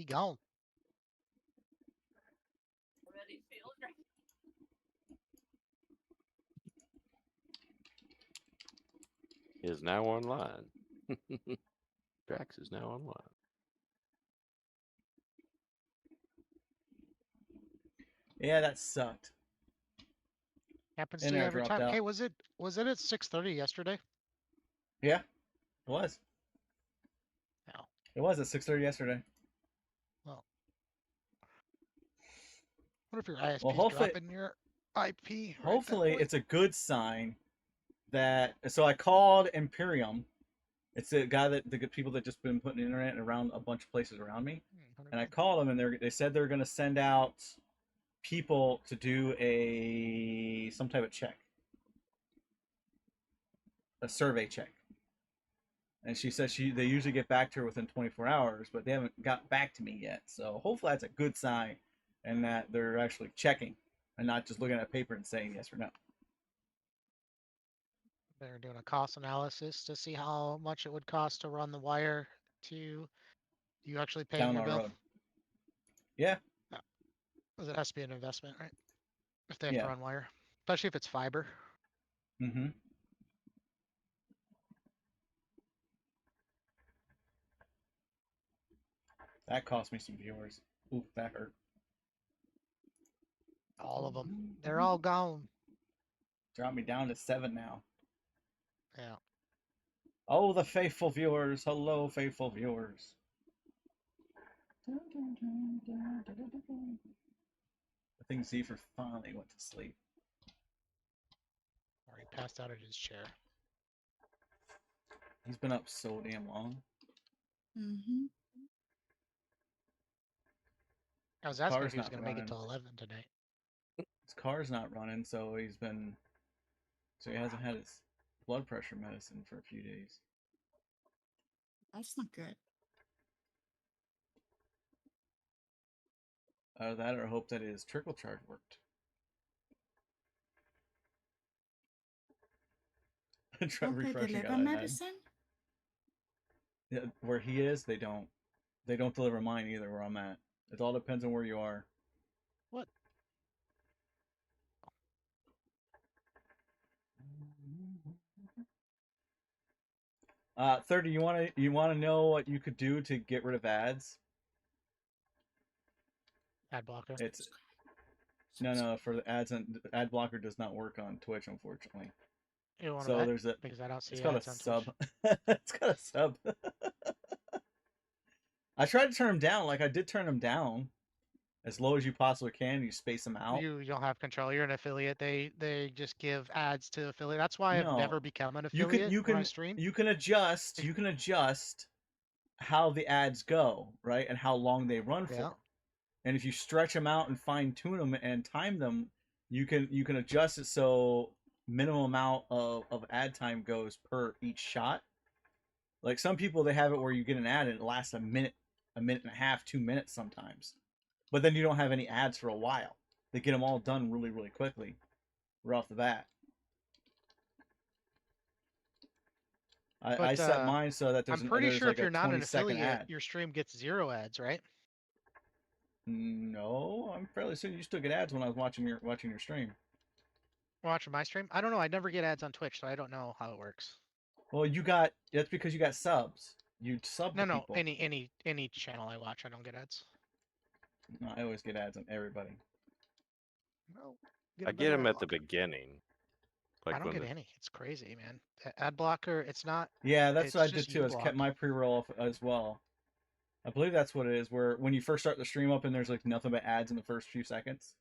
gone. Is now online. Drax is now online. Yeah, that sucked. Happens And to you I every dropped time. out. Hey, was it at 6:30 yesterday? Yeah, it was. No. It was at 6:30 yesterday. Well, what if your ISP's Well, hopefully, dropping your IP? hopefully right it's a good sign that. So I called Imperium. It's the guy that the people that just been putting internet around a bunch of places around me, and I called them, and they said they're going to send out people to do some type of check, a survey check. And she said they usually get back to her within 24 hours, but they haven't got back to me yet. So hopefully that's a good sign, and that they're actually checking and not just looking at paper and saying yes or no. They're doing a cost analysis to see how much it would cost to run the wire to you actually paying Down your our bill. road. Yeah. No. Because it has to be an investment, right? If they have Yeah. to run wire, especially if it's fiber. Mm-hmm. That cost me some viewers. Ooh, that hurt. All of them. They're all gone. Dropped me down to 7 now. Yeah. Oh, the faithful viewers. Hello, faithful viewers. I think Zephyr finally went to sleep. Or he passed out at his chair. He's been up so damn long. Mm-hmm. I was asking Car's if he was not going to make it running. till 11 tonight. His car's not running, so he hasn't had his blood pressure medicine for a few days. That's not good. Either that or hope that his trickle charge worked. Try Don't they refreshing deliver out of medicine? Yeah, where he is, they don't. They don't deliver mine either. Where I'm at, it all depends on where you are. What? 30. You wanna know what you could do to get rid of ads? Ad blocker. It's no for the ads, and ad blocker does not work on Twitch, unfortunately. You want So to there's a. because I don't see It's called a ads on sub. Twitch. It's got a sub. I tried to turn them down. Like I did turn them down as low as you possibly can. You space them out. You don't have control. You're an affiliate. They just give ads to affiliate. That's why I've No. never become an affiliate when I stream. You can adjust how the ads go, right, and how long they run Yeah. for. And if you stretch them out and fine tune them and time them, you can adjust it so minimum amount of ad time goes per each shot. Like some people, they have it where you get an ad and it lasts a minute and a half, 2 minutes sometimes, but then you don't have any ads for a while. They get them all done really, really quickly, right off the bat. I set mine so that I'm pretty sure like if you're not an 20-second affiliate, ad. your stream gets 0 ads, right? No, I'm fairly certain you still get ads when I was watching your stream. Watching my stream? I don't know. I never get ads on Twitch, so I don't know how it works. Well, that's because you got subs. You sub to people. Any channel I watch, I don't get ads. No, I always get ads on everybody. No, I get them at the beginning. Like I don't get any. It's crazy, man. Ad blocker, it's not. Yeah, that's what I did too. I kept my pre-roll off as well. I believe that's what it is. Where when you first start the stream up and there's like nothing but ads in the first few seconds,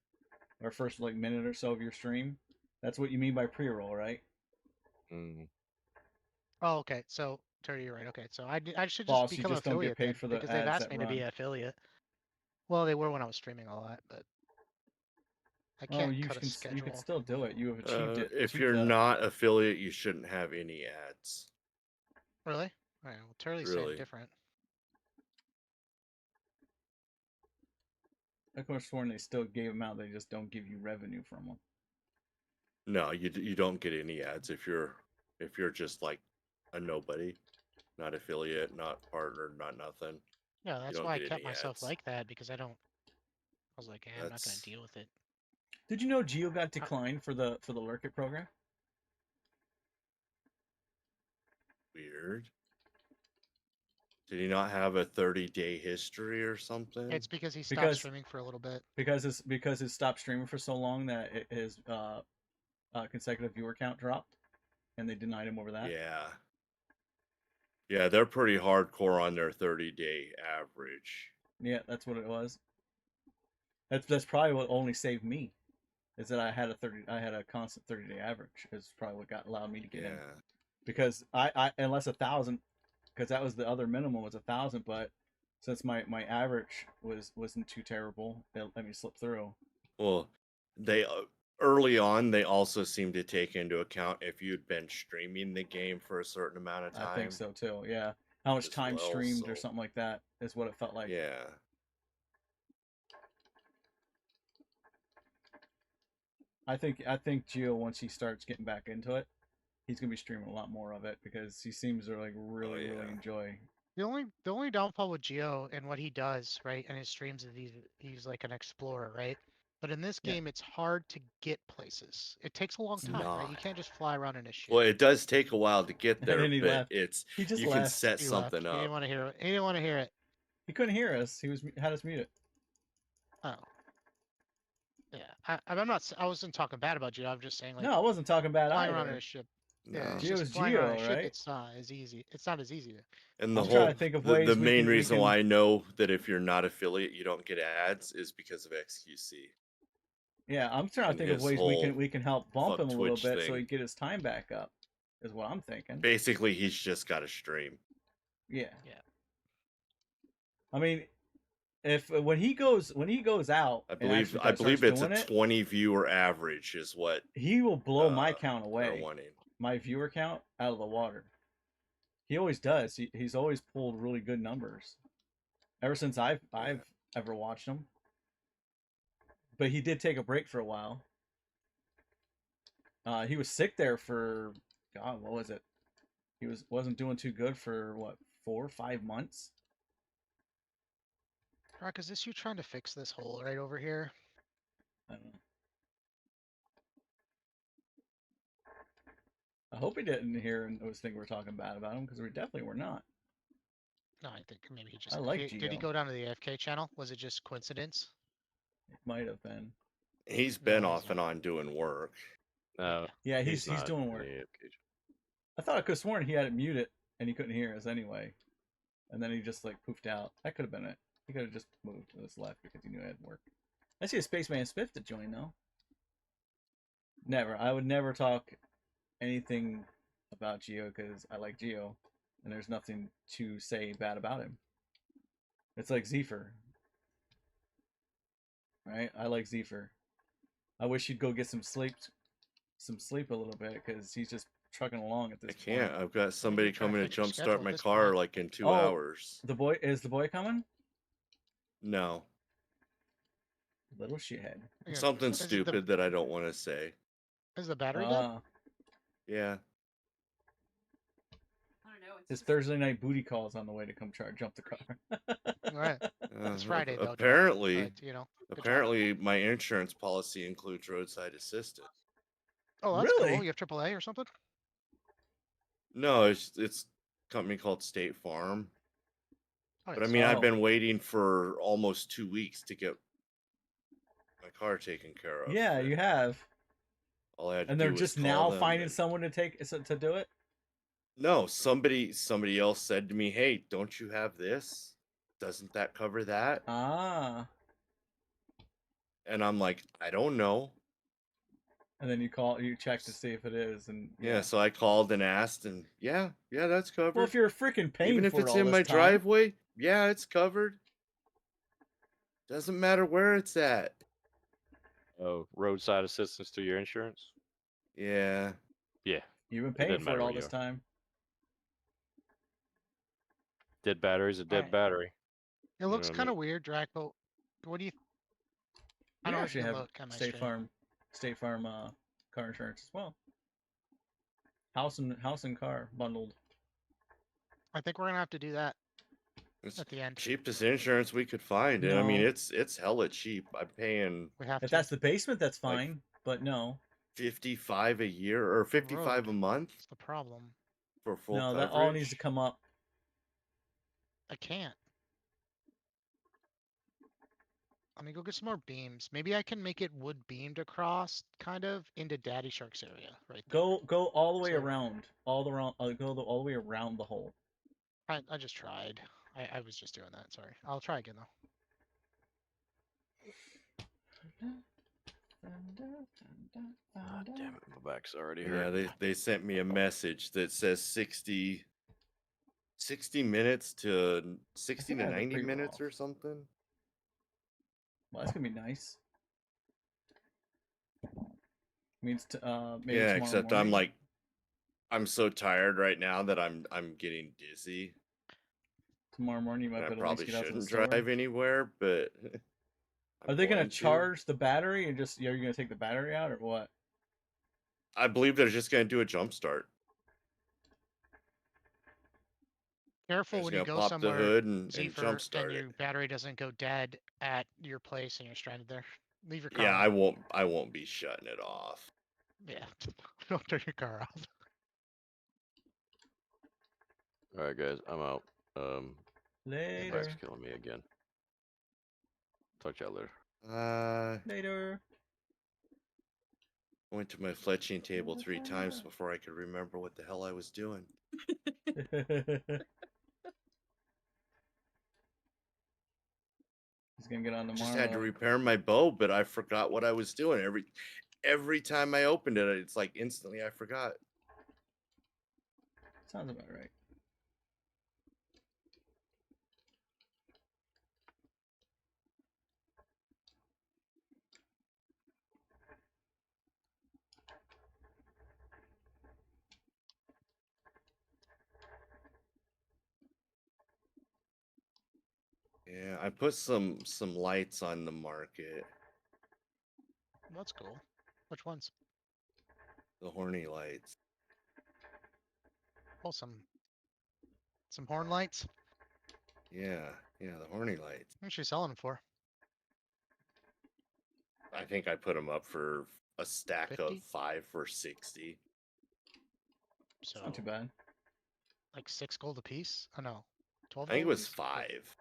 or first like minute or so of your stream. That's what you mean by pre-roll, right? Mm. Oh, okay. So, Terry, you're right. Okay, so I should just Boss, become you just an affiliate don't get paid for the because they've ads asked me to be run. an affiliate. Well, they were when I was streaming a lot, but I can't cut a schedule. You can still do it. You have achieved it. If you're not affiliate, you shouldn't have any ads. Really? All right. Well, Turley's saying different. I could have sworn they still gave them out. They just don't give you revenue from them. No, you don't get any ads if you're just like a nobody, not affiliate, not partner, not nothing. Yeah, You that's don't why I get kept any myself ads. like that because I was like, I'm not gonna That's deal with it. Did you know Geo got Uh, declined for the Lurk It program? weird. Did he not have a 30-day history or something? It's because he stopped Because streaming for a little bit. because it stopped streaming for so long that his consecutive viewer count dropped, and they denied him over that. Yeah. Yeah, they're pretty hardcore on their 30-day average. Yeah, that's what it was. That's probably what only saved me, is that I had a constant 30-day average. Is probably what allowed me to get in, Yeah. because I unless 1,000, because that was the other minimum was 1,000, but since my average wasn't too terrible, they let me slip through. Well, they early on they also seemed to take into account if you'd been streaming the game for a certain amount of I think time so too. Yeah, how much as time well. streamed or So something like that is what it felt like. yeah. I think Gio, once he starts getting back into it, he's gonna be streaming a lot more of it because he seems to like Oh really yeah. enjoy. The only downfall with Geo and what he does, right, and his streams is he's like an explorer, right? But in this Yeah. game, it's hard to get places. It takes a long It's time, right? You not. can't just fly around in a ship. Well, it does take a while to get And there, then he but left. it's He just you can left. set He left. something He didn't up. want to hear it. He didn't want to hear it. He couldn't hear us. He had us muted. Oh, yeah. I'm not. I wasn't talking bad about Geo. I'm just saying like No, I wasn't talking bad flying around in either. a ship. No. Yeah, it's Geo just is flying around in a Geo, ship. right? It's not as easy. It's not as easy to. And the I'm trying whole to think of the ways we main can reason why I know that if you're not affiliate you don't get ads is because of XQC Yeah, I'm trying to and think of his ways whole we can help bump him a little Twitch bit so he thing. can get his time back up. Is what I'm thinking. Basically, he's just got to stream. Yeah. Yeah. I mean, if when he goes out I and actually believe starts it's a doing it, 20 viewer average is what he will blow my uh, count they're away, wanting. my viewer count out of the water. He always does. He's always pulled really good numbers ever since I've ever watched him. But he did take a break for a while. He was sick there for, God, what was it? He wasn't doing too good for what, 4 or 5 months. Rock, is this you trying to fix this hole right over here? I don't know. I hope he didn't hear and was thinking we're talking bad about him, because we definitely were not. No, I think maybe he I just. like Did he Gio. go down to the AFK channel? Was it just coincidence? It might have been. He's No, been he's off and not. on doing work. No, Yeah, he's not doing in work. the AFK. I thought I could have sworn he had it muted and he couldn't hear us anyway. And then he just like poofed out. That could have been it. He could have just moved to this left because he knew it had work. I see a Spaceman Spiff to join though. Never. I would never talk anything about Geo because I like Geo and there's nothing to say bad about him. It's like Zephyr. Right? I like Zephyr. I wish he'd go get some sleep a little bit because he's just trucking along at I this can't. point. I've got somebody trying to coming to fix your schedule jumpstart at my this car point. like in 2 Oh, hours. The boy coming? No. Little shithead. Yeah, Something is the stupid that I don't want to say. is the battery dead? Yeah. I don't know. His Thursday night booty call is on the way to come jump the car. All right. It's Friday though. Joe. Apparently, But, you know. good job. apparently my insurance policy includes roadside assistance. Oh, that's Really? cool. You have AAA or something? No, it's a company called State Farm. Oh, But I yes. mean, I've Oh. been waiting for almost 2 weeks to get my car taken care of. Yeah, and you have. all I had to And do they're was just call now them finding and- someone to do it? No, somebody else said to me, "Hey, don't you have this? Doesn't that cover that?" Ah. And I'm like, "I don't know." And then you check to see if it is, and Yeah, so I called and asked, and yeah, that's covered. Well, if you're freaking paying Even if for it it's all in this my time, driveway, yeah, it's covered. Doesn't matter where it's at. Oh, roadside assistance to your insurance? Yeah. Yeah. you've been It paying doesn't for it matter all where you this are. time. Dead battery's a dead Alright. battery. It looks what I kind of mean? weird, Drac, but what do you? I We don't know if actually you can have look at my State stream. Farm car insurance as well. House and car bundled. I think we're gonna have to do that. It's at the end. cheapest insurance we could find, and I mean No. it's hella cheap. I'm paying We have If to. that's the basement, that's Like- fine. But no, 55 a year or 55 a Road. month That's the problem. for full no, coverage. that all needs to come up. I can't. Let me go get some more beams. Maybe I can make it wood beamed across, kind of, into Daddy Shark's area, right there. Go all the way So- around, all the way around the hole. I just tried. I was just doing that. Sorry. I'll try again though. Ah, damn it, my back's already Yeah, hurt. they sent me a message that says 60 minutes to 60 think to I have the 90 pre-roll minutes off. or something. Well, that's gonna be nice. Means maybe Yeah, tomorrow except morning. I'm so tired right now that I'm getting dizzy. Tomorrow morning you might And I be able to at least probably get out to the shouldn't store. drive anywhere, but Are I'm they gonna going to. charge the battery and just are you gonna take the battery out or what? I believe they're just going to do a jump start. Careful They're just when you going to go pop the somewhere, hood and Zephyr, jump and start your it. battery doesn't go dead at your place and you're stranded there. Leave your car Yeah, on. I won't be shutting it off. Yeah. Don't turn your car off. All right, guys, I'm out. My Later. back's killing me again. Talk to y'all later. Later. Went to my fletching table 3 times before I could remember what the hell I was doing. He's gonna get on tomorrow. Just had to repair my bow, but I forgot what I was doing. Every time I opened it, it's like instantly I forgot. Sounds about right. Yeah, I put some lights on the market. That's cool. Which ones? The horny lights. Oh, some horn lights. Yeah, the horny lights. How much are you selling them for? I think I put them up for a stack 50? of 5 for 60. So Not too bad. like 6 gold a piece? Oh no. 12 I think it gold a was piece? 5.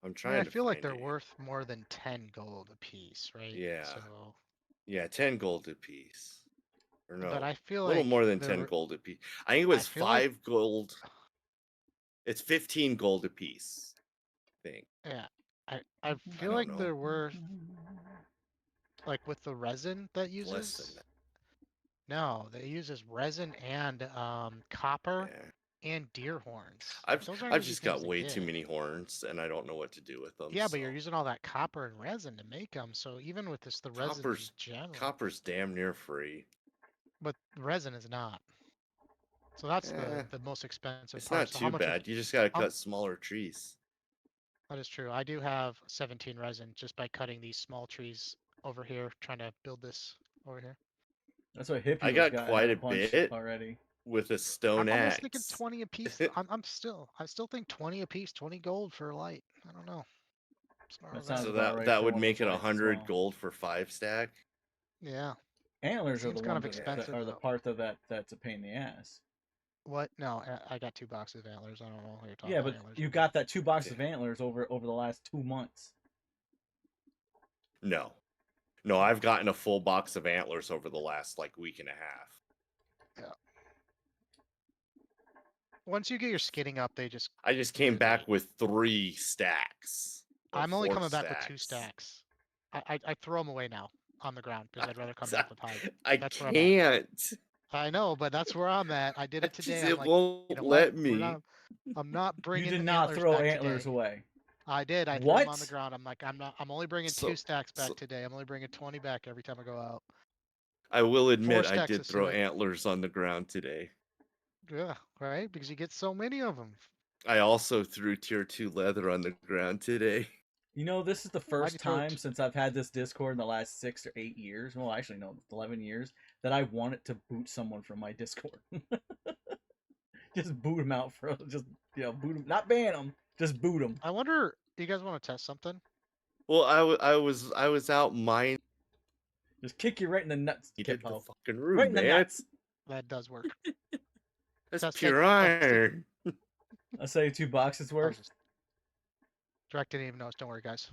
I'm I mean, trying I to feel like find they're it. worth more than 10 gold a piece, right? Yeah. So, Yeah, 10 gold a piece. Or no, but I feel a little like more than 10 they're gold a piece. I think it was feel like- 5 gold. It's 15 gold a piece. I think. yeah. I feel don't like know. they're worth, like with the resin that Less than uses. that. No, that uses resin and copper Yeah. and deer horns. Like, those aren't I've easy just things got to way too get. many horns, and I don't know what to do with them. Yeah, but you're so. using all that copper and resin to make them. So even with this, the resin in general, Copper's damn near free. but resin is not. So that's Eh, the most expensive It's part. not So how too much? bad. You just gotta how- cut smaller trees. That is true. I do have 17 resin just by cutting these small trees over here, trying to build this over here. That's what Hippie I was got got quite had a bunch bit already. with a stone I'm axe. almost thinking 20 a piece. I still think 20 a piece, 20 gold for a light. I don't know. That sounds So about right that for would one of make those it lights as 100 well. gold for 5 stack. Yeah. Antlers are Seems the kind of ones that expensive, are the though. part of that's a pain in the ass. What? No, I got 2 boxes of antlers. I don't know what you're talking Yeah, about. but Antlers. you got that 2 boxes of antlers over the last 2 months. No, I've gotten a full box of antlers over the last like week and a half. Once you get your skinning up, they just. I just came they're back neat. with 3 stacks. or I'm only 4 coming back with 2 stacks. I throw them away now on the ground because I'd rather come back with hide. I That's where I'm at. can't. I know, but that's where I'm at. I did it today. I'm It like, won't you know let what? me. I'm not You bringing did not antlers throw back antlers today. away. I did. I threw them on the What? ground. I'm like, I'm only bringing So- 2 stacks back so- today. I'm only bringing 20 back every time I go out. I will admit I stacks did of throw suet. antlers on the ground today. Yeah, right. Because you get so many of them. I also threw tier 2 leather on the ground today. You know, this is the Why'd first you throw time since I've had this Discord in the last 6 or 8 years. Well, actually, no, 11 years that I wanted to boot someone from my Discord. Just boot him out for just boot him, not ban him, just boot him. I wonder. Do you guys want to test something? Well, I was out mining Just kick you right in the nuts, the Kippo. fucking Right room, in the man. nuts. That does work. That's Test pure it, test it. iron. I'll say 2 boxes I was worth. just Direct didn't even notice. Don't worry, guys.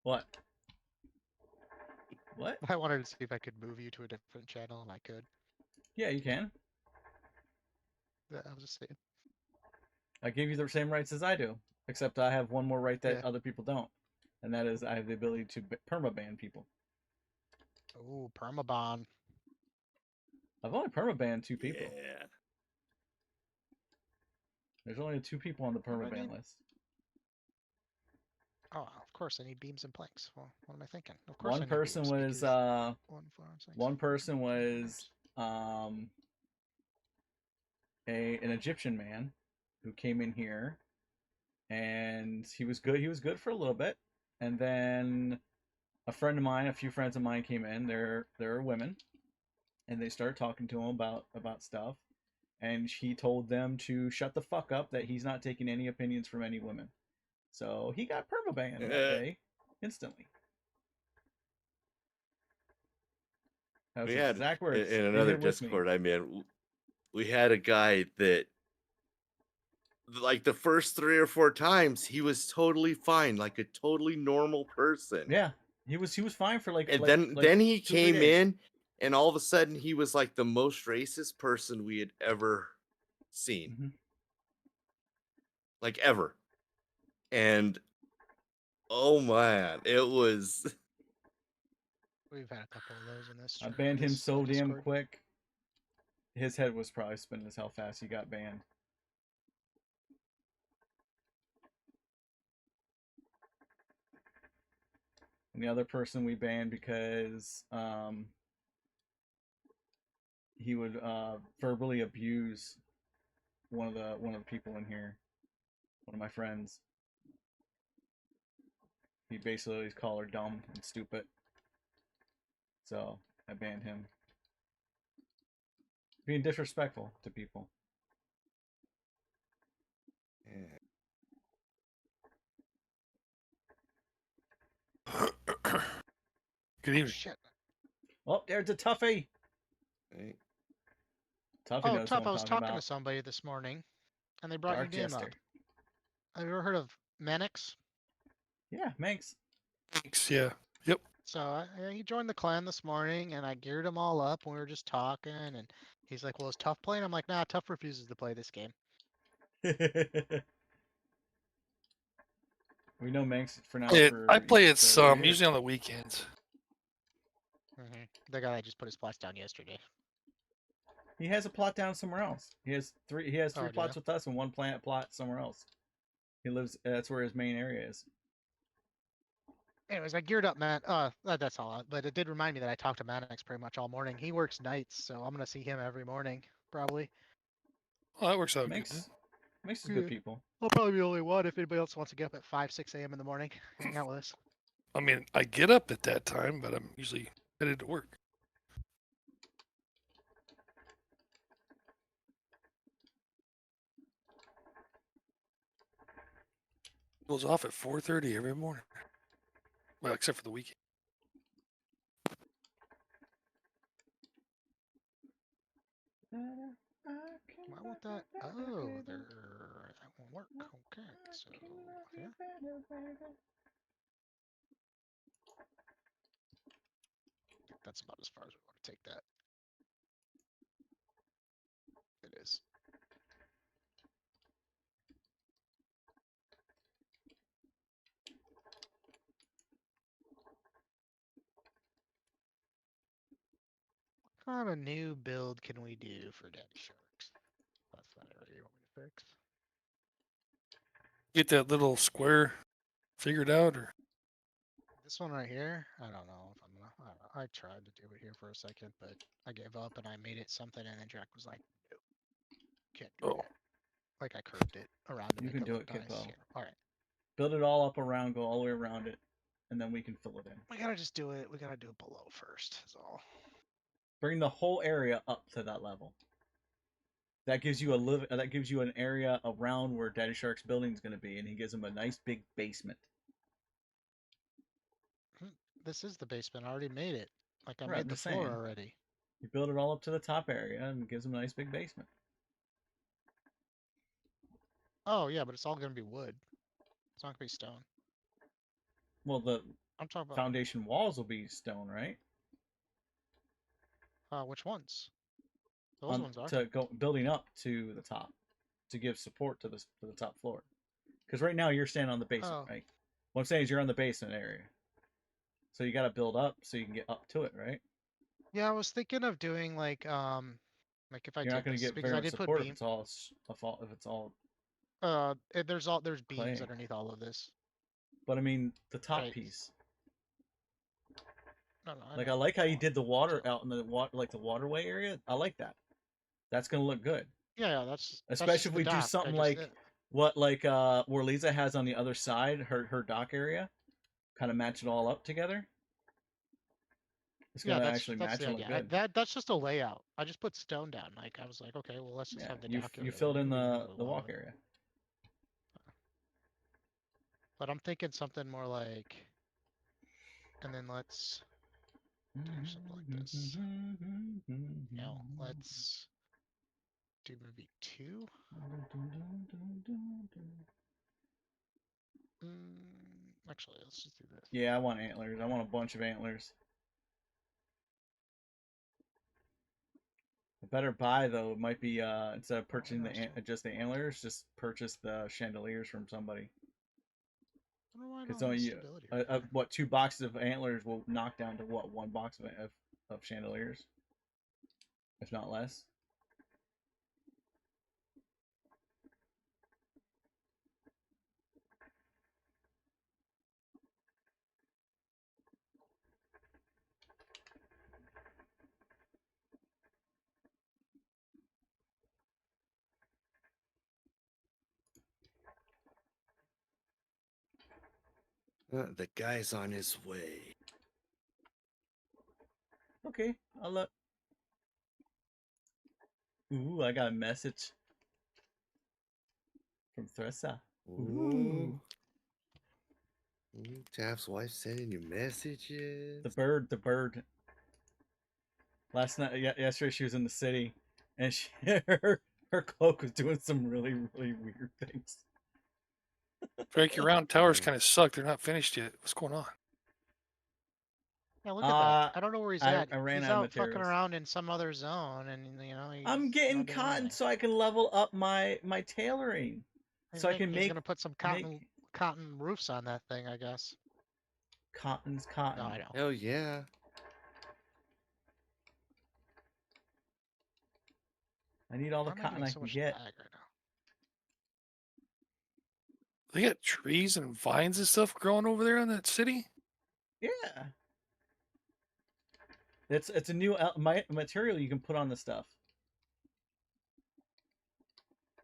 What? What? I wanted to see if I could move you to a different channel, and I could. Yeah, you can. Yeah, I was just saying. I gave you the same rights as I do, except I have one more right that Yeah. other people don't, and that is I have the ability to permaban people. Ooh, permaban. I've only permabanned 2 people. Yeah. There's only 2 people on the What do I permaban need? list. Oh, of course, I need beams and planks. Well, what am I thinking? Of course, One I need person beams was because 1, 4, 6, one person 10 was beams. an Egyptian man who came in here, and he was good. He was good for a little bit, and then a few friends of mine came in. They're women, and they started talking to him about stuff, and he told them to shut the fuck up, that he's not taking any opinions from any women. So he got permabanned that day instantly. That was We his had exact words. in In another here with me. Discord I'm in, we had a guy that, like, the first 3 or 4 times he was totally fine, like a totally normal person. Yeah, he was fine for And like then he 2-3 came days. in, and all of a sudden he was like the most racist person we had ever seen. Mhm. Like ever. And oh man, it was We've had a couple of those in this. I banned him this, so damn Discord. quick. His head was probably spinning as how fast he got banned. And the other person we banned because he would verbally abuse one of the people in here, one of my friends. He basically called her dumb and stupid. So I banned him. Being disrespectful to people. Good Oh, evening. shit. Oh, there's a toughie. right. Tuffy Oh, knows Tuff, what I I'm was talking talking to about. somebody this morning, and they brought Dark your name Jester. up. Have you ever heard of Manix? Yeah, Manx. Thanks. Yeah. Yep. So he joined the clan this morning, and I geared him all up, and we were just talking, and he's like, well, is Tuff playing? I'm like, nah, Tuff refuses to play this game. We know Manx for now. I play it for some, years. usually on the weekends. The guy that just put his plots down yesterday. He has a plot down somewhere else. He has three Oh, do plots ya? with us and one plot somewhere else. He lives. That's where his main area is. Anyways, I geared up, man. That's all. But it did remind me that I talked to Manix pretty much all morning. He works nights, so I'm gonna see him every morning, probably. Well, that works out Manx good. is good Yeah. people. I'll probably be the only one if anybody else wants to get up at 5, 6 a.m. in the morning, hang out with us. I mean, I get up at that time, but I'm usually headed to work. Goes off at 4:30 every morning. Well, except for the weekend. Why won't that? Oh, that won't work. Okay, so here. I think that's about as far as we want to take that. It is. What kind of new build can we do for Daddy Sharks? That's that area you want me to fix. Get that little square figured out, or This one right here, I don't know if I'm gonna. I don't know. I tried to do it here for a second, but I gave up and I made it something, and then Jack was like, "No, can't do oh, that." Like I curved it around to You make can it do look it, nice. Kippo. Here. All right, Build it all up around. Go all the way around it, and then we can fill it in. we gotta just do it. We gotta do it below first. Is all. Bring the whole area up to that level. That gives you that gives you an area around where Daddy Shark's building is going to be, and he gives him a nice big basement. This is the basement. I already made it. Like I Right, I'm made the just floor saying. already. You build it all up to the top area, and it gives him a nice big basement. Oh yeah, but it's all gonna be wood. It's not gonna be stone. Well, the I'm talking about foundation walls will be stone, right? which ones? Those ones are. To go building up to the top to give support to the top floor. Because right now you're standing on the basement, Oh. right? What I'm saying is you're on the basement area, so you got to build up so you can get up to it, right? Yeah, I was thinking of doing like if I You're not did going to this get because very I much did put support if beam. it's all if it's all. There's beams clay. underneath all of this. But I mean the top Right. piece. No, Like I like how you did the water out in the water, like the waterway area. I like that. That's gonna look good. Yeah, that's Especially just if the we do dock. something like what where Lisa has on the other side, her dock area, kind of match it all up together. It's Yeah, gonna actually that's match the and look idea. good. That's just a layout. I just put stone down. Like I was like, okay, well let's just Yeah, have the you dock you area. filled We in can do whatever we the want walk with it. area. But I'm thinking something more like, and then let's do something like this. You know, let's do maybe 2. Actually, let's just do this. Yeah, I want antlers. I want a bunch of antlers. A better buy though might be instead of purchasing just the antlers, just purchase the chandeliers from somebody. I don't know why I Because don't have only stability right here. what 2 boxes of antlers will knock down to what 1 box of chandeliers, if not less. The guy's on his way. Okay, I'll look. Ooh, I got a message from Thressa. Ooh. Taft's wife sending you messages. The bird. Last night, yesterday, she was in the city, and her cloak was doing some really weird things. Frank, your round towers kind of suck. They're not finished yet. What's going on? Yeah, look at that. I don't know where he's at. I ran He's out of out fucking materials. around in some other zone, and I'm he's getting not doing cotton anything. so I can level up my tailoring. So I can He's make. gonna put some cotton roofs on that thing, I guess. Cotton's cotton. No, I know. Hell yeah. I need all the Why am cotton I so can much get. lag right now? They got trees and vines and stuff growing over there in that city. Yeah. It's a new material you can put on the stuff.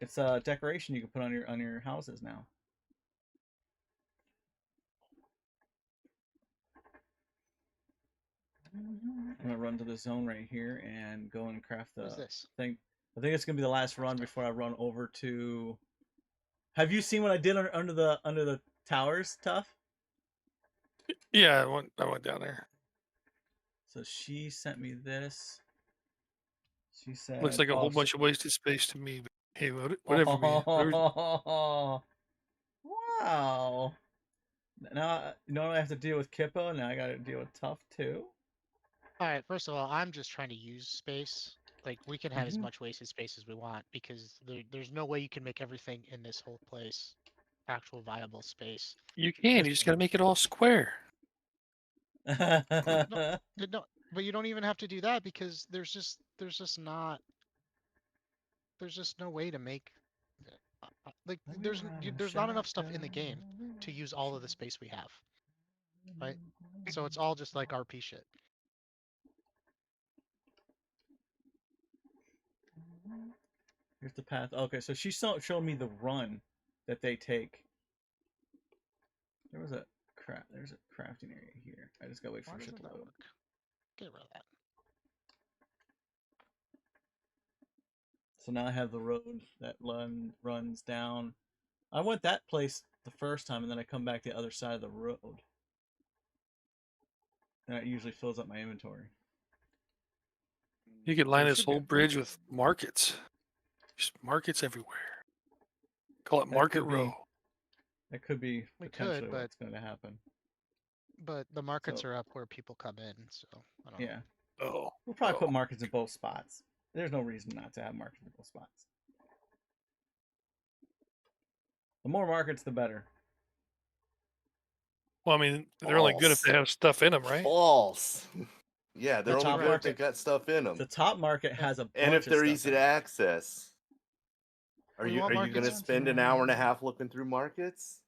It's a decoration you can put on your houses now. I'm gonna run to the zone right here and go and craft the What is this? thing. I think it's gonna be the last run before I run over to. Have you seen what I did under the towers, Tough? Yeah, I went down there. So she sent me this. She said, Looks like a whole bunch of wasted space to me. But hey, whatever, man. Wow. Now you know what I have to deal with Kippo. Now I got to deal with Tough too. All right. First of all, I'm just trying to use space. Like we can have as much wasted space as we want because there's no way you can make everything in this whole place actual viable space. You can. You just got to make it all square. No, but you don't even have to do that because there's just no way to make like there's not enough stuff in the game to use all of the space we have, right? So it's all just like RP shit. Here's the path. Okay, so she showed me the run that they take. There's a crafting area here. I just gotta wait for shit to load. Get rid of that. So now I have the road that runs down. I went that place the first time, and then I come back the other side of the road. And it usually fills up my inventory. You could So line we this should be whole okay. bridge with markets. Just markets everywhere. Call it That Market could be- Row. That could be We potentially could, but what's going to happen. the markets So- are up where people come in, so I don't know. Yeah. Oh. We'll probably oh. put markets in both spots. There's no reason not to have markets in both spots. The more markets, the better. Well, I mean, they're only good if they False. have stuff in them, right? False. Yeah, they're The only top good if they market- got stuff in them. The top market has a bunch And if of they're stuff easy in to it. access. Are We you want going to markets- spend an hour and a half looking through markets?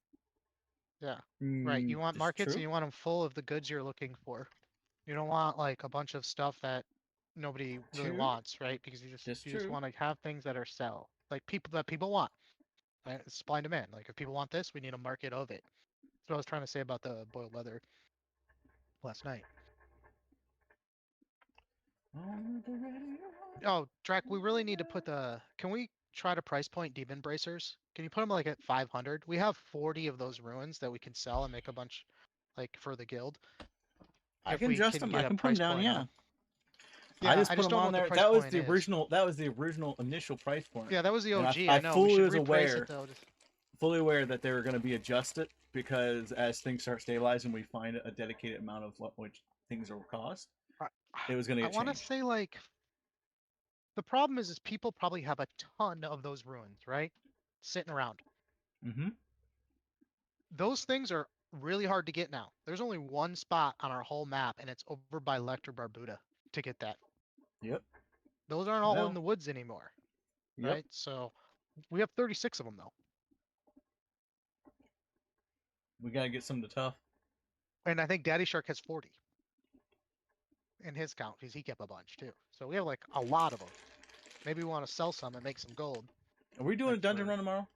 Right, you want It's markets true. and you want them full of the goods you're looking for. You don't want like a bunch of stuff that nobody really True. wants, right? Because you That's just true. want to have things that are sell, like people want. Right? It's supply and demand. Like if people want this, we need a market of it. That's what I was trying to say about the boiled leather last night. Oh, Drac, we really need to put the. Can we try to price point demon bracers? Can you put them like at 500? We have 40 of those ruins that we can sell and make a bunch, like for the guild. I If can we adjust can them. I get a can put them price down. point Yeah. on. I just put don't them know on what the there. price That was point the is. original. That was the original initial price point. Yeah, that was the And OG. I I know. fully We should was reprice aware. it though. Fully aware that they were going to be adjusted because as things start stabilizing, we find a dedicated amount of which things will cost. It was going to I get want to changed. say like. The problem is people probably have a ton of those ruins, right? Sitting around. Mm-hmm. Those things are really hard to get now. There's only one spot on our whole map, and it's over by Lecter Barbuda to get that. Yep. Those aren't all Well, in the woods anymore, Yep. right? So we have 36 of them though, We got to get some to tough. and I think Daddy Shark has 40 in his count because he kept a bunch too. So we have like a lot of them. Maybe we want to sell some and make some gold. Are we doing Like a dungeon for- run tomorrow?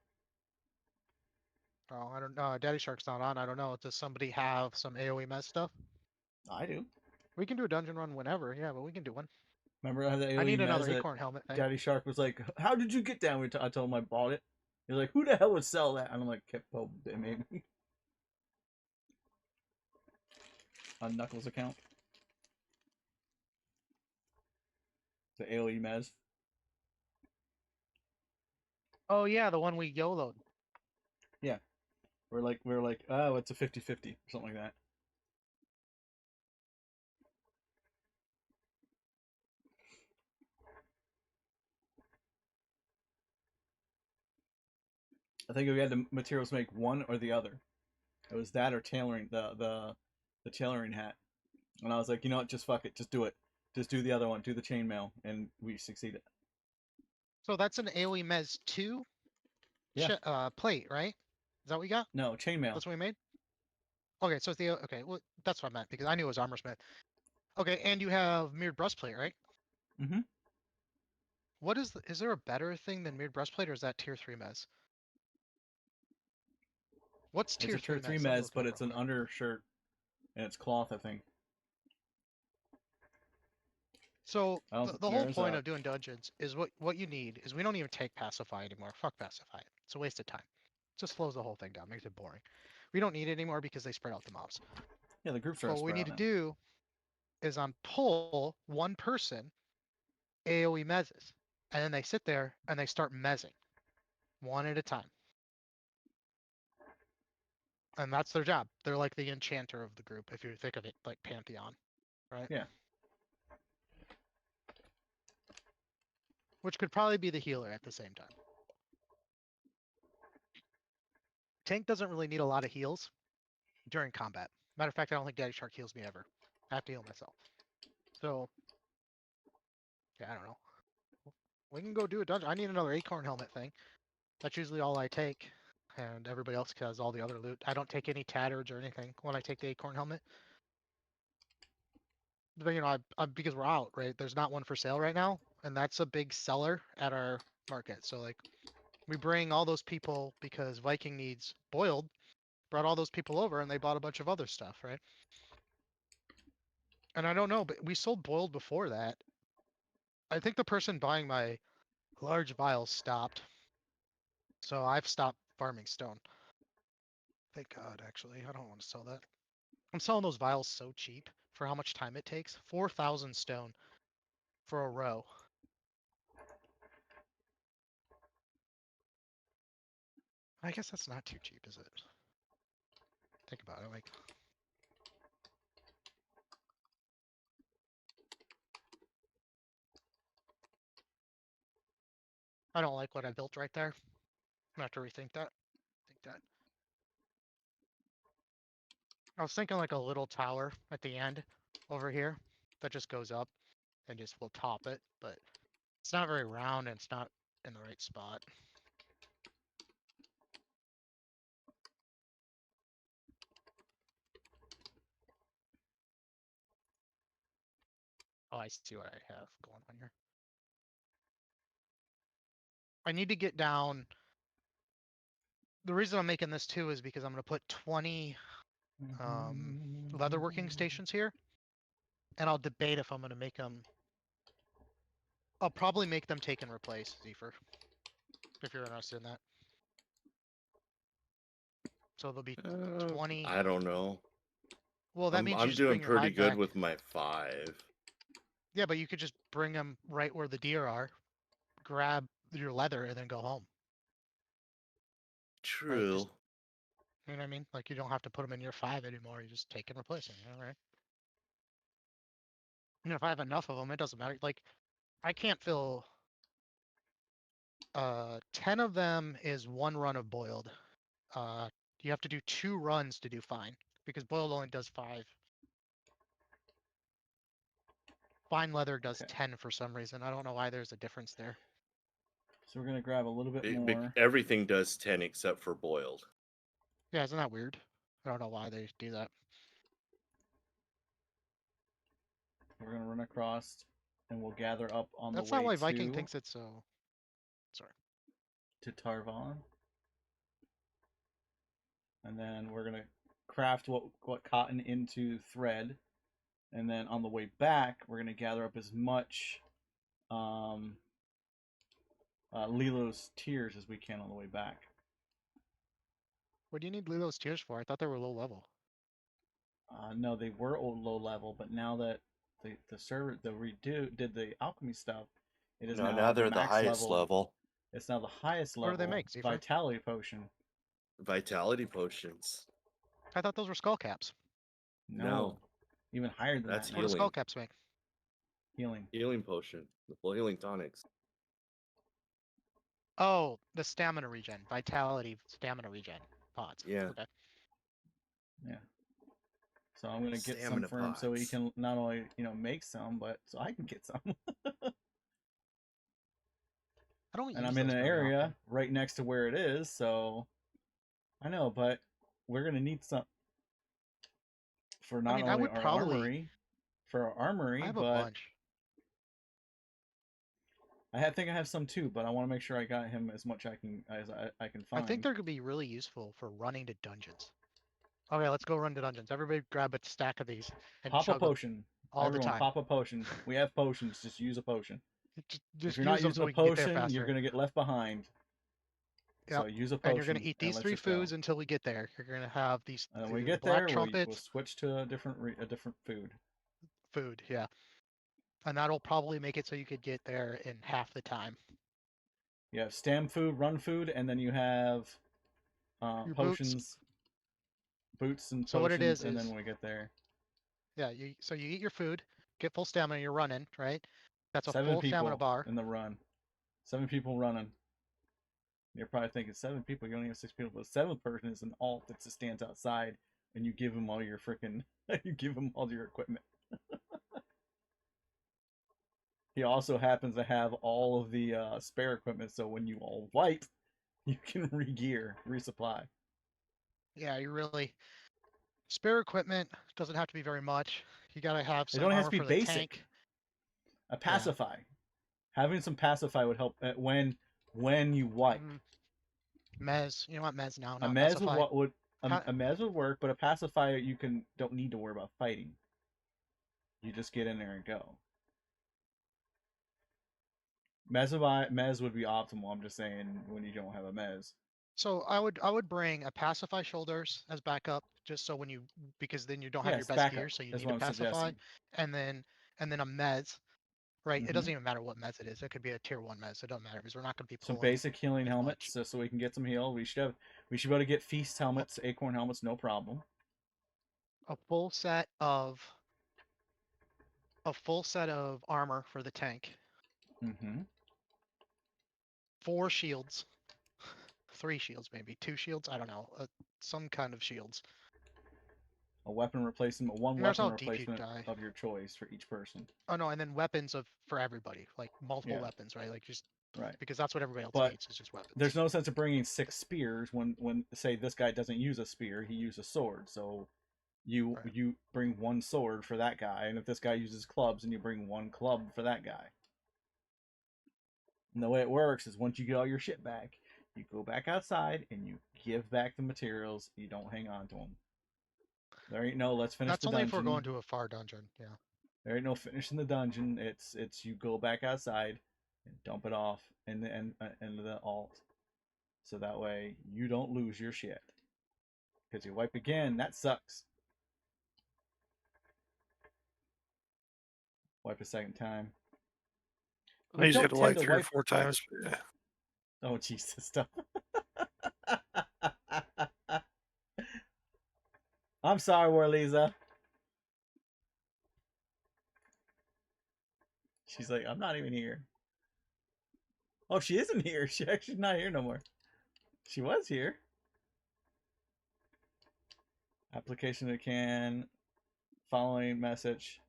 Oh, I don't know. Daddy Shark's not on. I don't know. Does somebody have some AOE mess stuff? I do. We can do a dungeon run whenever. Yeah, but we can do one. Remember how the I need AoE another mez that acorn helmet thing. Daddy Shark was like, "How did you get down?" I told him I bought it. He's like, "Who the hell would sell that?" And I'm like, "Kippo, they made me." On Knuckles' account. The AoE mez. Oh yeah, the one we YOLO'd. We're like, oh, it's a 50-50 or something like that. I think we had the materials to make one or the other. It was that or tailoring the tailoring hat. And I was like, you know what, just fuck it, just do it. Just do the other one, do the chainmail, and we succeeded. So that's an AOE Mez 2 Yeah. plate, right? Is that what we got? No, chainmail. That's what we made? Okay, so it's the okay, well that's what I meant because I knew it was armor smith. Okay, and you have mirrored breastplate, right? Mhm. What is there a better thing than mirrored breastplate or is that tier 3 Mez? What's It's tier a tier 3 Mez? Let me mez, look but it up it's real an quick. undershirt, and it's cloth, I think. So I don't the think whole there's point a- of doing dungeons is what you need is we don't even take pacify anymore. Fuck pacify. It's a waste of time. Just slows the whole thing down, makes it boring. We don't need it anymore because they spread out the mobs. Yeah, the groups are What we spread need out to now. do is on pull one person AoE mezzes, and then they sit there and they start mezzing one at a time. And that's their job. They're like the enchanter of the group, if you think of it like Pantheon, right? Yeah. Which could probably be the healer at the same time. Tank doesn't really need a lot of heals during combat. Matter of fact, I don't think Daddy Shark heals me ever. I have to heal myself. So, yeah, I don't know. We can go do a dungeon. I need another acorn helmet thing. That's usually all I take. And everybody else has all the other loot. I don't take any tatters or anything when I take the acorn helmet. But, you know, because we're out, right? There's not one for sale right now. And that's a big seller at our market. So, like, we bring all those people because Viking needs boiled. Brought all those people over and they bought a bunch of other stuff, right? And I don't know, but we sold boiled before that. I think the person buying my large vials stopped. So I've stopped farming stone. Thank God, actually. I don't want to sell that. I'm selling those vials so cheap for how much time it takes. 4,000 stone for a row. I guess that's not too cheap, is it? Think about it. Like, I don't like what I built right there. I'm gonna have to rethink that. Think that. I was thinking like a little tower at the end over here that just goes up and just will top it, but it's not very round and it's not in the right spot. Oh, I see what I have going on here. I need to get down. The reason I'm making this too is because I'm going to put 20 leatherworking stations here, and I'll debate if I'm going to make them. I'll probably make them take and replace, Zephyr, if you're interested in that. So there'll be 20. I don't know. Well, that means you I'm just bring doing your pretty hide good back. with my 5. Yeah, but you could just bring them right where the deer are, grab your leather, and then go home. Right? True. Just, you know what I mean? Like you don't have to put them in your 5 anymore. You just take and replace them. You know, right? And if I have enough of them, it doesn't matter. Like I can't fill. 10 of them is 1 run of boiled. You have to do 2 runs to do fine because boiled only does 5. Fine leather does 10 for some reason. I don't know why there's a difference there. So we're gonna grab a little bit more. Everything does 10 except for boiled. Yeah, isn't that weird? I don't know why they do that. We're gonna run across, and we'll gather up on That's the way not why Viking to thinks it's so. Sorry. to Tarvon. And then we're gonna craft what cotton into thread, and then on the way back we're gonna gather up as much Lilo's tears as we can on the way back. What do you need Lilo's tears for? I thought they were low level. No, they were low level, but now that the server did the alchemy stuff, it is No, now now they're the max highest level. It's now the highest What do level they make, Zephyr? vitality potion. Vitality potions. I thought those were skull caps. No. Even higher than That's that. What do healing. skull caps make? Healing. Healing potion. The full healing tonics. Oh, the stamina regen. Vitality stamina regen pods. Yeah. Okay. Yeah. So I'm gonna get some Stamina for him so he pods. can not only make some, but so I can get some. I don't And use I'm in those an very area often. right next to where it is, so I know, but we're gonna need some for not I mean, I only would our probably. armory, for our armory, I have a but bunch. I think I have some too. But I want to make sure I got him as much I can find. I think they're gonna be really useful for running to dungeons. Okay, let's go run to dungeons. Everybody grab a stack of these and Pop a chug them potion. all Everyone, the time. pop a potion. We have potions. Just use a potion. Just If you're use not them using so a we can get there potion, faster. you're gonna get left behind. Yep. So use a potion. And you're gonna eat these let's 3 just go. foods until we get there. You're gonna have these And when we the get black there, trumpets we'll switch to a different food. food, yeah. And that'll probably make it so you could get there in half the time. You have stam food, run food, and then you have Your potions, boots and So what it potions, is and then when we get there, yeah, so you eat your food, get full stamina, you're running, right? That's a 7 full stamina people bar. in the run. 7 people running. You're probably thinking 7 people. You only have 6 people, but the 7th person is an alt that just stands outside, and you give him all your freaking, you give him all your equipment. He also happens to have all of the spare equipment, so when you all wipe, you can re-gear, resupply. Yeah, you really spare equipment doesn't have to be very much. You gotta have It some only has armor to be for the basic. tank. A pacify. Having some pacify would help when you wipe. Mez, you know what Mez now? A Not mez pacify. a mez would work, but a pacifier you don't need to worry about fighting. You just get in there and go. Mez would be optimal. I'm just saying when you don't have a Mez. So I would bring a pacify shoulders as backup, just so when you because then you don't have your Yes, best backup. gear, so you That's need what a I'm pacify, suggesting. and then a mez, right? It Mhm. doesn't even matter what mez it is. It could be a tier 1 mez. It doesn't matter because we're not going to be Some pulling basic healing as helmets, much. so we can get some heal. We should be able to get feast helmets, acorn helmets, no problem. A full set of armor for the tank. Mm-hmm. 4 shields. 3 shields maybe. 2 shields. I don't know. Some kind of shields. A weapon replacement, one And there's weapon how deep you replacement die. of your choice for each person. Oh no, and then weapons for everybody, like multiple Yeah. weapons, right? Like just Right. because that's what everybody else But needs is just weapons. there's no sense of bringing 6 spears when say this guy doesn't use a spear, he uses a sword. So you Right. you bring 1 sword for that guy, and if this guy uses clubs, then you bring 1 club for that guy. And the way it works is once you get all your shit back, you go back outside and you give back the materials. You don't hang on to them. There ain't no let's finish That's the only dungeon. if we're going to a far dungeon. Yeah. There ain't no finishing the dungeon. It's you go back outside and dump it off in the end of the alt, so that way you don't lose your shit. Because you wipe again, that sucks. Wipe a second time. I usually have don't to wipe tend to 3 or wipe- 4 times. But yeah. Oh Jesus, stuff. I'm sorry, Warlisa. She's like, I'm not even here. Oh, she isn't here. She actually not here no more. She was here. Application to can. Following message.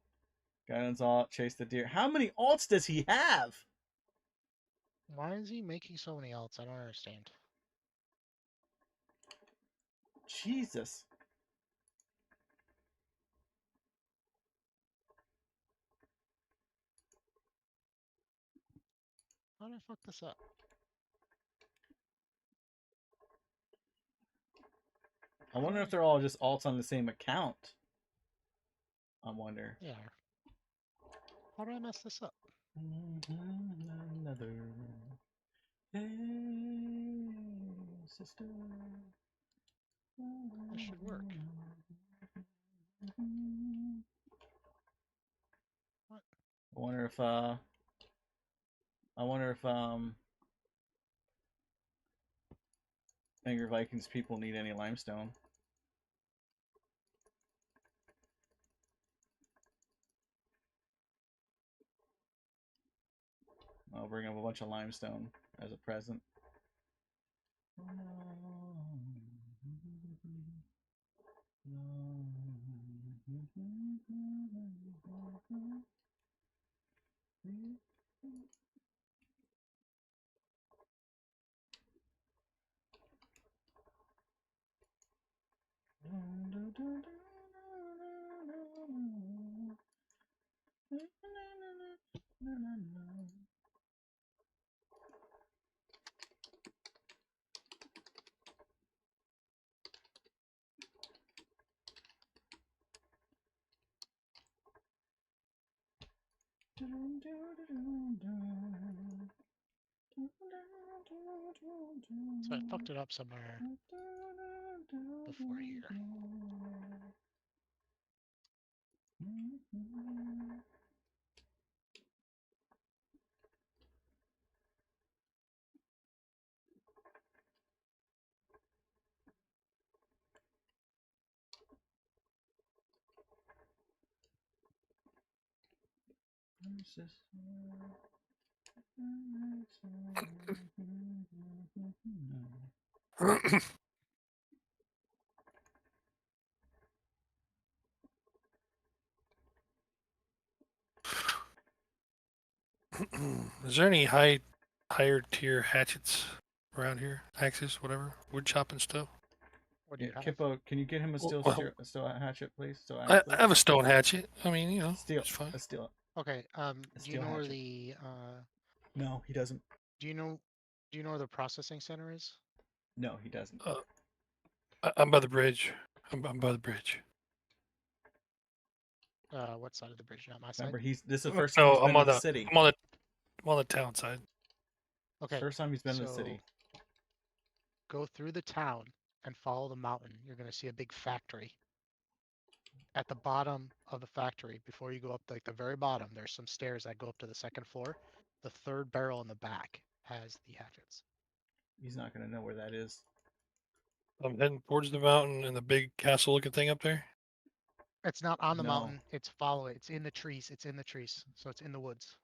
Guidance alt. Chase the deer. How many alts does he have? Why is he making so many alts? I don't understand. Jesus. How did I fuck this up? I wonder if they're all just alts on the same account. I wonder. Yeah. How did I mess this up? Another. Hey, sister. This should work. What? I wonder if Angry Vikings people need any limestone. I'll bring up a bunch of limestone as a present. So I fucked it up somewhere before here. Is there any higher tier hatchets around here? Axes, whatever, wood chopping stuff. What do Yeah, you have? Kippo, can you get him a steel hatchet, please? Steel axe, I please? have a stone hatchet. I mean, you know, Steel. it's fine. A steel. Okay. Do you steel know where hatchet. the No, he doesn't. do you know where the processing center is? No, he doesn't. I'm by the bridge. I'm by the bridge. What side of the bridge? Not my side. Remember, this is the first time No, he's been I'm in on the the city. I'm on the town side. Okay. First time he's been in the so city. Go through the town and follow the mountain. You're gonna see a big factory. At the bottom of the factory, before you go up like the very bottom, there's some stairs that go up to the second floor. The third barrel in the back has the hatchets. He's not gonna know where that is. I'm heading towards the mountain and the big castle-looking thing up there. It's not on the No. mountain. It's follow it. It's in the trees. It's in the trees. So it's in the woods.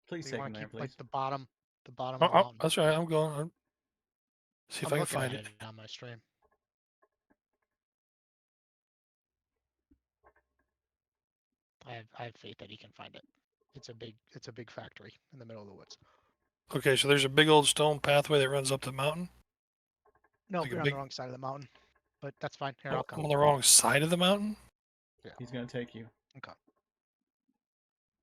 Please So you take him want to there, keep like please. the bottom of the Oh, mountain. that's right. I'm going. See if I'm I can looking find at it. it on my stream. I have faith that he can find it. It's a big factory in the middle of the woods. Okay, so there's a big old stone pathway that runs up the mountain. No, Like a you're on big- the wrong side of the mountain. But that's fine. Here, Oh, I'll I'm come. on the wrong side of the mountain. He's gonna take you. Okay.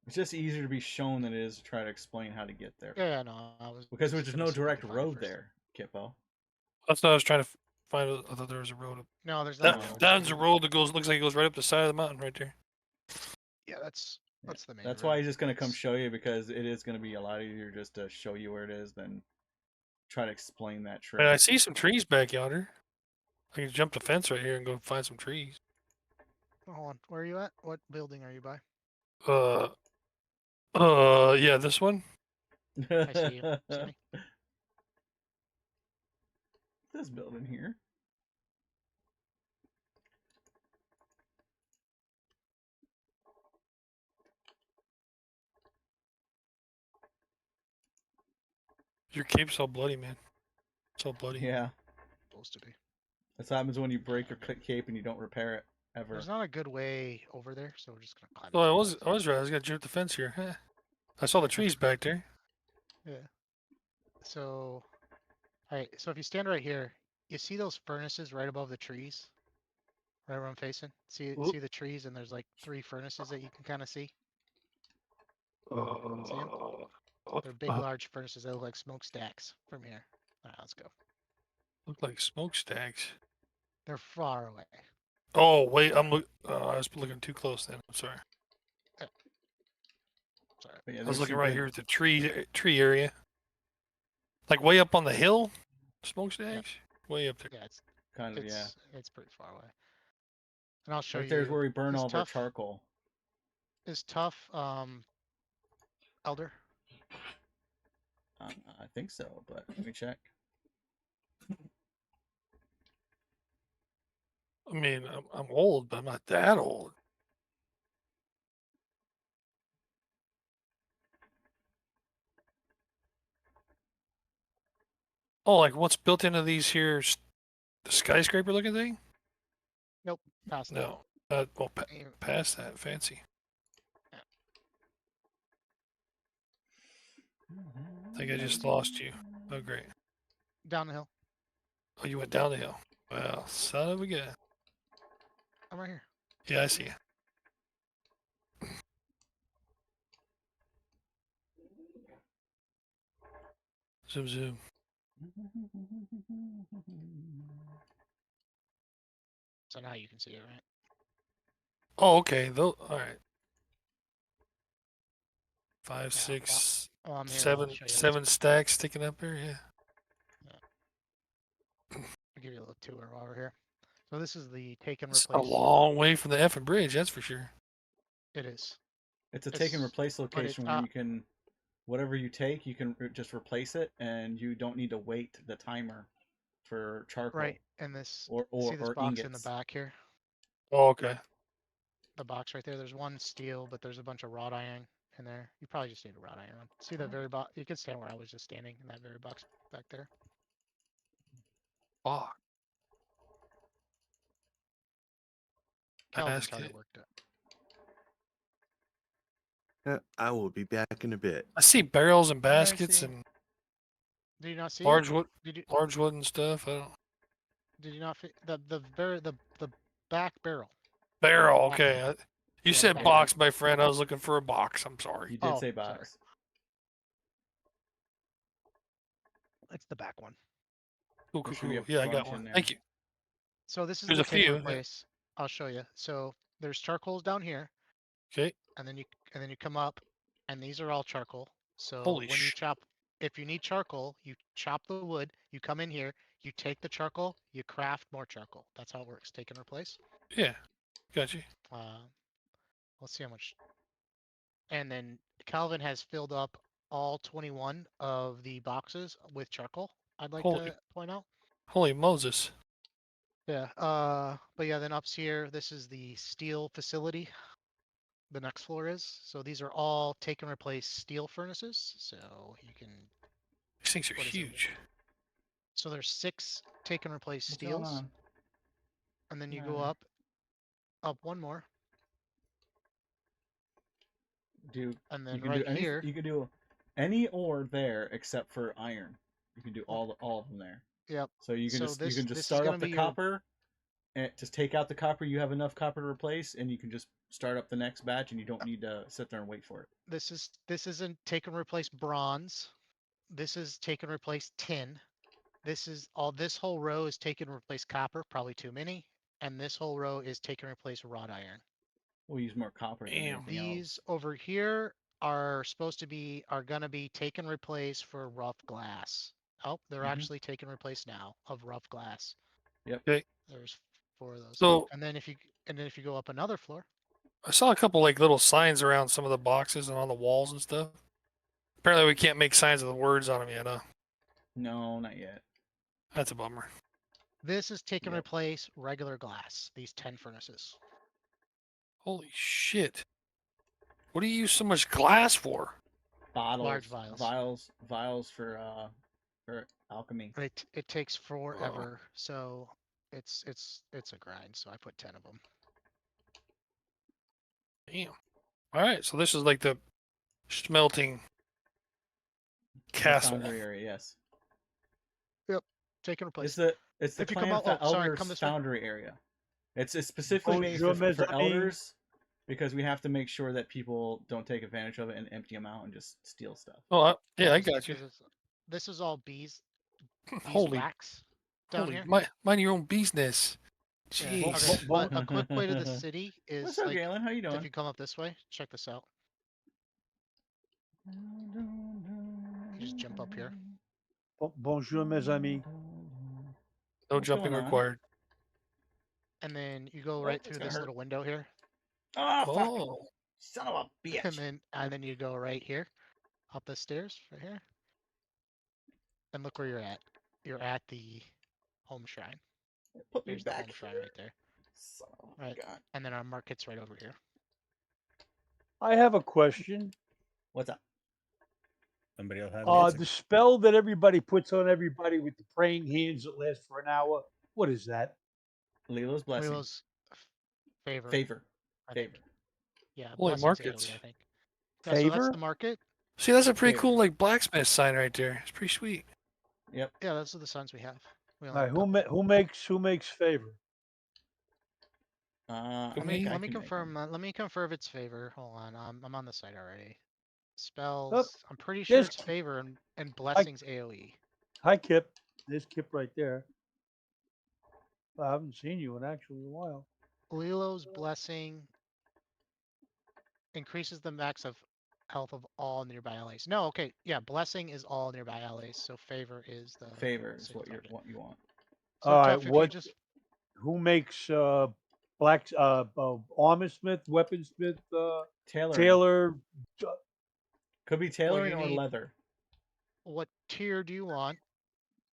It's just easier to be shown than it is to try to explain how to get there. Yeah, no, I was Because just there's gonna no see if I direct could find it road first. there, Kippo. That's what I was trying to find. I thought there was a road up. No, there's not. No. a road. That's a road that goes. Looks like it goes right up the side of the mountain right there. Yeah, that's the main. That's road. why he's just gonna come It's- show you, because it is gonna be a lot easier just to show you where it is than try to explain that trick. And I see some trees back yonder. I can jump the fence right here and go find some trees. Hold on. Where are you at? What building are you by? Yeah, this one. I see you. See me? This building here. Your cape's all bloody, man. It's all bloody. Yeah, Supposed to be. that's what happens when you break your cape and you don't repair it ever. There's not a good way over there, so we're just gonna climb. Well, up I the was right. I was gonna jump the fence here. Huh. I saw the trees back there. Yeah. So, alright. So if you stand right here, you see those furnaces right above the trees, right where I'm facing. See Oop. the trees, and there's like 3 furnaces that you can kind of see. They're big, large furnaces that look like smokestacks from here. Alright, let's go. Look like smokestacks. They're far away. Oh wait, I was looking too close then. I'm sorry. Sorry. But yeah, I was there's looking some right good- here at the tree area. Like way up on the hill. Smokestacks. Way up there. Yeah, Kind of, yeah. it's pretty far away. And I'll show Right you. there's where we burn is all of our tough- charcoal. Is tough, Elder? I think so, but let me check. I mean, I'm old, but I'm not that old. Oh, like what's built into these here? The skyscraper looking thing? Nope, past that. No. Well, Aim- past that, fancy. I think I just lost you. Oh, great. Down the hill. Oh, you went down the hill. Well, son of a gun. I'm right here. Yeah, I see you. Zoom, zoom. So now you can see it, right? Oh, okay. All right. 5, Yeah, 6, Oh, I'm here. I'll 7, show you. 7 stacks sticking up there. Yeah. I'll give you a little tour while we're here. So this is the take and It's a replace. long way from the effing bridge, that's for sure. It is. It's a take and It's- replace location where uh, you can, whatever you take, you can just replace it, and you don't need to wait the timer for charcoal. Right, and this. Or see this box ingots. in the back here? Oh, okay. The box right there. There's one steel, but there's a bunch of wrought iron in there. You probably just need a wrought iron. See the very box? You can stand where I was just standing in that very box back there. Fuck. Calvin's already Basket. worked it. I will be back in a bit. I see barrels and Yeah, I baskets see. and Did you not see large it? wood, Did you large wood and stuff. I don't. did you not the back barrel? Barrel. Back- Okay. You Yeah, said back. box, my friend. I was looking for a box. I'm sorry. You did Oh, say sorry. box. It's the back one. Cool, There cool, should be cool. a Yeah, I got bunch in one. there. Thank you. So this is There's the a take few, and yeah. replace. I'll show you. So there's charcoals down here, Okay. and then you come up, and these are all charcoal. So Holy when you chop if you need charcoal, you chop the wood, you come in here, you take the charcoal, you craft more charcoal. That's how it works. Take and replace. Yeah, got you. Let's see how much. And then Calvin has filled up all 21 of the boxes with charcoal. I'd like Holy, to point out. holy Moses! Yeah. But yeah, then up here, this is the steel facility. The next floor is. So these are all take and replace steel furnaces. So you can. These things are What is it? huge. So there's 6 take and replace What's going steels, on? and then you go Nah. up one more, Dude, and you then can right do any. here. You can do any ore there except for iron. You can do all of them there. Yep. So you can So just this is start gonna up the be your- copper, and just take out the copper. You have enough copper to replace, and you can just start up the next batch, and you don't need to sit there and wait for it. This isn't take and replace bronze. This is take and replace tin. This is all. This whole row is take and replace copper, probably too many, and this whole row is take and replace wrought iron. We'll use more copper than Damn. anything These else. over here are gonna be take and replace for rough glass. Oh, they're Mhm. actually take and replace now of rough glass. Yep. Okay. There's 4 of those. So And then if you go up another floor, I saw a couple like little signs around some of the boxes and on the walls and stuff. Apparently, we can't make signs of the words on them yet. Huh? No, not yet. That's a bummer. this is take and Yep. replace regular glass. These 10 furnaces. Holy shit! What do you use so much glass for? Bottles, Large vials. vials for alchemy. It takes forever, so it's a grind. So I put 10 of them. Damn. All right, so this is like the smelting The castle. foundry area, yes. Take and replace. It's the If you come clan out- oh, sorry, elders come this way. foundry area. It's specifically made Bonjour, mes for amis. elders because we have to make sure that people don't take advantage of it and empty them out and just steal stuff. Oh, yeah, I This is- got you. This is all bees. Holy, Wax down holy, here. mind your own business. Yeah, Jeez. okay, but a quick way to the city is What's up, like Galen? How you if doing? you come up this way. Check this out. You just jump up here. Bonjour, mes amis. No What's jumping going on? required. And then you go Oh, right it's through gonna this hurt. little window here. Oh, fuck! Oh, Son of a bitch! And then you go right here, up the stairs, right here. And look where you're at. You're at the home shrine. Put me There's the back home shrine here. right there. Son of a Right. God. And then our market's right over here. I have a question. What's up? Somebody else have an answer? The spell that everybody puts on everybody with the praying hands that lasts for an hour. What is that? Lilo's blessing. Lilo's favor. Favor. I think. Favor. Yeah, Holy blessings markets. AoE, I think. Yeah, so that's Favor? the market. see, that's a pretty Favor. cool like blacksmith sign right there. It's pretty sweet. Yep. Yeah, those are the signs we have. We All only right, have a couple. who makes favor? I Let think me- I Let me can make confirm. one. Let me confirm its favor. Hold on. I'm on the site already. Spells. I'm pretty sure there's it's favor and blessings AoE. Hi, Kip. There's Kip right there. I haven't seen you in actually a while. Lilo's blessing increases the max of health of all nearby allies. No, okay, yeah, blessing is all nearby allies, so favor is the Favor is single what target. you want. So All Kev, right, if you what? just Who makes armorsmith, weaponsmith, Tailoring. tailor? Could be tailoring you or need- leather. what tier do you want,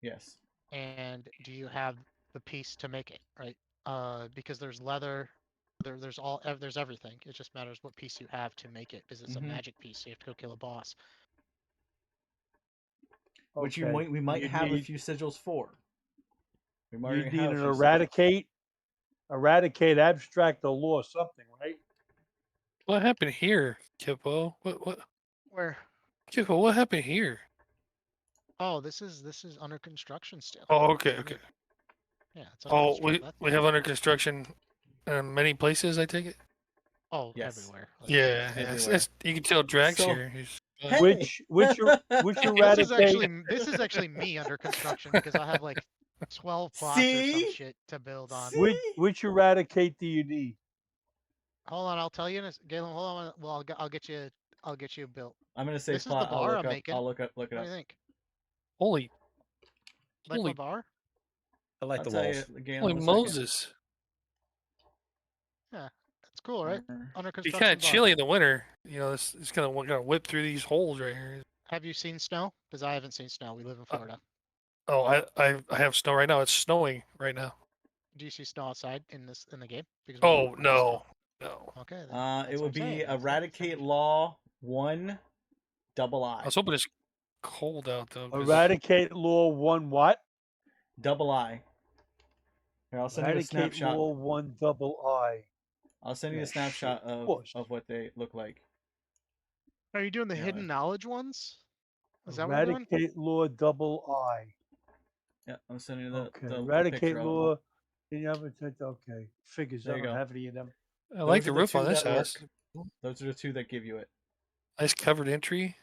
Yes. and do you have the piece to make it, right? Because there's leather, there's everything. It just matters what piece you have to make it, because it's Mhm. a magic piece, so you have to go kill a boss. Which Okay. we might You have a need- few sigils for. We might You already need have a an few sigils. eradicate, abstract the law, something, right? What happened here, Kippo? What? Where? Kippo, what happened here? Oh, this is under construction still. Oh, okay, Let me- okay. Yeah, it's under Oh, construction. we have under construction in many places. I take it. Oh, Yes. everywhere. Like, Yeah, yeah. Everywhere. You can tell Drax So- here. He's, Hey! Which This eradicate? is actually me under construction because I have like 12 plots or some See? shit to build on. See? Which eradicate do you need? Hold on, I'll tell you. Galen, hold on. Well, I'll get you I'll get you built. I'm in a safe This is the spot. I'll bar look I'm up. making. I'll look it What do up. you think? Holy, Like my holy, bar? I like I'll the tell walls. you again. holy in a second. Moses! Yeah, that's cool, right? Under Be construction kind of bar. chilly in the winter. You know, it's gonna whip through these holes right here. Have you seen snow? Because I haven't seen snow. We live in Florida. Oh, I have snow right now. It's snowing right now. Do you see snow outside in the game? Because we Oh don't see no, no. snow. Okay. Then It that's what would I'm saying. be That's Eradicate Law 1 double I I. was hoping it's cold out though. 'cause- Eradicate law 1 what? Double I. Here, I'll send you a Eradicate snapshot. law 1 double I. I'll send you Yeah, a snapshot shit, of of course. what they look like. Are you doing the Yeah, hidden man. knowledge ones? Is that what you're doing? Eradicate law double I. Yeah, I'm sending you Okay. the Eradicate picture of 'em. law. Can you have it? Okay. Figures. There I you don't go. have any of them. I like Those the are the roof on two this that house. work. Those are the two that give you it. Nice covered entry.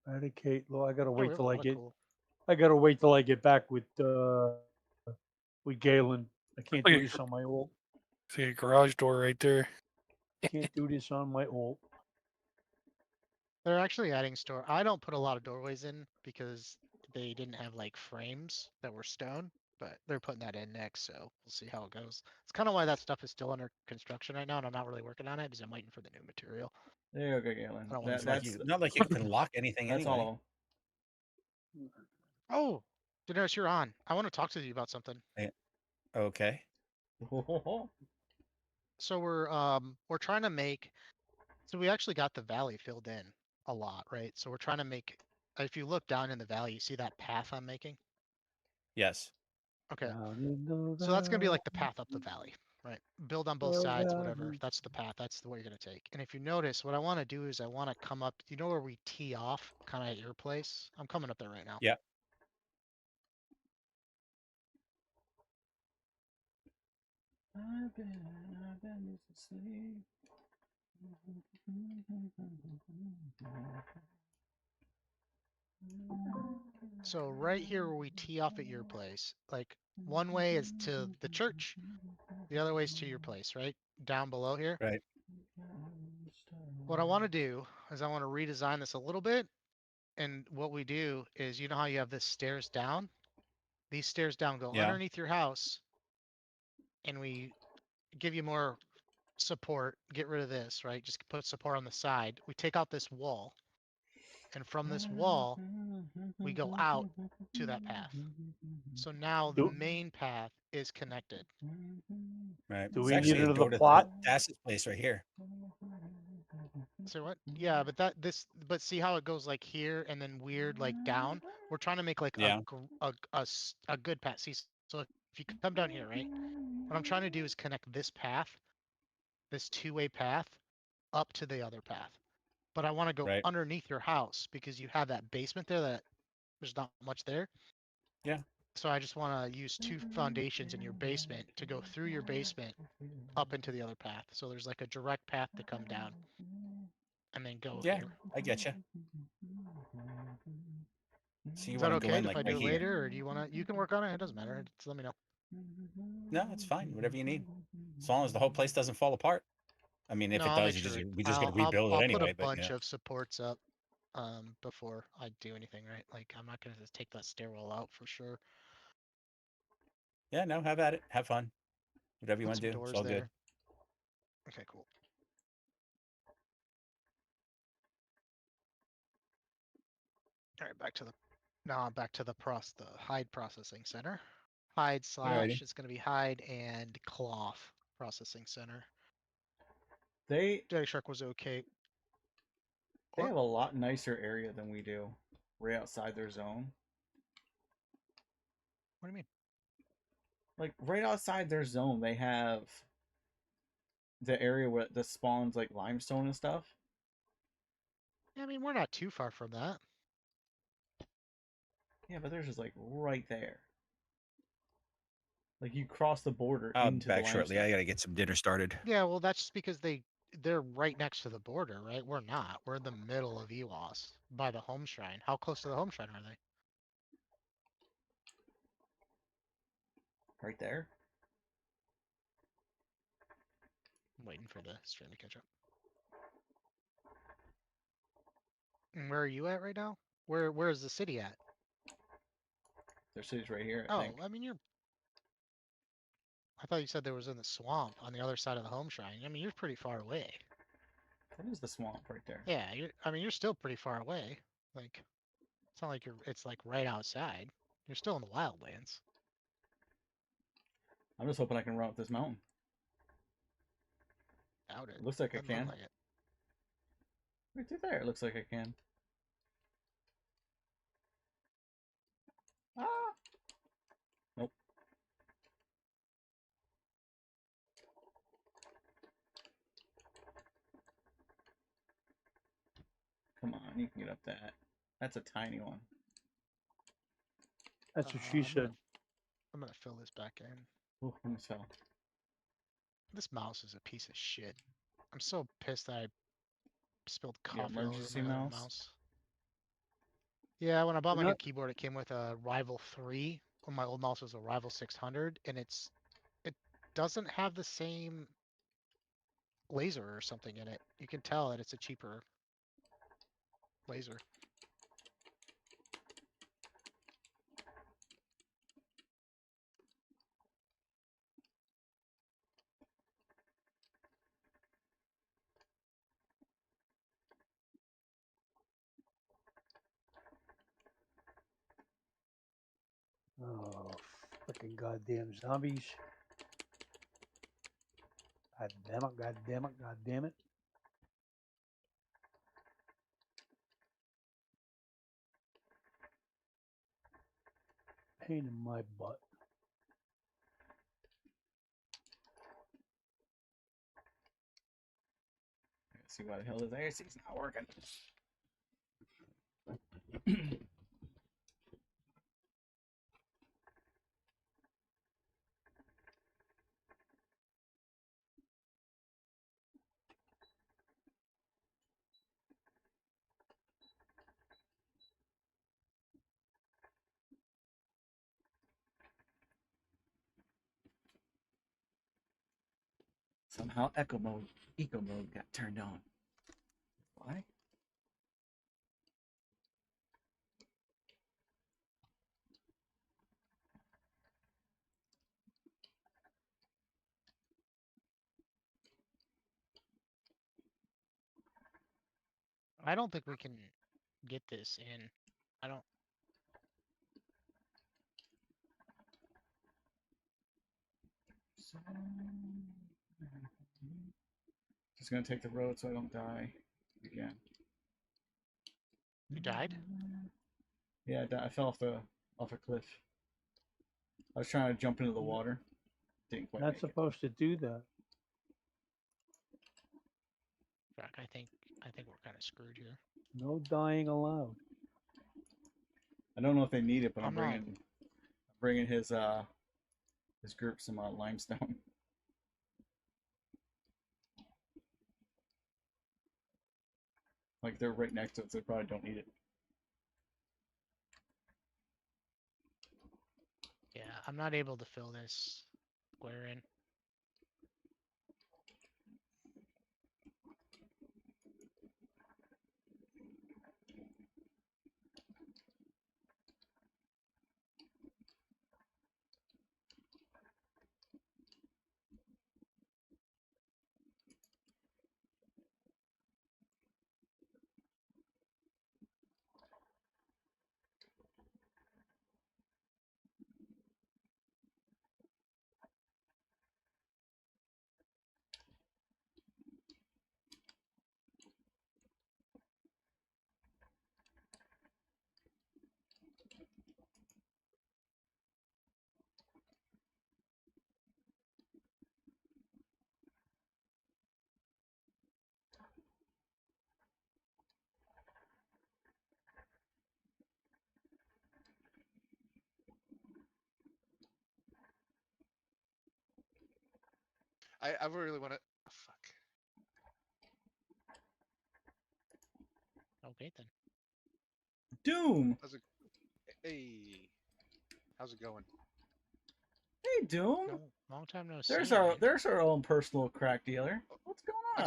Eradicate law. I gotta Oh, we wait have a till I lot of get. cool. I gotta wait till I get back with Galen. I can't Look do at this on my alt. See a garage door right there. Can't do this on my alt. They're actually adding store. I don't put a lot of doorways in because they didn't have like frames that were stone, but they're putting that in next, so we'll see how it goes. It's kind of why that stuff is still under construction right now, and I'm not really working on it because I'm waiting for the new material. There you go, Galen. I don't want That, to Like that's not like you can lock anything that's anyway. all. Oh, Daenerys, you're on. I want to talk to you about something. Okay. So we're trying to make. So we actually got the valley filled in a lot, right? So we're trying to make. If you look down in the valley, you see that path I'm making. Yes. Okay. Down in the So that's going to be like the valley, path up the valley, right? Build on both the sides, whatever. valley. That's the path. That's the way you're going to take. And if you notice, what I want to do is I want to come up. You know where we tee off, kind of at your place? I'm coming up there right now. Yeah. I've been asleep. So right here where we tee off at your place, like one way is to the church, the other way is to your place, right? Down below here. Right. What I want to do is I want to redesign this a little bit. And what we do is, you know how you have this stairs down? These stairs down go Yeah. underneath your house, and we give you more support. Get rid of this, right? Just put support on the side. We take out this wall, and from this wall, we go out to that path. So now the Do, main path is connected. Right. do It's we need actually a another door to plot? Das's place right here. So what? Yeah, but but see how it goes like here and then weird like down. We're trying to make like Yeah. a good path. See, so if you come down here, right? What I'm trying to do is connect this path, this two-way path, up to the other path. But I want to go Right. underneath your house because you have that basement there that there's not much there. Yeah. So I just want to use two foundations in your basement to go through your basement up into the other path. So there's like a direct path to come down and then go Yeah. here. I get you. So you Is that want to go okay in if like I do right it here? later, or do you want to? You can work on it. It doesn't matter. Just let me know. No, it's fine. Whatever you need. As long as the whole place doesn't fall apart. I mean, if No, it I'll does, make sure. we just got to rebuild it I'll put a anyway. But bunch yeah. of supports up before I do anything, right? Like I'm not gonna just take that stairwell out for sure. Yeah. No. Have at it. Have fun. Whatever you Put want some to do. It's doors all good. there. Okay, cool. All right, back to the hide processing center. Hide slash Alrighty. it's gonna be hide and cloth processing center. They Daddy Shark was okay. they What? have a lot nicer area than we do, right outside their zone. What do you mean? Like right outside their zone, they have the area where the spawns like limestone and stuff. Yeah, I mean we're not too far from that. Yeah, but theirs is like right there. Like you cross the border I'll be into the back shortly. limestone. I got to get some dinner started. Yeah, well that's just because they're right next to the border, right? We're not. We're in the middle of Ewyas by the home shrine. How close to the home shrine are they? Right there. I'm waiting for the stream to catch up. And where are you at right now? Where is the city at? Their city's right here, I Oh, think. I mean you're. I thought you said there was in the swamp on the other side of the home shrine. I mean you're pretty far away. That is the swamp right there. Yeah, I mean you're still pretty far away. Like it's not like you're. It's like right outside. You're still in the wildlands. I'm just hoping I can run up this mountain. Doubt it. It looks like I Doesn't look can. like it. Right through there, it looks like I can. Ah! Nope. Come on, you can get up that. That's a tiny one. That's what she I'm said. gonna fill this back in. Oh, almost fell. This mouse is a piece of shit. I'm so pissed that I spilled Your coffee all over emergency my own mouse? mouse. Yeah, when I bought You're my new not- keyboard, it came with a Rival 3. When my old mouse was a Rival 600, and it doesn't have the same laser or something in it. You can tell that it's a cheaper laser. Oh, fucking goddamn zombies. God damn it, god damn it, god damn it. Pain in my butt. Let's see what the hell is there. It's not working. Somehow eco mode got turned on. Why? I don't think we can get this in. I don't. Just gonna take the road so I don't die again. You died? Yeah, I fell off a cliff. I was trying to jump into the water. Didn't quite Not make it. supposed to do that. Fuck, I think we're kind of screwed here. No dying allowed. I don't know if they need it, but I'm I'm not- bringing his group some limestone. Like they're right next to it, so they probably don't need it. Yeah, I'm not able to fill this square in. I really want to. Oh, fuck. Okay then. Doom. How's it? Hey, how's it going? Hey, Doom. No, long time no There's see. our man. there's our own personal crack dealer. What's going I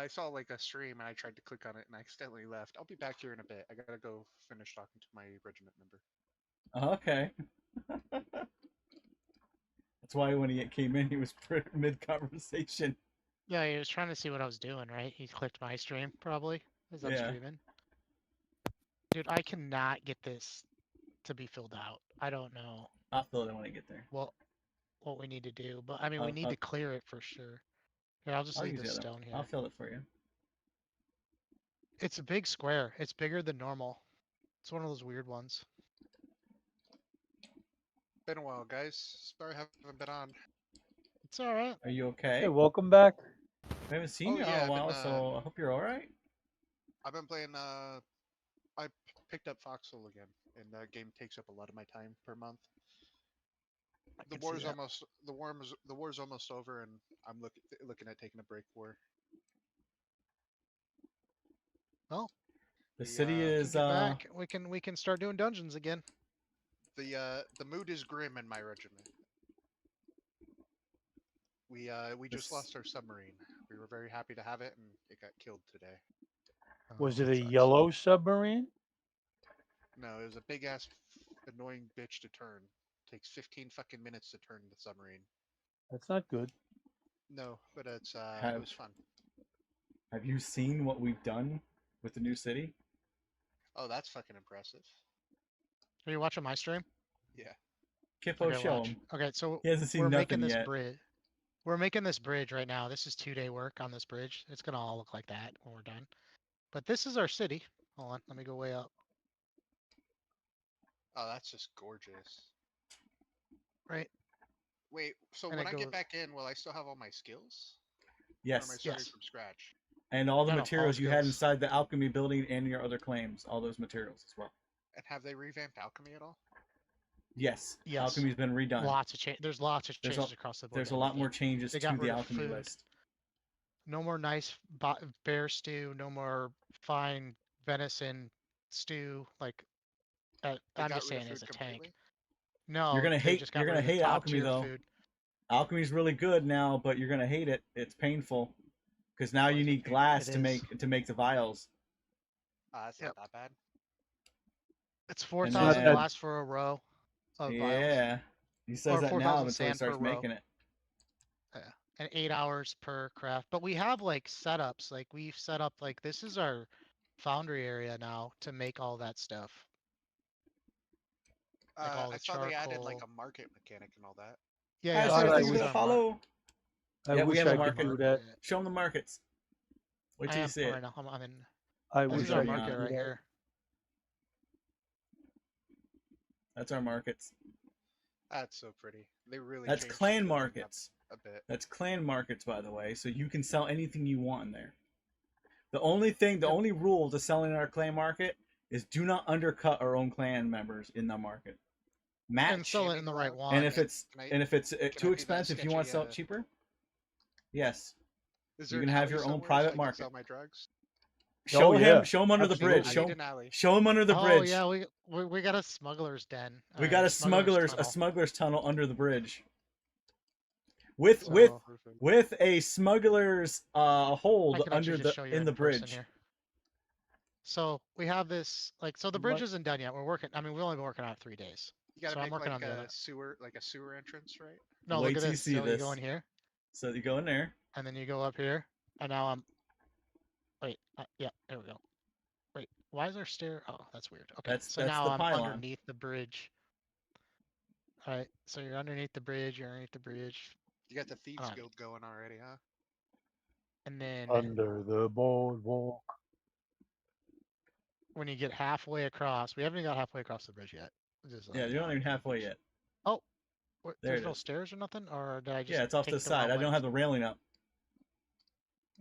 on? saw like a stream and I tried to click on it and I accidentally left. I'll be back here in a bit. I gotta go finish talking to my regiment member. Okay. That's why when he came in, he was mid conversation. Yeah, he was trying to see what I was doing, right? He clicked my stream probably as I'm Yeah. streaming. Dude, I cannot get this to be filled out. I don't know I'll fill it when I get there. what we need to do, but I mean we I'll- need I'll- to clear it for sure. Here, I'll just I'll leave use this the other. stone here. I'll fill it for you. It's a big square. It's bigger than normal. It's one of those weird ones. Been a while, guys. Sorry I haven't been on. It's all right. Are you okay? Hey, welcome back. We haven't seen Oh, you in yeah, a I've been, while, so I hope you're all right. I've been playing. I picked up Foxhole again, and that game takes up a lot of my time per month. The can see war's that. almost the war's almost over, and I'm looking at taking a break for. Well, The The, city uh, is get back. We can start doing dungeons again. The mood is grim in my regiment. We just This- lost our submarine. We were very happy to have it, and it got killed today. Was Oh, it that a sucks. yellow submarine? No, it was a big ass annoying bitch to turn. Takes 15 fucking minutes to turn the submarine. That's not good. No, but it Have- was fun. Have you seen what we've done with the new city? Oh, that's fucking impressive. Are you watching my stream? Yeah. Kippo, Okay, show watch. him. Okay, so He hasn't seen we're nothing making this yet. bridge. We're making this bridge right now. This is 2-day work on this bridge. It's gonna all look like that when we're done. But this is our city. Hold on, let me go way up. Oh, that's just gorgeous. Right. Wait, so And when it I goes- get back in, will I still have all my skills? Or Yes. am I starting Yes. from scratch? And all the No, no, all materials you had skills. inside the alchemy building and your other claims, all those materials as well. And have they revamped alchemy at all? Yes. Yes. Alchemy's been redone. Lots of change. There's lots of There's changes a- across the board. There's to a lot more everything. changes They to got the rid of alchemy food. list. No more nice bear stew. No more fine venison stew. Like, They I'm got just rid of saying, as food a tank. completely? No, You're gonna they hate. just got You're gonna rid of the hate top alchemy tier though. food. Alchemy's really good now, but you're gonna hate it. It's painful because now Why you is it need painful? glass It to is. make the vials. That's Yep. not that bad. It's And 4,000 then- glass for a row of vials. Yeah, he says Or that 4,000 now until he sand starts per row. making it. Yeah. And 8 hours per craft. But we have like setups. Like we've set up like this is our foundry area now to make all that stuff. Like all I the saw they added like charcoal. a market mechanic and all that. Yeah, Hi, yeah. God, Sarah, So I thank you this for is the our follow. I Yeah, we wish have a I could market. do that. Show them the markets. Wait I till you am see right it. now. I'm in. I This wish is I our could hang market on. do right that. here. That's our markets. That's so pretty. They really That's changed clan the building up markets. a bit. That's clan markets, by the way. So you can sell anything you want in there. The only rule to selling in our clan market is do not undercut our own clan members in the market. Match, And sell it in Shaming the right allowed? one. and if it's Can I- and if it's I too do that expensive, if you want to sketchy, sell it cheaper, yes. Is You there can an have alley your own somewhere private so I can market. Sell my drugs. Show him, yeah. show him under the Absolutely. bridge. I Show, need an alley. show him under the Oh bridge. yeah, we got a smuggler's den. We or got a tunnel. smuggler's tunnel under the bridge. With So, with a smuggler's I hold can under actually the just show you in the person bridge. here. So we have this like so the bridge isn't done yet. We're working. I mean, we've only been working on it 3 days. You gotta So I'm make working like on the a other. sewer entrance, right? No, Wait look at till you this. see So you this. go in here, So you go in there. and then you go up here, and now I'm. Wait. Yeah. There we go. Wait. Why is there stair? Oh, that's weird. Okay. That's so the now I'm pylon. underneath the bridge. All right. So you're underneath the bridge. You're underneath the bridge, You got the thieves Alright. guild going already, huh? and then Under the boardwalk. when you get halfway across, we haven't even got halfway across the bridge yet. Just, Yeah, you're not even halfway yet. There There's it no is. stairs or nothing, or did I just? Yeah, it's off to take the side. wrong I don't way? have the railing up.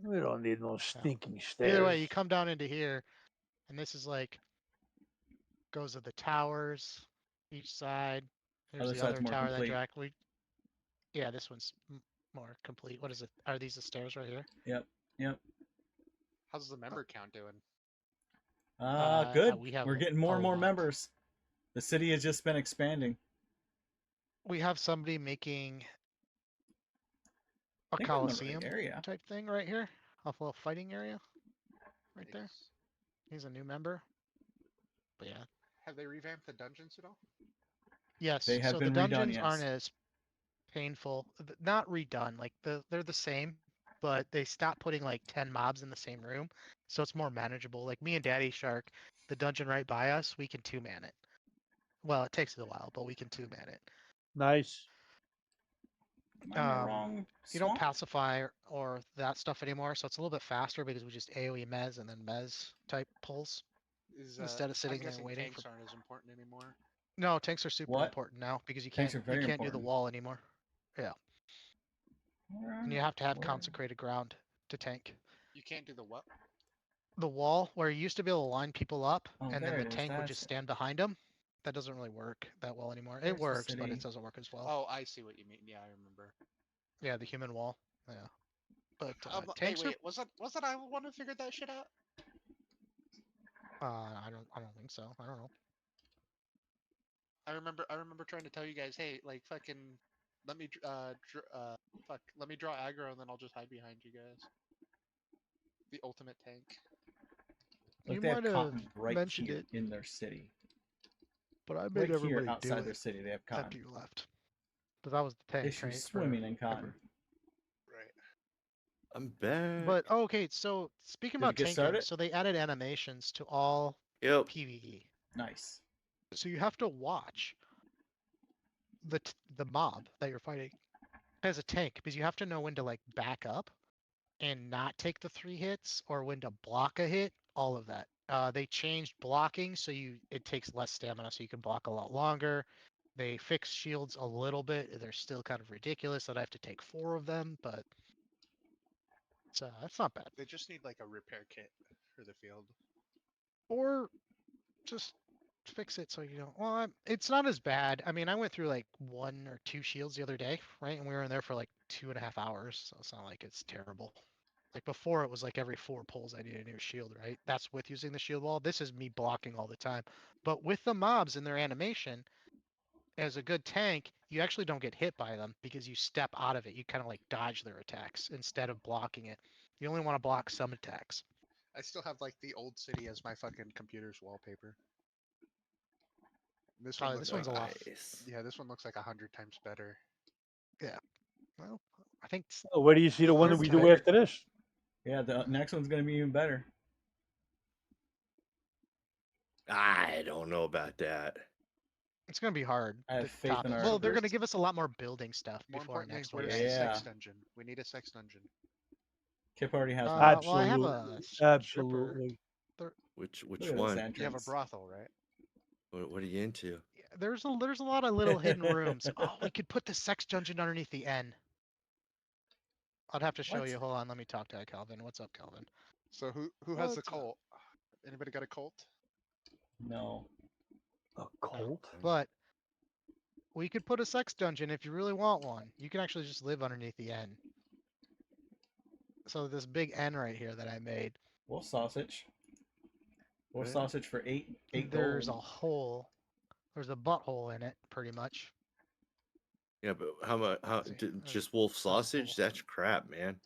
We don't need no stinking stairs. Either way, you come down into here, and this is like goes to the towers each side. Here's Other the side's other more tower complete. that directly. Yeah, this one's more complete. What is it? Are these the stairs right here? Yep. How's the member count doing? Good. we have We're getting more a and more lot. members. The city has just been expanding. we have somebody making a I think we're in the right coliseum area. type thing right here, a little fighting area, right there. Nice. He's a new member. But yeah, Have they revamped the dungeons at all? yes. They have So the been redone, dungeons aren't yes. as painful. Not redone. Like they're the same, but they stopped putting like 10 mobs in the same room, so it's more manageable. Like me and Daddy Shark, the dungeon right by us, we can 2-man it. Well, it takes a while, but we can 2-man it. Nice. Am I in the wrong You don't swamp? pacify or that stuff anymore, so it's a little bit faster because we just AoE mez and then mez type pulls Is instead of I'm sitting there guessing waiting tanks for. aren't as important anymore. No, tanks are super What? important now because you Tanks are very can't do the important. wall anymore. Yeah, and you have to have Where- consecrated ground to tank. You can't do the what? The wall where you used to be able to line people up Oh, and then there the it is. tank would That's just it. stand behind them. That doesn't really work that well anymore. There's It the works, but city. it doesn't work as well. Oh, I see what you mean. Yeah, I remember. Yeah, the human wall. Yeah, but Hey, tanks wait, was that I one who figured that shit out? are. I don't think so. I don't know. I remember trying to tell you guys, hey, like fucking, let me let me draw aggro and then I'll just hide behind you guys. The ultimate tank. Look, You they have might have cotton right mentioned here it, in their city. but I made Right here everybody do outside it their city, they have after cotton. you left. But that was the tank, Issue right? swimming in cotton. Right. I'm back. But okay, so speaking Did it about get tanking, started? so they added animations to all Yep. PvE. Nice. So you have to watch the mob that you're fighting as a tank because you have to know when to like back up and not take the 3 hits or when to block a hit. All of that. They changed blocking so it takes less stamina, so you can block a lot longer. They fixed shields a little bit. They're still kind of ridiculous that I have to take 4 of them, but it's not bad. They just need like a repair kit for the field. Or just fix it so you don't. Well, it's not as bad. I mean, I went through like 1 or 2 shields the other day, right? And we were in there for like 2.5 hours, so it's not like it's terrible. Like before, it was like every 4 pulls I need a new shield, right? That's with using the shield wall. This is me blocking all the time. But with the mobs and their animation, as a good tank, you actually don't get hit by them because you step out of it. You kind of like dodge their attacks instead of blocking it. You only want to block some attacks. I still have like the old city as my fucking computer's wallpaper. This one looks This one's like a lot. Nice. yeah, this one looks like 100 times better. Well, I think Where do you see the one that we do after this? Yeah, the next one's gonna be even better. I don't know about that. it's going to be hard. I have to faith top in it. our Well, they're going to experts. give us a lot more building stuff More before our importantly, next one. where's right? the Yeah. sex dungeon? We need a sex dungeon. Kip already has one. Well, I have a Absolutely. Which Look at this one? entrance. You have a brothel, right? What are you into? Yeah, there's a lot of little hidden rooms. Oh, we could put the sex dungeon underneath the N. I'd have to show What? you. Hold on, let me talk to Calvin. What's up, Calvin? So who has the What's up? cult? Anybody got a cult? No. A cult? But we could put a sex dungeon if you really want one. You can actually just live underneath the N. So this big N right here that I made. Wolf sausage. Wolf Right. sausage for eight There's gold. a hole. There's a butthole in it, pretty much. Yeah, but how much? See, Just wolf a sausage? hole. That's crap, man.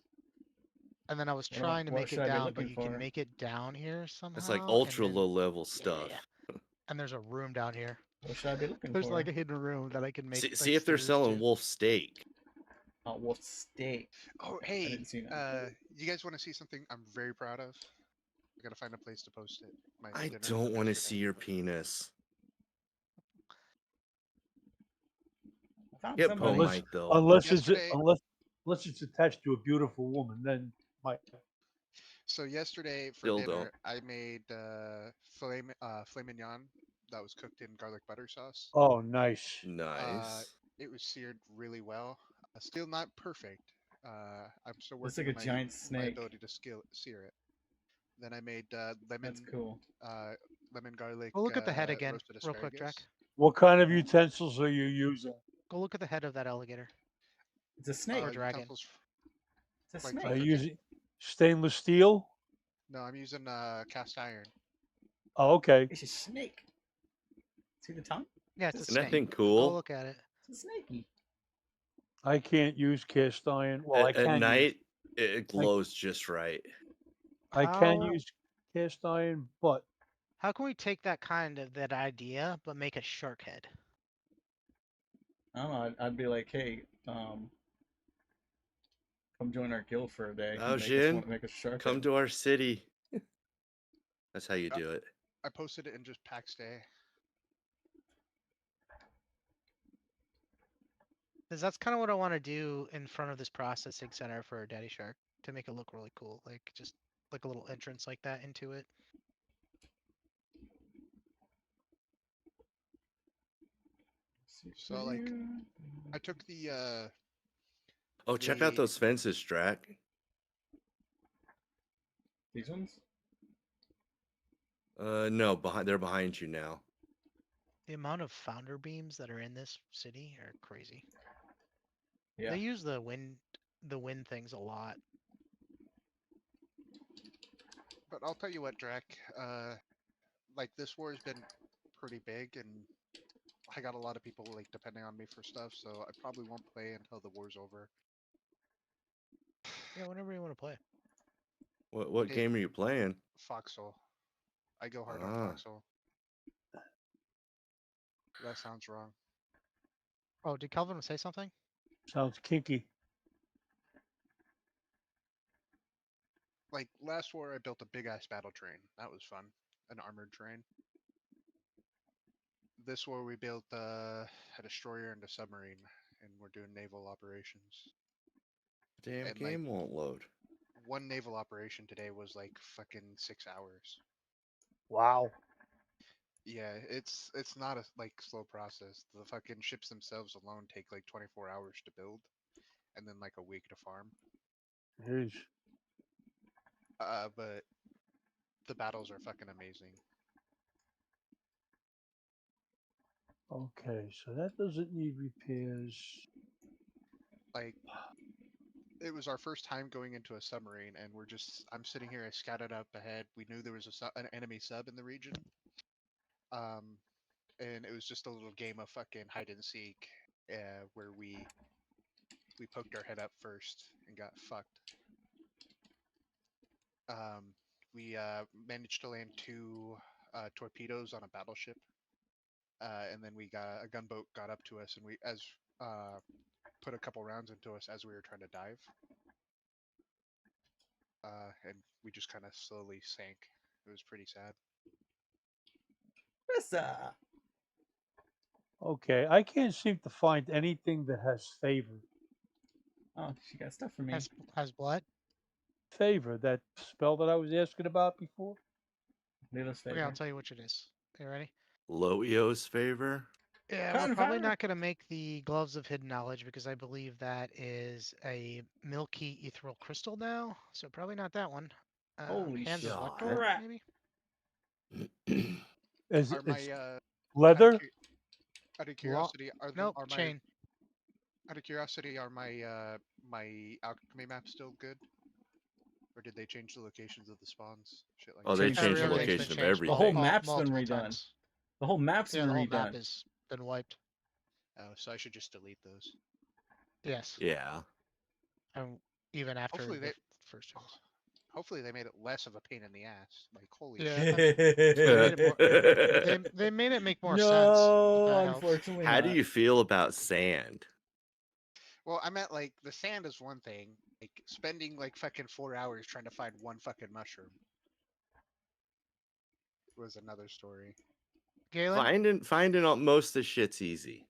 And then I was What trying to what make should it I be down, but looking you for? can make it down here somehow. That's like and ultra then- low level stuff. Yeah. And there's a room down here. What should I be looking There's for? like a hidden room that I can make. See if they're stairs selling to. wolf steak. Oh, wolf steak. Oh, I hey, didn't see that. you guys want to see something I'm very proud of? I gotta find a place to post it. My I dinner don't want to yesterday. see your penis. I found Get somebody. Poe Mike though. Unless Yesterday- unless it's attached to a beautiful woman, then Mike. So yesterday for Still dinner, don't. I made filet mignon that was cooked in garlic butter sauce. Oh, nice. Nice. It was seared really well. Still not perfect. I'm still Looks working like a on giant my snake. ability to sear it. Then I made lemon That's cool. lemon garlic. Go look at the head again, roasted real quick, Jack. asparagus. What kind of utensils are you using? Go look at the head of that alligator. It's a snake. Or dragon. Utensils- It's a like snake. Are you Okay. using stainless steel? No, I'm using cast iron. Oh, okay. It's a snake. See the tongue? Yeah, it's a Isn't that snake. thing Go cool? look at it. It's Snaky. I can't use cast iron. Well, I At can use. night, it glows just right. I can How- use cast iron, but How can we take that idea, but make a shark head? I don't know. I'd be like, hey, come join our guild for a day. Oh, Make Jin, make a shark. come head. to our city. That's how you do it. I posted it in just PAX Day. Because that's kind of what I want to do in front of this processing center for Daddy Shark to make it look really cool, like just like a little entrance like that into it. So like, I took the Oh, check out the- those fences, Drac. These ones. No, they're behind you now. The amount of founder beams that are in this city are crazy. Yeah. They use the wind things a lot. But I'll tell you what, Drac. Like this war has been pretty big, and I got a lot of people like depending on me for stuff. So I probably won't play until the war's over. Yeah, whenever you want to play. What It- game are you playing? Foxhole. I go hard on Ah. Foxhole. That sounds wrong. Oh, did Calvin say something? sounds kinky. Like last war, I built a big ass battle train. That was fun. An armored train. This war, we built a destroyer and a submarine, and we're doing naval operations. Damn And, game won't load. One naval operation today was like fucking 6 hours. Wow. Yeah, it's not a like slow process. The fucking ships themselves alone take like 24 hours to build, and then like a week to farm. Jeez. But the battles are fucking amazing. Okay, so that doesn't need repairs. Like, it was our first time going into a submarine, and I'm sitting here, I scouted up ahead. We knew there was an enemy sub in the region. And it was just a little game of fucking hide and seek, where we poked our head up first and got fucked. We managed to land 2 torpedoes on a battleship, and then a gunboat got up to us, and we put a couple rounds into us as we were trying to dive, and we just kind of slowly sank. It was pretty sad. Rissa. Okay, I can't seem to find anything that has favor. Oh, she got stuff for me. Has what? Favor, that spell that I was asking about before. Leela's Okay, I'll favorite. tell you which it is. You ready? Loio's favor. Yeah, we're probably Confirm. not going to make the Gloves of Hidden Knowledge because I believe that is a milky ethereal crystal now. So probably not that one. Holy Hands of God. Lector, crap. maybe? Is Are it my it's out leather? of curiosity, Nope, are my chain. out of curiosity, are my my alchemy maps still good? Or did they change the locations of the spawns? Shit like Oh, they Changed changed the everything. location of The whole everything. map's been multiple redone. times. The whole map's Yeah, been the whole redone. map has been wiped. Oh, so I should just delete those. Yes. Yeah. Even after Hopefully the they- first ones. Hopefully they made it less of a pain in the ass. Like holy Yeah, shit. they made it make more no, sense. If that helps. unfortunately How not. do you feel about sand? Well, I meant like the sand is one thing. Like spending like fucking 4 hours trying to find one fucking mushroom was another story. Galen, Finding out most of the shit's easy.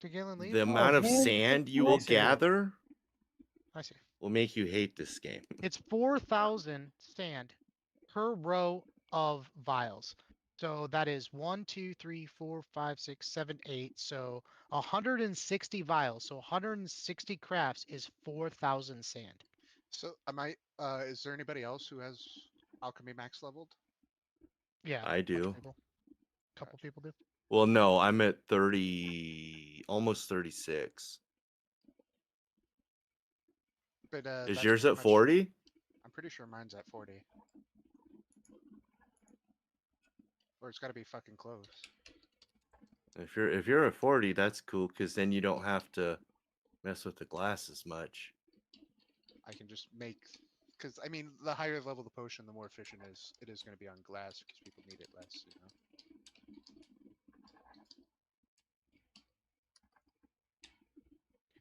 did Galen leave? The amount of man, sand you nice will of you. gather I see. will make you hate this game. It's 4,000 sand per row of vials. So that is 1, 2, 3, 4, 5, 6, 7, 8. So 160 vials. So 160 crafts is 4,000 sand. So is there anybody else who has alchemy max leveled? Yeah, I do. Couple people do. Well, no, I'm at 30, almost 36. But Is that's yours pretty at much- 40? I'm pretty sure mine's at 40. Or it's got to be fucking close. If you're at 40, that's cool because then you don't have to mess with the glass as much. I can just make, because I mean, the higher level the potion, the more efficient it is going to be on glass because people need it less. You know.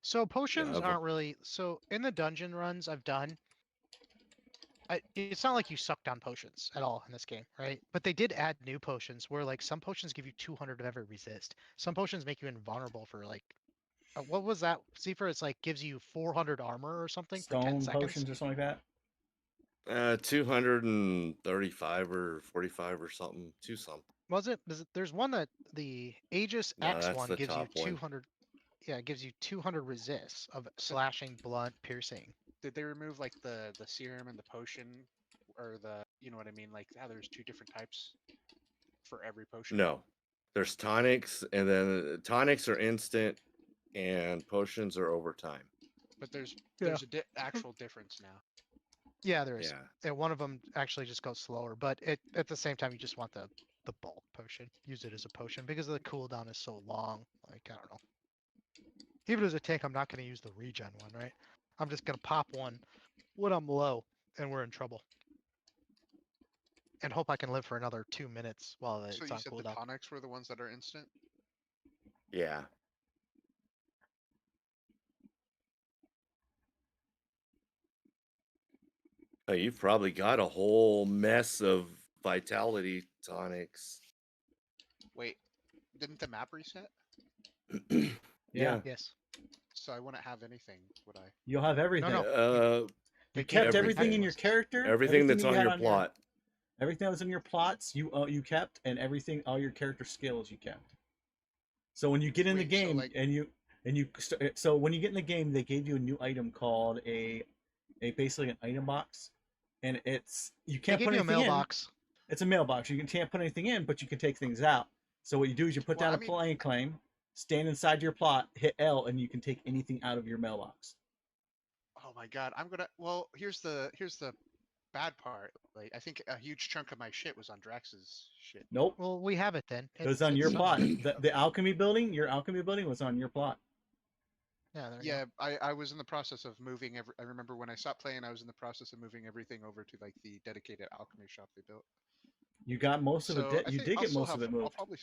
So potions I've- aren't really so in the dungeon runs I've done. It's not like you suck down potions at all in this game, right? But they did add new potions where like some potions give you 200 of every resist. Some potions make you invulnerable for like what was that? Seafer, it's like gives you 400 armor or something for 10 Stone seconds. potions or something like that. 235 or 45 or something. Two something. Was it? There's one that the Aegis No, X that's one the gives you top one. 200. Yeah, it gives you 200 resists of slashing, blunt, piercing. Did they remove like the serum and the potion, or the, you know what I mean? Like how there's two different types for every potion. No, there's tonics, and then tonics are instant, and potions are over time. But there's Yeah. actual difference now. Yeah, there is. Yeah. And one of them actually just goes slower, but at the same time you just want the bulk potion. Use it as a potion because the cooldown is so long. Like I don't know. Even as a tank, I'm not going to use the regen one, right? I'm just going to pop one when I'm low, and we're in trouble. And hope I can live for another 2 minutes while So it's you on said the cooldown. tonics were the ones that are instant? Yeah. Oh, you've probably got a whole mess of vitality tonics. Wait, didn't the map reset? Yeah. Yes. So I wouldn't have anything, would I? You'll have everything. no. You They kept gave you everything in your lists. character. Everything that's that you on had your plot. Everything that was in your plots, you kept, and everything, all your character skills, you kept. So when you get in the Wait, so, game, like- so when you get in the game, they gave you a new item called a basically an item box, and it's you They can't gave put you a anything in. mailbox. It's a mailbox. Can't put anything in, but you can take things out. So what you do is you put Well, down I a mean- playing claim, stand inside your plot, hit L, and you can take anything out of your mailbox. Oh my god, I'm gonna. Well, here's the bad part. Like, I think a huge chunk of my shit was on Drax's shit. Nope, Well, we have it then. it was on it's your plot. somewhere. The alchemy building, your alchemy building was on your plot. Yeah, there you Yeah, I was in the process of moving I remember when I stopped playing, I was in the process of moving everything over to like the dedicated alchemy shop they built. You got most of So it. I You think did I'll get still most of have- it moved. I'll probably.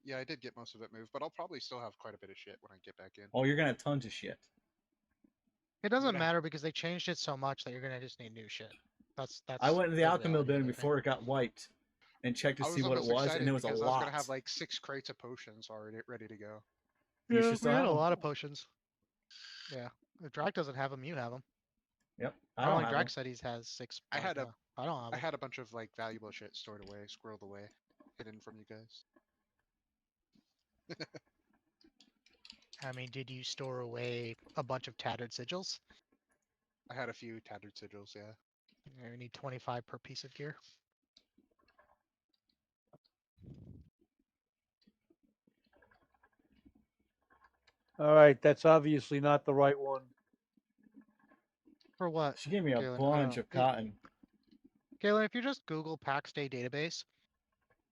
Yeah, I did get most of it moved, but I'll probably still have quite a bit of shit when I get back in. Oh, you're gonna have tons of shit. It doesn't gonna have- matter because they changed it so much that you're gonna just need new shit. That's. I went to the alchemy reality building of it, before it got wiped, and checked to I was see what it almost was, excited and it was a because I was lot. gonna have like 6 crates of potions already ready to go. You Yeah, should we still had have a 'em. lot of potions. Yeah, if Drag doesn't have them, you have them. Yep, I I don't don't think have Drag 'em. said he has 6. I had but, I don't have I 'em. had a bunch of like valuable shit stored away, squirreled away, hidden from you guys. I mean, did you store away a bunch of tattered sigils? I had a few tattered sigils, yeah. You need 25 per piece of gear. All right, that's obviously not the right one. For what? She gave me a Galen? bunch Oh, of cotton. Galen, if you just Google Pax Day database,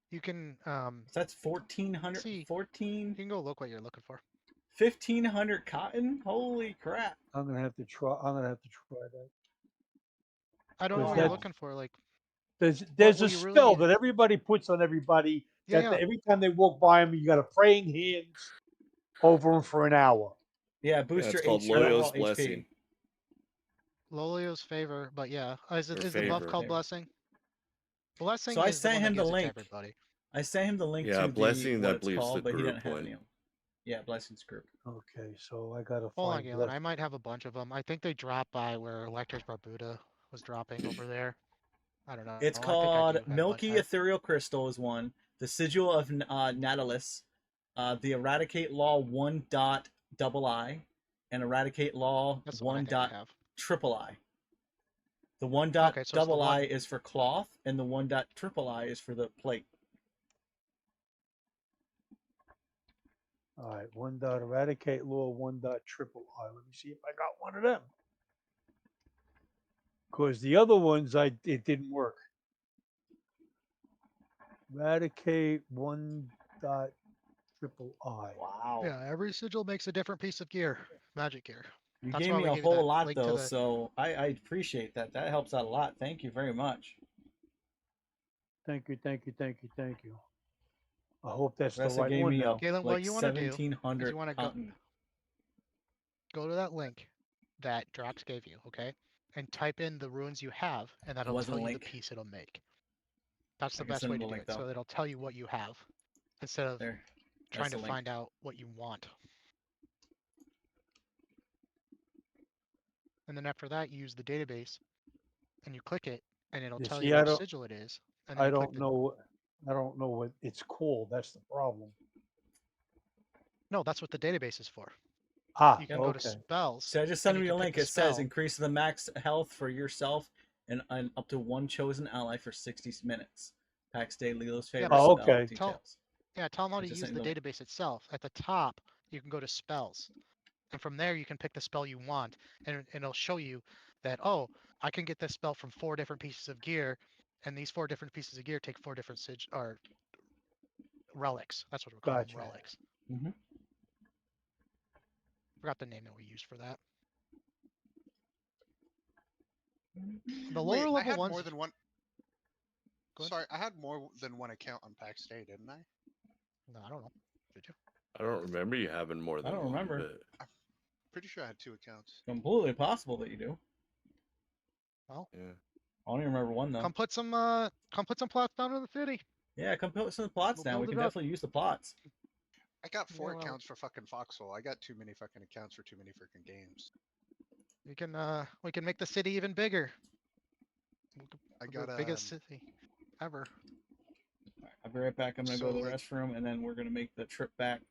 you can That's 1,400, See. 14, you can go look what you're looking for. 1,500 cotton. Holy crap! I'm gonna have to try. I'm gonna have to try that. I don't know Because what you're that- looking for. Like, There's what a you really spell need- that everybody puts on everybody. Yeah, That yeah. every time they walk by him, you got a praying hands over him for an hour. Yeah, boost Yeah, your it's called your overall Loyo's HP. Blessing. Lolio's favor, but yeah, is Or the buff favor. called Favor. blessing? Blessing So I is the sent one that him the gives it to link. everybody. I sent him the link Yeah, to the Blessing, what I it's believe, is called, the but he group didn't have one. any of them. Yeah, Blessings group. Okay, so I gotta Hold on, find. Galen. I might have a bunch of them. I think they drop by where Elector's Barbuda was dropping over there. I don't know. It's I think I do called have a bunch. Milky Ethereal Crystal is one. The Sigil of Nautilus, the Eradicate Law 1.II, and Eradicate Law That's the one I think I have. $1.III. The 1.II Okay, so it's the one- is for cloth, and the 1.III is for the plate. All right, 1.eradicate law, 1.III. Let me see if I got one of them. Because the other ones, it didn't work. Eradicate 1.II. triple I. Wow. Yeah, every sigil makes a different piece of gear, magic gear. You That's gave why me we a gave you that whole lot link to though, the. so I appreciate that. That helps out a lot. Thank you very much. Thank you, thank you, thank you, thank you. I hope that's the Ressa right gave one me a now. Galen, what like you want to do is 1700 you want to go to that link that Drax gave you, okay, and type in the runes you have, and that'll wasn't tell a you the link. piece it'll make. That's I the can best send way him to the do link it. though. So it'll tell you what you have instead of There. trying That's to the link. find out what you want. And then after that, you use the database, and you click it, and it'll You tell see, you I which don't, sigil it is. And then I you click don't the. know, I don't know what it's called. That's the problem. No, that's what the database is for. Ah, You can go to okay. spells. So I just and sent you me a can pick link. the It says spell. increase the max health for yourself and up to one chosen ally for 60 minutes. Pax Day, Lilo's Yeah, favorite but Oh, spell okay. details. tell them how I to just use sent the you the link. database itself. At the top, you can go to spells. And from there, you can pick the spell you want. And it'll show you that, oh, I can get this spell from 4 different pieces of gear. And these 4 different pieces of gear take 4 different or relics. That's what we call them, Gotcha. relics. Mhm. Forgot the name that we used for that. The Wait, lower I level had ones. more than one. Go ahead. Sorry, I had more than one account on PAX Day, didn't I? No, I don't know. Did you? I don't remember you having more I than don't one, remember. but Pretty sure I had 2 accounts. Completely possible that you do. Well, yeah. I don't even remember one though. come put some plots down in the city. Yeah, come put some plots We'll down. We build can it up. definitely use the plots. I got 4 Yeah, well, accounts for fucking Foxhole. I got too many fucking accounts for too many freaking games. we can make the city even bigger. I The got biggest city ever. Alright, I'll be right back. I'm gonna So, go to the like- restroom and then we're gonna make the trip back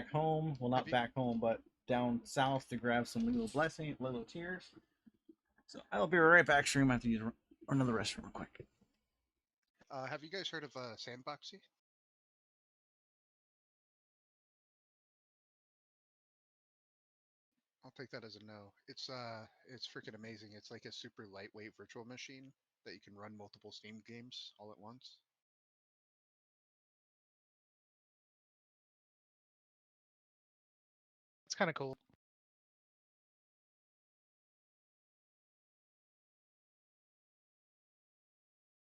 home. Well, not Have you- back home, but down south to grab some Lilo tears. So I'll be right back. Stream. I have to use another restroom real quick. have you guys heard of Sandboxy? I'll take that as a no. It's freaking amazing. It's like a super lightweight virtual machine that you can run multiple Steam games all at once. It's kind of cool.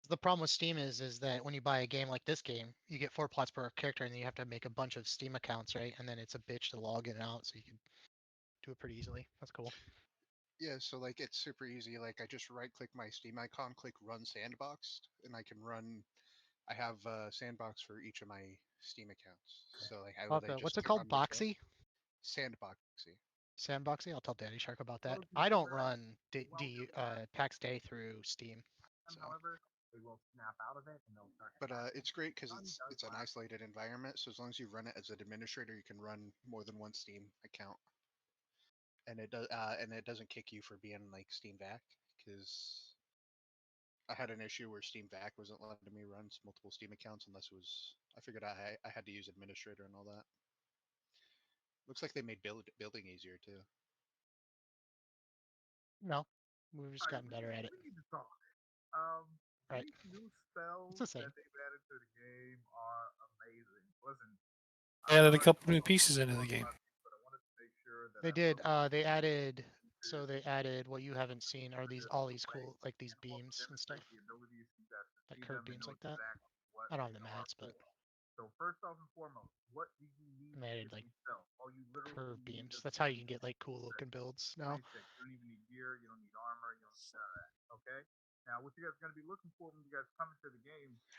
The problem with Steam is that when you buy a game like this game, you get 4 plots per character, and then you have to make a bunch of Steam accounts, right? And then it's a bitch to log in and out, so you can do it pretty easily. That's cool. Yeah, so like it's super easy. Like I just right click my Steam icon, click run sandbox, and I can run. I have sandbox for each of my Steam accounts. So like I would like What's just it called? run this up. Boxy? Sandboxy. Sandboxy? I'll tell Danny Shark about that. I don't run PAX Day through Steam. So. But it's great because it's an isolated environment. So as long as you run it as an administrator, you can run more than one Steam account, and it doesn't kick you for being like Steam VAC because I had an issue where Steam VAC wasn't letting me run multiple Steam accounts unless it was. I figured I had to use administrator and all that. Looks like they made building easier too. No, we've just gotten better at it. Right. It's the same. Added a couple new pieces into the game. They did. They added. So they added what you haven't seen are all these cool like these beams and stuff, like curved beams like that. I don't have the mats, but and they added like curved beams. That's how you can get like cool looking builds now.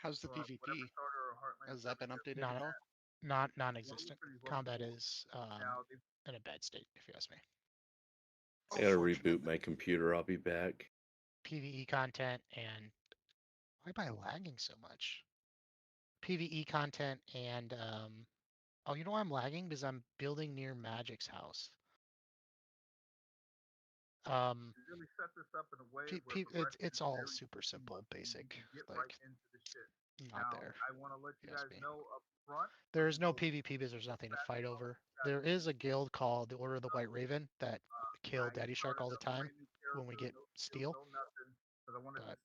How's the PvP? Has that been updated at all? Not non-existent. Combat is in a bad state, if you ask me. I gotta reboot my computer. I'll be back. PvE content and why am I lagging so much? PvE content and oh, you know why I'm lagging? Because I'm building near Magic's house. It's all super simple, basic, like not there. If you ask me. There is no PvP because there's nothing to fight over. There is a guild called the Order of the White Raven that kill Daddy Shark all the time when we get steel. But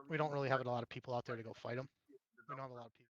we don't really have a lot of people out there to go fight them. We don't have a lot of people.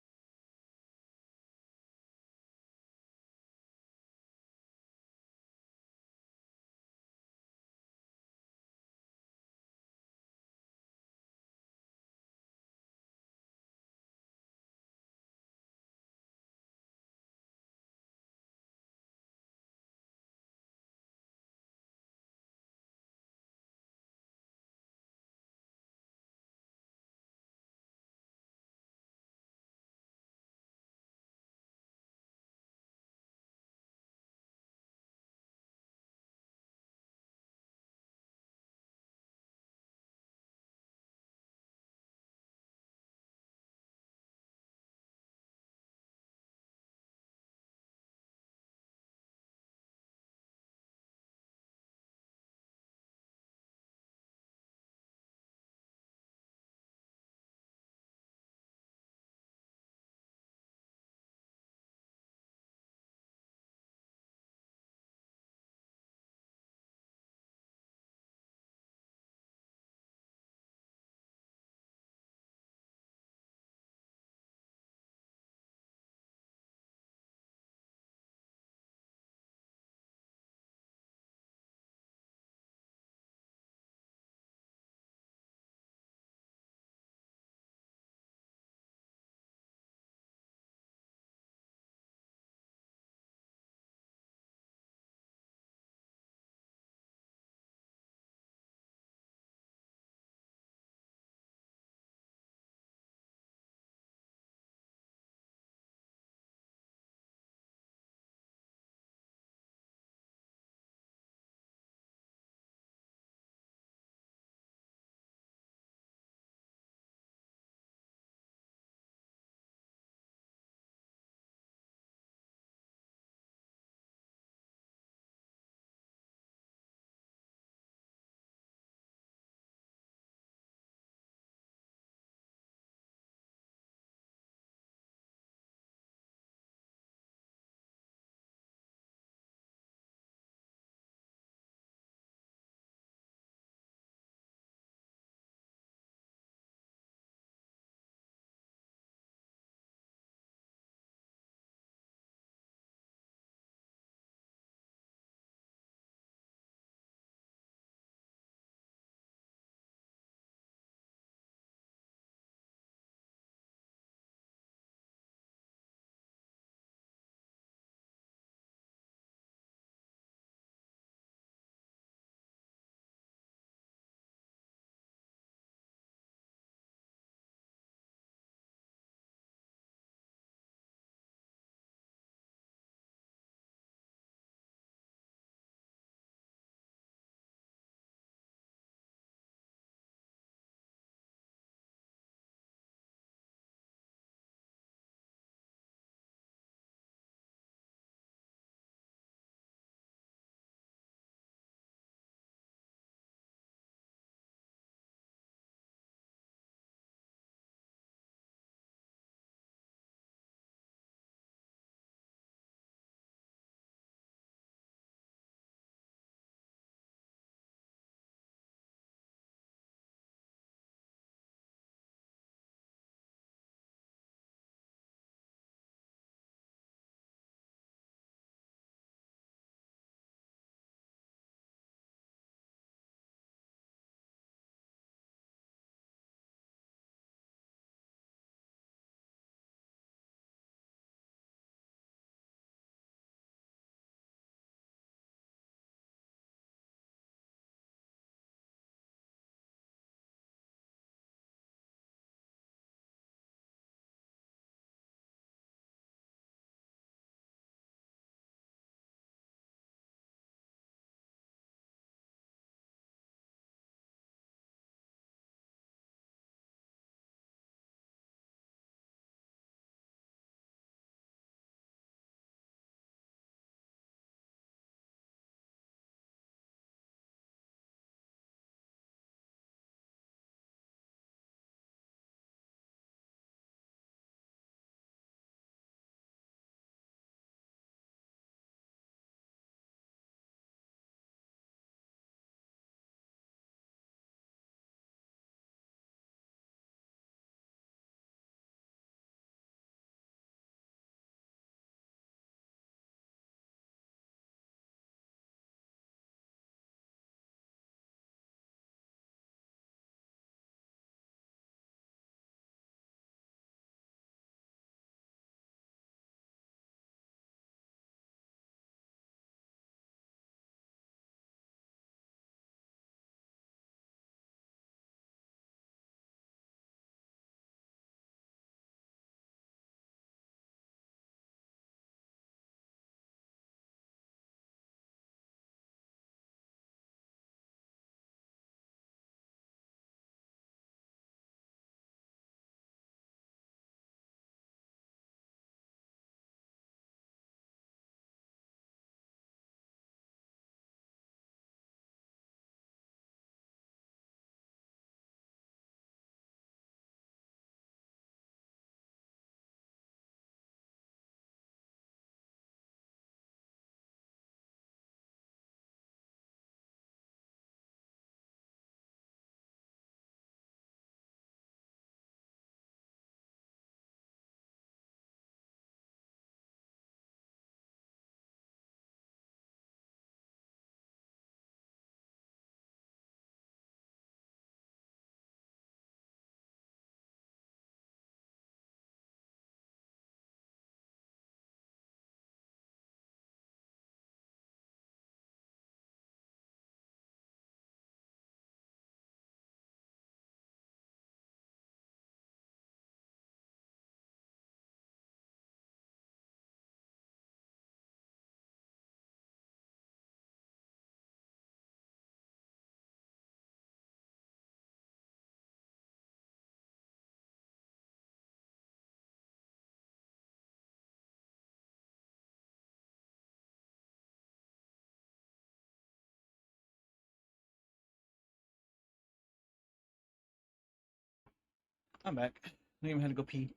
I'm back. I even had to go pee.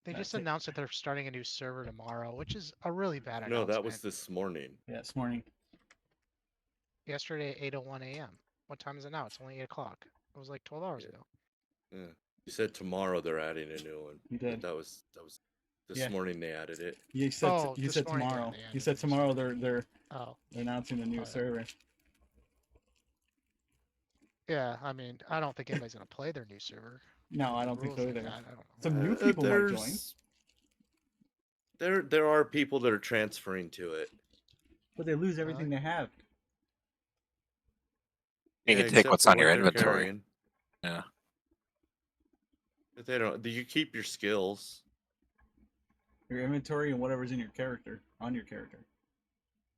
They just That's it. announced that they're starting a new server tomorrow, which is a really bad No, announcement. that was this morning. Yeah, this morning. Yesterday at 8:01 a.m. What time is it now? It's only 8 o'clock. It was like 12 hours Yeah. ago. Yeah. You said tomorrow they're adding a new one. You But did. that was this Yeah. morning they added it. You said Oh, you this said morning, yeah, tomorrow. they You added said a new tomorrow server. they're Oh, announcing a new yeah. server. Yeah, I mean, I don't think anybody's gonna play their new server. No, I The don't think rules so like either. that, I don't know. Some new people might join. There are people that are transferring to it. But they lose everything Really? they have. You can take except what's for on your what they're inventory. carrying. Yeah. But they don't. You keep your skills. Your inventory and whatever's in your character, on your character.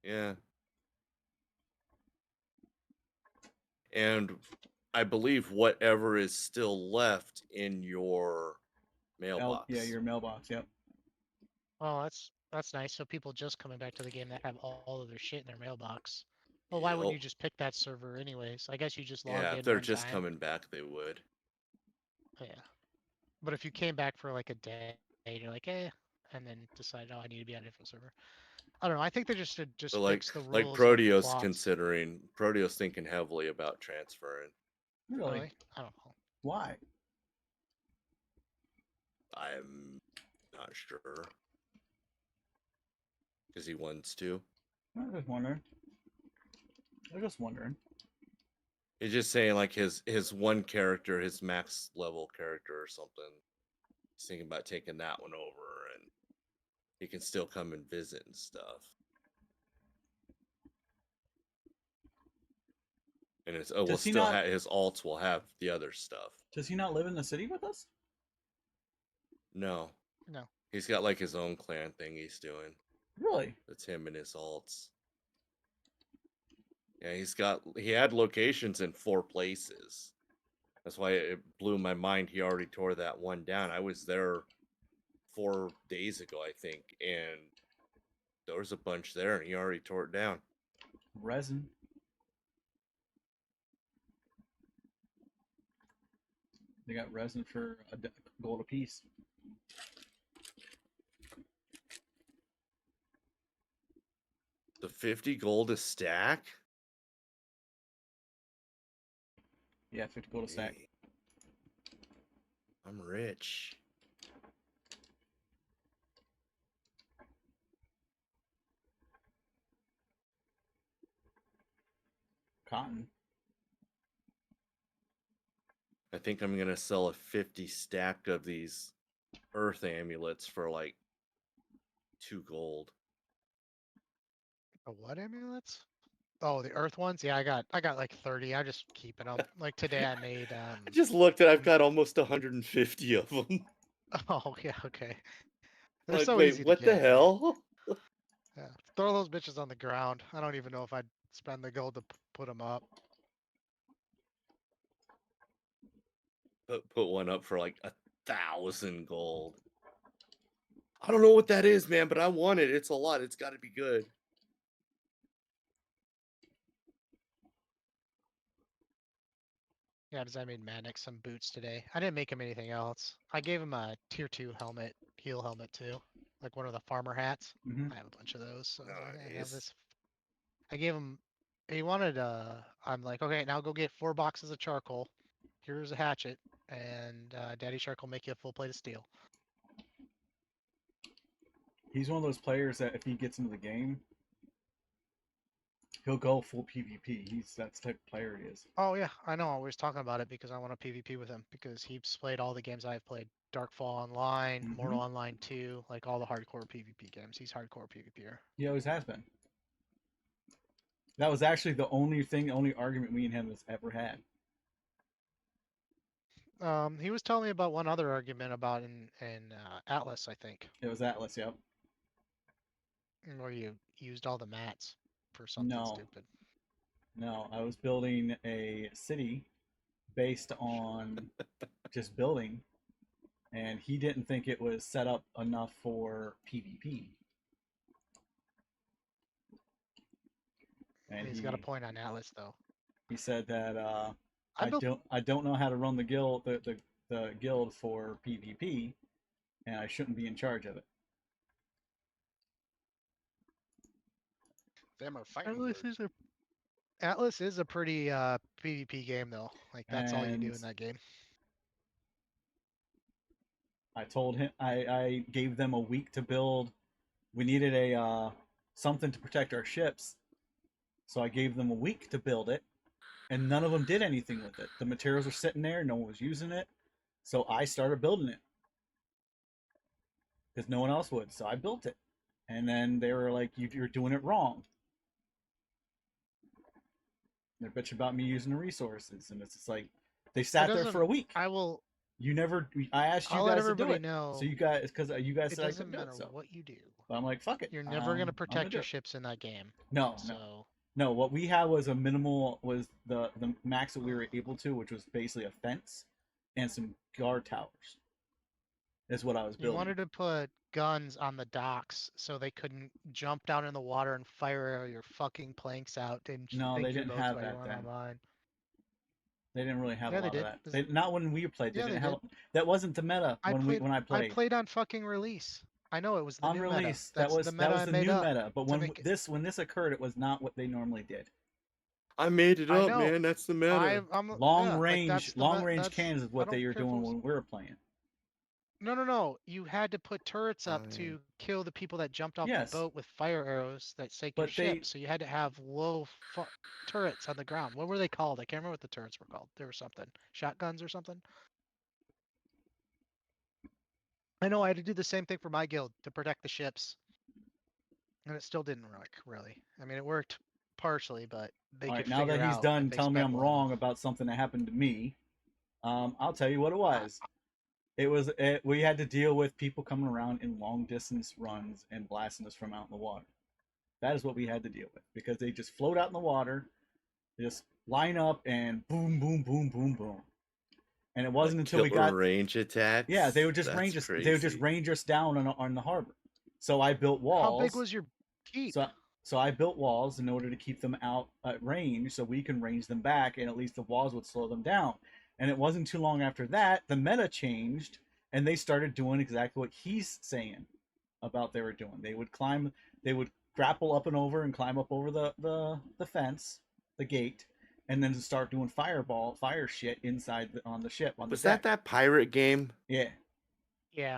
Yeah. And I believe whatever is still left in your mailbox. Yeah, your mailbox. Yep. Well, that's nice. So people just coming back to the game that have all of their shit in their mailbox. Well, why wouldn't you Yep. just pick that server anyways? I guess you just logged Yeah, in if they're one just time. coming back, they would. Yeah. But if you came back for like a day, you're like, and then decide, oh, I need to be on a different server. I don't know. I think they just should just But fix the rules. like of Proteos plots. considering Proteos thinking heavily about transferring. Really? I don't know. Why? I'm not sure. Because he wants to. I'm just wondering. I'm just wondering. He's just saying like his one character, his max level character or something. He's thinking about taking that one over, and he can still come and visit and stuff. And it's we'll Does he still not- have his alts will have the other stuff. Does he not live in the city with us? No. No. He's got like his own clan thing he's doing. Really? That's him and his alts. Yeah, he had locations in 4 places. That's why it blew my mind he already tore that one down. I was there 4 days ago, I think, and there was a bunch there and he already tore it down. Resin. They got resin for $1 a piece. The 50 gold a stack? Yeah, 50 gold a stack. Hey, I'm rich. Cotton. I think I'm gonna sell a 50 stack of these earth amulets for like 2 gold. The what amulets? Oh, the earth ones? Yeah, I got like 30. I'm just keeping them. Like today I made I just looked at I've got almost 150 of them. Oh, yeah, okay. They're Like, so wait, easy to what the get. hell? Yeah. Throw those bitches on the ground. I don't even know if I'd spend the gold to put them up. Put one up for like 1,000 gold. I don't know what that is, man, but I want it. It's a lot. It's got to be good. Yeah, because I made Madnix some boots today. I didn't make him anything else. I gave him a tier 2 helmet, heel helmet too. Like one of the farmer hats. Mhm. I have a bunch of those. So I was like, "Hey, have Nice. this. I gave him, he wanted, I'm like, okay, now go get 4 boxes of charcoal. Here's a hatchet. And Daddy Shark will make you a full plate of steel. He's one of those players that if he gets into the game, he'll go full PvP. That's the type of player he is. Oh yeah, I know. I was talking about it because I want to PvP with him because he's played all the games I've played. Darkfall Online, Mortal Online 2, like all the hardcore PvP games. He's hardcore PvPer. He always has been. That was actually the only argument me and him has ever had. He was telling me about one other argument about in Atlas, I think, It was Atlas, yep. where you used all the mats for something No. stupid. No, I was building a city based on just building, and he didn't think it was set up enough for PvP. And He's got a point on Atlas, though. He said that I don't know how to run the guild the guild for PvP, and I shouldn't be in charge of it. Them are fighting Atlas birds. Atlas is a pretty PvP game though. Like that's all you do in And that game. I told him I gave them a week to build. We needed a something to protect our ships, so I gave them a week to build it, and none of them did anything with it. The materials were sitting there, no one was using it, so I started building it because no one else would. So I built it, and then they were like, "You're doing it wrong." They're bitching about me using the resources, and it's just like they sat there doesn't- for a week. I will. You never. I asked you I'll let guys to do everybody it. know. So you guys, because you guys It said I doesn't couldn't do matter it. So, what you do. but I'm like, fuck it. You're never gonna I'm protect do your it. ships in that game. No, So no. What we had was a minimal was the max that we were able to, which was basically a fence and some guard towers. Is what I was you building. wanted to put guns on the docks so they couldn't jump down in the water and fire your fucking planks out and No, sink they your didn't boats have while you that weren't then. online. They didn't really have Yeah, a they lot did. of that. Not when we played. They Yeah, didn't they have. That wasn't the meta when I I played. played on fucking release. I know it was the On new release, meta. that was the that meta was I the made new up meta. But to when make it- when this occurred, it was not what they normally did. I made it I up, know. man. That's the meta. Long yeah, like, range, that's the long me- range that's- cannons is I what don't they were care if it doing was- when we were playing. No. You had to put turrets up Fine. to kill the people that jumped off Yes. the boat with fire arrows that sank your But they- ship. So you had to have low turrets on the ground. What were they called? I can't remember what the turrets were called. There was something. Shotguns or something. I know I had to do the same thing for my guild to protect the ships. And it still didn't work, really. I mean, it worked partially, but they All could right, now that figure he's out done if they telling me spent I'm low wrong enough. about something that happened to me, I'll tell you what it was. We had to deal with people coming around in long distance runs and blasting us from out in the water. That is what we had to deal with because they just float out in the water, just line up and boom, boom, boom, boom, boom. And it wasn't until we got range attacks. yeah, they would just That's range us. Crazy. They would just range us down on the harbor. So I built walls. How big was your keep? So I built walls in order to keep them out at range, so we can range them back, and at least the walls would slow them down. And it wasn't too long after that the meta changed, and they started doing exactly what he's saying about they were doing. They would grapple up and over and climb up over the fence, the gate, and then start doing fire shit inside on the ship. Was that pirate game? Yeah. Yeah.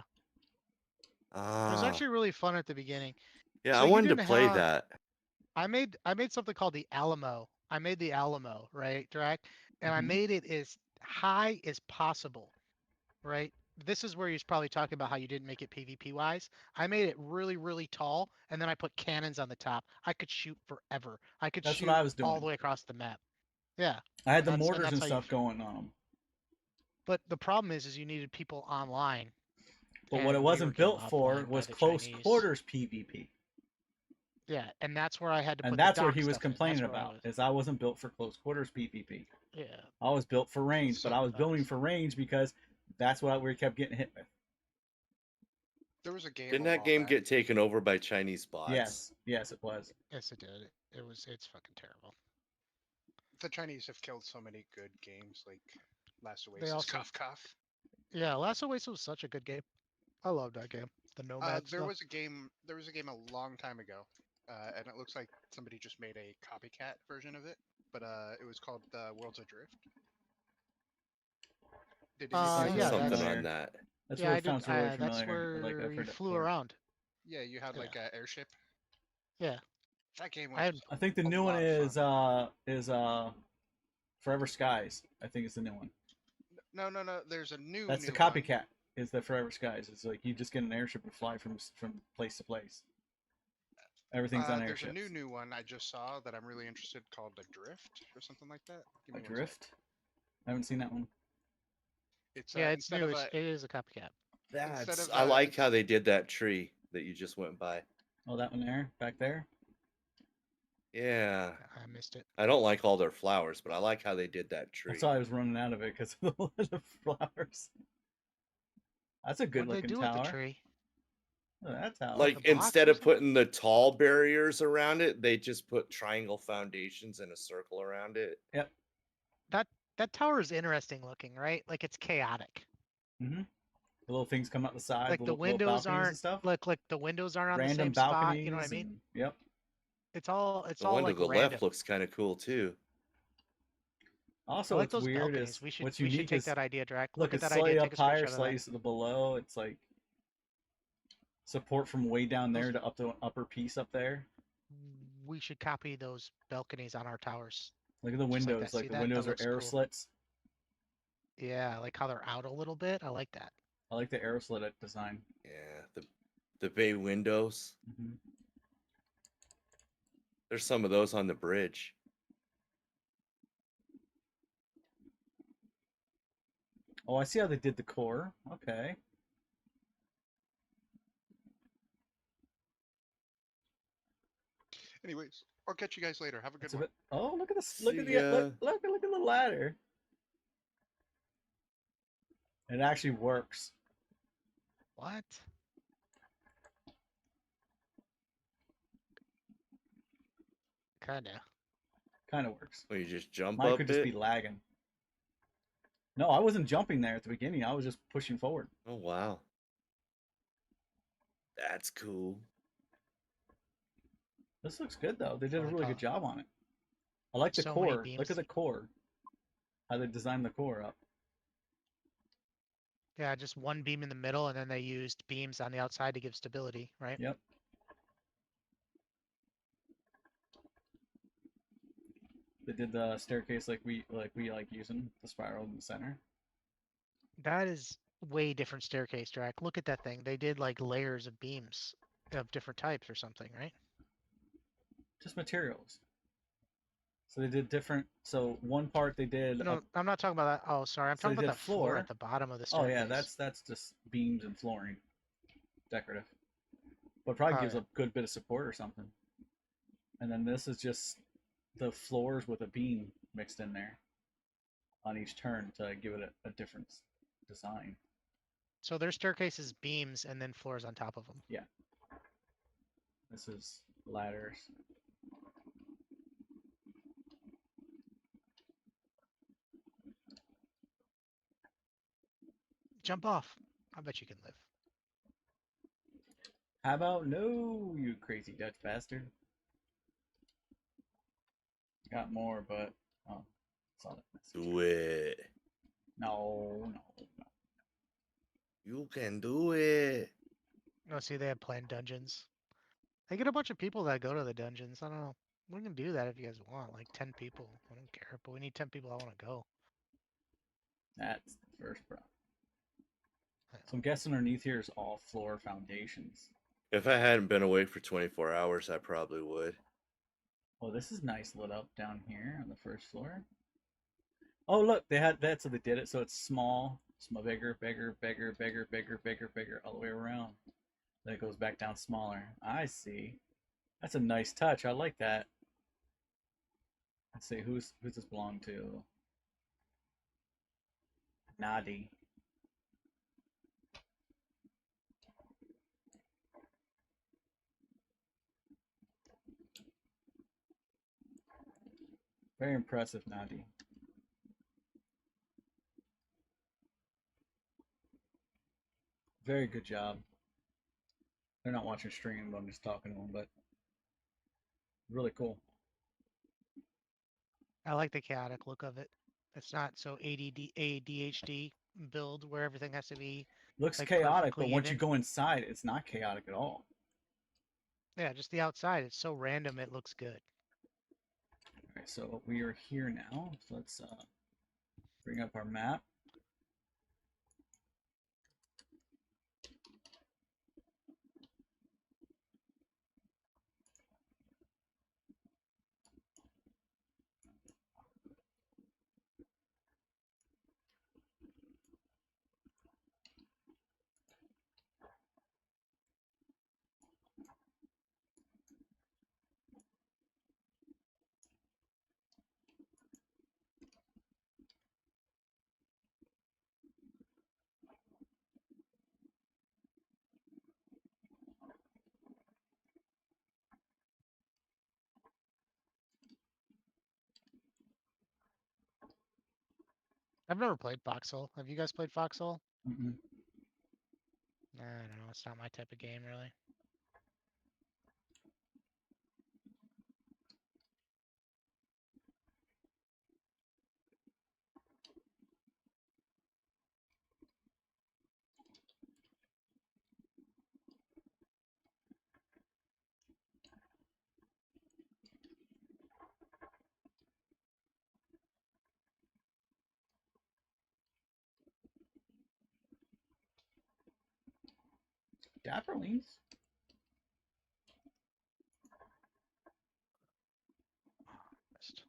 It Ah, was actually really fun at the beginning. yeah. so I you wanted to didn't play have- that. I made something called the Alamo. I made the Alamo, right, Drac? And I Mhm. made it as high as possible, right? This is where he's probably talking about how you didn't make it PvP wise. I made it really, really tall, and then I put cannons on the top. I could shoot forever. I could That's shoot what I was all doing. the way across the map. Yeah. I had the And mortars that's and how you stuff f- going on them. But the problem is you needed people online. But and what it we wasn't were getting built for offlined by was the close Chinese. quarters PvP. Yeah, and that's where I had to put And the that's what dock he was stuff in. That's complaining where I about, was- is I wasn't built for close quarters PvP. Yeah. I was built for range, but I was building Sucks. for range because that's what we kept getting hit with. There was a game. Didn't a that while game back. get taken over by Chinese bots? Yes, it was. Yes, it did. It's fucking terrible. The Chinese have killed so many good games like Last They Oasis, also- Cough. Yeah, Last Oasis was such a good game. I loved that game. The Nomad There stuff. was a game. There was a game a long time ago, and it looks like somebody just made a copycat version of it. But it was called Worlds Adrift. Did any of Uh, you yeah, guys- something familiar. on that. That's yeah, where I it sounds did. really That's familiar. where Like I've you heard it flew before. around. Yeah, you had like Yeah. an airship. Yeah. That game I had- was. I think the a new one lot of is Forever Skies. I think it's the new one. No. There's a new. That's the new one. copycat. Is the Forever Skies? It's like you just get an airship and fly from place to place. Everything's on There's airships. a new one I just saw that I'm really interested called Adrift or something like that. Give me one sec. Adrift. I haven't seen that one. It's Yeah, it's instead new. of It is a copycat. That's. of, I like it's- how they did that tree that you just went by. Oh, that one there, back there. Yeah. I missed it. I don't like all their flowers, but I like how they did that tree. That's why I was running out of it because of the lot of flowers. That's a good What did they looking do tower. with the tree? Oh, that tower. Like the blocks instead or of something? putting the tall barriers around it, they just put triangle foundations and a circle around it. That tower is interesting looking, right? Like it's chaotic. The little things come out the side, Like the little windows balconies and aren't stuff. like the windows aren't on the Random same spot. You know what I balconies mean? and yep. It's all The one to like the random. left looks kind of cool too. I Also, like what's those weird balconies. is We should what's we should unique take is that idea, Drac. look, Look at it's that idea. slightly Take up a higher, screenshot of that. slightly below. It's like support from way down there to up to an upper piece up there. We should copy those balconies on our towers. Look at the Just like windows. that. Like See the that? windows That are looks arrow cool. slits. Yeah, like how they're out a little bit. I like that. I like the arrow slit design. Yeah, the bay windows. Mm-hmm. There's some of those on the bridge. Oh, I see how they did the core. Okay. Anyways, I'll catch you guys later. Have a good It's a one. bit. Oh, look at this! Look at See the ya. look at the ladder. It actually works. What? Kinda. Kind of works. Well, you just jump Mine up could just it. be lagging. No, I wasn't jumping there at the beginning. I was just pushing forward. Oh wow, that's cool. This looks good though. They did I a like really how- good job on it. I like the So many core. Look beams. at the core. How they designed the core up. Yeah, just one beam in the middle, and then they used beams on the outside to give stability, right? Yep. They did the staircase like we like using the spiral in the center. That is way different staircase, Drac. Look at that thing. They did like layers of beams of different types or something, right? Just materials. So they did different. So one part they did. No, I'm not talking about that. Oh, sorry. I'm So talking they about did that floor floor. at the bottom of the Oh staircase. yeah, that's just beams and flooring, decorative. But probably Oh, gives yeah. a good bit of support or something. And then this is just the floors with a beam mixed in there on each turn to give it a different design. So their staircase is beams and then floors on top of them. Yeah. This is ladders. Jump off. I bet you can live. How about no, you crazy Dutch bastard? Got more, but oh, saw that message. Do it. No. You can do it. No, see, they have planned dungeons. They get a bunch of people that go to the dungeons. I don't know. We can do that if you guys want. Like 10 people. I don't care. But we need 10 people that want to go. That's the first problem. So I'm guessing underneath here is all floor foundations. If I hadn't been awake for 24 hours, I probably would. Oh, this is nice lit up down here on the first floor. Oh, look, they had that, so they did it so it's small, bigger, all the way around. Then it goes back down smaller. I see. That's a nice touch. I like that. Let's see, who's this belong to? Nadi. Very impressive, Nadi. Very good job. They're not watching stream, but I'm just talking to them, but really cool. I like the chaotic look of it. It's not so ADHD build where everything has to be. Looks like, chaotic, but perfectly once you even. go inside, it's not chaotic at all. Yeah, just the outside. It's so random. It looks good. All right, so we are here now. So let's bring up our map. I've never played Foxhole. Have you guys played Foxhole? Mm-mm. I don't know. It's not my type of game, really. Dapperlings. Just-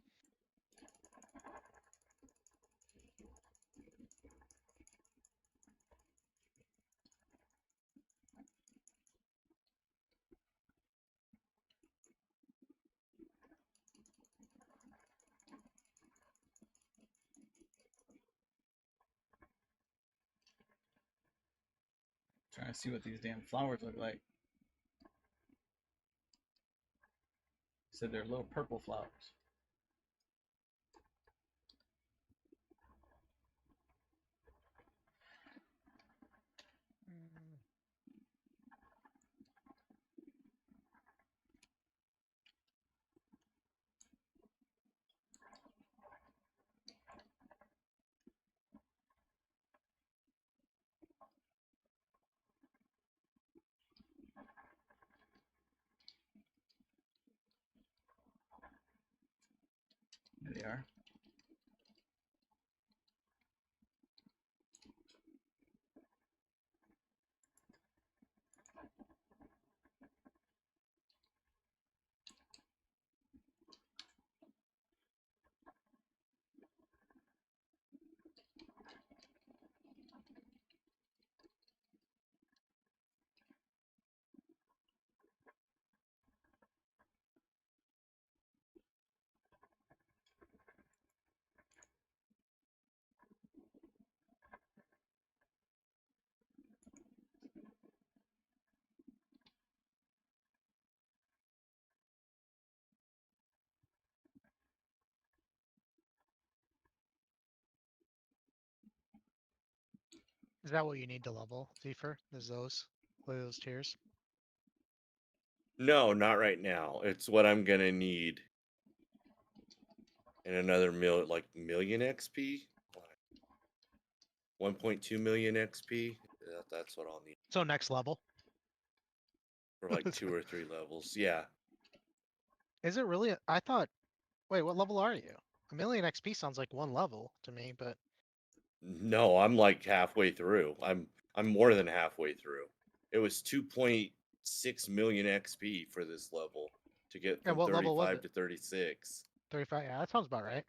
Trying to see what these damn flowers look like. Said they're little purple flowers. Mm, There they are. Is that what you need to level, Zephyr? Is those tiers? No, not right now. It's what I'm gonna need in another million XP. 1.2 million XP. That's what I'll need So next level. for like 2 or 3 levels. Yeah. Is it really? I thought. Wait, what level are you? A million XP sounds like one level to me, but No, I'm like halfway through. I'm more than halfway through. It was 2.6 million XP for this level to get yeah, from what level was 35 it? to 36. 35. Yeah, that sounds about right.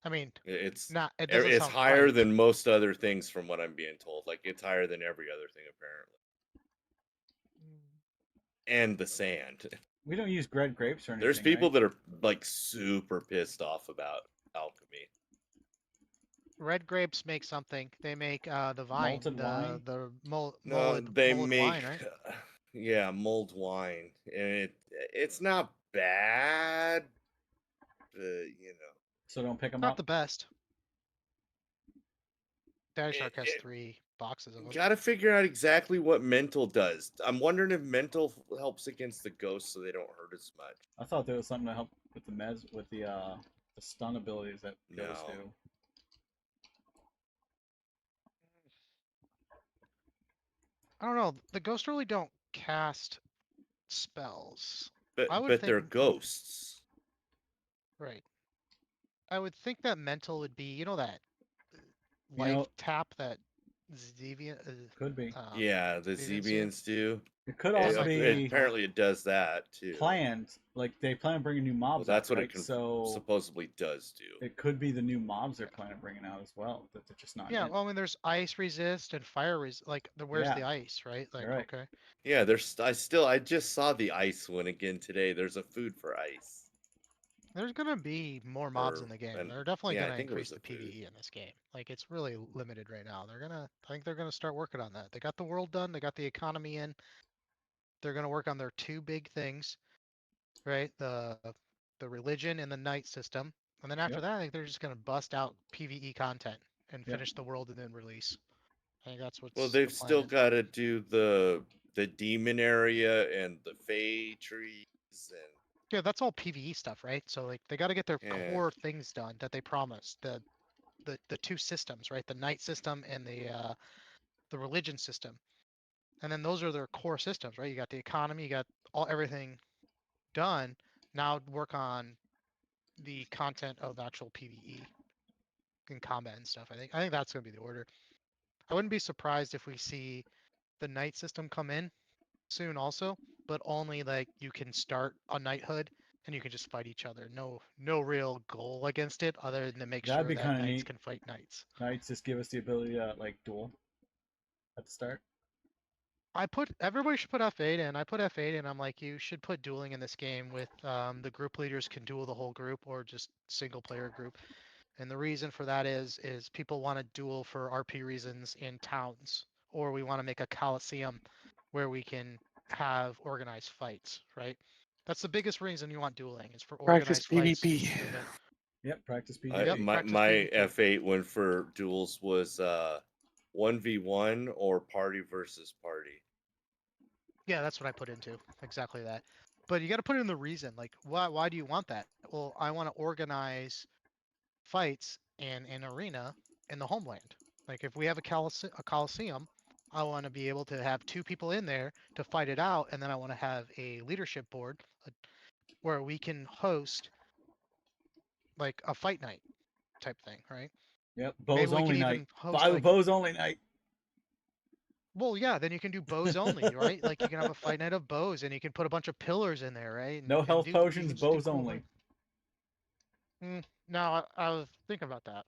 I mean, It's not. It doesn't it's sound higher right. than most other things from what I'm being told. Like it's higher than every other thing apparently. And the sand. We don't use red grapes or anything. There's people right? that are like super pissed off about alchemy. Red grapes make something. They make the vine, Malted wine? the No, they mulled make wine, right? yeah, mulled wine. And it's not bad, but you know. So don't pick them Not up. the best. Daddy Shark has It 3 boxes of them. got to figure out exactly what mental does. I'm wondering if mental helps against the ghosts so they don't hurt as much. I thought there was something to help with the stun abilities that goes No. do. I don't know. The ghosts really don't cast spells. I would But think they're ghosts. right. I would think that mental would be, you know, that You life know, tap that Zevian. could be. Yeah, the Zevians do. Zebians do. It could That also might be Apparently it does that too. planned. Like they plan on bringing new Well, mobs that's out, what right? it So supposedly does do. it could be the new mobs they're planning on bringing out as well. That they're just not Yeah, in. well, I mean, there's ice resist and fire resist. Like, where's Yeah. the ice, right? Like, You're right. okay. Yeah, I just saw the ice one again today. There's a food for ice. There's gonna be more mobs Or in the game. and They're definitely yeah, I gonna think it increase was a the food. PvE in this game. Like, it's really limited right now. I think they're gonna start working on that. They got the world done. They got the economy in. They're gonna work on their 2 big things, right? The religion and the night system. And then after Yep. that, I think they're just gonna bust out PvE content and Yep. finish the world and then release. I think that's what's Well, the they've still plan. got to do the demon area and the Fey trees and Yeah, that's all PvE stuff, right? So like they got to get their yeah. core things done that they promised. The two systems, right? The night system and the religion system. And then those are their core systems, right? You got the economy, you got everything done. Now work on the content of actual PvE and combat and stuff. I think that's gonna be the order. I wouldn't be surprised if we see the night system come in soon also, but only like you can start a knighthood and you can just fight each other. No real goal against it other than to make That'd sure be that kind of knights neat. can fight knights. Knights just give us the ability to like duel at the start. Everybody should put F8 in. I put F8 in. I'm like, you should put dueling in this game with the group leaders can duel the whole group or just single player group. And the reason for that is people want to duel for RP reasons in towns, or we want to make a coliseum where we can have organized fights, right? That's the biggest reason you want dueling is for Practice organized fights. PvP. Yep, practice PvP. Yep, my practice my PvP. F8 one for duels was 1v1 or party versus party. Yeah, that's what I put into exactly that. But you got to put in the reason. Like, why do you want that? Well, I want to organize fights in an arena in the homeland. Like, if we have a coliseum, I want to be able to have two people in there to fight it out, and then I want to have a leadership board where we can host like a fight night type thing, right? Yep, Maybe bows we could only night. even host like, Bows only night. well, yeah, then you can do bows only, right? Like you can have a fight night of bows, and you can put a bunch of pillars in there, right? No health You potions, can just do bows cool only. No, I was thinking about that.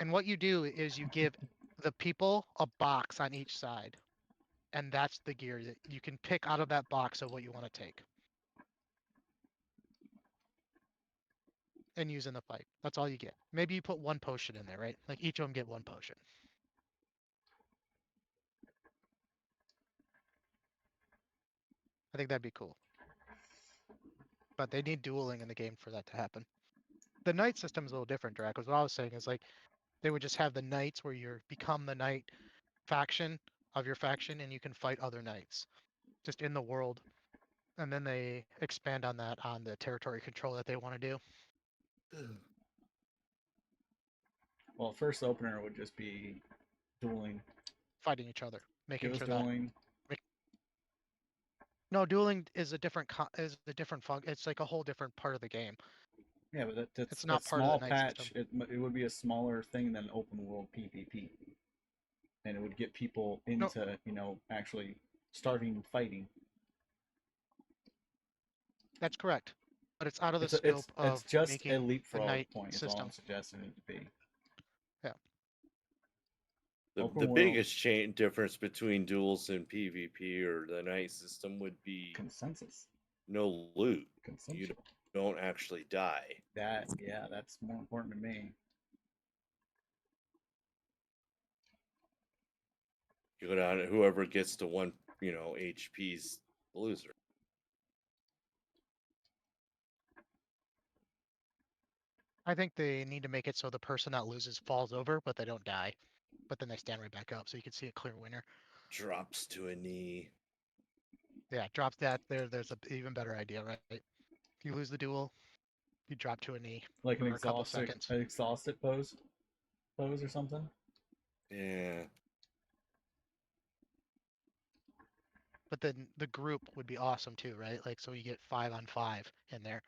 And what you do is you give the people a box on each side, and that's the gear that you can pick out of that box of what you want to take and use in the fight. That's all you get. Maybe you put one potion in there, right? Like each of them get one potion. I think that'd be cool. But they need dueling in the game for that to happen. The knight system is a little different, Drac. Because what I was saying is like they would just have the knights where you become the knight faction of your faction and you can fight other knights just in the world. And then they expand on that on the territory control that they want to do. Well, first opener would just be dueling. Fighting each other, making Give us sure that dueling. no dueling is a different it's like a whole different part of the game. Yeah, but that's It's not a part of the small night patch. system. It would be a smaller thing than open world PvP, and it would get people No. into actually starting fighting. That's correct, but it's out of the It's a- scope of it's just a making the leapfrog night point. Is all system. I'm suggesting it to be. Yeah. The Open world. biggest difference between duels and PvP or the night system would be Consensus. no loot. You Consensual. don't actually die. That's more important to me. You go down, whoever gets to one, HP's the loser. I think they need to make it so the person that loses falls over, but they don't die. But then they stand right back up, so you can see a clear winner. Drops to a knee. Yeah, drops that. There's a even better idea, right? If you lose the duel, you drop to a knee Like for a couple seconds. an exhausted pose or something. Yeah. But then the group would be awesome too, right? Like so you get 5-on-5 in there.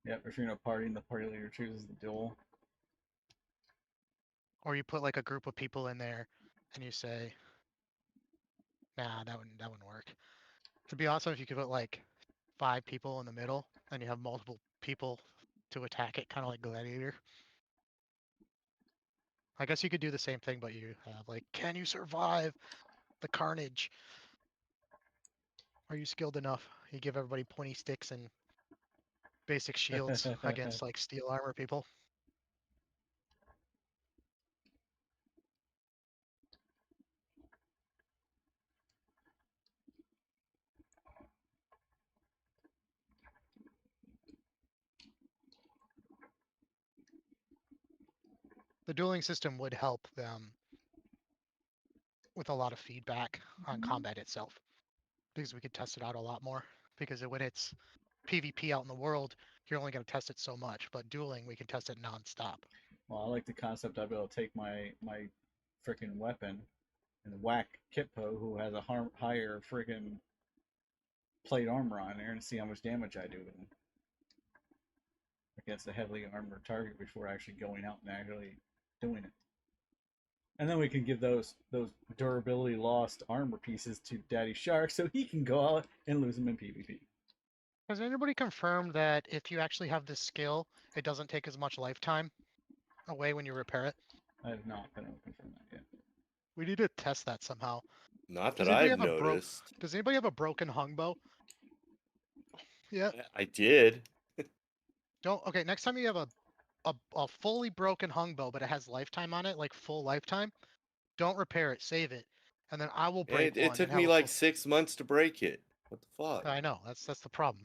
Yep. If you're in a party and the party leader chooses the duel. Or you put like a group of people in there and you say, nah, that wouldn't work. It'd be awesome if you could put like 5 people in the middle and you have multiple people to attack it, kind of like Gladiator. I guess you could do the same thing, but you have like, can you survive the carnage? Are you skilled enough? You give everybody pointy sticks and basic shields against like steel armor people. the dueling system would help them with a lot of feedback on combat itself, because we could test it out a lot more. Because when it's PvP out in the world, you're only going to test it so much. But dueling, we can test it nonstop. Well, I like the concept I'd be able to take my freaking weapon and whack Kitpo, who has a higher freaking plate armor on there, and see how much damage I do against a heavily armored target before actually going out and actually doing it. And then we can give those durability lost armor pieces to Daddy Shark so he can go out and lose them in PvP. Has anybody confirmed that if you actually have this skill, it doesn't take as much lifetime away when you repair it? I have not been able to confirm that yet. We need to test that somehow. Not Does that anybody I've have a noticed. Does anybody have a broken hung bow? Yeah. I did. Don't. Okay. Next time you have a fully broken hung bow, but it has lifetime on it, like full lifetime, don't repair it. Save it, and then I will break It one. took and have me a like full... 6 months to break it. What the fuck? I know. That's the problem.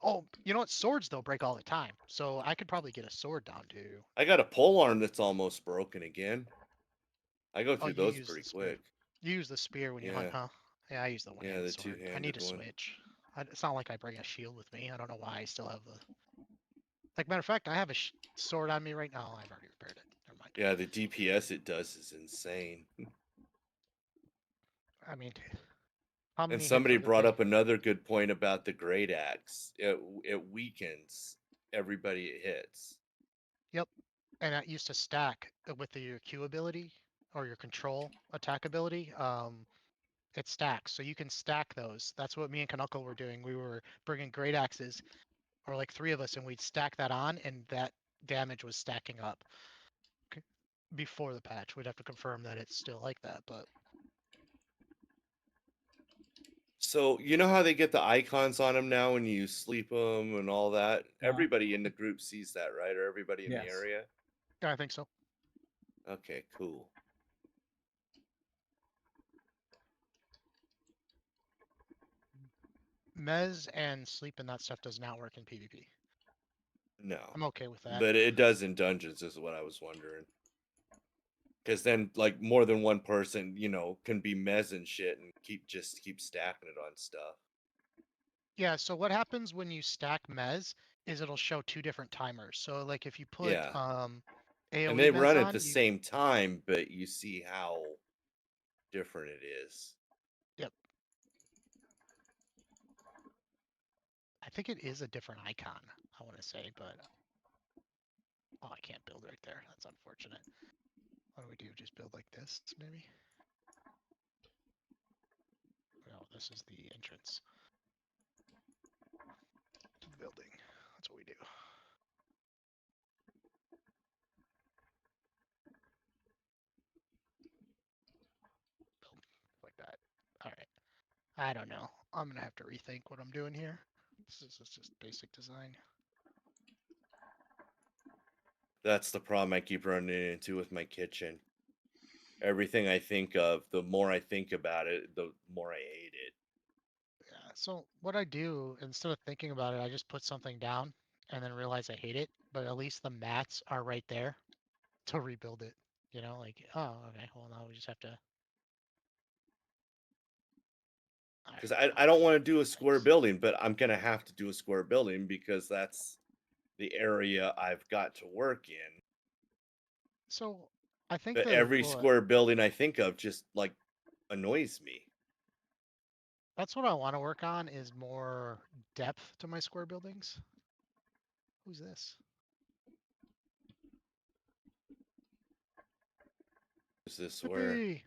Oh, you know what? Swords though break all the time, so I could probably get a sword down too. I got a pole arm that's almost broken again. I go Oh, through you those use pretty the spear. quick. You use the spear when you hunt, Yeah. huh? Yeah, I use the Yeah, one-handed the sword. I need two-handed to one. switch. It's not like I bring a shield with me. I don't know why I still have the. Like, matter of fact, I have a sword on me right now. I've already repaired it. Never mind. Yeah, the DPS it does is insane. I mean, how And many hits somebody with the brought thing? up another good point about the great axe. It weakens everybody it hits. Yep. And that used to stack with your Q ability or your control attack ability. It stacks, so you can stack those. That's what me and Kanunkel were doing. We were bringing great axes, or like 3 of us, and we'd stack that on, and that damage was stacking up. Before the patch, we'd have to confirm that it's still like that, but So you know how they get the icons on them now when you sleep them and all that. Everybody in the group sees that, right? Or everybody in the Yes. area. yeah, I think so. Okay, cool. Mez and sleep and that stuff does not work in PvP. No, I'm okay with that. but it does in dungeons, is what I was wondering. Because then, like, more than one person, can be mez and shit and keep stacking it on stuff. Yeah, so what happens when you stack Mez is it'll show 2 different timers. So like if you put Yeah. AoE And they Mez run at on, the same time, but you see how different it is. Yep. I think it is a different icon, I want to say, but oh, I can't build right there. That's unfortunate. What do we do? Just build like this, maybe? No, this is the entrance to the building. That's what we do. Build like that. All right. I don't know. I'm gonna have to rethink what I'm doing here. This is just basic design. That's the problem I keep running into with my kitchen. Everything I think of, the more I think about it, the more I hate it. Yeah. So what I do, instead of thinking about it, I just put something down and then realize I hate it. But at least the mats are right there to rebuild it. You know, like, oh, okay. Well, now we just have to. Because I don't want to do a square building, but I'm going to have to do a square building because that's the area I've got to work in. So I think But the every square building I think of just, like, annoys me. that's what I want to work on is more depth to my square buildings. Who's this? Is this where? Hippie!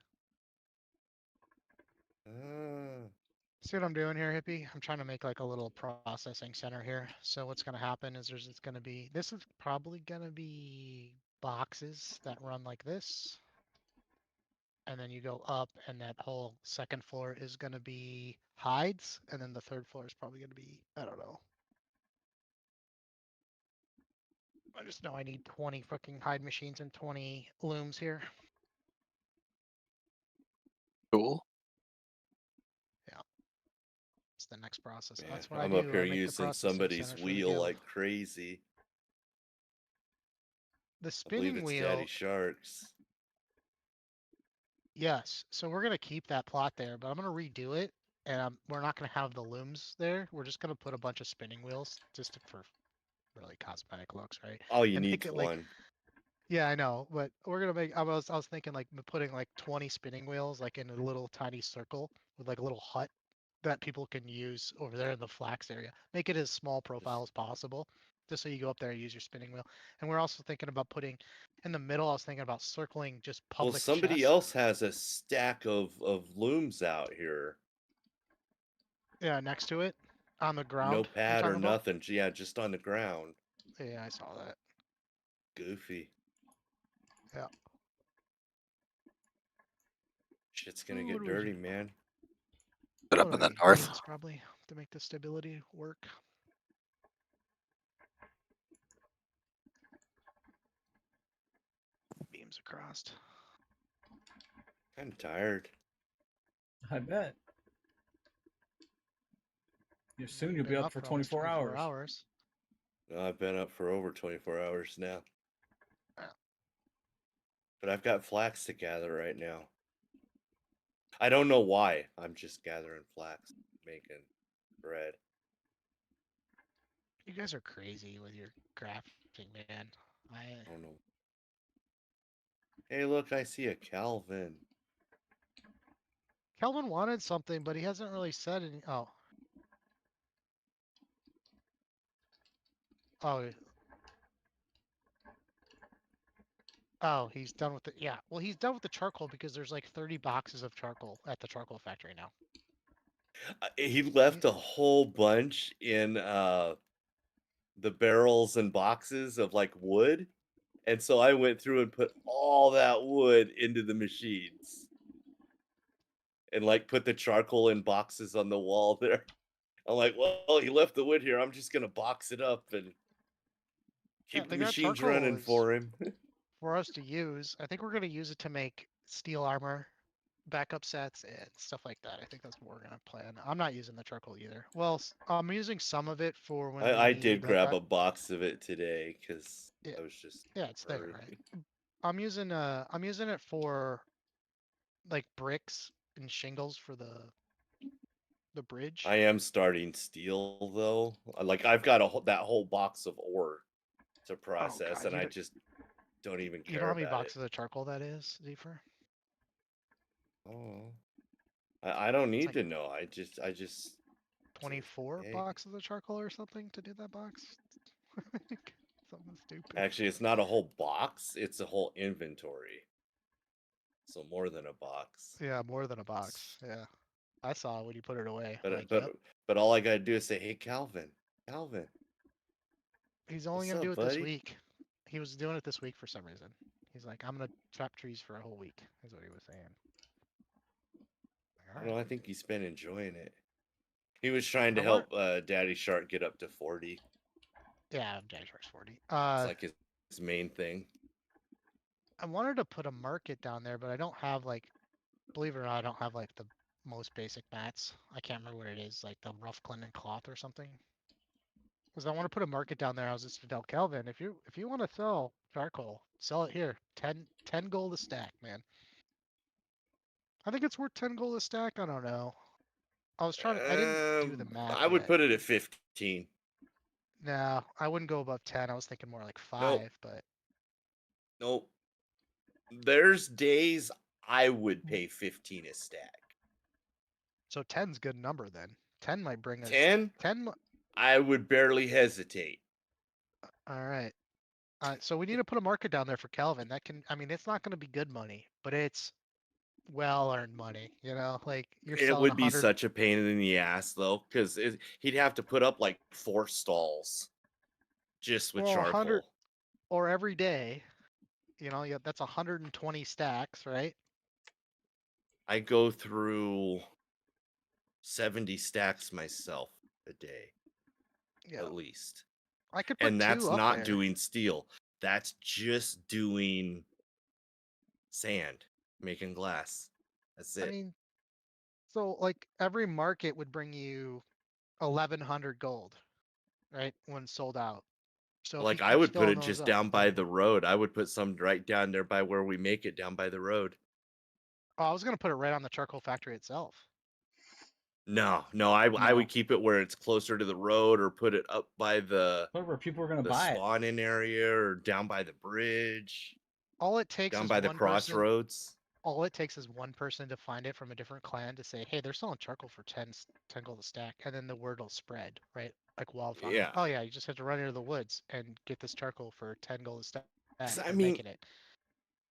See what I'm doing here, Hippie? I'm trying to make like a little processing center here. So what's going to happen is it's going to be, this is probably going to be boxes that run like this. And then you go up and that whole second floor is going to be hides. And then the third floor is probably going to be, I don't know. I just know I need 20 fucking hide machines and 20 looms here. Cool. Yeah. It's the next process. Man, That's what I I'm do. up here I make the using processing somebody's centers for the wheel guild. like crazy. the I believe spinning it's wheel. Daddy Sharks. Yes, so we're gonna keep that plot there, but I'm gonna redo it, and we're not gonna have the looms there. We're just gonna put a bunch of spinning wheels for really cosmetic looks, right? All you And need make it like, one. yeah, I know, but we're gonna make. I was thinking like putting like 20 spinning wheels like in a little tiny circle with like a little hut that people can use over there in the flax area. Make it as small profile as possible, just so you go up there and use your spinning wheel. And we're also thinking about putting in the middle. I was thinking about circling just Well, public somebody chests. else has a stack of looms out here. Yeah, next to it, on the No ground. You're pad or talking about? nothing. Yeah, just on the ground. Yeah, I saw that. Goofy. Yeah. Shit's gonna What get do we dirty, do? man. Put up What in are the we? north. Beams probably to make the stability work. Beams across. Kind of tired. I bet. Soon you'll be Been up for almost 24 hours. No, I've been up for over 24 hours now. Yeah. But I've got flax to gather right now. I don't know why. I'm just gathering flax, making bread. You guys are crazy with your crafting, man. I don't know. Hey, look, I see a Calvin. Kelvin wanted something, but he hasn't really said any. Oh. Oh. Oh, he's done with it. Yeah. Well, he's done with the charcoal because there's like 30 boxes of charcoal at the charcoal factory now. He left a whole bunch in the barrels and boxes of like wood. And so I went through and put all that wood into the machines. And like put the charcoal in boxes on the wall there. I'm like, well, he left the wood here. I'm just gonna box it up and Yeah, keep the they got machines charcoal running for him. for us to use. I think we're gonna use it to make steel armor, backup sets, and stuff like that. I think that's what we're gonna plan. I'm not using the charcoal either. Well, I'm using some of it for when we I need did like grab a box of it today because yeah, I was just yeah, it's there, hurry. right? I'm using it for like bricks and shingles for the bridge. I am starting steel though. Like I've got that whole box of ore to Oh process, God, and I just don't even you know care how many about it. boxes of charcoal that is, Zephyr? Oh, I don't need like to know. I just 24 hey. boxes of charcoal or something to do that box. Something stupid. Actually, it's not a whole box; it's a whole inventory. So more than a box. Yeah, more than a box. Yeah, I saw when you put it away. But Like, yep. but all I gotta do is say, "Hey, Calvin, Calvin, He's only what's gonna up, do it this buddy?" week. He was doing it this week for some reason. He's like, I'm gonna chop trees for a whole week. Is what he was saying. I don't know. I think he's been enjoying it. He was trying to I want. help Daddy Shark get up to 40. Yeah, Daddy Shark's 40. It's like his main thing. I wanted to put a market down there, but I don't have like, believe it or not, I don't have like the most basic mats. I can't remember what it is, like the rough linen cloth or something. Because I want to put a market down there. I was just to tell Kelvin, if you want to sell charcoal, sell it here. 10 gold a stack, man. I think it's worth 10 gold a stack. I don't know. I didn't do the math I would yet. put it at 15. No, I wouldn't go above 10. I was thinking more like 5, Nope. but Nope. There's days I would pay 15 a stack. so 10's good number then. 10 might bring us 10, 10. I would barely hesitate. All right. So we need to put a market down there for Kelvin. That can, I mean, it's not going to be good money, but it's well-earned money. You know, like you're It selling would be 100 such a pain in the ass though, because he'd have to put up like 4 stalls just with well, 100 charcoal. or every day. You know, yeah, that's 120 stacks, right? I go through 70 stacks myself a day, Yeah. at least. I could put And that's 2 up not there. doing steel. That's just doing sand, making glass. That's I it. mean, so like every market would bring you 1100 gold, right? When sold out. So if Like you I keep would put filling it those just up, down by then- the road. I would put some right down there by where we make it, down by the road. Oh, I was gonna put it right on the charcoal factory itself. No, I No. would keep it where it's closer to the road, or put it up by the Whatever people are gonna the buy it. spawn-in area, or down by the bridge, All it takes down is by the one person. crossroads. All it takes is one person to find it from a different clan to say, "Hey, they're selling charcoal for 10 gold a stack," and then the word will spread, right? Like wildfire. Yeah. Oh yeah, you just have to run into the woods and get this charcoal for 10 gold a stack. 'Cause, I They're mean, making it.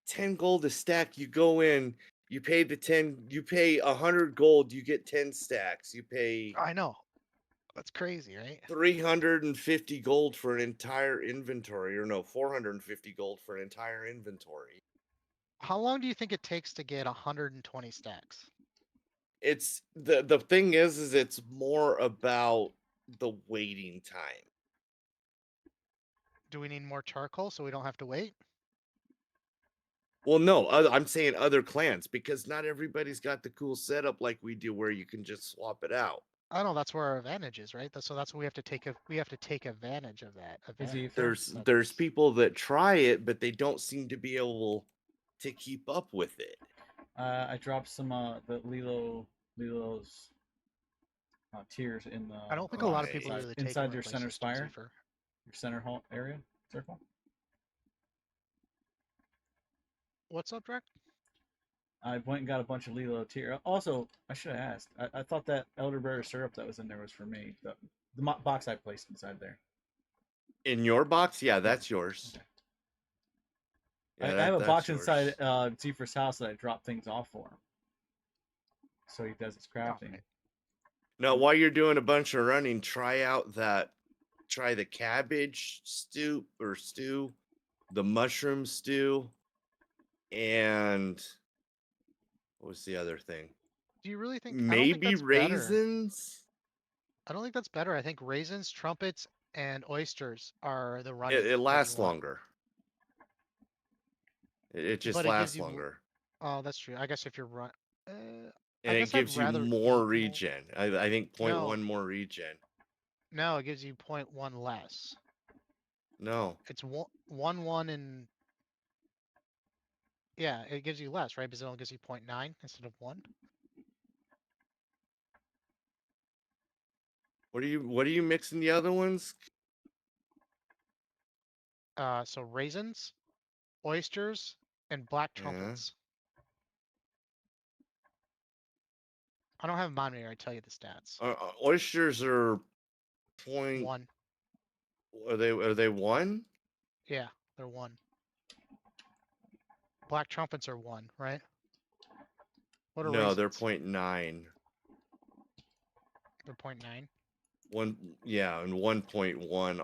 10 gold a stack. You go in, you pay 100 gold, you get 10 stacks. You pay I know. That's crazy, right? 350 gold for an entire inventory, or no, 450 gold for an entire inventory. How long do you think it takes to get 120 stacks? It's the thing is it's more about the waiting time. Do we need more charcoal so we don't have to wait? Well, no, I'm saying other clans, because not everybody's got the cool setup like we do where you can just swap it out. I know that's where our advantage is, right? So that's what we have to take. We have to take advantage of that. Easy, There's That's- people that try it, but they don't seem to be able to keep up with it. I dropped some the Lilo's tiers in the. I don't think a lot of people Right. really take inside them your in center places too spire, safer. your center hall area circle. What's up, Drek? I went and got a bunch of Lilo tier. Also, I should have asked. I thought that elderberry syrup that was in there was for me. The box I placed inside there. In your box, yeah, that's yours. Okay. Yeah, I have a that's box yours. inside Zephyrs' house that I drop things off for him. So he does his crafting. right. Now, while you're doing a bunch of running, try the cabbage stew, the mushroom stew, and what was the other thing? Do you really think? I don't think Maybe that's better. raisins. I don't think that's better. I think raisins, trumpets, and oysters are the running. It that you lasts want. longer. It just But it gives lasts you longer, Oh, that's true. I guess if you're run, I and it guess I'd gives you rather eat more more- regen. I think 0.1 No. more regen. No, it gives you 0.1 less. No, It's one and yeah, it gives you less, right? Because it only gives you 0.9 instead of 1. what are you mixing the other ones? So raisins, oysters, and black Yeah. trumpets. I don't have them on me, or I tell you the stats. Oysters are point. 1. Are they 1? Yeah, they're 1. Black trumpets are 1, right? What are No, they're raisins? 0.9. They're 0.9. Yeah, and 1.1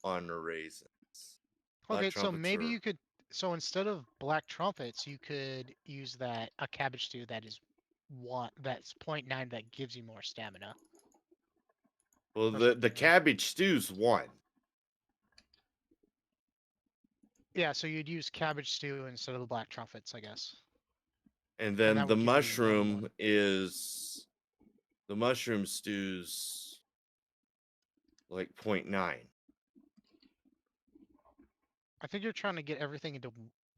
on the raisins. Black Okay, so trumpets maybe are- you could. So instead of black trumpets, you could use a cabbage stew that is 1. That's 0.9 that gives you more stamina. Well, or the something like- cabbage stew's 1. Yeah, so you'd use cabbage stew instead of the black trumpets, I guess. And that then would the give you 1 mushroom 1. is the mushroom stew's like 0.9. I think you're trying to get everything into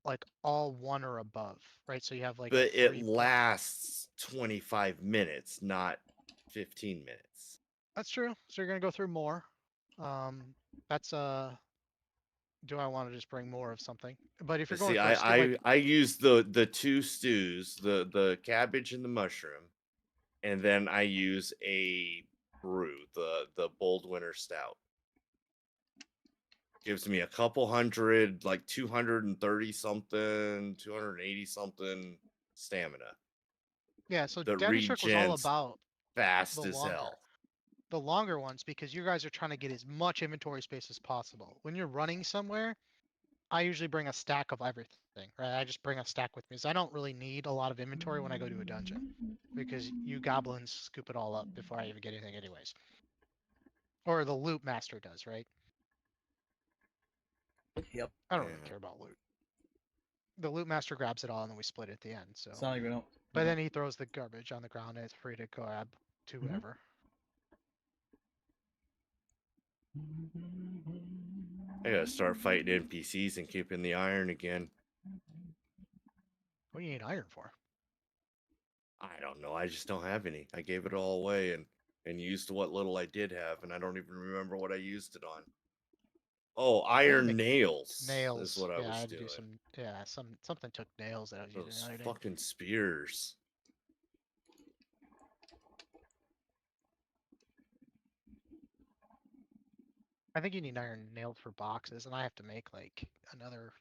like all 1 or above, right? So you have like. But a it 3 lasts 25 minutes, not 15 minutes. That's true. So you're gonna go through more. That's Do I want to just bring more of something? But if you're going See, for a stew, like I use the two stews, the cabbage and the mushroom, and then I use a brew, the Bold Winter Stout. Gives me a couple hundred, like 230 something, 280 something stamina. yeah, so that Daddy Shark was all regens about Fast the as longer. hell. The longer ones because you guys are trying to get as much inventory space as possible. When you're running somewhere, I usually bring a stack of everything, right? I just bring a stack with me. So I don't really need a lot of inventory when I go to a dungeon because you goblins scoop it all up before I even get anything anyways. Or the loot master does, right? Yep. I don't really Yeah. care about loot. The loot master grabs it all and then we split it at the end. So, It's not like we don't. but then he throws the garbage on the ground and it's free to grab to Mhm. whoever. I gotta start fighting NPCs and keeping the iron again. What do you need iron for? I don't know. I just don't have any. I gave it all away and used what little I did have, and I don't even remember what I used it on. Oh, iron make nails. Nails. Is what I Yeah, I was had to doing. do some. Yeah, something took nails that I was using Those the other day. fucking spears. I think you need iron nailed for boxes, and I have to make like another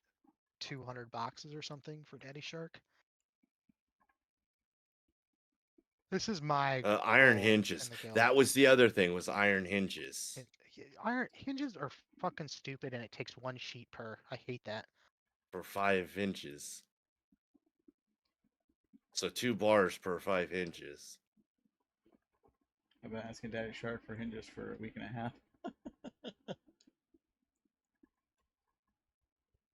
200 boxes or something for Daddy Shark. This is my Iron role hinges. in the guild. That was the other thing, was iron hinges. Iron hinges are fucking stupid, and it takes 1 sheet per. I hate that. For 5 inches. So 2 bars per 5 inches. I've been asking Daddy Shark for hinges for a week and a half.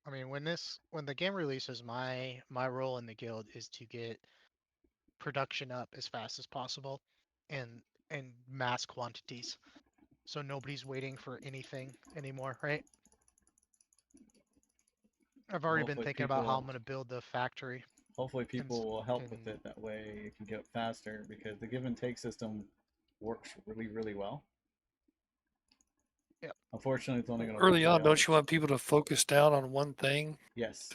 I mean, when the game releases, my role in the guild is to get production up as fast as possible, and mass quantities, so nobody's waiting for anything anymore, right? I've already been Hopefully thinking about how I'm people- going to build the factory. Hopefully people will help with and- it. That way it can get faster, because the give and take system works really, really well. Yep. Unfortunately, it's only going to Early on, don't you want people to focus down on one thing? Yes.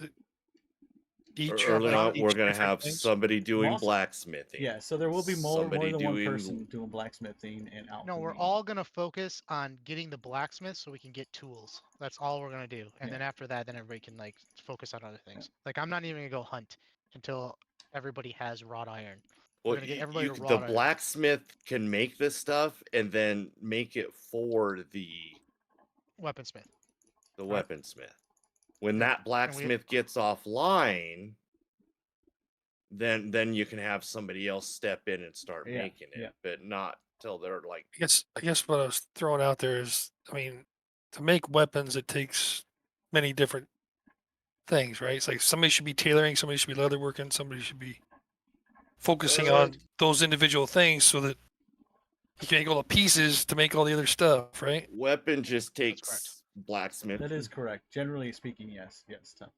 Each Early on, each we're gonna different have things? somebody doing Also- blacksmithing. Yeah, so there will be more Somebody than one doing- person doing blacksmithing and alchemy. No, we're all going to focus on getting the blacksmith so we can get tools. That's all we're going to do. And Yeah. then after that, then everybody can like focus on other things. Like I'm not even going to go hunt until everybody has wrought iron. Well, gonna get everybody to the wrought iron. blacksmith can make this stuff and then make it for the Weaponsmith. Right. weaponsmith. When that blacksmith gets offline, then you can have somebody else step in and start Yeah, making it, yeah. but not till they're like. I guess what I was throwing out there is, I mean, to make weapons, it takes many different things, right? It's like somebody should be tailoring, somebody should be leatherworking, somebody should be focusing on those individual things so that you can make all the pieces to make all the other stuff, right? Weapon just correct. takes blacksmith. That is correct. Generally speaking, yes. Yes. Tough.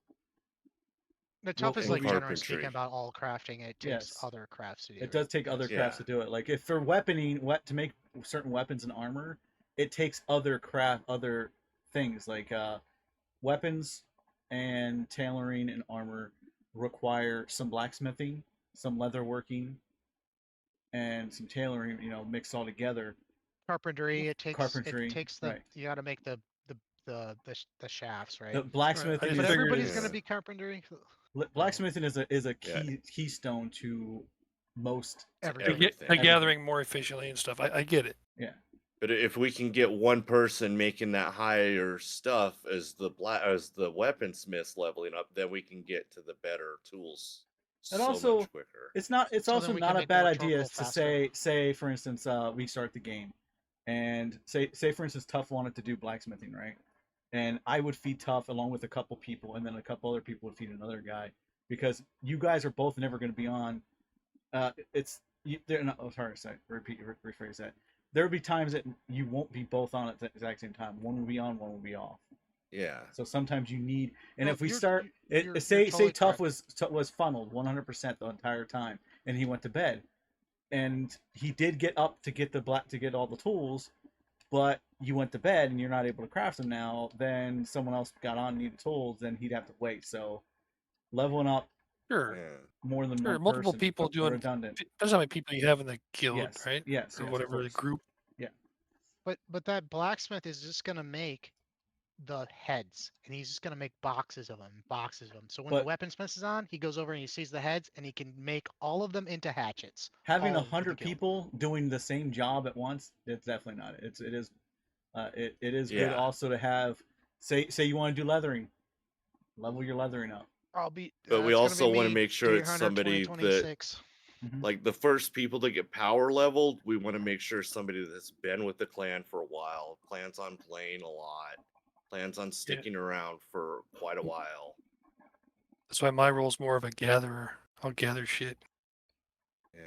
The tough is and like generally speaking carpentry. about all crafting. It takes Yes. other crafts to do. It does take other crafts to do it. Like if for weaponing, to make certain weapons and armor, it takes other things like weapons and tailoring and armor require some blacksmithing, some leatherworking, and some tailoring. Mixed all together. Carpentry. It takes. Carpentry, It takes the. right. You got to make the shafts, right? The blacksmithing I But is figured everybody's it- going to be carpentry. blacksmithing is a Yeah. keystone to most. Everything. Everything. Gathering more efficiently and stuff. I get it. Yeah. But if we can get one person making that higher stuff as the weaponsmiths leveling up, then we can get to the better tools And so also, much quicker. It's not. It's So then also we not can a make bad more idea charcoal to say for instance, we start the game, and say for instance, Tough wanted to do blacksmithing, right? And I would feed Tough along with a couple people, and then a couple other people would feed another guy, because you guys are both never going to be on. They're not. Oh, sorry. Rephrase that. There will be times that you won't be both on at the exact same time. One will be on, one will be off. Yeah. So sometimes you need, and No, if we you're- start, you're say totally Tough correct. was funneled 100% the entire time, and he went to bed, and he did get up to get all the tools, but you went to bed and you're not able to craft them now. Then someone else got on and needed tools, then he'd have to wait. So leveling up Sure. Yeah. more than Sure, one multiple person, people doing- redundant. Depends how many people you have in the guild, Yes, right? yes, Or yes, of whatever the course. group. But that blacksmith is just going to make the heads, and he's just going to make boxes of them. So when the weaponsmith is on, he goes over and he sees the heads, and he can make all of them into hatchets. Having all for the 100 guild. people doing the same job at once, it's definitely not. It is good Yeah. also to have. Say you want to do leathering, level your leathering up. I'll be. But we it's gonna also be want to me, make sure Deer it's Hunter somebody that, 2026. like, the first people to get power leveled, we want to make sure somebody that's been with the clan for a while, plans on playing a lot, plans on sticking around for quite a while. That's why my role's more of a gatherer. I'll gather shit. Yeah.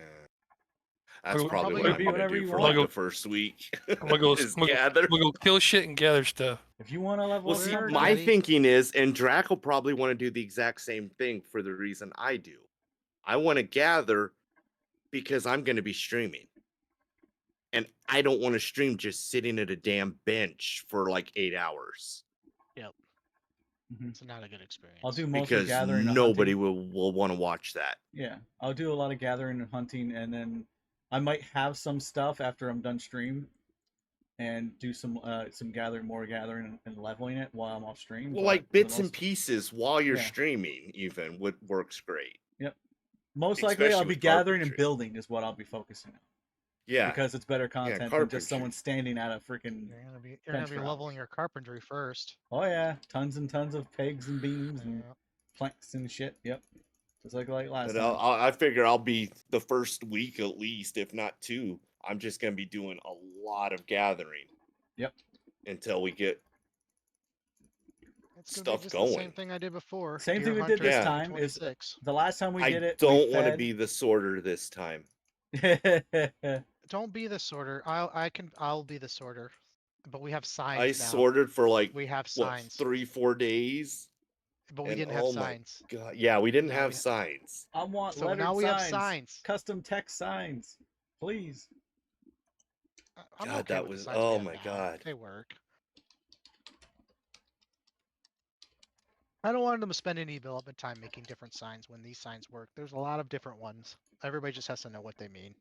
That's We'll- probably probably what It'll I'm be gonna whatever do you for want. like We'll the first week. I'm gonna go. is I'm gonna, gather. we'll go kill shit and gather stuff. If you want to level Well, up see, something, my Daddy. thinking is, and Drac will probably want to do the exact same thing for the reason I do. I want to gather because I'm going to be streaming. And I don't want to stream just sitting at a damn bench for like 8 hours It's not a good experience. I'll do mostly because gathering and nobody hunting. will want to watch that. Yeah, I'll do a lot of gathering and hunting, and then I might have some stuff after I'm done stream, and do some more gathering and leveling it while I'm off stream. Well, but like for the bits and most- pieces while you're Yeah. streaming, even works great. Most likely, I'll especially be with gathering and carpentry. building is what I'll be focusing on Yeah, because it's better content than carpentry. just someone standing at a freaking. You're gonna bench be for leveling hours. your carpentry first. Oh yeah, tons and tons of pegs and beams and Yeah. planks and shit. Yep, just like last But time. I figure I'll be the first week at least, if not 2. I'm just gonna be doing a lot of gathering. Yep. Until we get It's gonna stuff be just the going. same thing I did before. Same Deer thing we did this Yeah. time is 26. the last time we I did it. don't want to be the sorter this time. Don't be the sorter. I'll be the sorter. But we have signs I now. sorted for like We have what signs. 3-4 days. But we and didn't have oh my signs. God, yeah, we didn't Now have we ha- signs. I want So lettered now we signs, have signs. custom text signs, please. I'm God, okay that with the was signs we oh have my now. God. They work. I don't want them to spend any development time making different signs when these signs work. There's a lot of different ones. Everybody just has to know what they mean.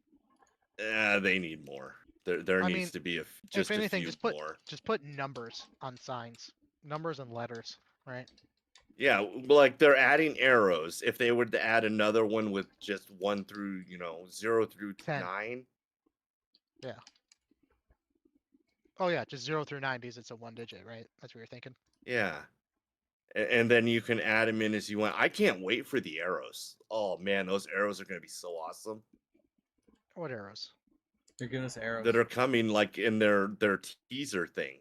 They need more. There I needs mean, to be if anything, a few more. just put numbers on signs. Numbers and letters, right? Yeah, like they're adding arrows. If they were to add another one with just 1 through 0 through 10. 9. Oh yeah, just 0 through 90s. It's a 1 digit, right? That's what you're thinking. Yeah. And then you can add them in as you want. I can't wait for the arrows. Oh man, those arrows are going to be so awesome. What arrows? They're giving us arrows. That are coming like in their teaser thing.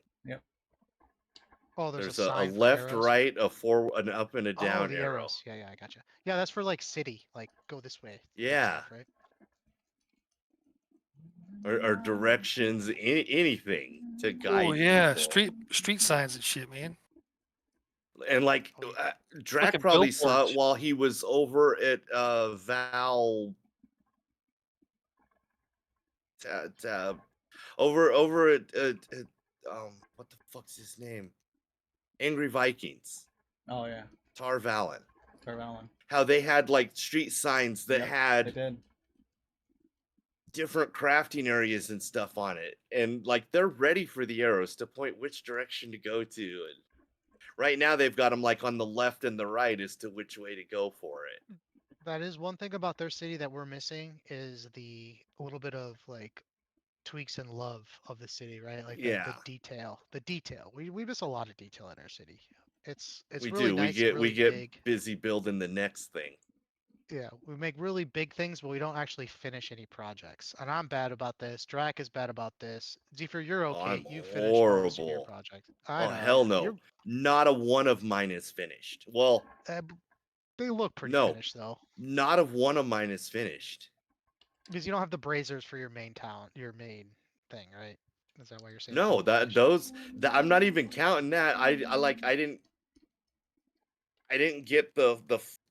Oh, there's, There's a a sign for left, arrows? right, a forward, an up, and a Oh, down the arrow. arrows. Yeah, I gotcha. Yeah, that's for like city, like go this way. Yeah. Stuff, right? Or directions, anything to guide Oh yeah, people. street signs and shit, man. And like Oh, yeah. Drac Fucking probably saw billboards. it while he was over at Val over at what the fuck's his name? Angry Vikings. Oh yeah, Tar Valon. Tarvalon. How they had like street signs that Yep, had They did. different crafting areas and stuff on it, and like they're ready for the arrows to point which direction to go to. And right now they've got them like on the left and the right as to which way to go for it. That is one thing about their city that we're missing is a little bit of like tweaks and love of the city, right? Like the Yeah. detail. The detail. We miss a lot of detail in our city. It's We really do. nice. Really We get big. busy building the next thing. Yeah, we make really big things, but we don't actually finish any projects. And I'm bad about this. Drac is bad about this. Zephyr, you're okay. I'm You finish most of your horrible. projects. I Oh know. hell no! You're, Not a one of mine is finished. Well, they look pretty no. finished though, not of one of mine is finished. because you don't have the brazers for your main town, your main thing, right? Is that why you're saying? No, it's not finished? I'm not even counting that. I didn't get the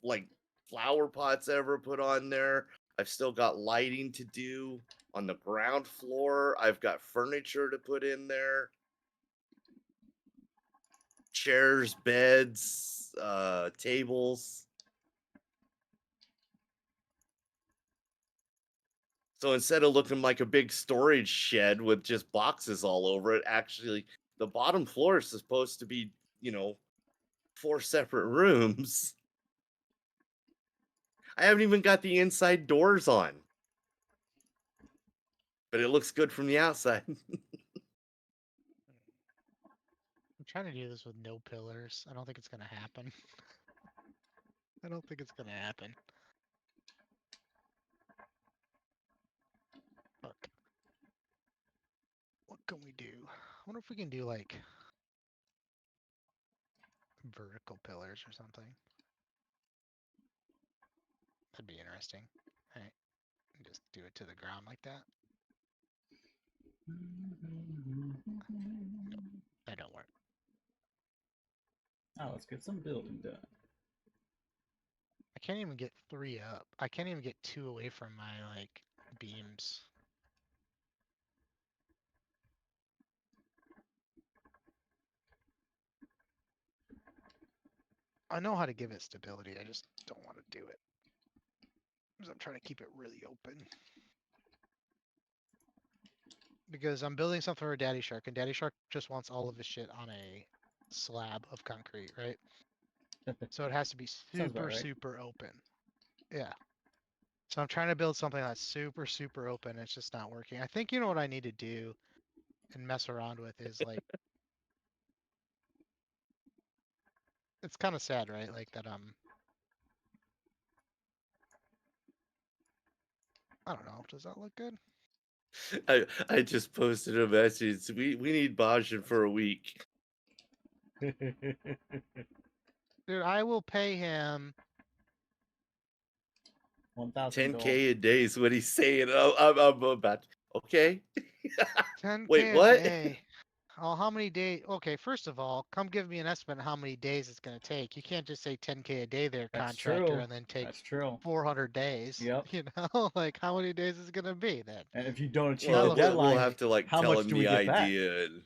like flower pots ever put on there. I've still got lighting to do on the ground floor. I've got furniture to put in there. Chairs, beds, tables. So instead of looking like a big storage shed with just boxes all over it, actually the bottom floor is supposed to be, 4 separate rooms. I haven't even got the inside doors on. But it looks good from the outside. I'm trying to do this with no pillars. I don't think it's gonna happen. I don't think it's gonna happen. Fuck. What can we do? I wonder if we can do like vertical pillars or something. That'd be interesting. Alright. Just do it to the ground like that. That don't work. Now let's get some building done. I can't even get 3 up. I can't even get 2 away from my like beams. I know how to give it stability. I just don't want to do it. Because I'm trying to keep it really open. Because I'm building something for Daddy Shark, and Daddy Shark just wants all of his shit on a slab of concrete, right? So it has to be Sounds about right. super open. Yeah. So I'm trying to build something that's super open. It's just not working. I think you know what I need to do and mess around with is like it's kind of sad, right? Like that I don't know. Does that look good? I just posted a message. We need Bajan for a week. Dude, I will pay him 1,000 gold. 10K a day is what he's saying. I'm about. Okay. 10K Wait, a what? day. Oh, how many days? Okay, first of all, come give me an estimate of how many days it's going to take. You can't just say 10K a day there, That's contractor, true. and then take That's true. 400 days. Yep. You know, like how many days is it going to be then? And if you don't achieve Well, the looks- deadline, we'll have to like how tell much him do we the get back? idea, and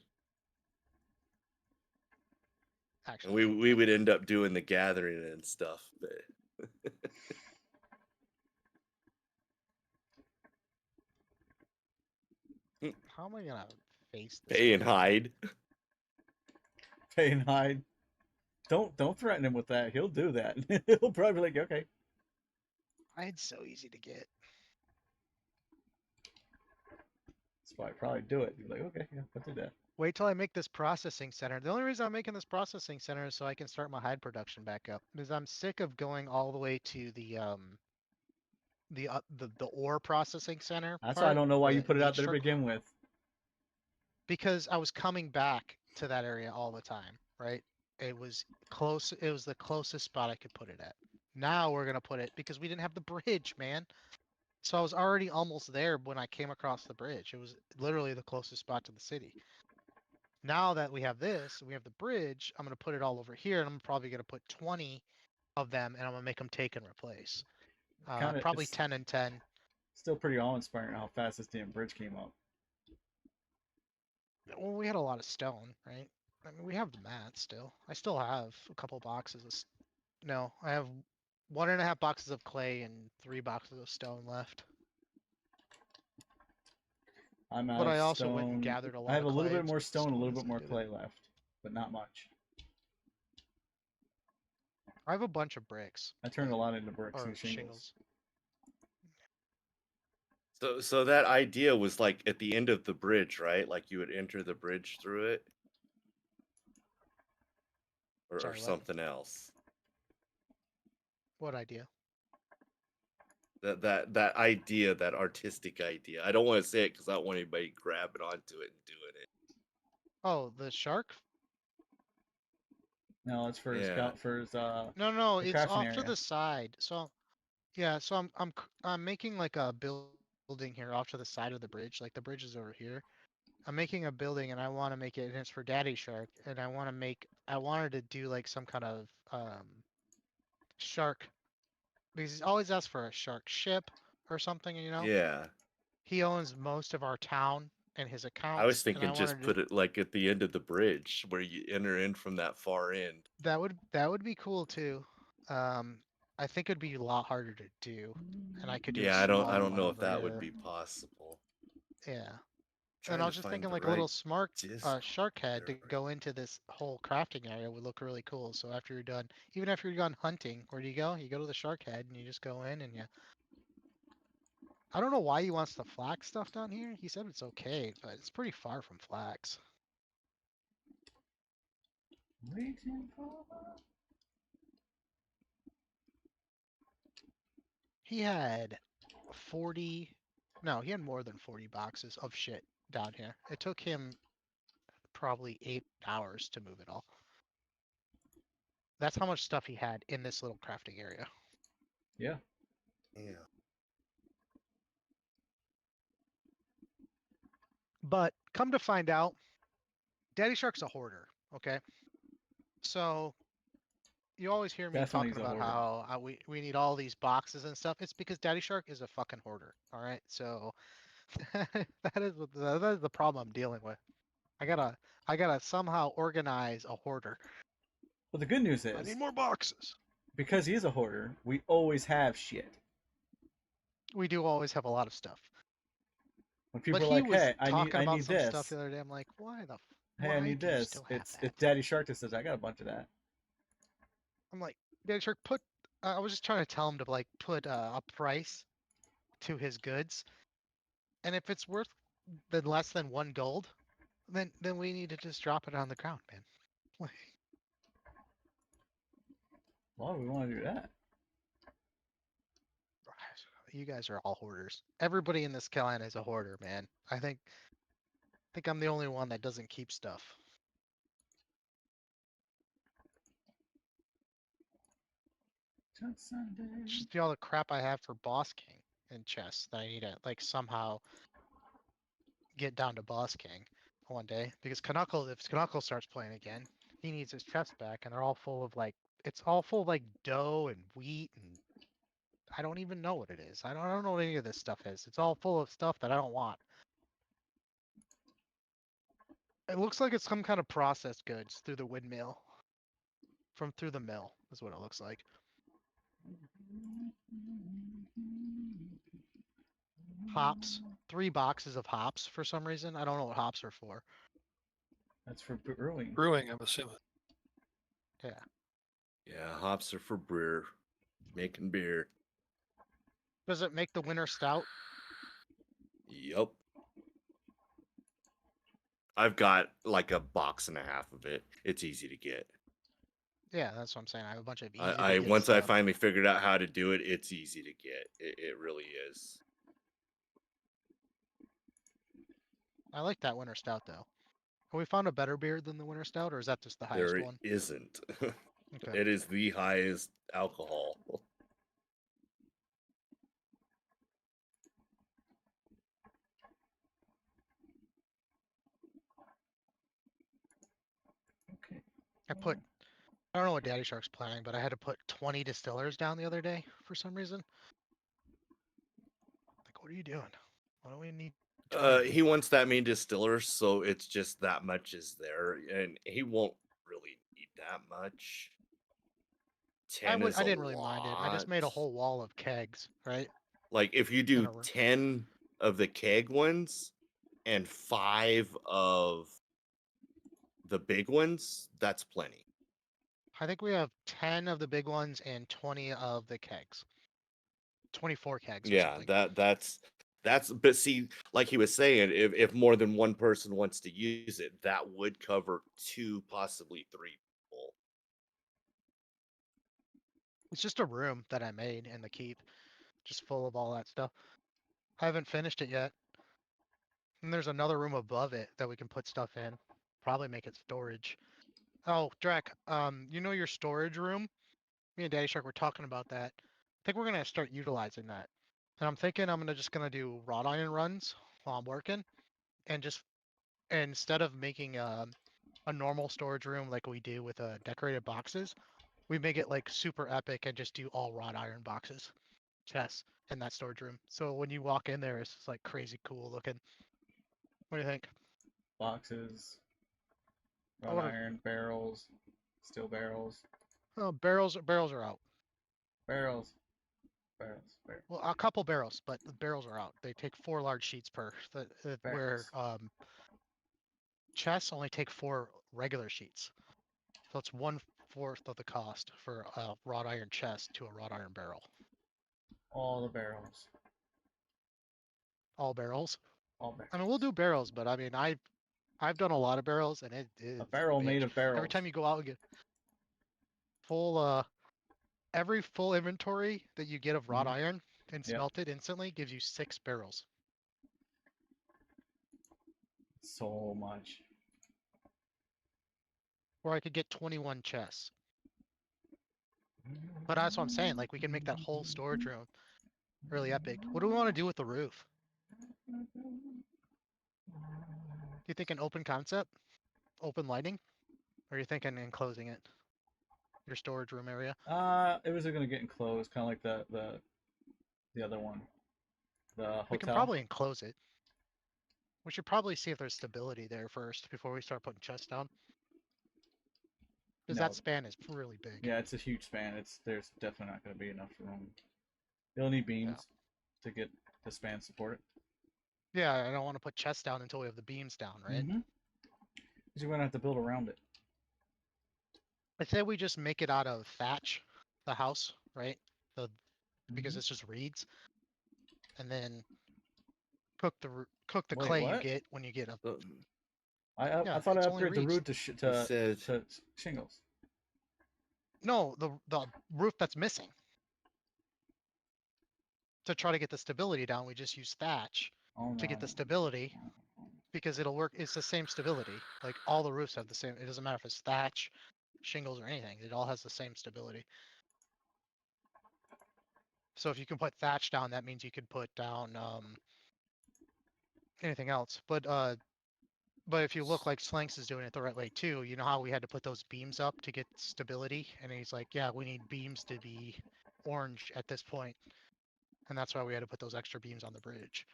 Actually, we would end up doing the gathering and stuff. But how am I going to face this? pay and guy? hide. Pay and hide. Don't threaten him with that. He'll do that. He'll probably be like, okay. It's so easy to get. That's why I probably do it. He's like, okay, yeah, I'll do that. Wait till I make this processing center. The only reason I'm making this processing center is so I can start my hide production back up. Because I'm sick of going all the way to the ore processing center. That's why I don't know why you put it out there to H-truck, begin with. because I was coming back to that area all the time, right? It was close. It was the closest spot I could put it at. Now we're gonna put it because we didn't have the bridge, man. So I was already almost there when I came across the bridge. It was literally the closest spot to the city. Now that we have this, we have the bridge, I'm gonna put it all over here, and I'm probably gonna put 20 of them, and I'm gonna make them take and replace. Kinda, Probably it's 10 and 10. still pretty awe-inspiring how fast this damn bridge came up. Well, we had a lot of stone, right? I mean, we have the mats still. I still have a couple boxes of. No, I have 1.5 boxes of clay and 3 boxes of stone left. I'm out But of I also stone. went and gathered a lot I have of a little clay bit and more some stone, a little bit and more did it. clay left, but not much. I have a bunch of bricks. I turned a lot into bricks Or and shingles. So that idea was like at the end of the bridge, right? Like you would enter the bridge through it, or Sorry, what? something else. What idea? That idea, that artistic idea. I don't want to say it because I don't want anybody grabbing onto it and doing it. Oh, the shark? No, it's for his Yeah. scout for his No, the it's crafting off to area. the side. So, yeah, so I'm making like a building here off to the side of the bridge. Like the bridge is over here. I'm making a building and I want to make it, and it's for Daddy Shark, and I wanted to do like some kind of shark, because he's always asked for a shark ship or something, you know? Yeah. He owns most of our town and his accounts. I was and I thinking just wanted put it like at the end of the bridge where you enter in from that far end. that would be cool too. I think it'd be a lot harder to do, and I could do Yeah, a I smaller don't one know if over that would here. be possible. Yeah. Trying And I to was just find thinking the like a little right smart Discord shark head to server. go into this whole crafting area would look really cool. So after you're done, even after you're done hunting, where do you go? You go to the shark head and you just go in and you. I don't know why he wants the flax stuff down here. He said it's okay, but it's pretty far from flax. Waiting for He had 40. No, he had more than 40 boxes of shit down here. It took him probably 8 hours to move it all. That's how much stuff he had in this little crafting area. Yeah. Yeah. But come to find out, Daddy Shark's a hoarder. Okay, so you always hear me Definitely talking he's a about hoarder. how we need all these boxes and stuff. It's because Daddy Shark is a fucking hoarder. All right, so that is the problem I'm dealing with. I gotta somehow organize a hoarder. But the good news I is, need more boxes. because he's a hoarder, we always have shit. We do always have a lot of stuff. When people But are he like, was "Hey, talking I about need some stuff this. the other day. I'm like, why the Hey, I why need do you this." still have It's that? Daddy Shark that says, "I got a bunch of that." I'm like, Daddy Shark, put. I was just trying to tell him to like put a price to his goods, and if it's worth less than 1 gold, then we need to just drop it on the ground, man. Like, Why do we want to do that? you guys are all hoarders. Everybody in this clan is a hoarder, man. I think I'm the only one that doesn't keep stuff. Just Sunday. It's just all the crap I have for Boss King and chests that I need to like somehow get down to Boss King one day because if Knuckle starts playing again, he needs his chests back, and they're all full of like it's all full of like dough and wheat, and I don't even know what it is. I don't know what any of this stuff is. It's all full of stuff that I don't want. It looks like it's some kind of processed goods through the windmill. From through the mill is what it looks like. Hops. 3 boxes of hops for some reason. I don't know what hops are for. That's for brewing. Brewing, I'm assuming. Yeah. Yeah, hops are for brewer, making beer. Does it make the winter stout? Yup. I've got like a box and a half of it. It's easy to get. Yeah, that's what I'm saying. I have a bunch of easy I to get once I stuff. finally figured out how to do it, it's easy to get. It really is. I like that winter stout though. Have we found a better beer than the winter stout, or is that just the highest There one? isn't. Okay. It is the highest alcohol. Okay. I don't know what Daddy Shark's planning, but I had to put 20 distillers down the other day for some reason. Like, what are you doing? Why do we need 20? He wants that many distillers, so it's just that much is there, and he won't really need that much. 10 is I a didn't really mind it. I just made a lot. whole wall of kegs, right? Like if you In do a room. 10 of the keg ones and 5 of the big ones, that's plenty. I think we have 10 of the big ones and 20 of the kegs. 24 kegs or Yeah, something. that's but see, like he was saying, if more than one person wants to use it, that would cover 2, possibly 3 people. It's just a room that I made in the keep, just full of all that stuff. I haven't finished it yet. And there's another room above it that we can put stuff in. Probably make it storage. Oh, Drek, you know your storage room? Me and Daddy Shark were talking about that. I think we're gonna start utilizing that. And I'm thinking I'm just gonna do wrought iron runs while I'm working, and just instead of making a normal storage room like we do with decorated boxes, we make it like super epic and just do all wrought iron boxes, chests in that storage room. So when you walk in there, it's just like crazy cool looking. What do you think? Boxes, I wrought wanna, iron, barrels, steel barrels, barrels are out. barrels. Well, a couple barrels, but the barrels are out. They take 4 large sheets per. Where chests only take 4 regular sheets. So it's 1/4 of the cost for a wrought iron chest to a wrought iron barrel. All the barrels. All barrels. All barrels. I mean, we'll do barrels, but I mean, I've done a lot of barrels, and it is A barrel made bitch. of barrels. Every time you go out and get full, every full inventory that you get of wrought iron and Yep. smelt it instantly gives you 6 barrels. So much. Or I could get 21 chests. But that's what I'm saying. Like, we can make that whole storage room really epic. What do we want to do with the roof? you think an open concept, open lighting, or are you thinking enclosing it? Your storage room area. It was gonna get enclosed, kind of like the other one, the hotel. We can probably enclose it. We should probably see if there's stability there first before we start putting chests down. Because No. that span is really big. Yeah, it's a huge span. There's definitely not going to be enough room. You'll need beams to get the span supported. Yeah, I don't want to put chests down until we have the beams down, right? Because you're going to have to build around it. I say we just make it out of thatch, the house, right? Because it's just reeds, and then cook the Wait, clay you what? get when you get a. I Yeah, thought I it's only upgraded the reeds. root to shingles. No, the roof that's missing. To try to get the stability down, we just use thatch to get the stability, because it'll work. It's the same stability. Like all the roofs have the same. It doesn't matter if it's thatch, shingles, or anything. It all has the same stability. So if you can put thatch down, that means you could put down anything else. But if you look like Slanks is doing it the right way too, you know how we had to put those beams up to get stability, and he's like, yeah, we need beams to be orange at this point, and that's why we had to put those extra beams on the bridge.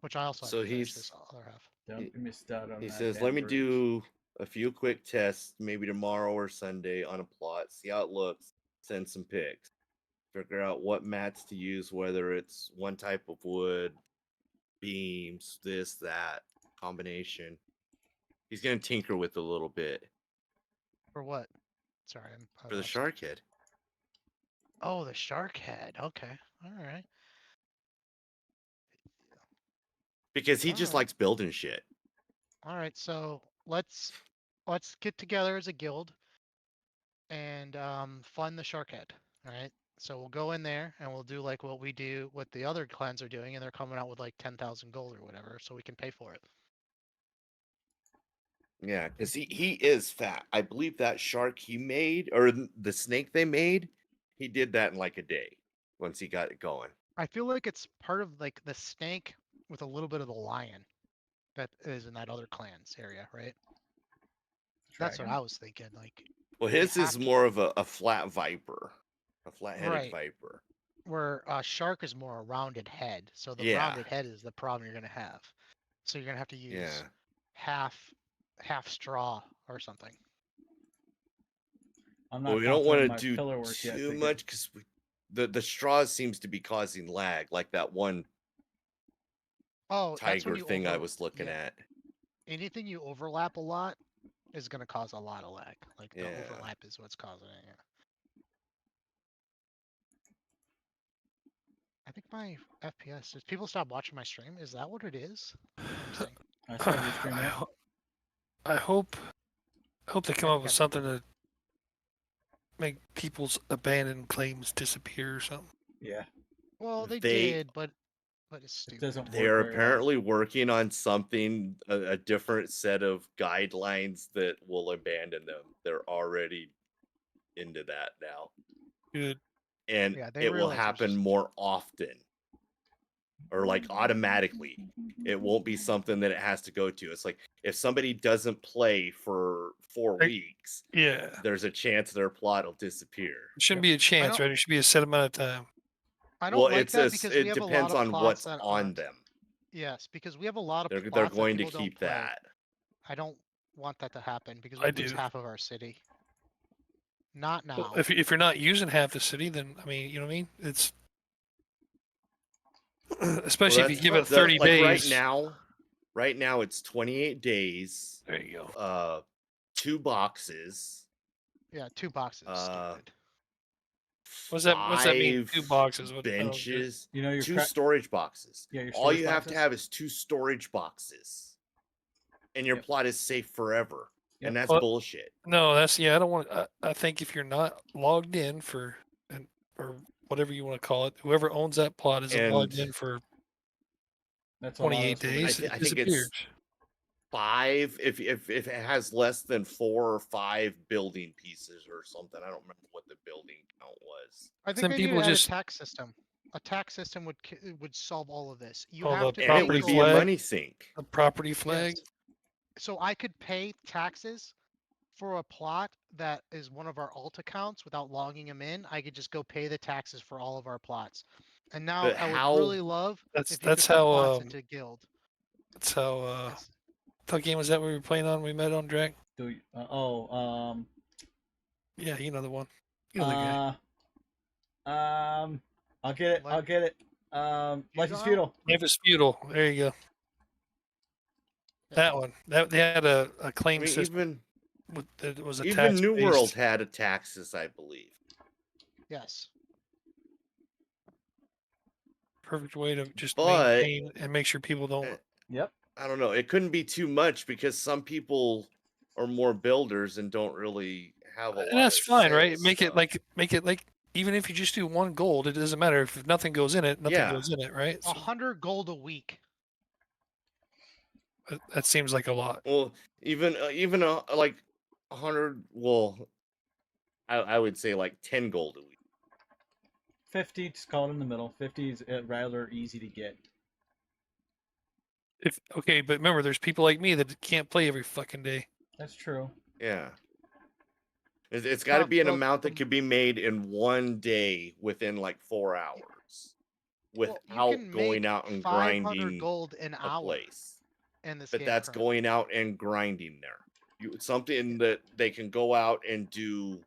Which I also So have to finish he's- this other half. Don't miss out on He that says, damn "Let me bridge." do a few quick tests, maybe tomorrow or Sunday on a plot. See how it looks. Send some pics. Figure out what mats to use, whether it's one type of wood, beams, this, that combination. He's gonna tinker with it a little bit For what? Sorry, I for the lost. shark head. Oh, the shark head. Okay, all right. Because he just Alright. likes building shit. All right, so let's get together as a guild and fund the shark head. All right. So we'll go in there and we'll do like what we do, what the other clans are doing, and they're coming out with like 10,000 gold or whatever, so we can pay for it. Yeah, because he is fat. I believe that shark he made, or the snake they made, he did that in like a day once he got it going. I feel like it's part of like the snake with a little bit of the lion that is in that other clans area, right? That's what Dragon? I was thinking. Like, Well, they his have is to- more of a flat viper, a flat-headed Right. viper. where shark is more a rounded head. So the Yeah. rounded head is the problem you're gonna have. So you're gonna have to use Yeah. half straw or something. I'm Well, not we don't confident in want my to do pillar work yet. too to much because the straw seems to be causing lag, like that one Oh, that's when tiger you thing I was looking yeah. at. Anything you overlap a lot is gonna cause a lot of lag. Like the Yeah. overlap is what's causing it. Yeah. I think my FPS is people stop watching my stream. Is that what it is? Interesting. I started your stream yet. I hope they come I up think with I- something to make people's abandoned claims disappear or something. Yeah. Well, they They- did, but it's It stupid. doesn't work. They are very well. apparently working on something, a different set of guidelines that will abandon them. They're already into that now. Good. And Yeah, they it will realize there's happen just- more often. Or like automatically. It won't be something that it has to go to. It's like if somebody doesn't play for 4 Right. weeks, Yeah. there's a chance their plot will disappear. It shouldn't be a chance, don't- right? It should be a set amount of time. I don't Well, like it's that a, because we it have a lot depends of on plots what's that on aren't. them. Yes, because we have a lot of They're plots going that to people don't keep play. that. I don't want that to happen because I we lose do. half of our city. Not now. Well, if you're not using half the city, then I mean, you know what I mean? It's especially if you that's give what it 30 like days. right now it's 28 days, There you go. 2 boxes, Yeah, 2 boxes. is stupid. What's that mean? 2 5 boxes. What? benches, You know your 2 storage boxes. Yeah, your All storage you have to boxes? have is 2 storage boxes, and your Yep. plot is safe forever. Yep. And that's Well- bullshit. No, that's I don't want. I think if you're not logged in for, or whatever you want to call it, whoever owns that plot isn't logged And- in for That's a lot of 28 us will- days. I It think it's- disappears. 5 if it has less than 4 or 5 building pieces or something. I don't remember what the building count was. I think Some they people need to add just- a tax system. A tax system would solve all of this. You Oh, have the to And pay it would property be a flag? money sink. The property flag. Yes. So I could pay taxes for a plot that is one of our alt accounts without logging them in. I could just go pay the taxes for all of our plots. And now But I would how- really love That's if you could that's put how plots into guild. that's how It's- what game was that we were playing on? We met on Drag. Do you, Yeah, you know the one. You know the guy. I'll get it. I'll Life- get it. Life is Feudal? Feudal. Memphis Feudal. There you go. That one. That they had a I claim mean, system that was a even tax New World based. had a taxes, I believe. Yes. Perfect way to just But- maintain and make sure people don't. Yep. I don't know. It couldn't be too much because some people are more builders and don't really have a lot. And that's of fine, right? sales Make it stuff. like even if you just do 1 gold, it doesn't matter if nothing goes in it. Nothing Yeah. goes in it, right? So 100 gold a week. that seems like a lot. Well, even like 100. Well, I would say like 10 gold a week. 50, just call it in the middle. 50 is rather easy to get. If okay, but remember, there's people like me that can't play every fucking day. That's true. Yeah. It's got to Tom, be an well, amount that could be made in one day within like 4 hours, Well, without you can going make out and 500 grinding gold an a hour place. in this But game. that's currently. going out and grinding there. Something that they can go out and do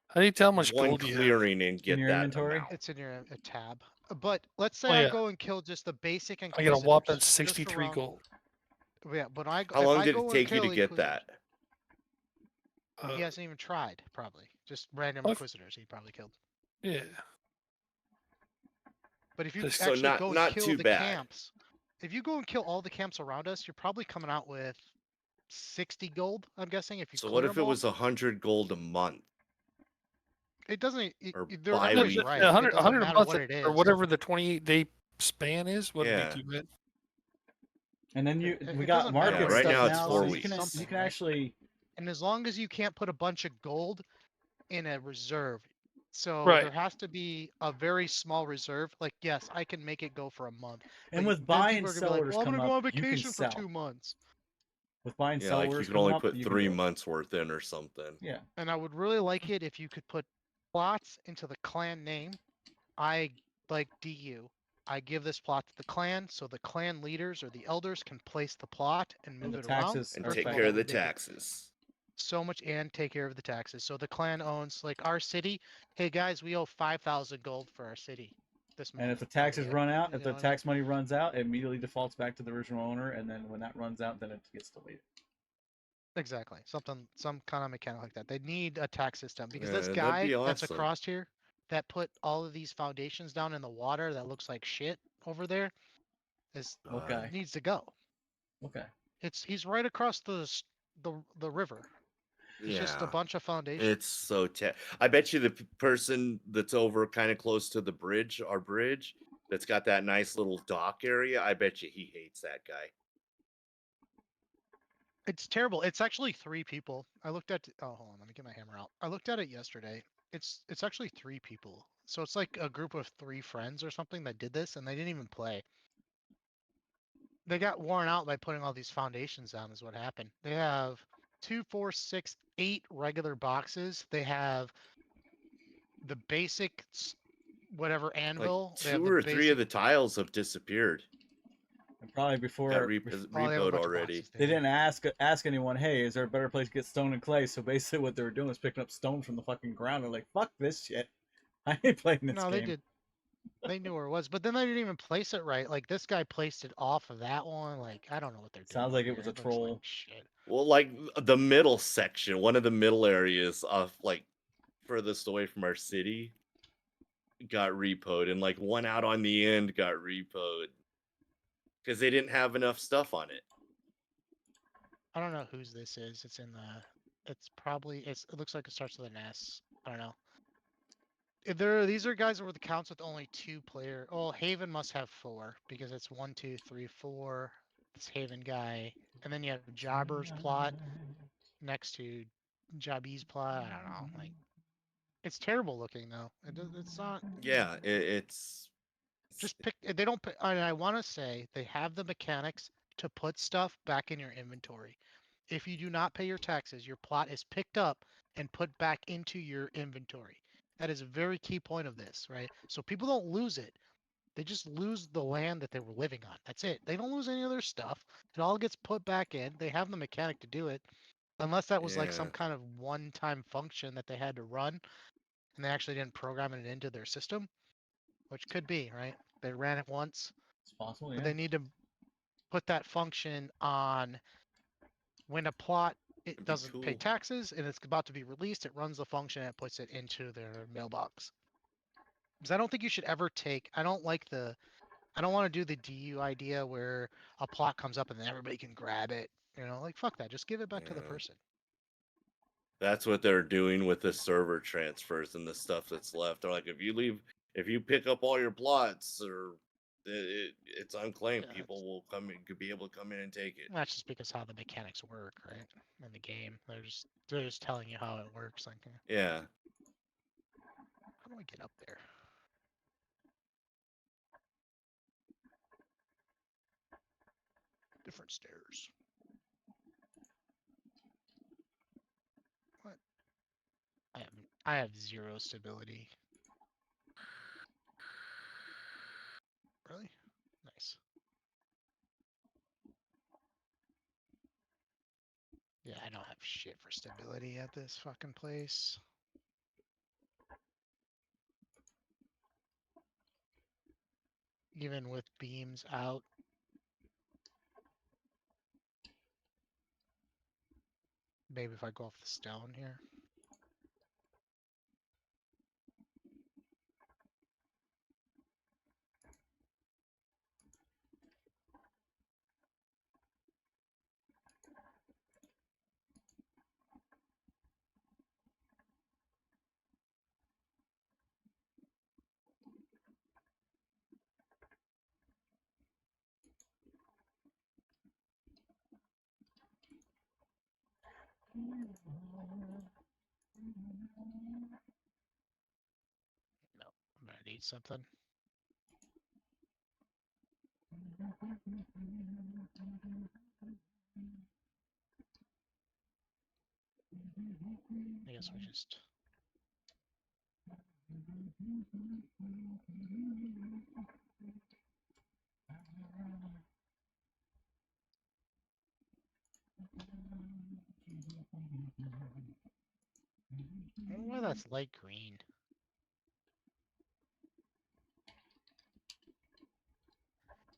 How do you tell how much one gold you have? clearing and get your that inventory? amount. It's in your a tab. But let's say Oh, I yeah. go and kill just the basic I Inquisitors. got a whopping just 63 around- gold. Yeah, but I How if long I did go it and take you to kill get Inquisitors- that? He hasn't even tried, probably. Just random I've- Inquisitors he probably killed. Yeah. But if you Just- So actually not- go and not kill too the bad. camps, if you go and kill all the camps around us, you're probably coming out with 60 gold, I'm guessing, if you So clear what if it them all. was 100 gold a month? It doesn't. or They're No, always bi-weekly? right. 100, It doesn't 100 a matter month what it is. or whatever the 28-day span is wouldn't Yeah. be too bad. And then It we got doesn't matter. market Yeah, right stuff now it's now, 4 so you weeks. can Something, you can right? actually And as long as you can't put a bunch of gold in a reserve, so Right. there has to be a very small reserve. Like, yes, I can make it go for a month. and but with then buy people and are gonna sell be like, orders well, I'm come gonna go on up, you can vacation for sell. 2 months. With buy and Yeah, sell like orders you can only coming up, put you can 3 do it. months worth in or something. Yeah. And I would really like it if you could put plots into the clan name. I like DU. I give this plot to the clan, so the clan leaders or the elders can place the plot and move the it taxes around. And are take fine. care of the They get taxes. so much and take care of the taxes. So the clan owns like our city. Hey guys, we owe 5,000 gold for our city this month. And if the or taxes whatever, run out, you if the know what I mean? tax money runs out, it immediately defaults back to the original owner, and then when that runs out, then it gets deleted. Exactly. Some kind of mechanic like that. They need a tax system because Yeah, this that'd guy be that's awesome. across here that put all of these foundations down in the water that looks like shit over there is Okay. needs to go. Okay. He's right across the river. It's just a Yeah. bunch of foundations. It's so I bet you the person that's over kind of close to the bridge, our bridge, that's got that nice little dock area, I bet you he hates that guy. It's terrible. It's actually 3 people. I looked at. Oh, hold on. Let me get my hammer out. I looked at it yesterday. It's actually 3 people. So it's like a group of 3 friends or something that did this, and they didn't even play. They got worn out by putting all these foundations down. Is what happened. They have 2, 4, 6, 8 regular boxes. They have the basic whatever Like anvil. They have 2 the or 3 basic. of the tiles have disappeared. And probably Got before Oh, they have a repoed bunch of already. boxes, they didn't didn't ask anyone, hey, is there a better place to get stone and clay? So basically, what they were doing was picking up stone from the fucking ground. They're like, fuck this shit. I ain't playing this No, game. they did. They knew where it was, but then they didn't even place it right. Like this guy placed it off of that one. Like I don't know what they're doing. Sounds like it over was there. a Looks like troll. shit. Well, like the middle section, one of the middle areas of like furthest away from our city got repoed, and like one out on the end got repoed because they didn't have enough stuff on it. I don't know whose this is. It's in the. It's probably. It looks like it starts with an S. I don't know. These are guys with accounts with only 2 player. Oh, Haven must have 4 because it's 1, 2, 3, 4. This Haven guy, and then you have Jobber's plot next to Jabby's plot. I don't know. Like, it's terrible looking though. It's not. Yeah, it's Just pick. They don't. And I want to say they have the mechanics to put stuff back in your inventory. If you do not pay your taxes, your plot is picked up and put back into your inventory. That is a very key point of this, right? So people don't lose it. They just lose the land that they were living on. That's it. They don't lose any of their stuff. It all gets put back in. They have the mechanic to do it. Unless that was like some Yeah. kind of one-time function that they had to run and they actually didn't program it into their system, which could be, right? They ran it once, It's possible, but yeah. they need to put that function on when a plot it It'd be doesn't pay cool. taxes and it's about to be released, it runs the function and it puts it into their mailbox. Because I don't think you should ever take, I don't want to do the DU idea where a plot comes up and then everybody can grab it. Like fuck that. Just give it back to the Yeah. person. That's what they're doing with the server transfers and the stuff that's left. They're like, if you pick up all your plots, or it's unclaimed, Yeah, people will come in, could be able to come in and take it. that's just because how the mechanics work, right? In the game, they're just telling you how it works. Like, Yeah. how do I get up there? Different stairs. What? I have 0 stability. Really? Nice. Yeah, I don't have shit for stability at this fucking place. Even with beams out. Maybe if I go off the stone here. No, I'm gonna need something. I guess we just. I don't know why that's light green.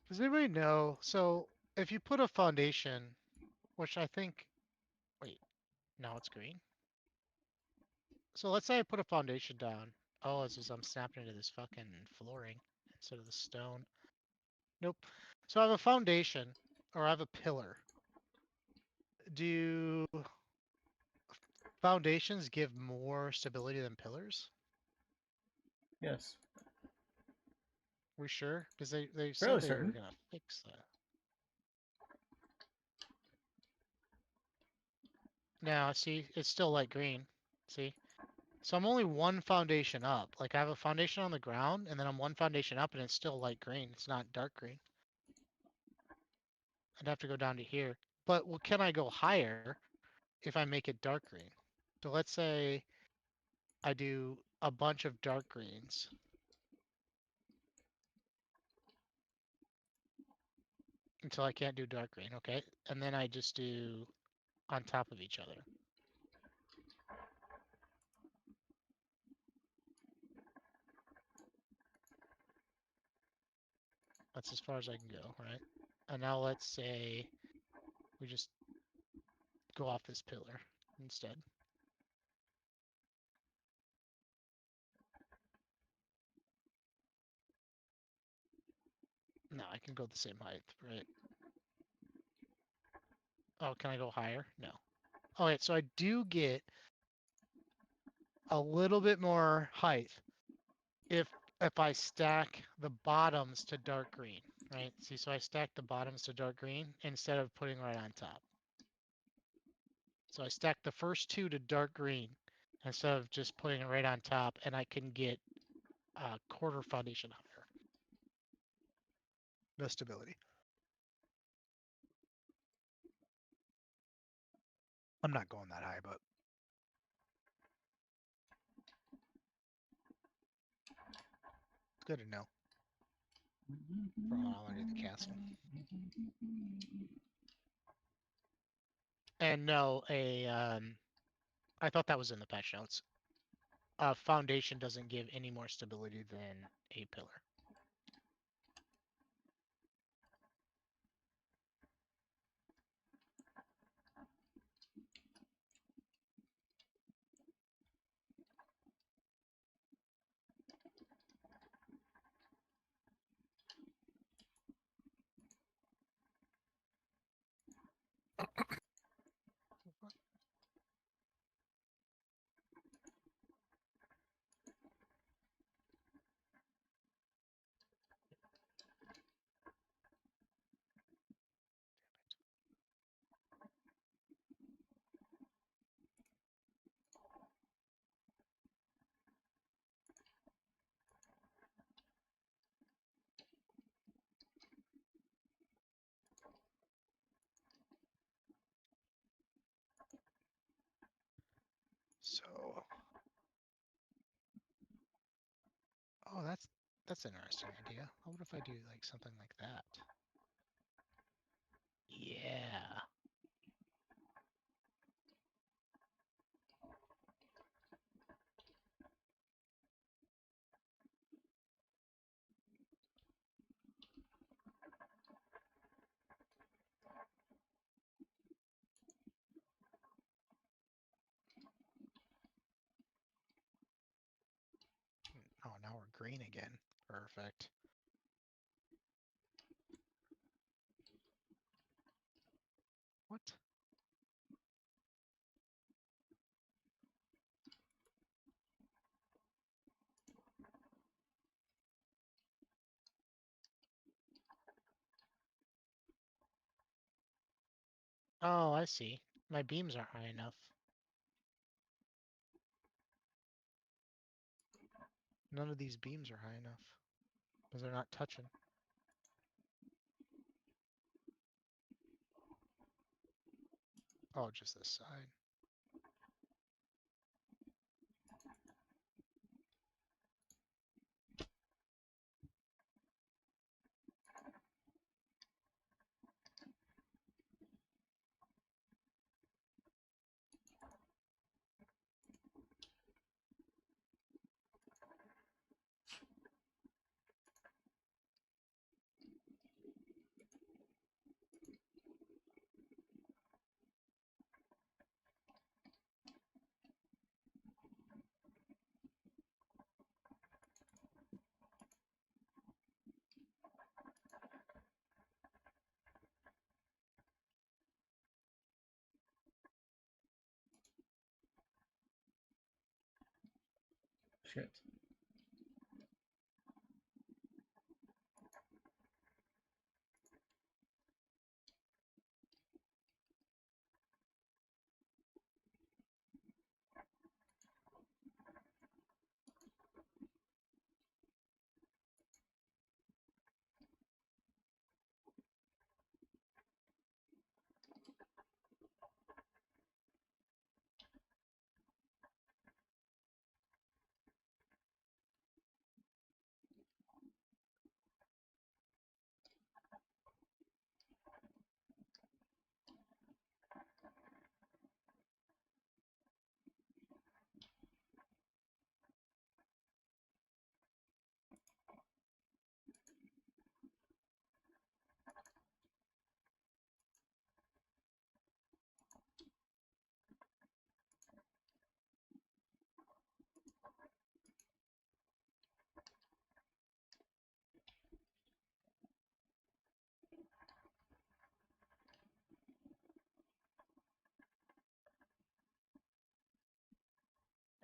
Does anybody know? So if you put a foundation, which I think, wait, no, it's green. So let's say I put a foundation down. Oh, it's just I'm snapping into this fucking flooring instead of the stone. Nope. So I have a foundation, or I have a pillar. Do foundations give more stability than pillars? Yes. We sure? Because they Fairly said they were certain. gonna fix that. Now, see, it's still light green. See? So I'm only one foundation up. Like I have a foundation on the ground, and then I'm one foundation up, and it's still light green. It's not dark green. I'd have to go down to here. But well, can I go higher if I make it dark green? So let's say I do a bunch of dark greens. Until I can't do dark green, okay? And then I just do on top of each other. That's as far as I can go, right? And now let's say we just go off this pillar instead. No, I can go the same height, right? Oh, can I go higher? No. Oh, wait, so I do get a little bit more height if I stack the bottoms to dark green, right? See, so I stack the bottoms to dark green instead of putting right on top. So I stack the first 2 to dark green instead of just putting it right on top, and I can get a quarter foundation higher. the stability. I'm not going that high, but it's good to know for how I want to do the castle. And no, I thought that was in the patch notes. A foundation doesn't give any more stability than a pillar. So, oh, that's an interesting idea. What if I do like something like that? Yeah. Oh, now we're green again. Perfect. What? Oh, I see. My beams aren't high enough. None of these beams are high enough because they're not touching. Oh, just this side. Shit.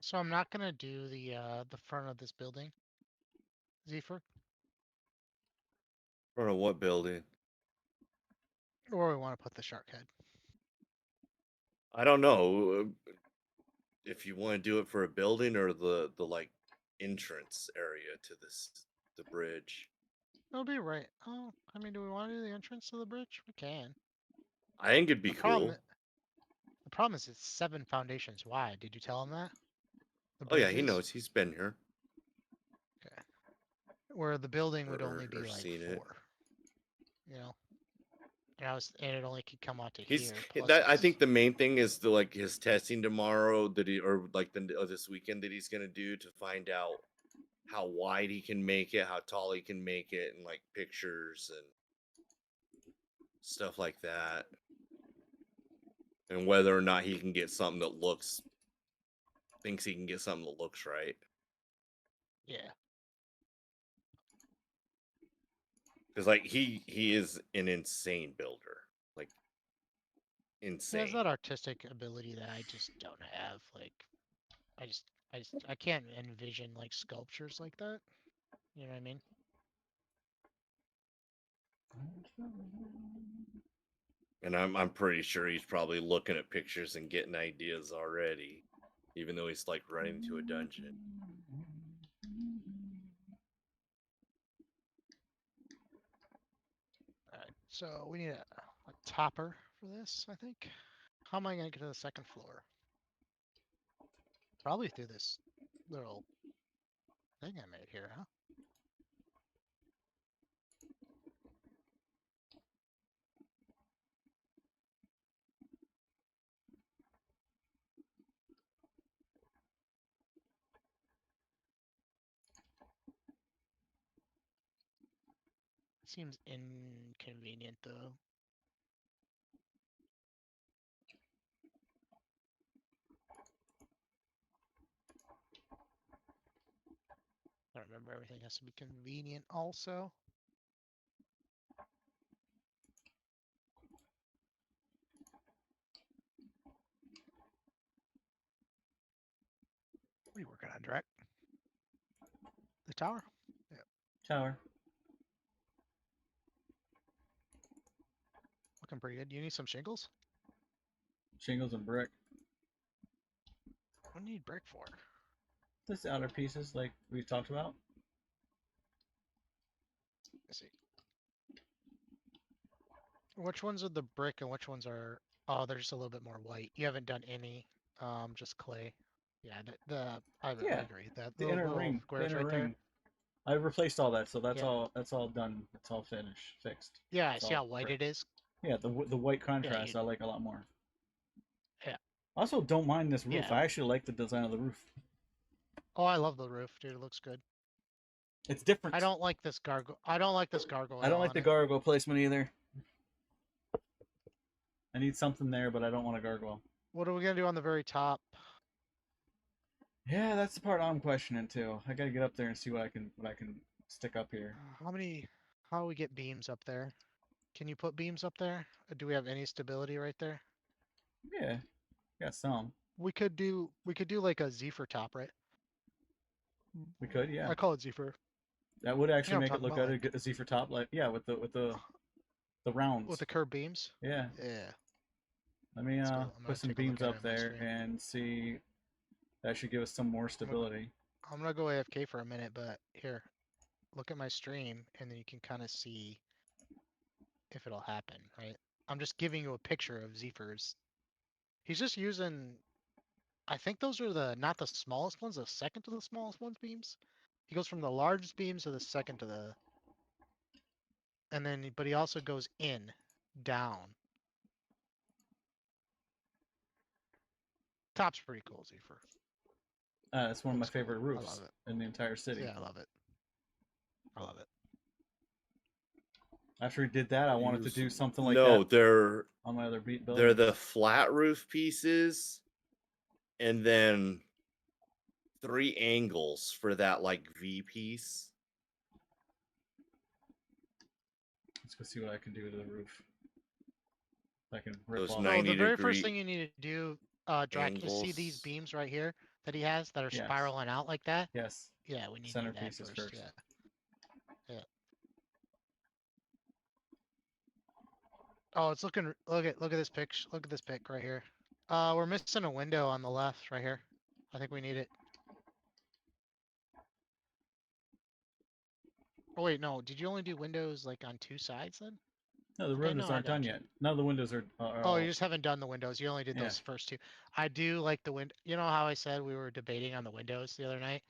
So I'm not gonna do the front of this building, Zephyr, Front of what building? or we want to put the shark head. I don't know if you want to do it for a building or the like entrance area to the bridge. It'll be right. Oh, I mean, do we want to do the entrance to the bridge? We can. I think it'd be The problem, cool. the problem is it's 7 foundations wide. Did you tell him that? The Oh yeah, bridge he is? knows. He's been here. Okay. Where the building would only be Or like seen 4. it. You know. And it only could come out to He's here. Plus that. I it's- think the main thing is the like his testing tomorrow that he or like this weekend that he's gonna do to find out how wide he can make it, how tall he can make it, and like pictures and stuff like that, and whether or not he can get something that thinks he can get something that looks right. Yeah. Because like he is an insane builder, like He insane. has that artistic ability that I just don't have. Like, I can't envision like sculptures like that. You know what I mean? And I'm pretty sure he's probably looking at pictures and getting ideas already, even though he's like running to a dungeon. Alright, so we need a topper for this, I think. How am I gonna get to the second floor? Probably through this little thing I made here, huh? Seems inconvenient though. I remember everything has to be convenient also. What are you working on, Drek? The tower? Yeah. Tower. Looking pretty good. You need some shingles? Shingles and brick. What do you need brick for? Just outer pieces like we've talked about. Let's see. Which ones are the brick and which ones are... Oh, they're just a little bit more white. You haven't done any, just clay. Yeah, I Yeah, agree. That The little, inner little ring. The squares inner right there. ring. I replaced all that, so that's Yeah. all. That's all done. It's all finished, fixed. Yeah, It's see how all white brick. it is? Yeah, the white contrast you- I like a lot more. Yeah. I also don't mind this roof. Yeah. I actually like the design of the roof. Oh, I love the roof, dude. It looks good. It's different. I don't like this gargoyle. I don't like this gargoyle. I don't like the on it. gargoyle placement either. I need something there, but I don't want a gargoyle. What are we gonna do on the very top? Yeah, that's the part I'm questioning too. I gotta get up there and see what I can stick up here. How do we get beams up there? Can you put beams up there? Or do we have any stability right there? Yeah, got some. We could do like a Zephyr top, right? We could, yeah. I call it Zephyr. That would actually I'm make it talking look about, good. A Z for top, like yeah, with the rounds. With the curved beams. Yeah. Yeah. Let me Let's go. I'm gonna put some take a look beams at it up on my there screen. and see. That should give us some more stability. I'm gonna go AFK for a minute, but here, look at my stream, and then you can kind of see if it'll happen, right? I'm just giving you a picture of Zephyr's. He's just using, I think those are not the smallest ones, the second to the smallest ones beams. He goes from the largest beams to the second to the, and then, but he also goes down. Top's pretty cool, Zephyr. It's one of my Looks cool. favorite I roofs love it. in the entire city. Yeah, I love it. I love it. After we did that, I wanted to do something like no, that they're on my other beat building. they're the flat roof pieces, and then 3 angles for that like V piece. Let's go see what I can do to the roof. If I can rip Those off. So 90 the very degree first thing you need to do, Drac, you see these angles. beams right here that he has that are Yes. spiraling out like that? Yes. Yeah, we need to Center do that pieces first. first. Yeah. Yeah. Oh, it's looking. Look at this pic. Look at this pic right here. We're missing a window on the left right here. I think we need it. Oh wait, no. Did you only do windows like on 2 sides then? No, the Okay, windows no, I aren't done got you. yet. None of the windows are Oh, all. you just haven't done the windows. You only did Yeah. those first 2. I do like the wind. You know how I said we were debating on the windows the other night?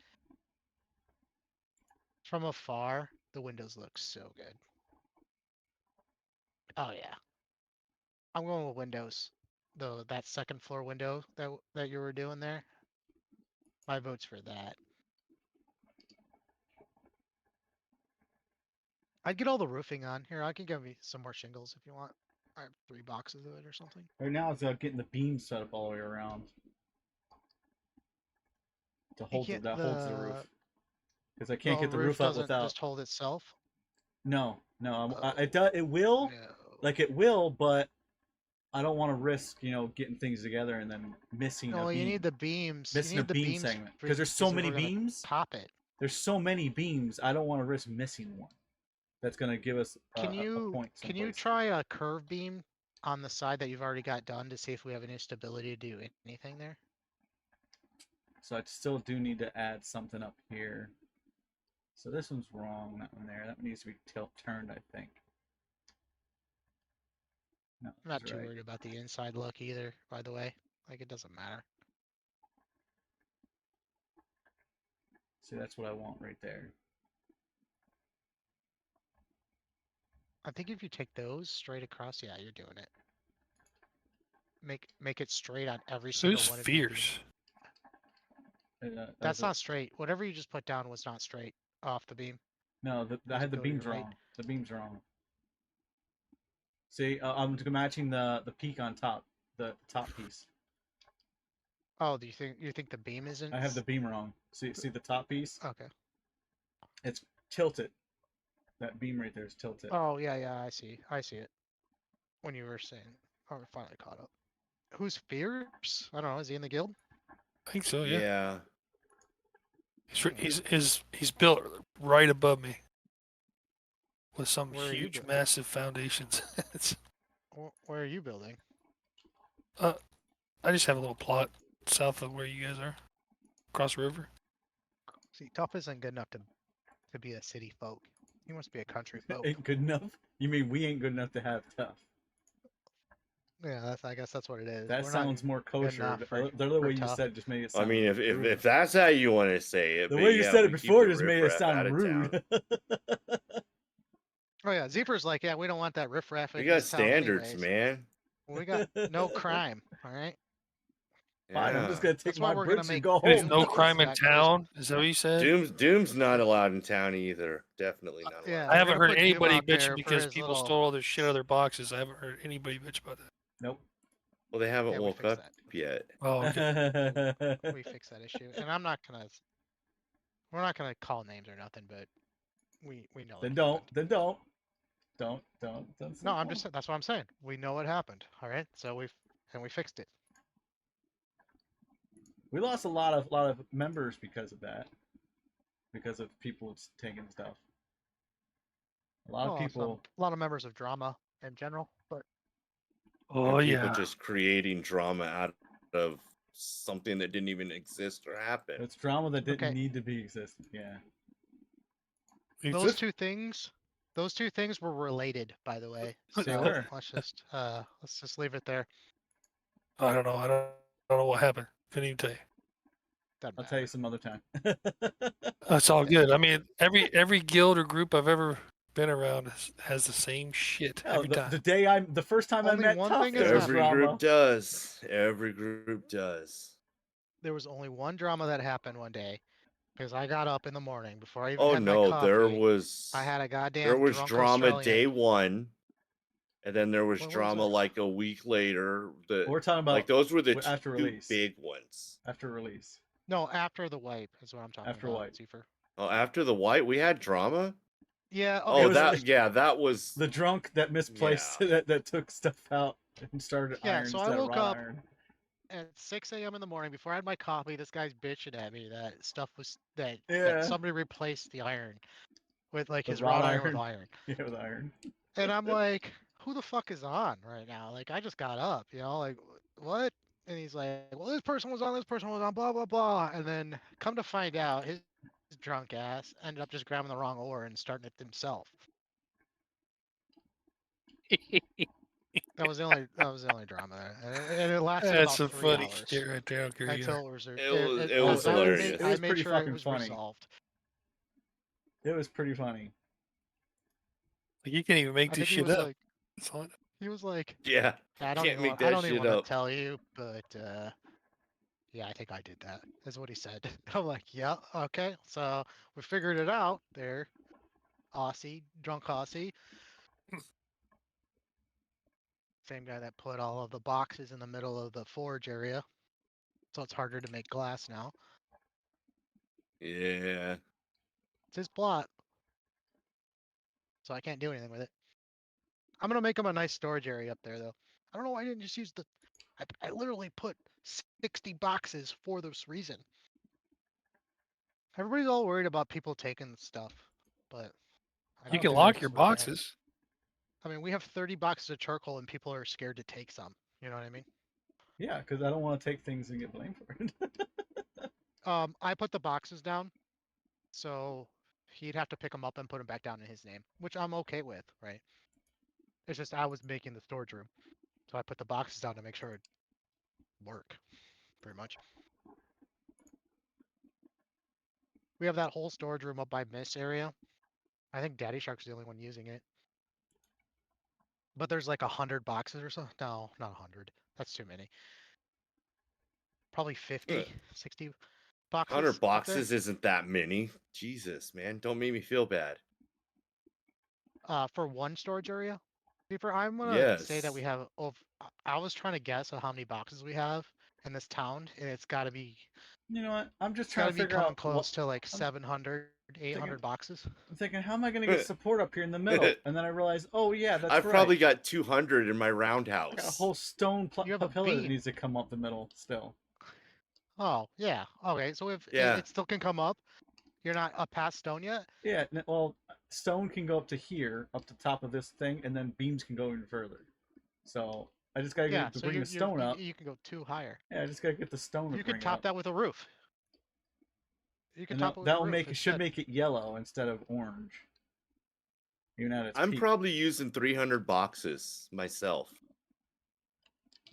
From afar, the windows look so good. Oh yeah. I'm going with windows. That second floor window that you were doing there. My vote's for that. I'd get all the roofing on. Here, I can give me some more shingles if you want. I have 3 boxes of it or something. Right now, it's getting the beams set up all the way around to hold can't- that holds the roof. Because I can't The get the roof up doesn't without. just hold itself. No, Oh, it will. no. Like it will, but I don't want to risk, getting things together and then missing No, a you beam. need the beams. Missing you a need the beam beams segment for- because there's so if many we're gonna beams. Pop it. There's so many beams. I don't want to risk missing one. That's gonna give us Can a you point. can you Someplace. try a curve beam on the side that you've already got done to see if we have any stability to do anything there? So I still do need to add something up here. So this one's wrong. That one there. That one needs to be turned, I think. No, I'm not that's too right. worried about the inside look either, by the way. Like it doesn't matter. See, that's what I want right there. I think if you take those straight across, yeah, you're doing it. Make it straight on every single Who's one of your beams. fierce? That's not straight. Whatever you just put down was not straight off the beam. No, I had the go to your beams right. wrong. The beams wrong. See, I'm matching the peak on top, the top piece. Oh, do you think the beam isn't? I have the beam wrong. See the top piece? Okay. It's tilted. That beam right there is tilted. Oh yeah, I see it. When you were saying, oh, we're finally caught up. Who's fierce? I don't know. Is he in the guild? I think so. Yeah. Yeah. He's built right above me with some Where are you huge, built? massive foundations. Where are you building? I just have a little plot south of where you guys are, across the river. See, Tough isn't good enough to be a city folk. He must be a country folk. Ain't good enough? You mean we ain't good enough to have tough? Yeah, I guess that's what it is. That We're sounds not more kosher. enough for- The other for way you tough. said it just made it I sound. mean, if rude. that's how you want to say it, The but way you yeah, said it we keep before the just made it riffraff sound out of town. rude. Oh yeah, Zeeper's like, yeah, we don't want that riffraff We in got this town standards, anyways. man. We got no crime. All right. Fine, I'm Yeah. just gonna take That's why my we're gonna bricks and make go There's home. no Doom crime in that crazy. town. Is that what you said? Doom's not allowed in town either. Definitely not allowed. yeah. I we're haven't gonna heard put Doom anybody out there bitch for because his people little- stole all their shit out of their boxes. I haven't heard anybody bitch about that. Nope. Well, they haven't Yeah, we woke fixed up that. yet. Oh, okay. We fix that issue, and I'm not gonna. We're not gonna call names or nothing, but we know. Then it don't. happened. Then don't. Don't. No, I'm just. That's what I'm saying. We know what happened. All right, so we fixed it. We lost a lot of members because of that. Because of people taking stuff. A lot of Well, people. a lot of members of drama in general, but Oh And people yeah. just creating drama out of something that didn't even exist or happen. It's drama that didn't Okay. need to be existent. Yeah. those two things were related, by the way. They So were. let's just leave it there. I don't know. I don't know what happened. Couldn't even tell you. Doesn't I'll tell you matter. some other time. That's all good. I mean, every guild or group I've ever been around has the same shit Hell, every time. the first time I Only met one Tough, thing there is was Every drama. group does. Every group does. There was only one drama that happened one day, because I got up in the morning before I even Oh had my no, coffee. there was I had a goddamn there was drunk drama Australian. day one, and then there was When was drama that? like a week later. We're talking about Like those were the after two release. big ones. After release. No, after the wipe is what I'm talking After about. wipe. Zephyr. Oh, after the white, we had drama. Yeah. Oh, Okay, was- that was The drunk that misplaced Yeah. that took stuff out and started Yeah, iron so I instead of woke wrought up iron. at 6 a.m. in the morning before I had my coffee. This guy's bitching at me that stuff was that Yeah. somebody replaced the iron with like With his wrought wrought iron with iron. iron. Yeah, with iron. And I'm like, who the fuck is on right now? Like, I just got up, like, what? And he's like, well, this person was on, blah, blah, blah. And then come to find out, his drunk ass ended up just grabbing the wrong ore and starting it himself. That was the only drama there, and it lasted That's about a 3 funny hours shit right there. I don't care either. until it was. It was hilarious. It was I made pretty sure fucking it was funny. resolved. It was pretty funny. Like, you can't even make I this think he shit was up. like, It's fine. he was like, Yeah. I don't Can't even make want, that I don't even shit want up. to tell you, but yeah, I think I did that. Is what he said. I'm like, yeah, okay. So we figured it out there, Aussie, drunk Aussie. Same guy that put all of the boxes in the middle of the forge area, so it's harder to make glass now. Yeah. It's his plot, so I can't do anything with it. I'm gonna make him a nice storage area up there, though. I don't know why I didn't just use the. I literally put 60 boxes for this reason. Everybody's all worried about people taking the stuff, but I You don't can think lock that's your what they have. boxes. I mean, we have 30 boxes of charcoal, and people are scared to take some. You know what I mean? Yeah, because I don't want to take things and get blamed for it. I put the boxes down, so he'd have to pick them up and put them back down in his name, which I'm okay with, right? It's just I was making the storage room, so I put the boxes down to make sure it work, pretty much. We have that whole storage room up by Miss area. I think Daddy Shark's the only one using it. But there's like 100 boxes or so. No, not 100. That's too many. Probably 50, 60 boxes. 100 up there. boxes isn't that many. Jesus, man. Don't make me feel bad. For one storage area. Beeper, I'm gonna say that we Yes. have. I was trying to guess on how many boxes we have in this town, and it's got to be. You know what? I'm just It's trying got to to be figure coming out close to like I'm 700, 800 thinking- boxes. I'm thinking, how am I going to get support up here in the middle? And then I realized, oh yeah, that's I've right. probably got 200 in my I got a roundhouse. whole stone You have a pillar that beam. needs to come up the middle still. Oh yeah. Okay, so if Yeah. it still can come up, you're not up past stone yet. Yeah, well, stone can go up to here, up the top of this thing, and then beams can go even further. So I just gotta Yeah, get to so bring the stone up. you can go 2 higher. Yeah, I just gotta get the stone to You bring could it top up. that with a roof. You can And top it with a that'll roof make it should instead. make it yellow instead of orange. Even at its I'm peak. probably using 300 boxes myself.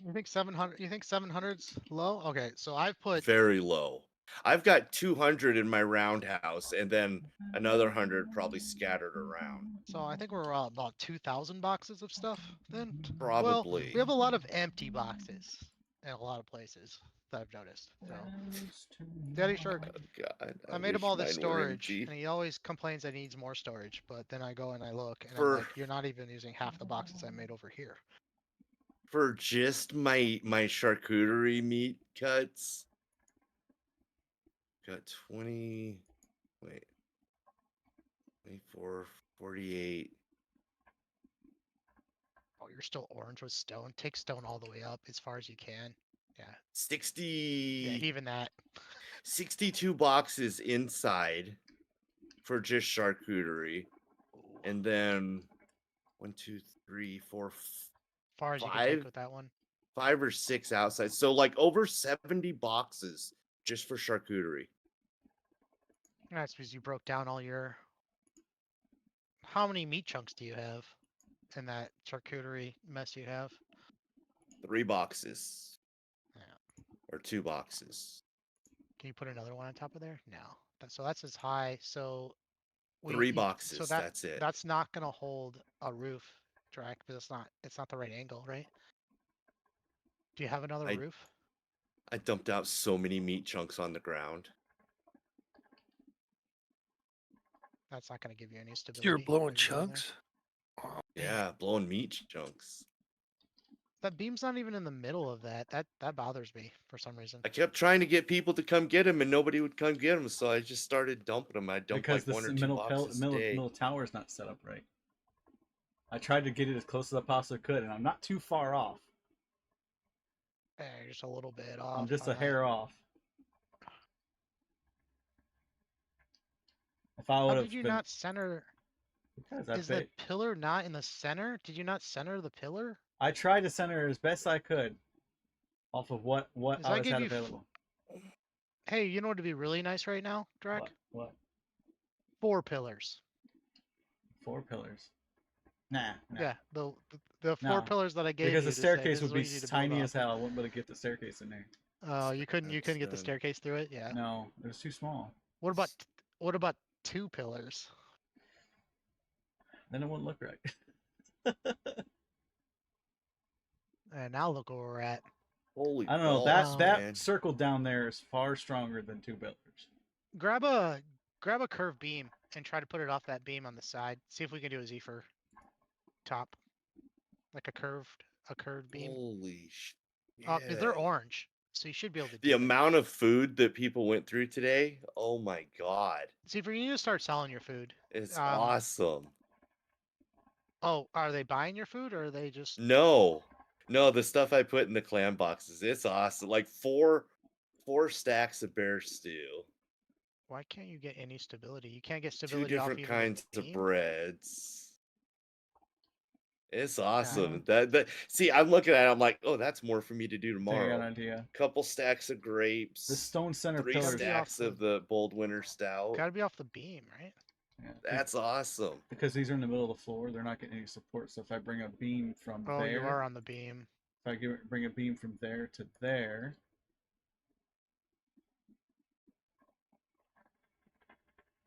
You think 700? You think 700's low? Okay, so I've put. Very low. I've got 200 in my roundhouse and then another 100 probably scattered around. So I think we're about 2,000 boxes of stuff then. Probably. Well, we have a lot of empty boxes in a lot of places that I've noticed. So Daddy Shark, Oh, God. I made him wish all this mine were storage, empty. and he always complains that he needs more storage. But then I go and I look, and I'm For- like, you're not even using half the boxes I made over here. For just my charcuterie meat cuts, got 20, wait, 24, 48. Oh, you're still orange with stone. Take stone all the way up as far as you can. Yeah. 60, Yeah, even that. 62 boxes inside for just charcuterie. And then 1, 2, 3, 4, Far as you can 5, take with that one. 5 or 6 outside. So like over 70 boxes just for charcuterie. That's because you broke down all your. How many meat chunks do you have in that charcuterie mess you have? 3 boxes. Yeah. Or 2 boxes. Can you put another one on top of there? No. So that's as high. So 3 boxes. So that's it. That's not gonna hold a roof track because it's not the right angle, right? Do you have another roof? I dumped out so many meat chunks on the ground. That's not gonna give you any stability. You're blowing when you go in there. chunks? Oh, man. Yeah, blowing meat chunks. That beam's not even in the middle of that. That bothers me for some reason. I kept trying to get people to come get them, and nobody would come get them. So I just started dumping them. I dumped Because like 1 or 2 middle boxes a day. middle tower is not set up right. I tried to get it as close as I possibly could, and I'm not too far off. Just a little bit off. I'm just on a hair off. If I would How have did you been, not center? because I Is the pillar not in the center? Did you not center the pillar? I tried to center it as best I could, off of what Does I that give had you available. Hey, you know what would be really nice right now, Drek? What? 4 pillars. 4 pillars. Nah. Yeah, the 4 No, pillars that I gave Because you the to say, staircase this would is be what you need to build tiny off as hell. I of. wouldn't be able to get the staircase in there. Oh, you couldn't get the Understood. staircase through it? Yeah. No, it was too small. What about 2 pillars? Then it wouldn't look right. And now look where we're at. Holy I don't know. balls, That man. circle down there is far stronger than 2 pillars. Grab a curved beam and try to put it off that beam on the side. See if we can do a Z for top. Like a curved beam. Holy sh! Because they're orange. So you should be able to do The it. amount of food that people went through today, oh my god. See if you need to start selling your food. It's Um, awesome. Oh, are they buying your food or are they just No. No, the stuff I put in the clam boxes, it's awesome. Like four stacks of bear stew. why can't you get any stability? You can't get 2 stability off different even kinds the of beam? breads. It's awesome. Yeah. That see, I'm looking at it, I'm like, oh, that's more for me to do I think I got an tomorrow. idea. Couple stacks of grapes. The stone center 3 pillars. Gotta be off stacks of the bold winter stout. Gotta be off the beam, right? Yeah, That's awesome. because these are in the middle of the floor, they're not getting any support. So if I bring a beam from Oh, there, you are on the beam. if I bring a beam from there to there,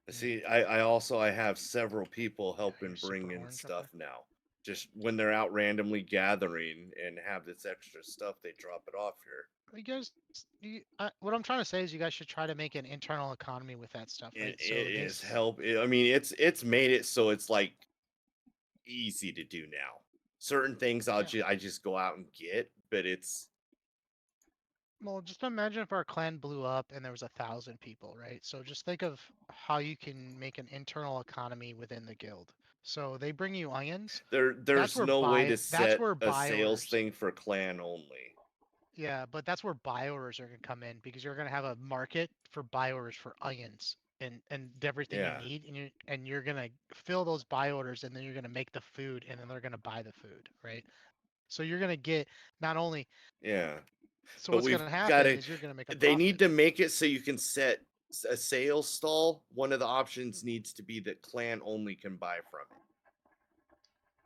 See, I have several people helping you're super bring in orange up stuff now. Just when they're out randomly gathering and have this extra stuff, they drop it off here. You guys, what I'm trying to say is you guys should try to make an internal economy with that stuff, right? It is help. I mean, it's made it so it's like easy to do now. Certain things I just go out and get, but it's Well, just imagine if our clan blew up and there was 1,000 people, right? So just think of how you can make an internal economy within the guild. So they bring you onions. there's where no way buy- to that's set where a buy sales orders- thing for clan only. Yeah, but that's where buy orders are gonna come in because you're gonna have a market for buy orders for onions and everything Yeah. you need, and you're gonna fill those buy orders, and then you're gonna make the food, and then they're gonna buy the food, right? So you're gonna get not only Yeah. so But what's we've gonna happen gotta- is you're gonna make a They profit. need to make it so you can set a sales stall. One of the options needs to be that clan only can buy from it.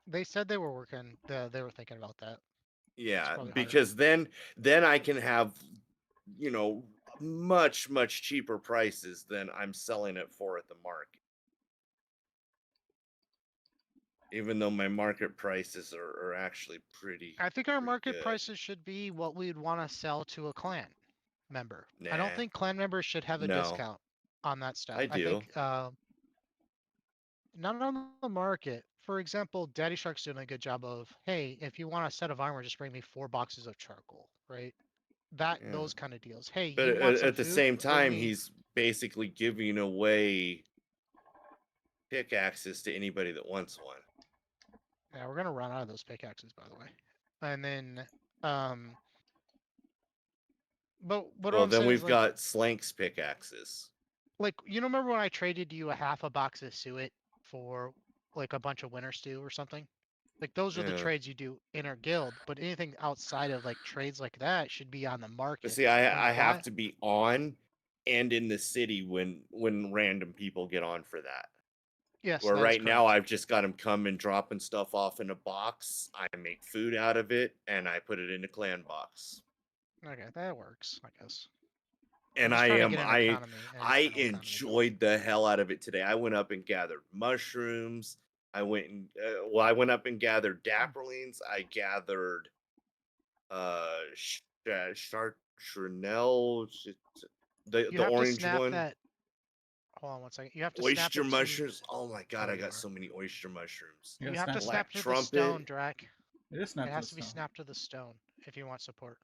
They said they were working. They were thinking about that. Yeah, probably harder. because then I can have, much cheaper prices than I'm selling it for at the market. Even though my market prices are actually pretty. I think our pretty market good. prices should be what we'd want to sell to a clan member. I don't Nah. think clan members should have a No. discount on that stuff. I do. think not on the market. For example, Daddy Shark's doing a good job of, hey, if you want a set of armor, just bring me 4 boxes of charcoal, right? Yeah. Those kind of deals. Hey, But you want some at the food? same Bring time, me- he's basically giving away pickaxes to anybody that wants one. Yeah, we're gonna run out of those pickaxes, by the way. And then, but what Well, I'm then saying we've is, like, got Slank's pickaxes. remember when I traded you a half a box of suet for like a bunch of winter stew or something? Like those are the Yeah. trades you do in our guild, but anything outside of like trades like that should be on the market. But see, I have to be on and in the city when random people get on for that. Yes, Where that is right now correct. I've just got them coming, dropping stuff off in a box. I make food out of it, and I put it in a clan box. Okay, that works, I guess. And just I trying to get an I economy, an internal economy going. enjoyed the hell out of it today. I went up and gathered mushrooms. I went and I went up and gathered dapperlings. I gathered chartreuse, the You have to orange snap one. that. Hold on one second. You have to snap Oyster it to- mushrooms. Oh my god, Oh, I you got are. so many oyster mushrooms. you You gotta have to snap snap Black to the trumpet. stone, Drac. It is snap It to has the to be stone. snapped to the stone if you want support.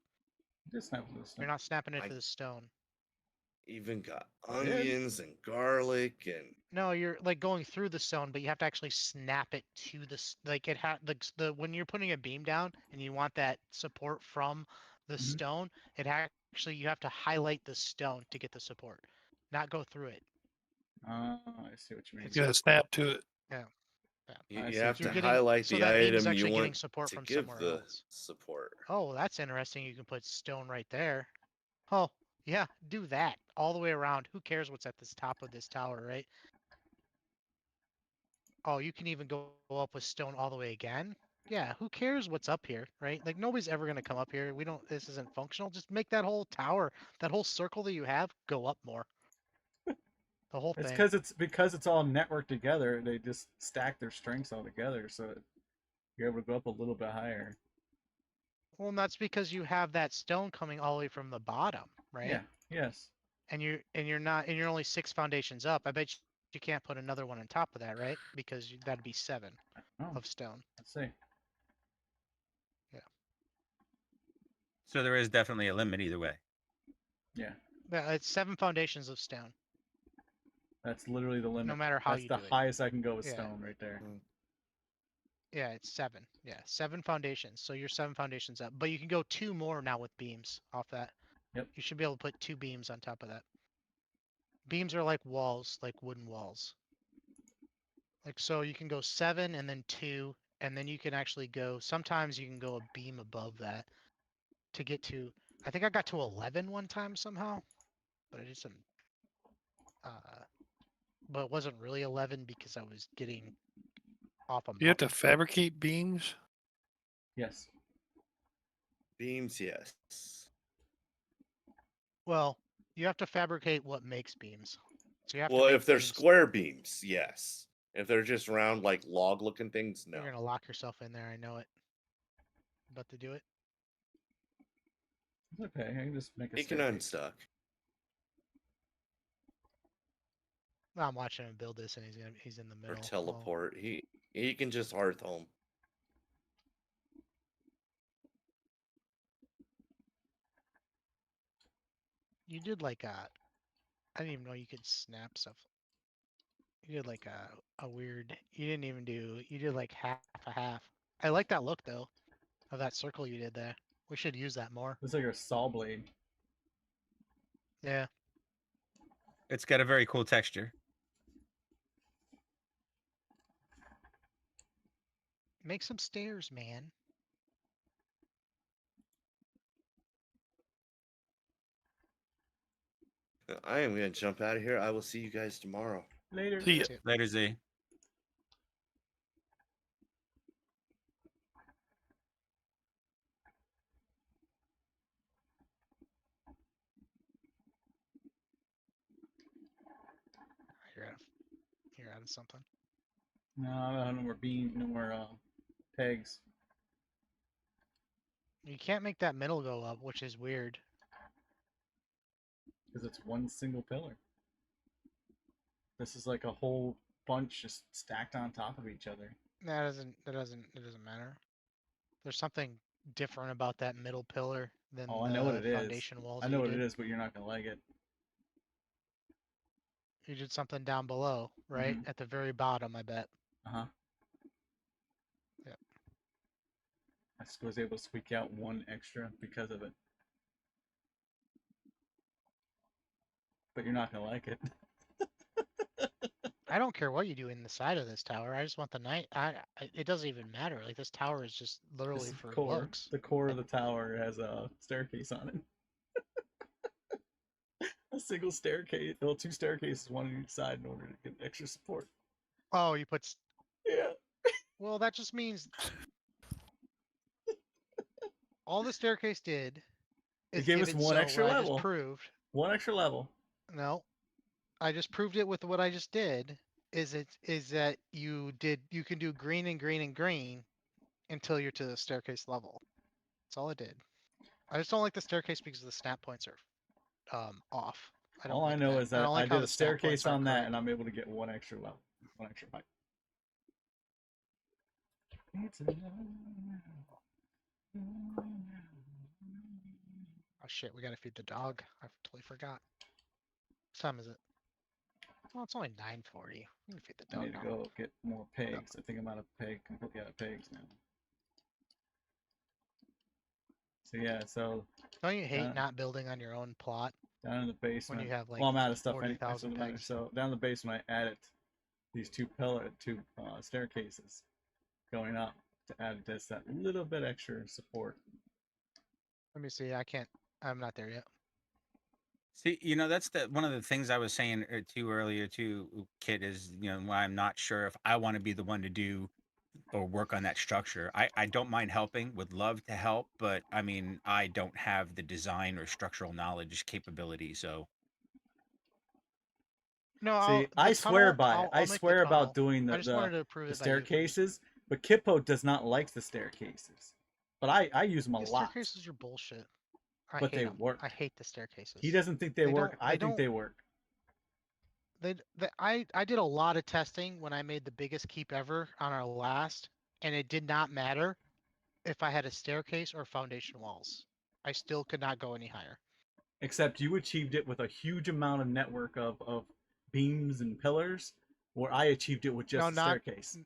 It is snap to the stone. You're not snapping it I- to the stone. Even got I did. onions and garlic and No, you're like going through the stone, but you have to actually snap it to the like it had the when you're putting a beam down and you want that support from the Mhm. stone, it actually you have to highlight the stone to get the support, not go through it. I see what you mean. It's You gotta snap to it. Yeah. you, I you see have what to You're mean. getting highlight so the that beam is item actually you getting want support to from give somewhere the else. support. Oh, that's interesting. You can put stone right there. Oh, yeah, do that all the way around. Who cares what's at this top of this tower, right? oh, you can even go up with stone all the way again. Yeah, who cares what's up here, right? Like nobody's ever gonna come up here. We don't. This isn't functional. Just make that whole tower, that whole circle that you have, go up more. The whole It's thing. because it's all networked together. They just stack their strengths all together, so you're able to go up a little bit higher. Well, and that's because you have that stone coming all the way from the bottom, right? Yeah. Yes. And you're only 6 foundations up. I bet you can't put another one on top of that, right? Because that'd be 7 Oh, of stone. let's see. So there is definitely a limit either way. Yeah. Yeah, it's 7 foundations of stone. That's literally the limit. No matter how That's you the do it. highest I can go with Yeah. stone right there. Yeah, it's 7. Yeah, 7 foundations. So you're 7 foundations up. But you can go 2 more now with beams off that. Yep. You should be able to put 2 beams on top of that. Beams are like walls, like wooden walls. Like so you can go 7 and then 2, and then you can actually go, sometimes you can go a beam above that to get to, I think I got to 11 one time somehow, but I did some, but it wasn't really 11 because I was getting off a You have to mountain. fabricate beams. Yes. Beams, yes. Well, you have to fabricate what makes beams. So you have to Well, make if they're beams. square beams, yes. If they're just round, like log-looking things, no. You're gonna lock yourself in there. I know it. About to do it. It's okay. I can just make a He can staircase. unstuck. I'm watching him build this, and he's in the Or middle. Oh, teleport. He can just hearth home. you did like a. I didn't even know you could snap stuff. You did like a weird. You didn't even do. You did like half a half. I like that look though, of that circle you did there. We should use that more. Looks like a saw blade. Yeah. It's got a very cool texture. Make some stairs, man. I am going to jump out of here. I will see you guys tomorrow. Later. See ya. That's it. Later, Z. You're out of something. No, I don't have no more beam, no more pegs. You can't make that middle go up, which is weird. Because it's one single pillar. This is like a whole bunch just stacked on top of each other. It doesn't matter. There's something different about that middle pillar than Oh, I know what it the is. foundation walls. I know what it is, but you're not gonna like it. You did something down below, right? Mhm. At the very bottom, I bet. Uh-huh. Yep. I just was able to squeak out one extra because of it. But you're not gonna like it. I don't care what you do in the side of this tower. I just want the night. It doesn't even matter. Like this tower is just literally This is for core. looks. The core of the tower has a staircase on it. A single staircase. Well, 2 staircases, one on each side, in order to get extra support. Oh, you put. Yeah. Well, that just means all the staircase did It is gave give us it one so extra what I level. just proved. One extra level. No, I just proved it with what I just did. Is that you can do green and green and green until you're to the staircase level. That's all it did. I just don't like the staircase because the snap points are off. I don't All I like know that. is I that don't I like how did the a snap points staircase on aren't that, correct. and I'm able to get one extra level, one extra height. Oh shit, we gotta feed the dog. I totally forgot. What time is it? Oh, it's only 9:40. We can feed the I dog need to now. go get more pegs. I think I'm out of completely out of pegs now. So yeah, so Don't you hate Uh, not building on your own plot down in the basement. when you have like well, I'm out of stuff anyway. 40,000 Doesn't matter. pegs? So down in the basement, I added these two staircases going up to add just that little bit extra support. Let me see. I'm not there yet. See, that's one of the things I was saying too earlier too, Kit, is why I'm not sure if I want to be the one to do or work on that structure. I don't mind helping, would love to help, but I mean I don't have the design or structural knowledge capability, so No, See, the I swear tunnel. by it. I I'll make the swear about tunnel. doing I just wanted to prove the it by using it. staircases, but Kippo does not like the staircases. But I use them a The lot. staircases are bullshit. I But hate they them. work. I hate the staircases. He doesn't think they They work. don't- I they think don't- they work. I did a lot of testing when I made the biggest keep ever on our last, and it did not matter if I had a staircase or foundation walls. I still could not go any higher. Except you achieved it with a huge amount of network of beams and pillars, where I achieved it with just No, a not- staircase.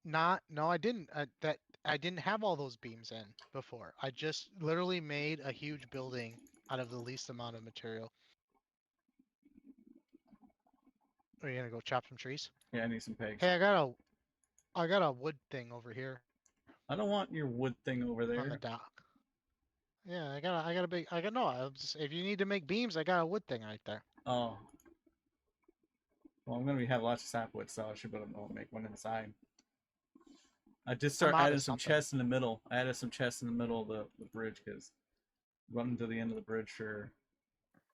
No, I didn't. I didn't have all those beams in before. I just literally made a huge building out of the least amount of material. Are you gonna go chop some trees? Yeah, I need some pegs. Hey, I got a wood thing over here I don't want your wood thing over on the there. dock. Yeah, I got a big. If you need to make beams, I got a wood thing right there. Oh. Well, I'm gonna have lots of sapwood, so I should be able to make one inside. I did start out of adding some something. chests in the middle. I added some chests in the middle of the bridge because running to the end of the bridge for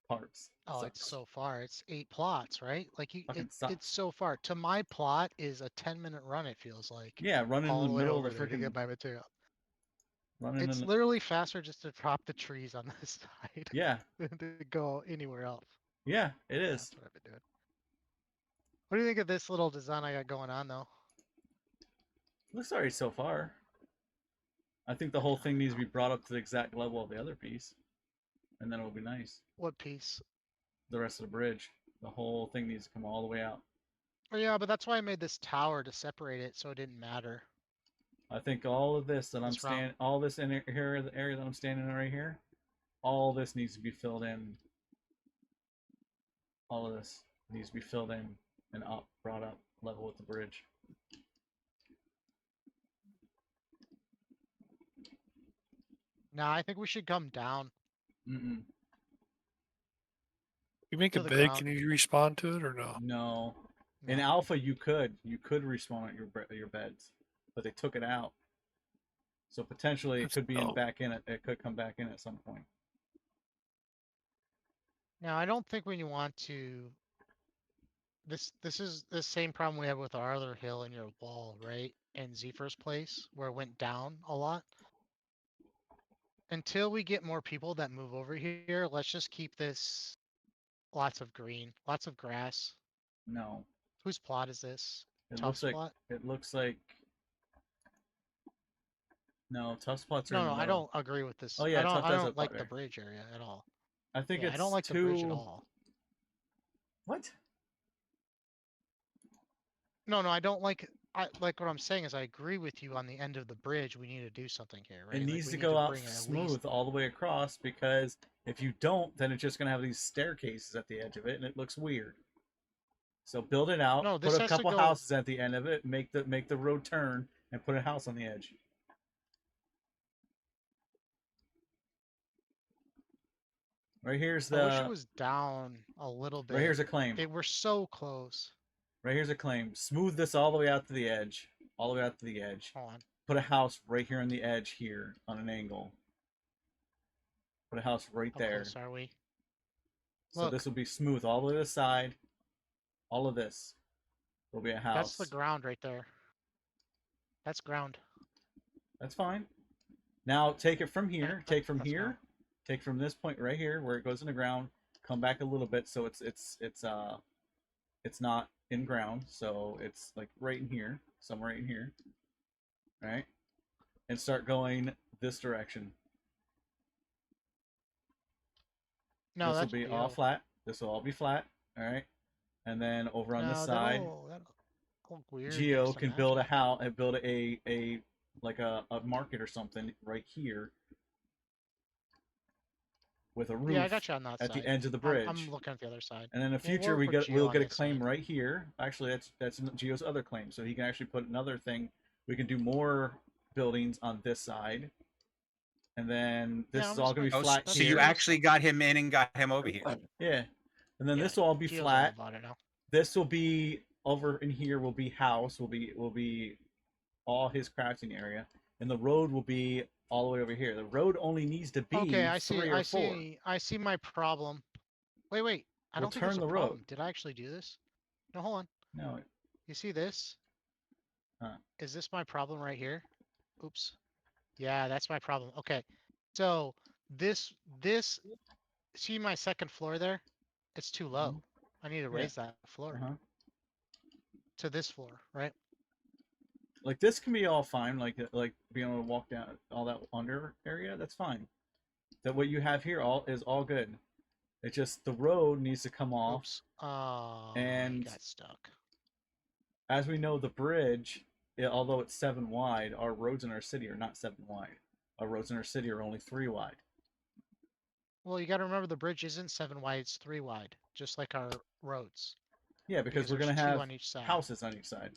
parts. Oh, sucks. it's so far. It's 8 plots, right? Like Fucking it's sucks. so far. To my plot is a 10-minute run. It feels like. Yeah, running all in the the way middle over of the there to freaking get my material. running It's in the, literally faster just to drop the trees on this side yeah, than to go anywhere else. yeah, it Yeah, is. that's what I've been doing. What do you think of this little design I got going on, though? Looks alright so far. I think the whole thing needs to be brought up to the exact level of the other piece, and then it'll be nice. What piece? The rest of the bridge, the whole thing needs to come all the way out. Oh yeah, but that's why I made this tower to separate it, so it didn't matter. I think all of this that I'm This round- standing, all this in here, the area that I'm standing in right here, all this needs to be filled in. All of this needs to be filled in and up, brought up level with the bridge. Nah, I think we should come down Mm-mm. You make to it the big, ground. can you respawn to it or no? No. In No. alpha, you could respawn at your beds, but they took it out. So potentially it That's could be dope. back in it. It could come back in at some point. Now, I don't think we want to. This is the same problem we have with our other hill in your wall, right? In Zephyr's place, where it went down a lot. Until we get more people that move over here, let's just keep this lots of green, lots of grass. No. Whose plot is this? It Tufts looks like plot? it looks like no, tough spots are No, in no, the I middle. don't agree with this. Oh, yeah, I Tuft don't has a plot like the there. bridge area at all. I think Yeah, it's I don't like too... the bridge at all. What? No, I don't like. I like what I'm saying is I agree with you on the end of the bridge. We need to do something here, right? It Like, needs we to need go out bring at least- smooth all the way across, because if you don't, then it's just going to have these staircases at the edge of it, and it looks weird. So build it out, No, this put a has to couple go- houses at the end of it, make the road turn, and put a house on the edge. Right here's I wish it the was down a little bit. right here's a claim. We're so close. Right here's a claim. Smooth this all the way out to the edge, all the way out to the edge. Hold on. Put a house right here on the edge here on an angle. Put a house right How there. close are we? So Look. this will be smooth all the way to the side. All of this will be a house. That's the ground right there. That's ground. That's fine. Now take it from here. Take from That's here. ground. Take from this point right here where it goes in the ground. Come back a little bit so it's not in ground. So it's like right in here, somewhere right in here. All right, and start going this direction. No, this will that's be all flat. This will all be flat. All right, and then over on this side, that'll look weird Geo next to can build a magic. house and build a like a market or something right here with a roof Yeah, I got you on that at side. the edge of the bridge. I'm looking at the other side. And in the We'll future, work with Geo we'll on get a this claim side. right here. Actually, that's Geo's other claim, so he can actually put another thing. We can do more buildings on this side, and then this Yeah, is I'm all just gonna be gonna- Oh, flat so you here. actually got him in and got him over here. Yeah, and then Yeah, this will all be Gio's all flat. about it now. This will be over in here. Will be house. Will be all his crafting area, and the road will be all the way over here. The road only needs to be Okay, I see. 3 or I 4. see. I see my problem. Wait. I We'll don't think there's turn a the problem. road. Did I actually do this? No, hold on. No, You see this? Huh. Is this my problem right here? Oops. Yeah, that's my problem. Okay. So this see my second floor there? It's too low. I need to Yeah. raise that floor uh-huh. to this floor, right? Like this can be all fine. Like being able to walk down all that under area. That's fine. That what you have here all is all good. It's just the road needs to come off. Oops. Oh, And- I got stuck. As we know, the bridge, although it's 7 wide, our roads in our city are not 7 wide. Our roads in our city are only 3 wide. Well, you got to remember the bridge isn't 7 wide; it's 3 wide, just like our roads. Yeah, because we're there's gonna 2 have on each side. houses on each side.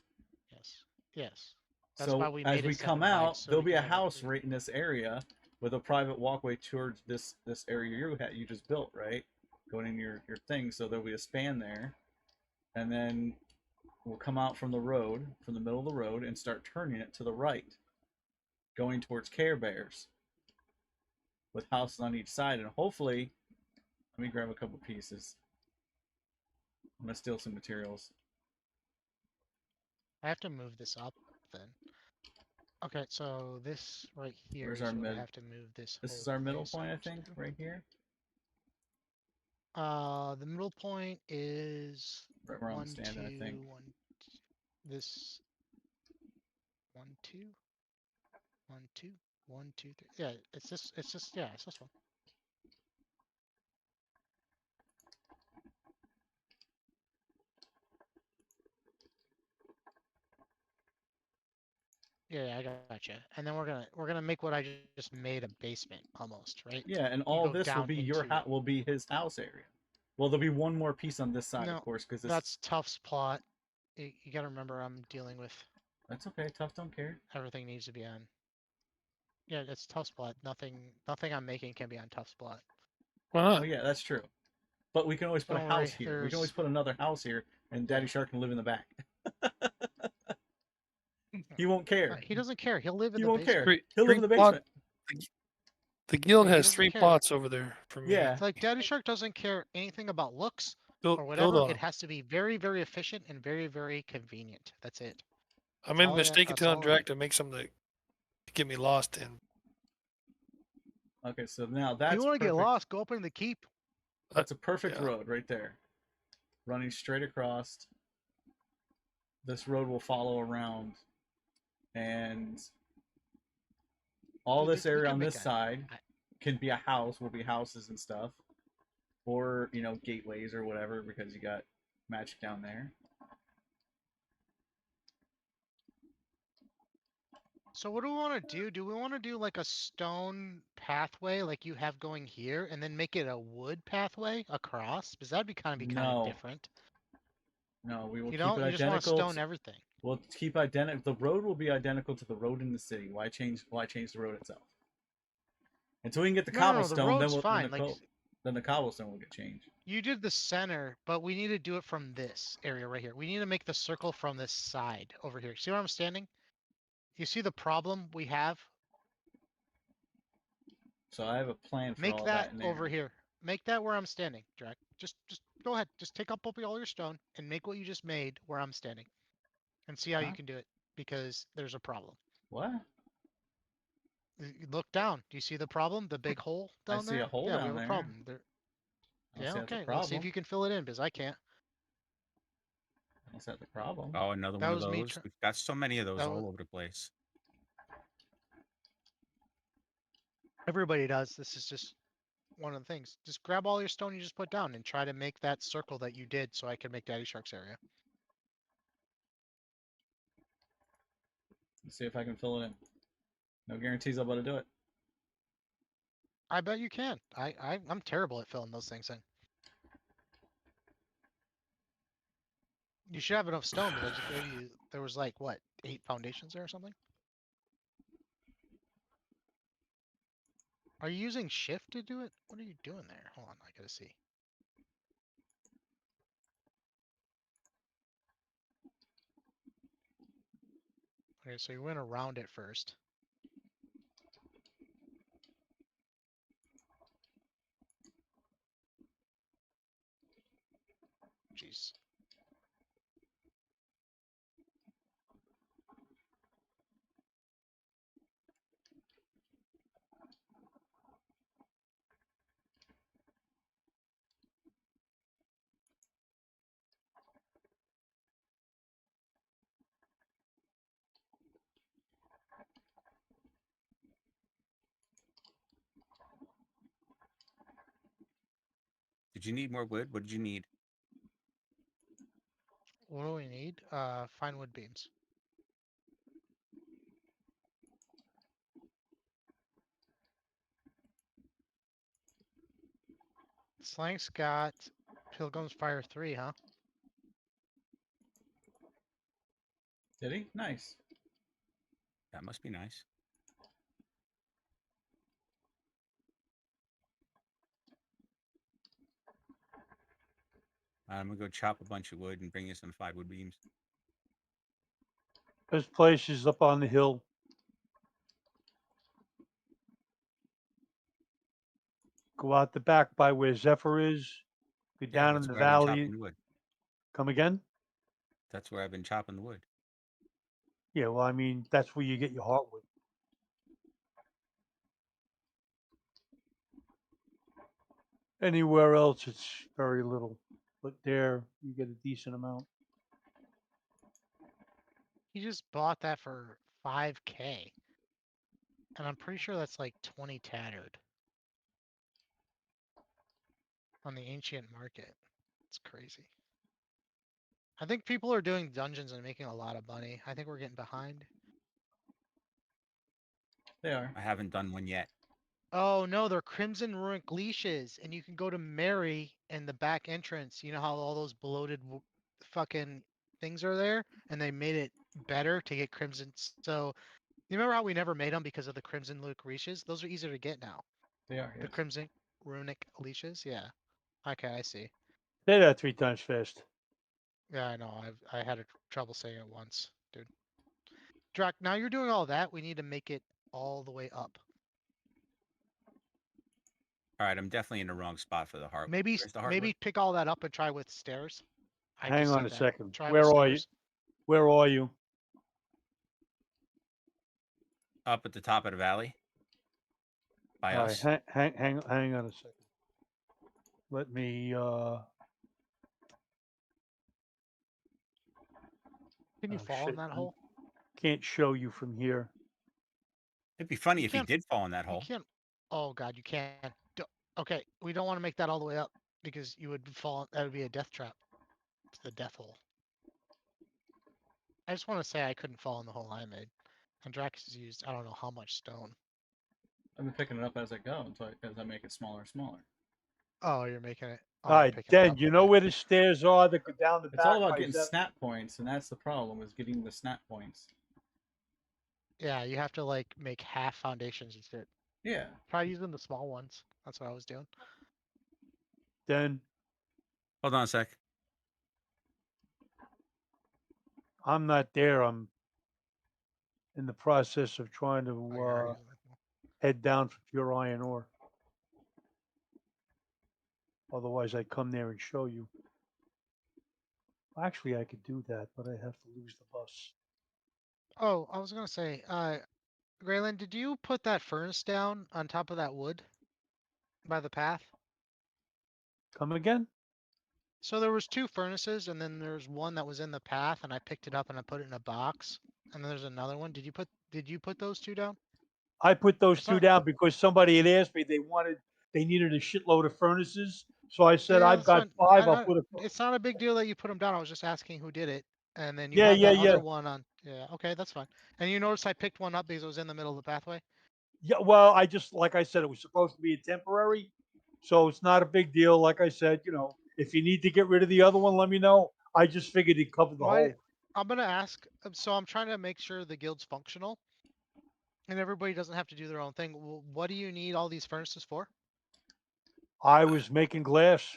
Yes. That's So why we as made it we 7 come wide, out, so there'll we be a can have house 3. right in this area with a private walkway towards this area you just built, right? Going in your thing, so there'll be a span there, and then we'll come out from the road, from the middle of the road, and start turning it to the right, going towards Care Bears, with houses on each side, and hopefully, let me grab a couple pieces. I'm gonna steal some materials. I have to move this up then. Okay, so this right here Where's is our what I mid? have to move this. This whole is our middle place point, I up think, to. right here, The middle point is right where I'm 1, standing, 2, I think. 1. This 1, 2, 1, 2, 1, 2, 3. Yeah, it's this. It's just yeah, it's this one. Yeah, I gotcha. And then we're gonna make what I just made a basement almost, right? Yeah, and You all go this will down be your into house. Will be his house area. Well, there'll be one more piece on this side, No, of course, because that's Tough's plot. You gotta remember, I'm dealing with that's okay. Tough don't care. everything needs to be on. Yeah, it's Tough's plot. Nothing I'm making can be on Tough's plot. Why Oh not? yeah, that's true. But we can always put Don't a house worry, here. We can always there's- put another house here, and Daddy Yeah. Shark can live in the back. He won't care. He doesn't care. He'll live in He the won't basement. care. Three- He'll live three in the plot- basement. The guild Yeah, he has doesn't 3 care. plots over there for me. Yeah. Like Daddy Shark doesn't care anything about looks Build, or build whatever. on. It has to be very, very efficient and very, very convenient. That's it. I made a all I- mistake that's telling all I- Drac to make something to get me lost in. Okay, so now If that's you want to get perfect. lost, go up in the keep. That's a perfect Yeah. road right there, running straight across. This road will follow around, and all Dude, this we area can on make this a- side I- can be a house. Will be houses and stuff, or gateways or whatever, because you got magic down there. So what do we want to do? Do we want to do like a stone pathway like you have going here and then make it a wood pathway across? Because that'd be kind of No. different. No, we will You keep know, it you just want to identical. stone everything. We'll keep identical. The road will be identical to the road in the city. Why change the road itself? Until we can get the No, cobblestone, the road's then fine. Like then the cobblestone will get changed. you did the center, but we need to do it from this area right here. We need to make the circle from this side over here. See where I'm standing? You see the problem we have? So I have a plan for Make all that in there. over here. Make that where I'm standing, Drac. Just go ahead. Just take up all your stone and make what you just made where I'm standing. And see how you Huh? can do it. Because there's a problem. What? Look down. Do you see the problem? The big hole I down see there? a hole yeah, down we have there. a problem. There. I don't Yeah, see that's a okay. Let's see if problem. you can fill it in, because I can't. That's not the problem. Oh, another That one of was me those. tr- We've got so many of those that all was- over the place. Everybody does. This is just one of the things. Just grab all your stone you just put down and try to make that circle that you did so I can make Daddy Shark's area. Let's see if I can fill it in. No guarantees I'm about to do it. I bet you can. I'm terrible at filling those things in. You should have enough stone because I just gave you, there was like, what, 8 foundations there or something? Are you using shift to do it? What are you doing there? Hold on, I gotta see. Okay, so you went around it first. Jeez. Did you need more wood? What did you need? What do we need? Fine wood beams. Slank's got Pilgrim's Fire 3, huh? Did he? Nice. That must be nice. I'm gonna go chop a bunch of wood and bring you some 5 wood beams. This place is up on the hill. Go out the back by where Zephyr is. Go Yeah, down in that's the where I've been valley. chopping the wood. Come again? That's where I've been chopping the wood. Yeah, well, I mean, that's where you get your heartwood. Anywhere else, it's very little. But there, you get a decent amount. He just bought that for 5K. And I'm pretty sure that's like 20 tattered on the ancient market. It's crazy. I think people are doing dungeons and making a lot of money. I think we're getting behind. They are. I haven't done one yet. Oh no, they're Crimson Runic leashes, and you can go to Mary in the back entrance. You know how all those bloated fucking things are there, and they made it better to get Crimson. So you remember how we never made them because of the Crimson Luke leashes? Those are easier to get now. They are. The Yes. Crimson Runic leashes, yeah. Okay, I see. Say that 3 times fast. Yeah, I know. I had trouble saying it once, dude. Drac, now you're doing all that. We need to make it all the way up. All right, I'm definitely in the wrong spot for the heart. Maybe Where's the hardwood? maybe pick all that up and try with stairs. I Hang can on see a that. second. Try with Where are you? stairs. Where are you? Up at the top of the valley. By All us. right, hang on a second. Let me Can you oh, fall in shit. that hole? Can't show you from here. It'd be funny You if he can't- did fall in that You hole. can't. Oh god, you can't. Okay, we don't want to make that all the way up because you would fall. That would be a death trap. It's the death hole. I just want to say I couldn't fall in the hole I made. And Drax has used I don't know how much stone. I've been picking it up as I go until as I make it smaller and smaller. Oh, you're making it. Oh, All you're right, picking it Dan, up. you know Okay. where the stairs are that go down the It's back all about by getting Zephyr? snap points, and that's the problem, is getting the snap points. Yeah, you have to like make half foundations and shit. Yeah. Try using the small ones. That's what I was doing. Dan, Hold on a sec. I'm not there. I'm in the process of trying Oh, to you're already using it. head down for pure iron ore. Otherwise, I'd come there and show you. Actually, I could do that, but I have to lose the bus. Oh, I was gonna say, Graylin, did you put that furnace down on top of that wood by the path? Come again? So there was 2 furnaces, and then there's one that was in the path, and I picked it up and I put it in a box. And then there's another one. Did you put those 2 down? I put those It's 2 not. down because somebody had asked me they needed a shitload of furnaces. So I said, Yeah, I've that's got fine. 5. I'll put a. It's not a big deal that you put them down. I was just asking who did it, and then you Yeah, have yeah, that yeah. other one on. Yeah, okay, that's fine. And you notice I picked one up because it was in the middle of the pathway. Yeah, well, I just, like I said, it was supposed to be a temporary. So it's not a big deal. Like I said, if you need to get rid of the other one, let me know. I just figured it covered the Why? whole. I'm gonna ask. So I'm trying to make sure the guild's functional. And everybody doesn't have to do their own thing. What do you need all these furnaces for? I was making glass.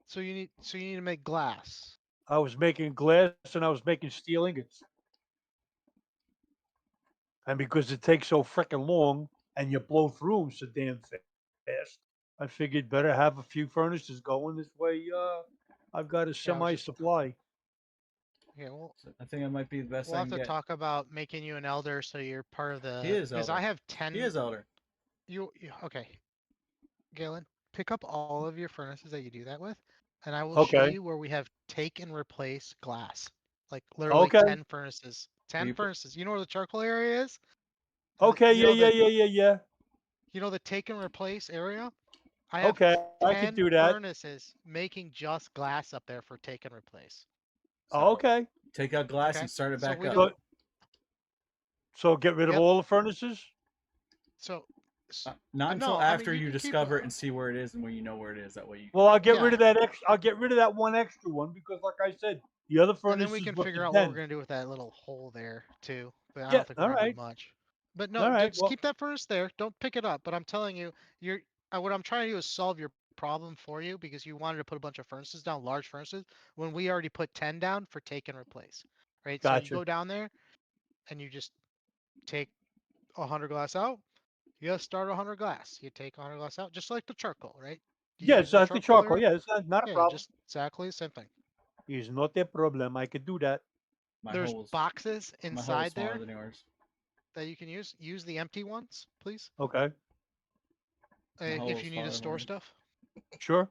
So you need to make glass. I was making glass and I was making steel ingots. And because it takes so freaking long and you blow through them so damn fast, I figured better have a few furnaces going. This way, I've got a Yeah, I was semi just supply. yeah. Well, So I think that might be the best we'll I have can to get. talk about making you an elder so you're part of He the. is Because elder. I have He 10. is elder. Okay, Galen, pick up all of your furnaces that you do that with, and I will show Okay. you where we have take and replace glass. Like literally Okay. 10 furnaces. Will 10 you put- furnaces. You know where the charcoal area is? And Okay. you know Yeah. you know the take and replace area? I have Okay. I could 10 do that. furnaces making just glass up there for take and replace. So Okay. take out glass Okay. and start it So back we up. don't. So get rid of Yep. all the furnaces? So. Not no, until I mean, after you you can keep, discover it and see where it is and when you know where it is. That way you. Well, I'll get rid Yeah. of that I'll get rid of that one extra one because, like I said, the other And furnaces then we can were figure for out what we're den. gonna do with that little hole there too. But I Yeah. don't think All we're gonna right. do much. But no, All right. just Well, keep that furnace there. Don't pick it up. But I'm telling you, what I'm trying to do is solve your problem for you because you wanted to put a bunch of furnaces down, large furnaces, when we already put 10 down for take and replace. Right? So you gotcha. go down there and you just take 100 glass out. You gotta start 100 glass. You take 100 glass out, just like the charcoal, right? You Yeah, use it's the not the charcoal. area. Yeah, it's not a Yeah, problem. just exactly the same thing. It's not a problem. I could do that. My There's hole is boxes my hole is inside smaller there than yours. that you can use. Use the empty ones, please. Okay. My hole If is you need to smaller store than stuff. Sure.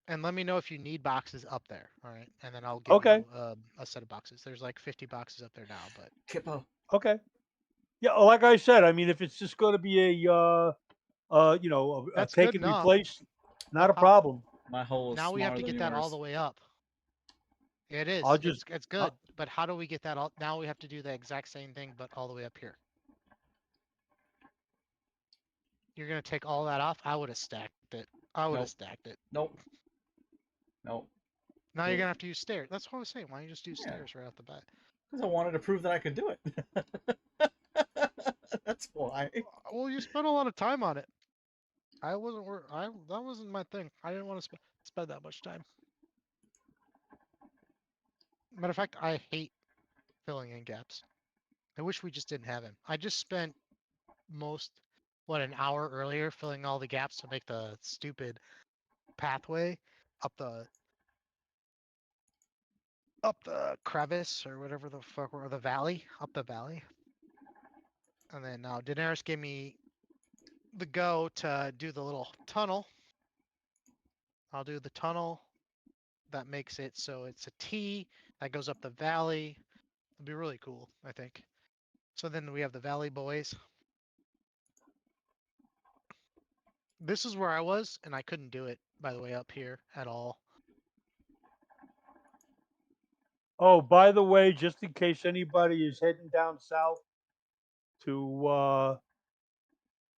And let me know if you need boxes up there. All right, and then I'll give Okay. you a set of boxes. There's like 50 boxes up there now, but Kippo. Okay. Yeah, like I said, I mean, if it's just going to be a that's take good and enough. replace, not But a problem. My hole is now we smaller have to than get that all yours. the way up. It is. I'll just It's good. But how do we get that all? Now we have to do the exact same thing, but all the way up here. You're gonna take all that off. I would have stacked it. I would have Nope. stacked it. Nope. Nope. Now Cool. you're gonna have to use stairs. That's what I was saying. Why don't you just do Yeah. stairs right off the bat? Because I wanted to prove that I could do it. That's why. Well, you spent a lot of time on it. I wasn't. That wasn't my thing. I didn't want to spend that much time. Matter of fact, I hate filling in gaps. I wish we just didn't have him. I just spent an hour earlier filling all the gaps to make the stupid pathway up the crevice or whatever the fuck, or the valley, up the valley. And then now Daenerys gave me the go to do the little tunnel. I'll do the tunnel that makes it so it's a T that goes up the valley. It'll be really cool, I think. So then we have the Valley Boys. This is where I was, and I couldn't do it, by the way, up here at all. Oh, by the way, just in case anybody is heading down south to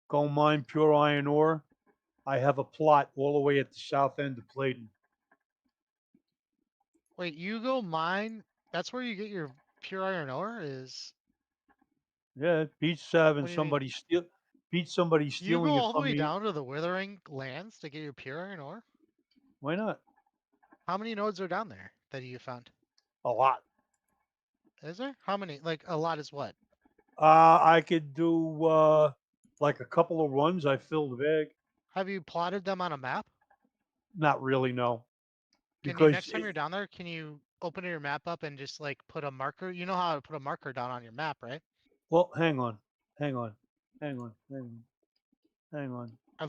go mine pure iron ore, I have a plot all the way at the south end of Clayton. Wait, you go mine? That's where you get your pure iron ore? Yeah, it beats having What do you mean? somebody You stealing go it all the from way me. down to the Withering Lands to get your pure iron ore? Why not? How many nodes are down there that you found? A lot. Is there? How many? Like, a lot is what? I could do like a couple of runs. I filled the bag. Have you plotted them on a map? Not really, no. Can you, Because next time you're down there, can you open your map up and just like put a marker? You know how to put a marker down on your map, right? well, hang on. Hang on. I'd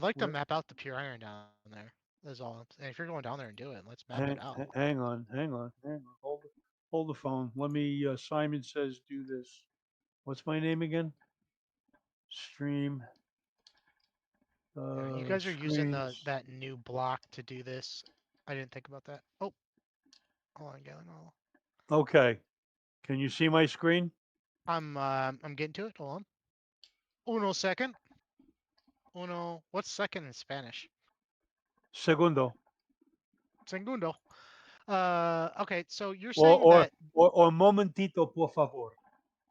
like to Where- map out the pure iron down there. That's all. And if you're going down there and do it, let's map it out. Hang on. Hold the phone. Let me. Simon says do this. What's my name again? Stream. Yeah, you guys are using Screens. that new block to do this. I didn't think about that. Oh, hold on, Galen. Okay. Can you see my screen? I'm getting to it. Hold on. Uno second. Uno. What's second in Spanish? Segundo. Segundo. Okay, so you're Or saying that or momentito, por favor.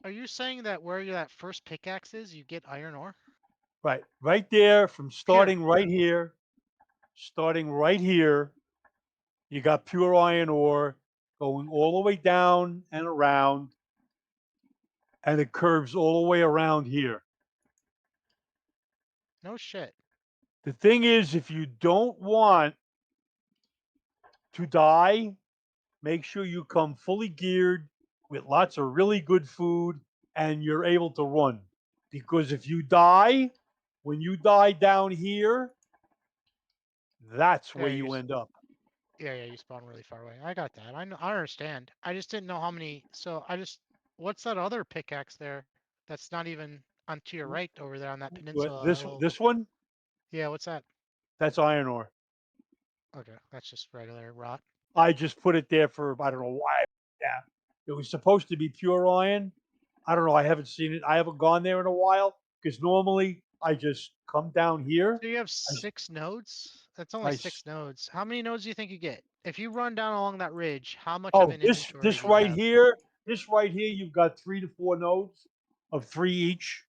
Are you saying that where that first pickaxe is, you get iron ore? Right there, from starting right here, you got pure iron ore going all the way down and around, and it curves all the way around here. No shit. The thing is, if you don't want to die, make sure you come fully geared with lots of really good food and you're able to run. Because if you die, when you die down here, that's Yeah, where you end up. Yeah, you spawn really far away. I got that. I understand. I just didn't know how many. So what's that other pickaxe there? That's not even onto your right over there on that peninsula. This this one, Yeah, what's that? that's iron ore. Okay, that's just regular rot. I just put it there for I don't know why. Yeah, it was supposed to be pure iron. I don't know. I haven't seen it. I haven't gone there in a while because normally I just come down here. So you have I s- 6 nodes? That's only I six s- nodes. How many nodes do you think you get? If you run down along that ridge, how much of oh, an this inventory this do you right have? here, you've got 3 to 4 nodes of 3 each.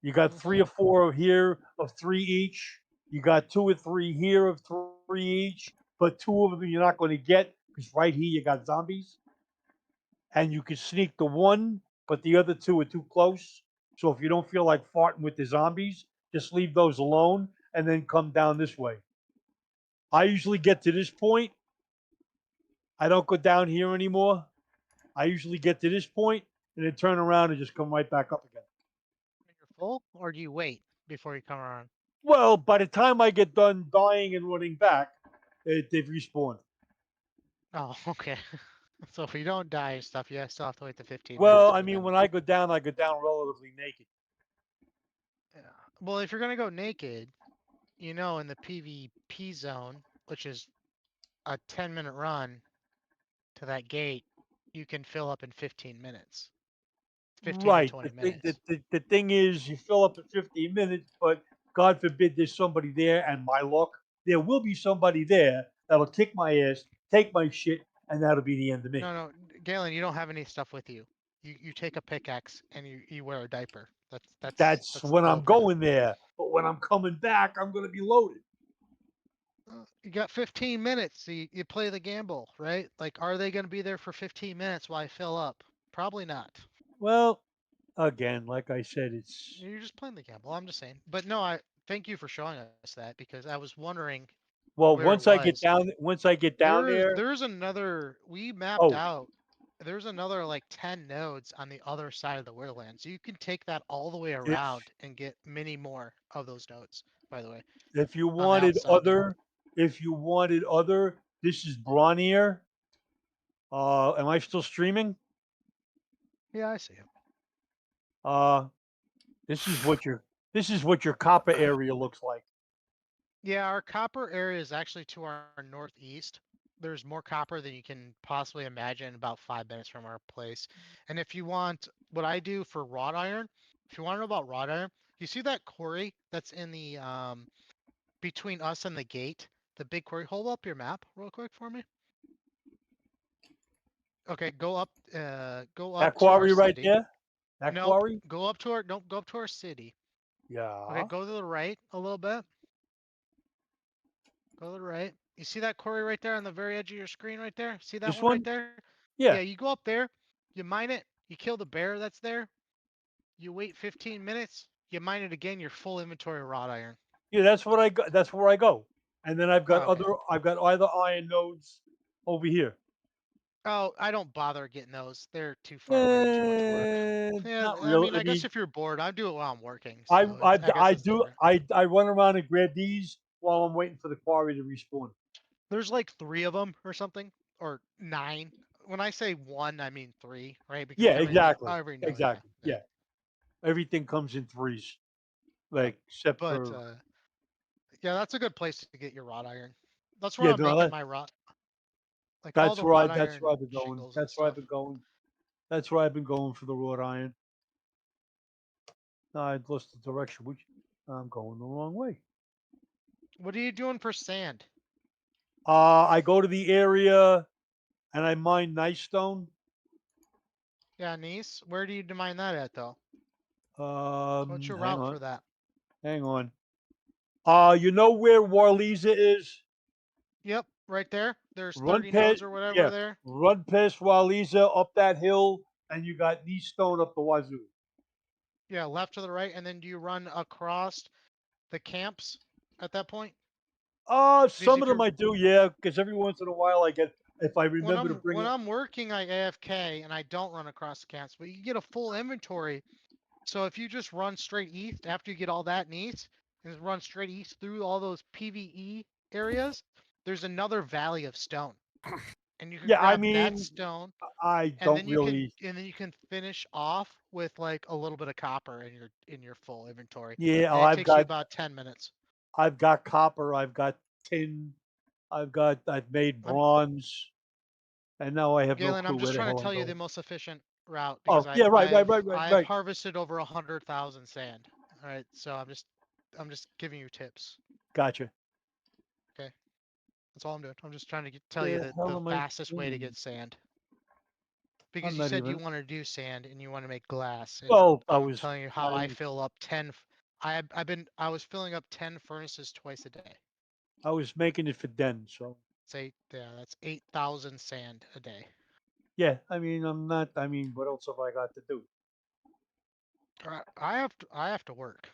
You got 3 or 4 here of 3 each. You got 2 or 3 here of 3 each. But 2 of them you're not going to get because right here you got zombies, and you can sneak the one, but the other 2 are too close. So if you don't feel like farting with the zombies, just leave those alone and then come down this way. I usually get to this point. I don't go down here anymore. I usually get to this point and then turn around and just come right back up again. When you're full, or do you wait before you come around? Well, by the time I get done dying and running back, they've respawned. Oh, okay. So if you don't die and stuff, you still have to wait the 15 Well, minutes I for mean, them. when I go down relatively naked. Yeah. Well, if you're gonna go naked, in the PvP zone, which is a 10-minute run to that gate, you can fill up in 15 minutes. 15 to Right. 20 minutes. The thing is, you fill up in 15 minutes, but God forbid there's somebody there, and my luck, there will be somebody there that'll kick my ass, take my shit, and that'll be the end of me. No, Galen, you don't have any stuff with you. You take a pickaxe and you wear a diaper. That's That's when I'm okay. going there. But when I'm coming back, I'm going to be loaded. You got 15 minutes. So you play the gamble, right? Like, are they going to be there for 15 minutes while I fill up? Probably not. Well, again, like I said, it's You're just playing the gamble. I'm just saying. But no, I thank you for showing us that because I was wondering well, where it was. once I get down there, There's another we mapped oh, out. There's another like 10 nodes on the other side of the Wonderlands. You can take that all the way if around and get many more of those nodes, by the way, if you on the wanted outside. this is Bronnier. Am I still streaming? Yeah, I see it. Uh, this is what your copper area looks like. Yeah, our copper area is actually to our northeast. There's more copper than you can possibly imagine about 5 minutes from our place. And if you want what I do for wrought iron, if you want to know about wrought iron, you see that quarry that's in the between us and the gate, the big quarry. Hold up your map real quick for me. Okay, go up That to our quarry right city. there. That Nope, quarry. don't go up to our city. Okay, Yeah. go to the right a little bit. Go to the right. You see that quarry right there on the very edge of your screen right there? See that This one right one. there? Yeah, Yeah. you go up there, you mine it, you kill the bear that's there, you wait 15 minutes, you mine it again, you're full inventory of wrought iron. Yeah. That's what I go. That's where I go. And then Oh, okay. I've got other iron nodes over here. Oh, I don't bother getting those. They're too far away and too much work. Yeah, Not I really. mean, I I guess mean, if you're bored, I do it while I'm working, so I guess I it's do different. I run around and grab these while I'm waiting for the quarry to respawn. There's like 3 of them or something, or 9. When I say 1, I mean 3, right? Because Yeah. Exactly. every node, yeah, Exactly. yeah. Yeah. Everything comes in threes, Yep. like except But for yeah, that's a good place to get your wrought iron. That's where yeah. I'm No, making my wrought, like all that's the where wrought that's where iron I've been going. shingles and stuff. That's where I've been going for the wrought iron. No, I lost the direction. Which I'm going the wrong way. What are you doing for sand? I go to the area and I mine nice stone. Yeah, Nice. Where do you mine that at though? What's your Hang route on. for that? Hang on. You know where Warleza is? Yep, right there. There's Run 30 past, nodes or whatever yeah, there. run past Warleza up that hill, and you got Knee Stone up the wazoo. Yeah, left to the right, and then do you run across the camps at that point? Because Some if of them you're I do, yeah, because every once in a while I get, if I remember to bring when it. I'm working, I AFK and I don't run across the camps, but you get a full inventory. So if you just run straight east after you get all that in east, and just run straight east through all those PVE areas, there's another valley of stone, and you can Yeah, I grab that mean, stone, I and don't then really. you can finish off with like a little bit of copper in your full inventory, Yeah, and it takes you about 10 minutes. I've got copper, I've got tin, I've made I'm bronze, and now I have no Galen, clue I'm where just the trying to hell I'm tell you the going. most efficient route because Oh, yeah, I've right. harvested over 100,000 sand. All right, so I'm just giving you tips. Gotcha. Okay, that's all I'm doing. I'm just trying to tell you The that hell the am I fastest way to doing? get sand. I'm Because you not said you even. want to do sand and you want to make glass, and Well, I'm telling you how I planning. fill up 10. I was filling up 10 furnaces twice a day. I was making it for Den, so That's 8,000 sand a day. yeah. I mean, I'm not. I mean, what else have I got to do? I have to work,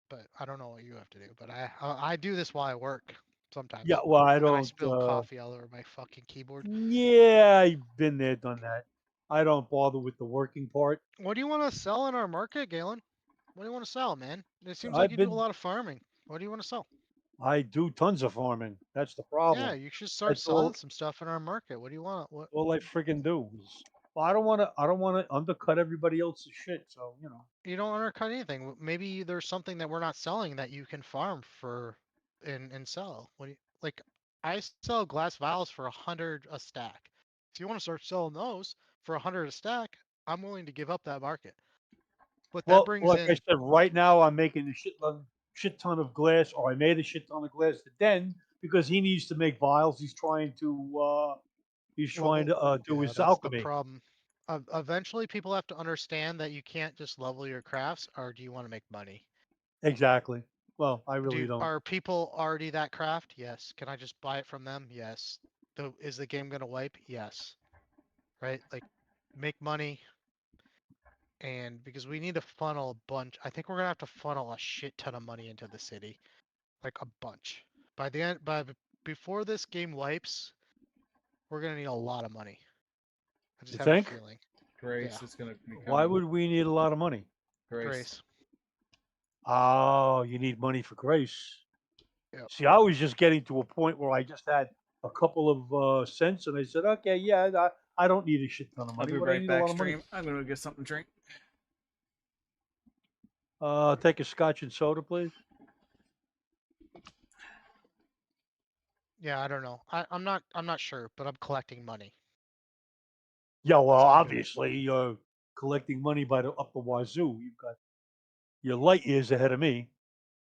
but I don't know what you have to do. But I do this while I work Yeah, sometimes, well, I and then I don't. spill coffee all over my fucking keyboard. Yeah, I've been there, done that. I don't bother with the working part. What do you want to sell in our market, Galen? What do you want to sell, man? It seems like I've you do a been. lot of farming. What do you want to sell? I do tons of farming. That's the Yeah, problem. you should start That's selling all. some stuff in our market. What do you want? What All I friggin' do. Well, I don't want to. I don't want to undercut everybody else's shit. So you don't undercut anything. Maybe there's something that we're not selling that you can farm for and sell. What do you like? I sell glass vials for 100 a stack. If you want to start selling those for 100 a stack, I'm willing to give up that market. But that Well, brings like I in said, right now I'm making a shit ton of glass, or I made a shit ton of glass to Den because he needs to make vials. He's trying well, to do yeah, his that's the alchemy. problem. Eventually, people have to understand that you can't just level your crafts, or do you want to make money? Exactly. Well, I really don't. Are people already that craft? Yes. Can I just buy it from them? Yes. Is the game gonna wipe? Yes. Right? Like make money, and because we need to funnel a bunch. I think we're gonna have to funnel a shit ton of money into the city. Like a bunch. Before this game wipes, we're gonna need a lot of money. I just You have a think? feeling. Yeah. Grace is going to be Why coming. would we need a lot of money? Grace. Grace. Oh, you need money for grace. Yep. See, I was just getting to a point where I just had a couple of cents, and I said, okay, yeah, I don't need a shit ton of I'll money, be but I right need a back, lot of money. stream. I'm going to get something to drink. Take a scotch and soda, please. Yeah, I don't know. I'm not sure, but I'm collecting money. Yeah, well, That's all I'm doing. obviously, you're collecting money by the up the wazoo. You've got you're light years ahead of me.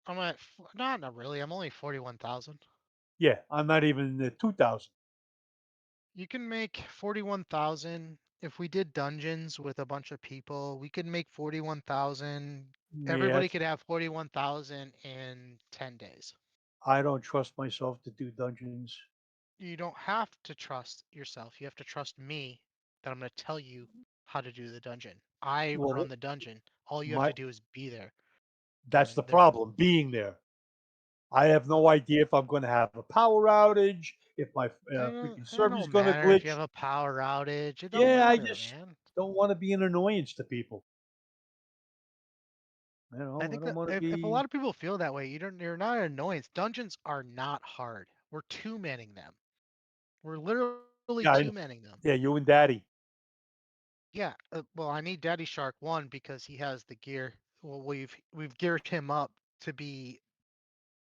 I'm at not really. I'm only 41,000. Yeah, I'm not even 2,000. You can make 41,000 if we did dungeons with a bunch of people. We could make 41,000. Yeah, Everybody could have 41,000 in 10 days. I don't trust myself to do dungeons. You don't have to trust yourself. You have to trust me that I'm going to tell you how to do the dungeon. I Well, run the dungeon. All you have my to do is be there, that's the Galen. problem, being there. I have Uh, no idea if I'm going to have a power outage, if my freaking it server's don't going to matter if glitch. you have a power outage. It don't Yeah, I matter, just man. don't want to be an annoyance to people. I I think don't that want to if a be. lot of people feel that way, you're not an annoyance. Dungeons are not hard. We're two-manning them. We're literally Yeah, two-manning them. yeah, you and Daddy. Yeah. Well, I need Daddy Shark 1 because he has the gear. Well, we've geared him up to be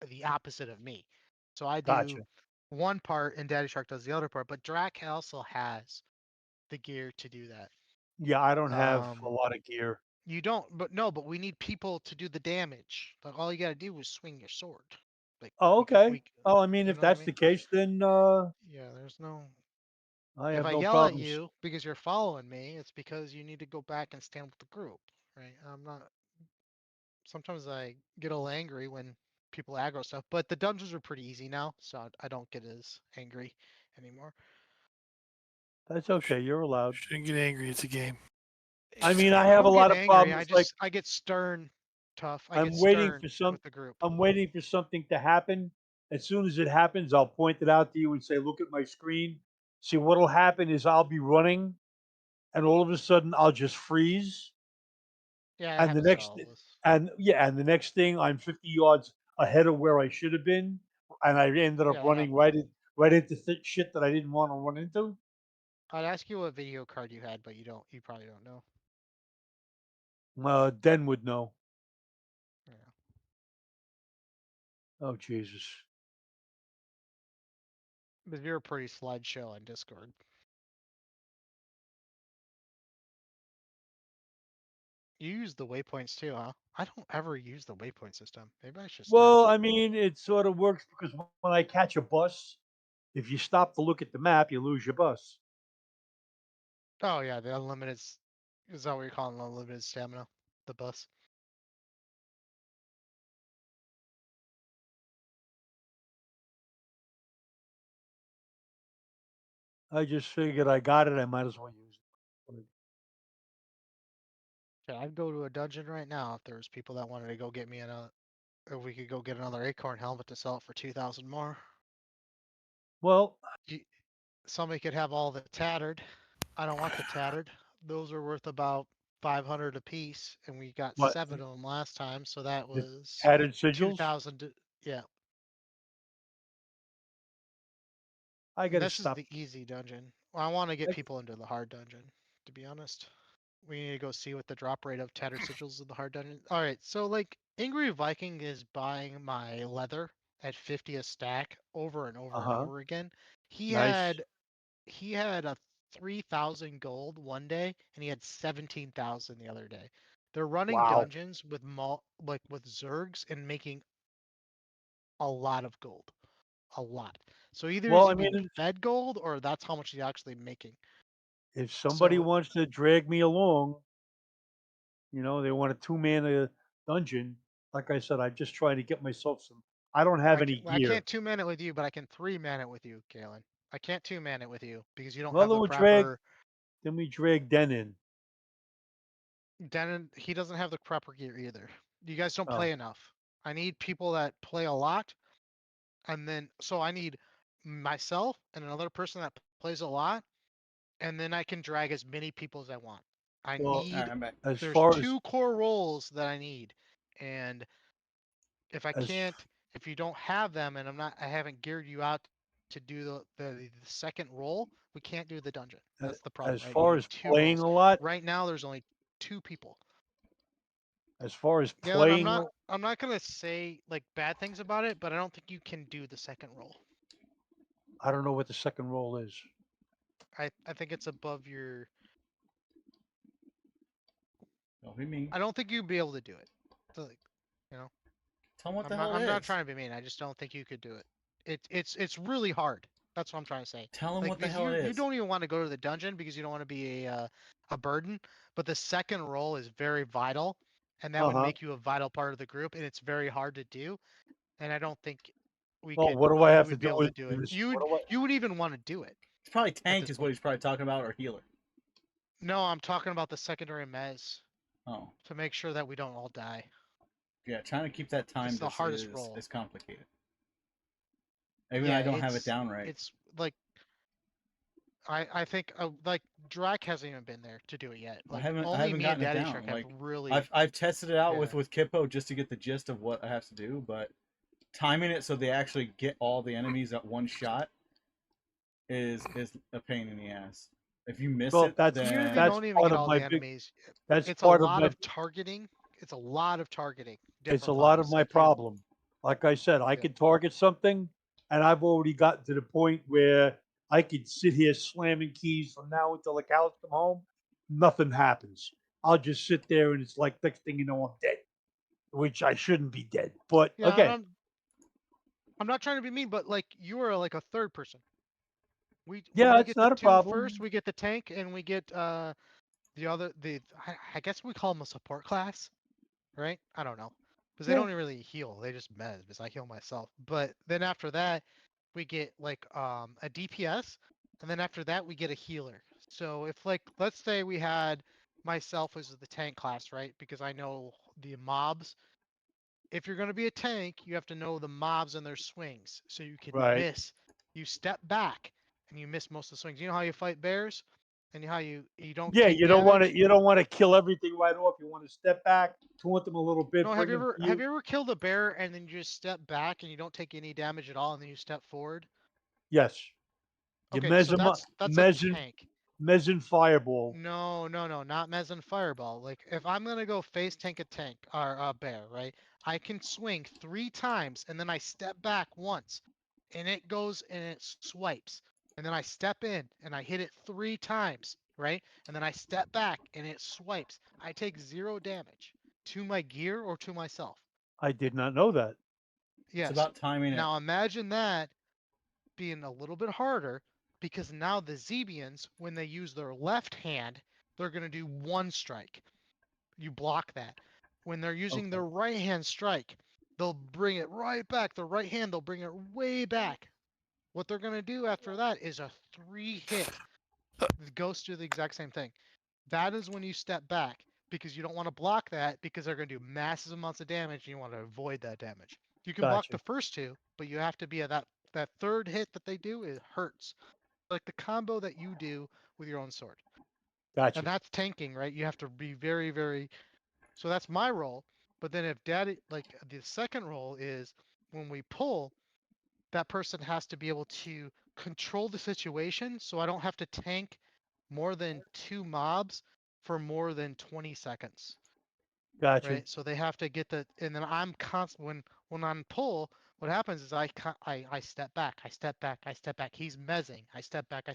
the opposite of me. So I do Gotcha. one part and Daddy Shark does the other part, but Drac also has the gear to do that. Yeah, I don't have a Um, lot of gear. you don't, but no, but we need people to do the damage. Like all you gotta do is swing your sword. Like Oh, okay. we Oh, I mean, you if know what I that's mean? the case, then Yeah, there's no. I If have I no yell at problems. you because you're following me, it's because you need to go back and stand with the group, right? I'm not. Sometimes I get a little angry when people aggro stuff, but the dungeons are pretty easy now, so I don't get as angry anymore. That's okay. You're allowed. Shouldn't get angry. It's a game. I mean, I I have a don't get lot of angry. problems. Like I get stern, tough. I get I'm waiting stern for some. with the group. I'm waiting for something to happen. As soon as it happens, I'll point it out to you and say, "Look at my screen." See, what'll happen is I'll be running, and all of a sudden I'll just freeze, Yeah, it and happens to all of us. and the next thing I'm 50 yards ahead of where I should have been, and I ended up Yeah, that running happens. right into shit that I didn't want to run into. I'd ask you what video card you had, but you don't. You probably don't know. Den would know. Yeah. Oh Jesus! But you're a pretty slideshow on Discord. You use the waypoints too, huh? I don't ever use the waypoint system. Maybe I should start. Well, I mean, it sort of works because when I catch a bus, if you stop to look at the map, you lose your bus. Oh yeah, the unlimited. Is that what you're calling unlimited stamina? The bus. I just figured I got it. I might as well use it. Yeah, I'd go to a dungeon right now if there was people that wanted to go get me if we could go get another acorn helmet to sell it for 2,000 more. Well, Somebody could have all the tattered. I don't want the tattered. Those are worth about 500 a piece, and we got what 7 of them last time, so that the was tattered sigils? 2,000. Yeah, I and gotta this is stop. the easy dungeon. Well, I want to get I- people into the hard dungeon, to be honest. We need to go see what the drop rate of tattered sigils in the hard dungeon. All right, so like Angry Viking is buying my leather at 50 a stack over and over and Uh-huh. over again. He Nice. had he had a 3,000 gold one day and he had 17,000 the other day. They're running Wow. dungeons with with zergs and making a lot of gold. A lot. So either is Well, he I mean, being fed gold or that's how much he's actually making. if somebody So wants to drag me along, they want a two-man dungeon. Like I said, I'm just trying to get myself some. I don't have any I gear. can't 2-man it with you, but I can 3-man it with you, Galen. I can't 2-man it with you because you don't Well, have the proper. then we drag Den in. Denon, he doesn't have the proper gear either. You guys don't Oh, play enough. I need people that play a lot, and then so I need myself and another person that plays a lot, and then I can drag as many people as I want. I well, All right, need. I'm back. as There's far as 2 core roles that I need, and if I as can't, if you don't have them, and I haven't geared you out to do the second role, we can't do the dungeon. That's the problem, as right? You far need as 2 playing roles. a lot, Right now, there's only 2 people. as far as Galen, playing, I'm not gonna say like bad things about it, but I don't think you can do the second role. I don't know what the second role is. I think it's above your. Don't be mean. I don't think you'd be able to do it. So, like, you know, Tell them what the hell I'm it not is. trying to be mean. I just don't think you could do it. It's really hard. That's what I'm trying to say. Tell them Like what the if hell it you is. don't even want to go to the dungeon because you don't want to be a burden, but the second role is very vital, and that would Uh-huh. make you a vital part of the group, and it's very hard to do. And I don't think we Well, could what do I you have to would be do able to with do it. this? What do I? You would even want to do it It's probably at tank this is what point. he's probably talking about, or healer. No, I'm talking about the secondary mez Oh, to make sure that we don't all die. yeah. Trying to keep that It's time the hardest is role. is complicated. Even Yeah, I don't have it down right. it's like I think like Drac hasn't even been there to do it yet. I Like haven't I only haven't me and gotten it Daddy down. Shark have Like really. I've tested it out Yeah. with Kippo just to get the gist of what I have to do, but timing it so they actually get all the enemies at one shot is a pain in the ass. If you miss Well, it, Even if you then don't even get all the enemies, That's it's a part of lot my. of targeting. It's a lot of targeting. It's a Different lot of buttons. my Like problem. Like I said, I Yeah. can target something, and I've already gotten to the point where I could sit here slamming keys from now until the cows come home. Nothing happens. I'll just sit there, and it's like next thing you know, I'm dead, which I shouldn't be dead. But Yeah, again, I'm not trying to be mean, but like you are like a third person. Yeah, when we it's get not the a two problem. first, we get the tank, and we get I guess we call them a support class, right? I don't know, because they Yeah. don't really heal; they just mez. Because I heal myself. But then after that, we get like a DPS, and then after that we get a healer. So if like let's say we had myself as the tank class, right? Because I know the mobs. If you're going to be a tank, you have to know the mobs and their swings, so you can Right. miss. You step back and you miss most of the swings. You know how you fight bears, and how you don't Yeah, take you don't want damage. to. You don't want to kill everything right off. You want to step back, taunt them a little bit, No, bring them to have you. you ever killed a bear and then you just step back and you don't take any damage at all, and then you step forward? Yes. You Okay, so that's a tank. mezzin fireball. No, no, no, not Mez and Fireball. Like if I'm gonna go face tank a tank or a bear, right? I can swing 3 times and then I step back once, and it goes and it swipes, and then I step in and I hit it 3 times, right? And then I step back and it swipes. I take 0 damage to my gear or to myself. I did not know that. It's Yes. about timing it. Now imagine that being a little bit harder, because now the Zebians, when they use their left hand, they're going to do 1 strike. You block that. When they're using Okay. their right hand strike, they'll bring it right back. The right hand, they'll bring it way back. What they're going to do after that is a 3-hit. The ghosts do the exact same thing. That is when you step back, because you don't want to block that, because they're going to do massive amounts of damage and you want to avoid that damage. You can block Gotcha. the first 2, but you have to be at that 3rd hit that they do. It hurts. Like the combo that you do with your own sword. Gotcha. And that's tanking, right? You have to be very, very. So that's my role. But then if daddy, like the second role is when we pull, that person has to be able to control the situation, so I don't have to tank more than 2 mobs for more than 20 seconds. Gotcha. Right? So they have to get the, and then I'm constant when I'm pull. What happens is I step back, I step back, I step back. He's mezzing. I step back,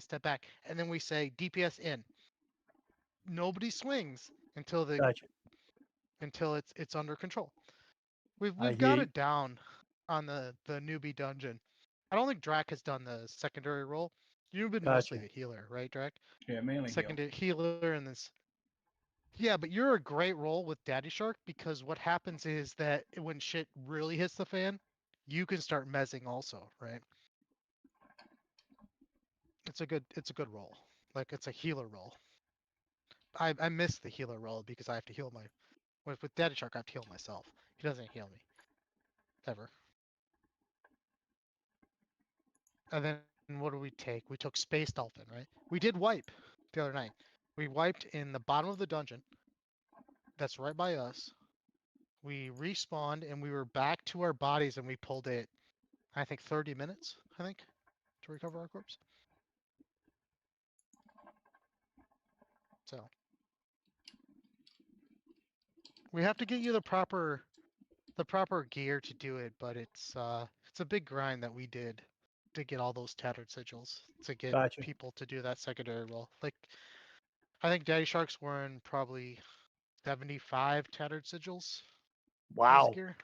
and then we say DPS in. Nobody swings until Gotcha. it's under control. I We've hear got you. it down on the newbie dungeon. I don't think Drac has done the secondary role. You've been mostly Gotcha. the healer, right, Drac? Yeah, mainly heal. Secondary healer and this. Yeah, but you're a great role with Daddy Shark, because what happens is that when shit really hits the fan, you can start mezzing also, right? It's a good role. Like it's a healer role. I miss the healer role because I have to heal my with Daddy Shark I have to heal myself. He doesn't heal me. Ever. And then what do we take? We took Space Dolphin, right? We did wipe the other night. We wiped in the bottom of the dungeon. That's right by us. We respawned and we were back to our bodies, and we pulled it, I think 30 minutes, I think, to recover our corpse. So we have to get you the proper gear to do it, but it's a big grind that we did to get all those tattered sigils to get Gotcha. people to do that secondary role. Like I think Daddy Shark's wearing probably 75 tattered sigils as Wow. gear.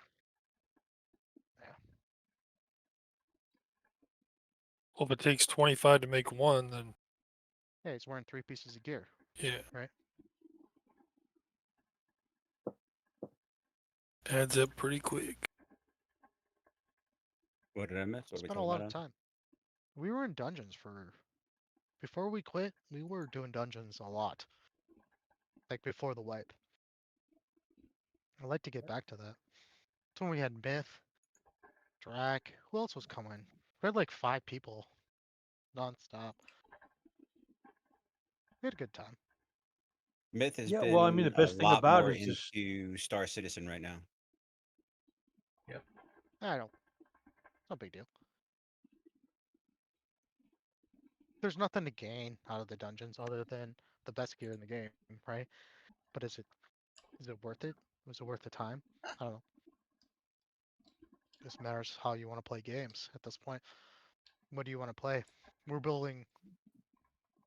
Yeah. Well, if it takes 25 to make one, then Yeah, he's wearing 3 pieces of gear. yeah, Right. adds up pretty quick. What did I miss? What are we Spent a talking lot about? of time. We were in dungeons before we quit. We were doing dungeons a lot, like before the wipe. I'd like to get back to that. That's when we had Myth, Drac. Who else was coming? We had like 5 people, nonstop. We had a good time. Myth has Yeah. Well, I mean, been the a best thing lot about more it is just into Star Citizen right now. I don't. No big deal. There's nothing to gain out of the dungeons other than the best gear in the game, right? But is it worth it? Was it worth the time? I don't know. This matters how you want to play games at this point. What do you want to play? We're building.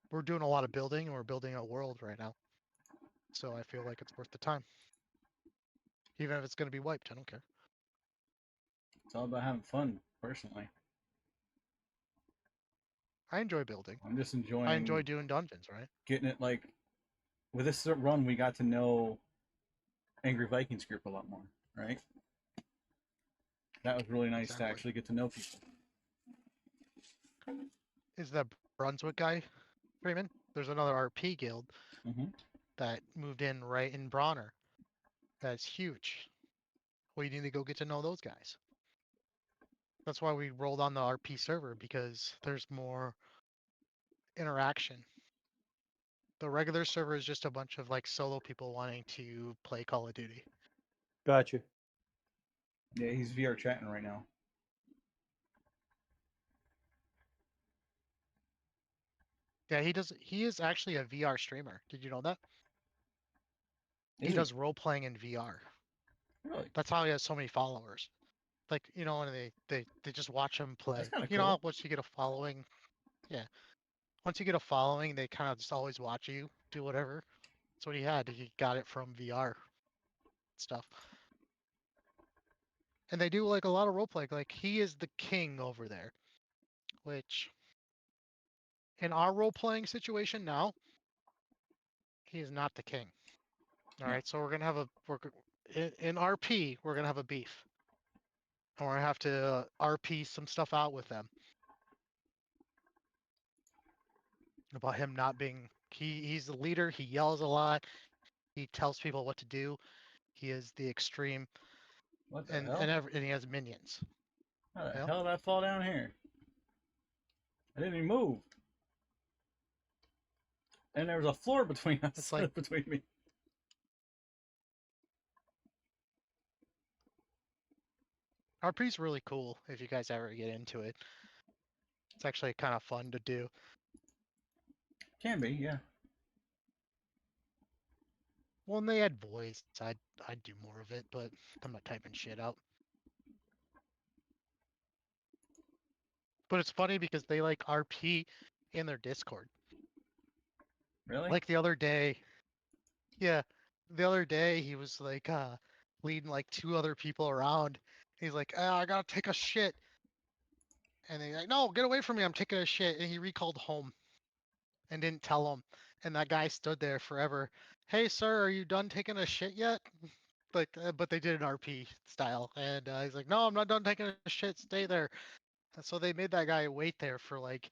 We're doing a lot of building, and we're building a world right now. So I feel like it's worth the time, even if it's going to be wiped. I don't care. It's all about having fun, personally. I enjoy building. I'm just enjoying. I enjoy doing dungeons, right? getting it like with this run. We got to know Angry Vikings group a lot more, right? That was really nice to Exactly. actually get to know people. Is that Brunswick guy, Freeman? There's another RP guild Mhm. that moved in right in Bronner. That's huge. We need to go get to know those guys. That's why we rolled on the RP server, because there's more interaction. The regular server is just a bunch of like solo people wanting to play Call of Duty. Gotcha. Yeah, he's VR chatting right now. Yeah, he does. He is actually a VR streamer. Did you know that? Is He does role playing in VR. Really? That's how he has so many followers. Like, you know, and they just watch him play. That's kinda You know, cool. how once you get a following, yeah. Once you get a following, they kind of just always watch you do whatever. That's what he had. He got it from VR stuff. And they do like a lot of roleplay. Like he is the king over there, which in our role playing situation now, he is not the king. All No. right, so we're gonna have in RP we're gonna have a beef, and we're gonna have to RP some stuff out with them about him not being. He's the leader. He yells a lot. He tells people what to do. He is the extreme, What the and hell? and he has minions. How the Yeah. hell did I fall down here? I didn't even move. And there was a floor between us. It's like between me. RP's really cool if you guys ever get into it. It's actually kind of fun to do. Can be, yeah. Well, and they had voice. I'd do more of it, but I'm not typing shit out. But it's funny because they like RP in their Discord. Really? Like the other day, yeah, the other day he was like leading like two other people around. He's like, I gotta take a shit. And they're like, no, get away from me, I'm taking a shit. And he recalled home and didn't tell him. And that guy stood there forever. Hey, sir, are you done taking a shit yet? Like, but they did an RP style. And he's like, no, I'm not done taking a shit, stay there. And so they made that guy wait there for like,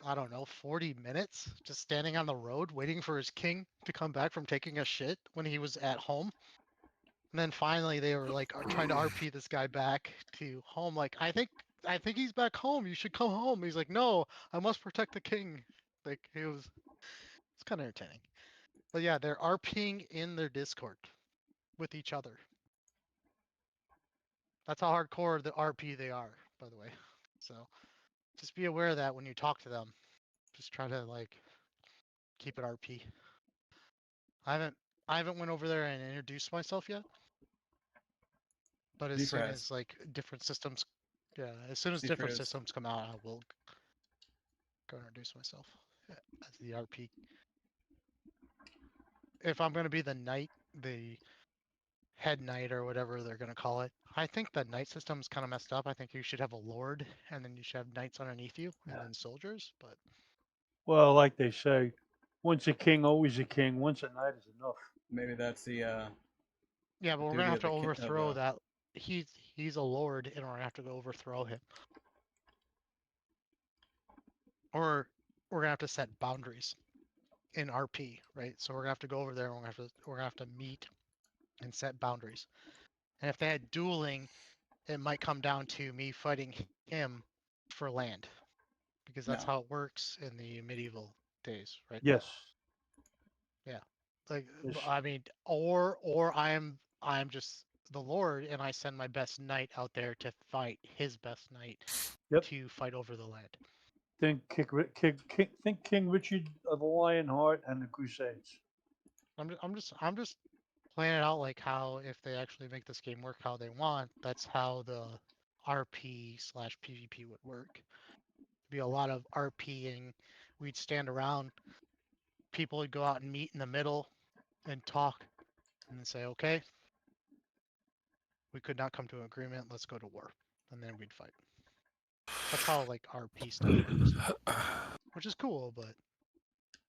I don't know, 40 minutes, just standing on the road waiting for his king to come back from taking a shit when he was at home. And then finally they were like trying to RP this guy back to home. Like, I think he's back home. You should come home. He's like, no, I must protect the king. Like it's kind of entertaining. But yeah, they're RPing in their Discord with each other. That's how hardcore the RP they are, by the way. So just be aware of that when you talk to them. Just try to like keep it RP. I haven't went over there and introduced myself yet. But as soon Defraz. as like different systems, yeah, as soon as See different Frizz. systems come out, I will go introduce myself as the RP. If I'm gonna be the knight, the head knight or whatever they're gonna call it, I think the knight system's kind of messed up. I think you should have a lord, and then you should have knights underneath you, and then soldiers. But Well, like they say, once a king, always a king. Once a knight is enough. Maybe that's the yeah, but we're duty gonna have of to the king overthrow of that. He's a lord, and we're gonna have to go overthrow him. Or we're gonna have to set boundaries in RP, right? So we're gonna have to go over there and we're gonna have to meet and set boundaries. And if they had dueling, it might come down to me fighting him for land. Because that's No. how it works in the medieval days, right? Yes. Yeah. Like Yes. I mean, or I'm just the Lord and I send my best knight out there to fight his best knight Yep. to fight over the land. Think King Richard of the Lionheart and the Crusades. I'm just playing it out like how if they actually make this game work how they want, that's how the RP/PvP would work. Be a lot of RPing. We'd stand around. People would go out and meet in the middle and talk, and then say, "Okay, we could not come to an agreement. Let's go to war," and then we'd fight. That's how like RP stuff works, which is cool. But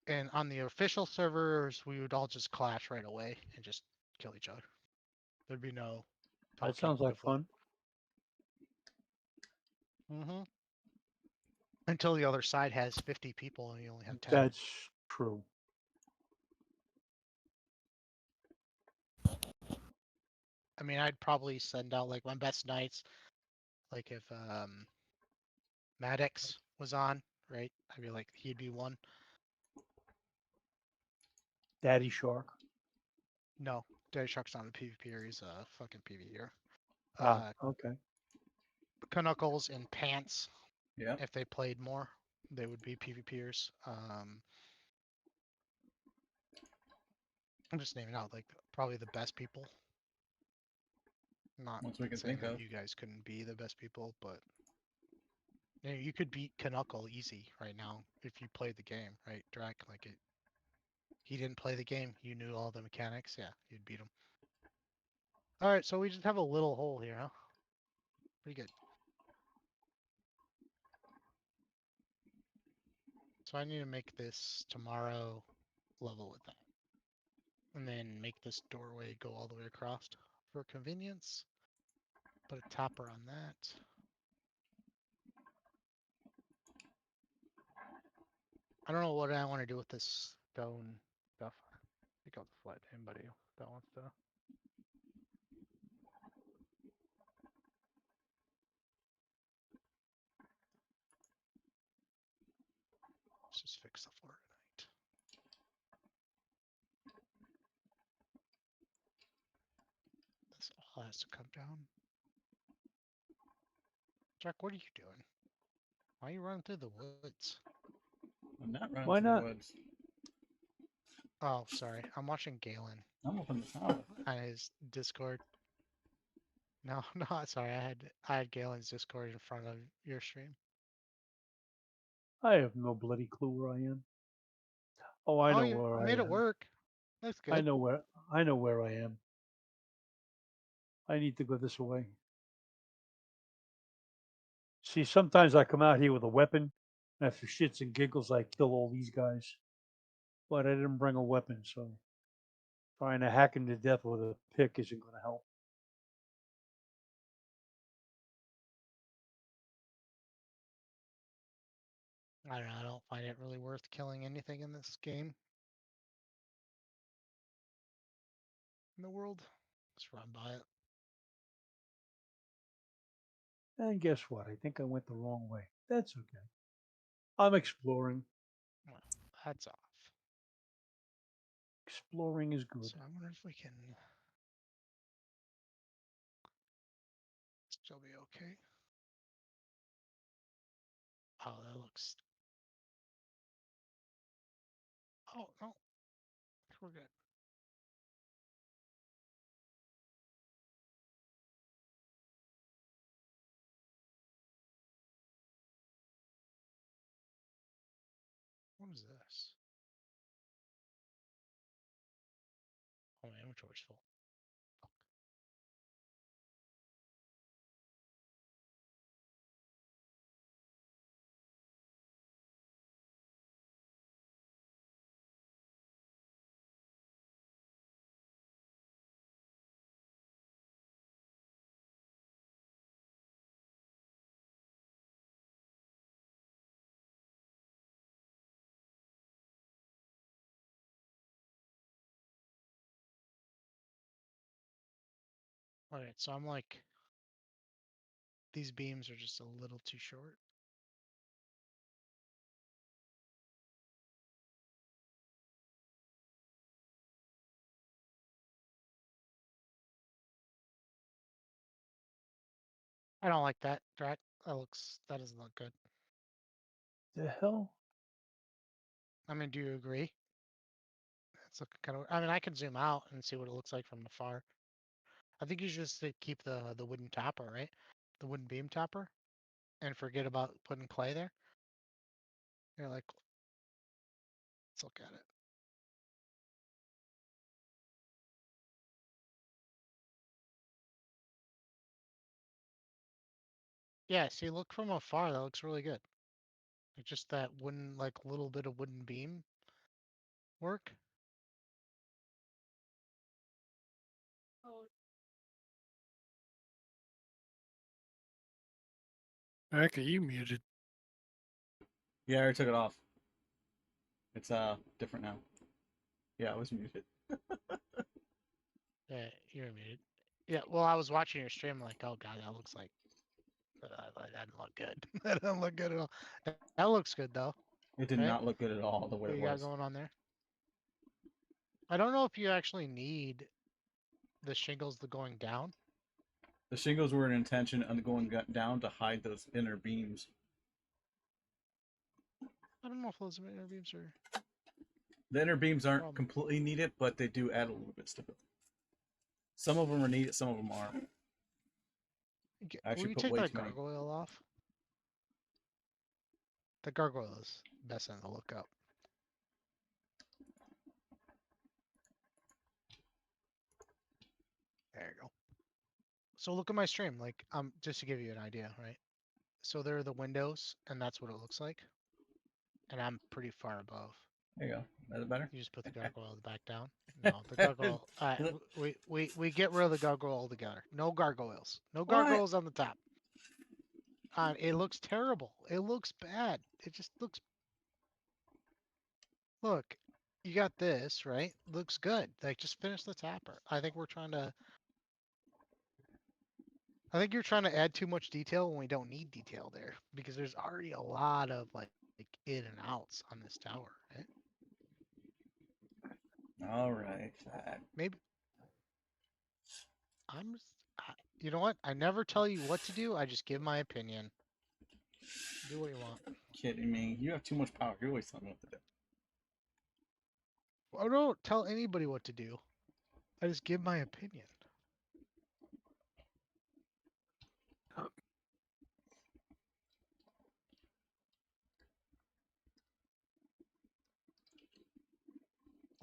and on the official servers, we would all just clash right away and just kill each other. There'd be no talking. That sounds like fun. Mm-hmm. Until the other side has 50 people and you only have 10. That's true. I mean, I'd probably send out like my best nights, like if Maddox was on, right? I'd be like, he'd be one. Daddy Shark. No, Daddy Shark's not a PvPer, he's a fucking PvEer. Okay. Knuckles and Pants, Yeah. if they played more, they would be PvPers. I'm just naming out like probably the best people. Not Ones we can saying think that of. you guys couldn't be the best people, but you could beat Knuckle easy right now if you played the game, right, Drac? Like it. He didn't play the game. You knew all the mechanics. Yeah, you'd beat him. All right, so we just have a little hole here, huh? Pretty good. So I need to make this tomorrow level with that. And then make this doorway go all the way across for convenience. Put a topper on that. I don't know what I want to do with this stone stuff. I think I'll just let anybody that wants to. Let's just fix the floor tonight. This all has to come down. Jack, what are you doing? Why are you running through the woods? I'm not running Why through not? the woods. Oh, sorry. I'm watching Galen I'm open the tower. on his Discord. No, no, sorry. I had Galen's Discord in front of your stream. I have no bloody clue where I am. Oh, I know you where I made it am. work. That's good. I know where I am. I need to go this way. See, sometimes I come out here with a weapon, and for shits and giggles, I kill all these guys. But I didn't bring a weapon, so trying to hack him to death with a pick isn't going to help. I don't know. I don't find it really worth killing anything in this game. In the world, just run by it. And guess what? I think I went the wrong way. That's okay. I'm exploring. Well, that's off. Exploring is good. So I wonder if we can still be okay. Oh, that looks. Oh no, we're good. What is this? Oh, my inventory's full. Fuck. Alright, so I'm like, these beams are just a little too short. I don't like that, Drac. That doesn't look good. The hell? I mean, do you agree? It's looking kind of. I mean, I can zoom out and see what it looks like from afar. I think you should just keep the wooden topper, right? The wooden beam topper, and forget about putting clay there. You're like, let's look at it. Yeah, see, look from afar. That looks really good. Like just that wooden, like little bit of wooden beam work. Heck, are you muted? Yeah, I already took it off. It's different now. Yeah, I was muted. Yeah, you're muted. Yeah, well, I was watching your stream, like, oh god, that looks like that doesn't look good. That doesn't look good at all. That looks good though, It did right? not look good at all the way What it you got was. going on there? I don't know if you actually need the shingles going down. The shingles were an intention on going down to hide those inner beams. I don't know if those inner beams are. The inner beams aren't Problem. completely needed, but they do add a little bit stability. Some of them are needed, some of them aren't. I Will actually you put take way that too many. gargoyle off? The gargoyle is messing the look up. There you go. So look at my stream, like just to give you an idea, right? So there are the windows, and that's what it looks like. And I'm pretty far above. There you go. Is that better? You just put the gargoyle back down. No, the gargoyle. We get rid of the gargoyle altogether. No gargoyles. No What? gargoyles on the top. It looks terrible. It looks bad. It just looks. Look, you got this right. Looks good. Like just finish the tapper. I think we're trying to. I think you're trying to add too much detail when we don't need detail there because there's already a lot of like in and outs on this tower, right? All right. Maybe I'm. You know what? I never tell you what to do. I just give my opinion. Do what you want. Kidding me? You have too much power. You're always telling me what to do. I don't tell anybody what to do. I just give my opinion.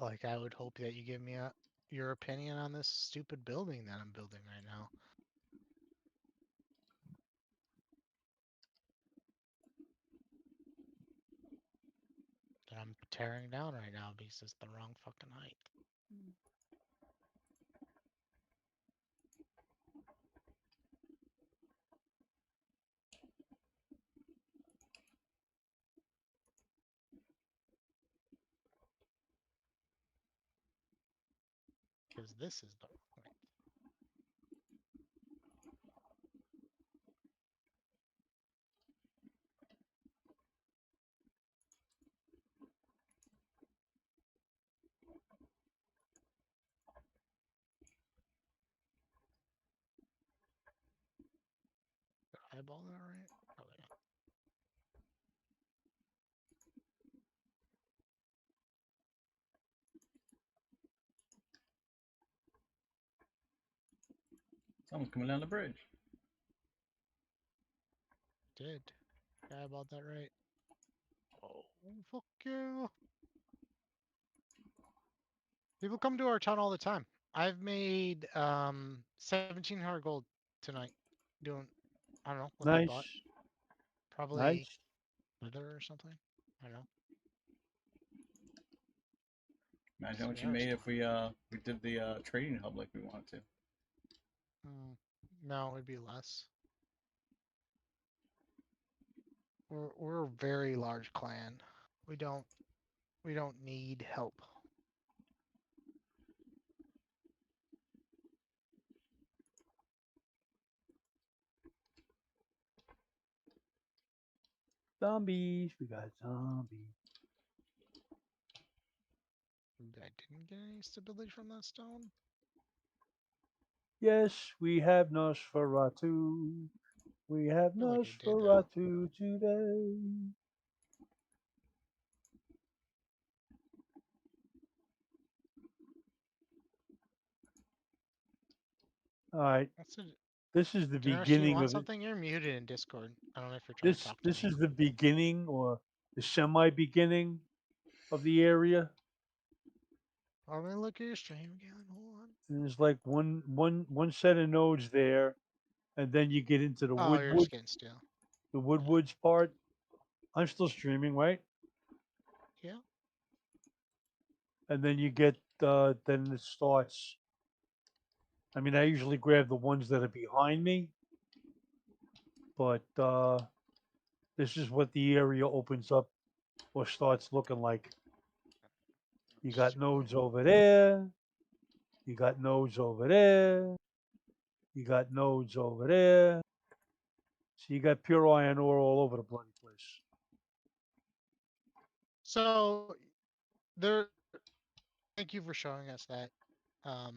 Like I would hope that you give me your opinion on this stupid building that I'm building right now. That I'm tearing down right now because it's the wrong fucking height. Because this is the wrong height. Did I eyeball that right? Probably not. Someone's coming down the bridge. Did I eyeballed that right? Oh fuck yeah! People come to our town all the time. I've made 1,700 gold tonight doing I don't know what they Nice. bought. Probably Nice. leather or something. I don't know. Imagine what you Cigar made stuff. if we did the trading hub like we wanted to. No, it'd be less. We're a very large clan. We don't need help. Zombies. We got zombies. I didn't get any stability from that stone. Yes, we have Nosferatu. We have I feel like I did though. Nosferatu today. All right. That's it. This is the Daenerys, do you beginning want of it. something? You're muted in Discord. I don't know if you're trying to talk to This me. is the beginning or the semi-beginning of the area. I'm gonna look at your stream again. Hold on. And there's like one set of nodes there, and then you get into the Oh, you're just getting steel. the Woodwoods part. I'm still streaming, right? Yeah. And then you get then it starts. I mean, I usually grab the ones that are behind me, but this is what the area opens up or starts looking like. You got nodes over there. You got nodes over there. You got nodes over there. So you got pure iron ore all over the bloody place. So there. Thank you for showing us that. Um,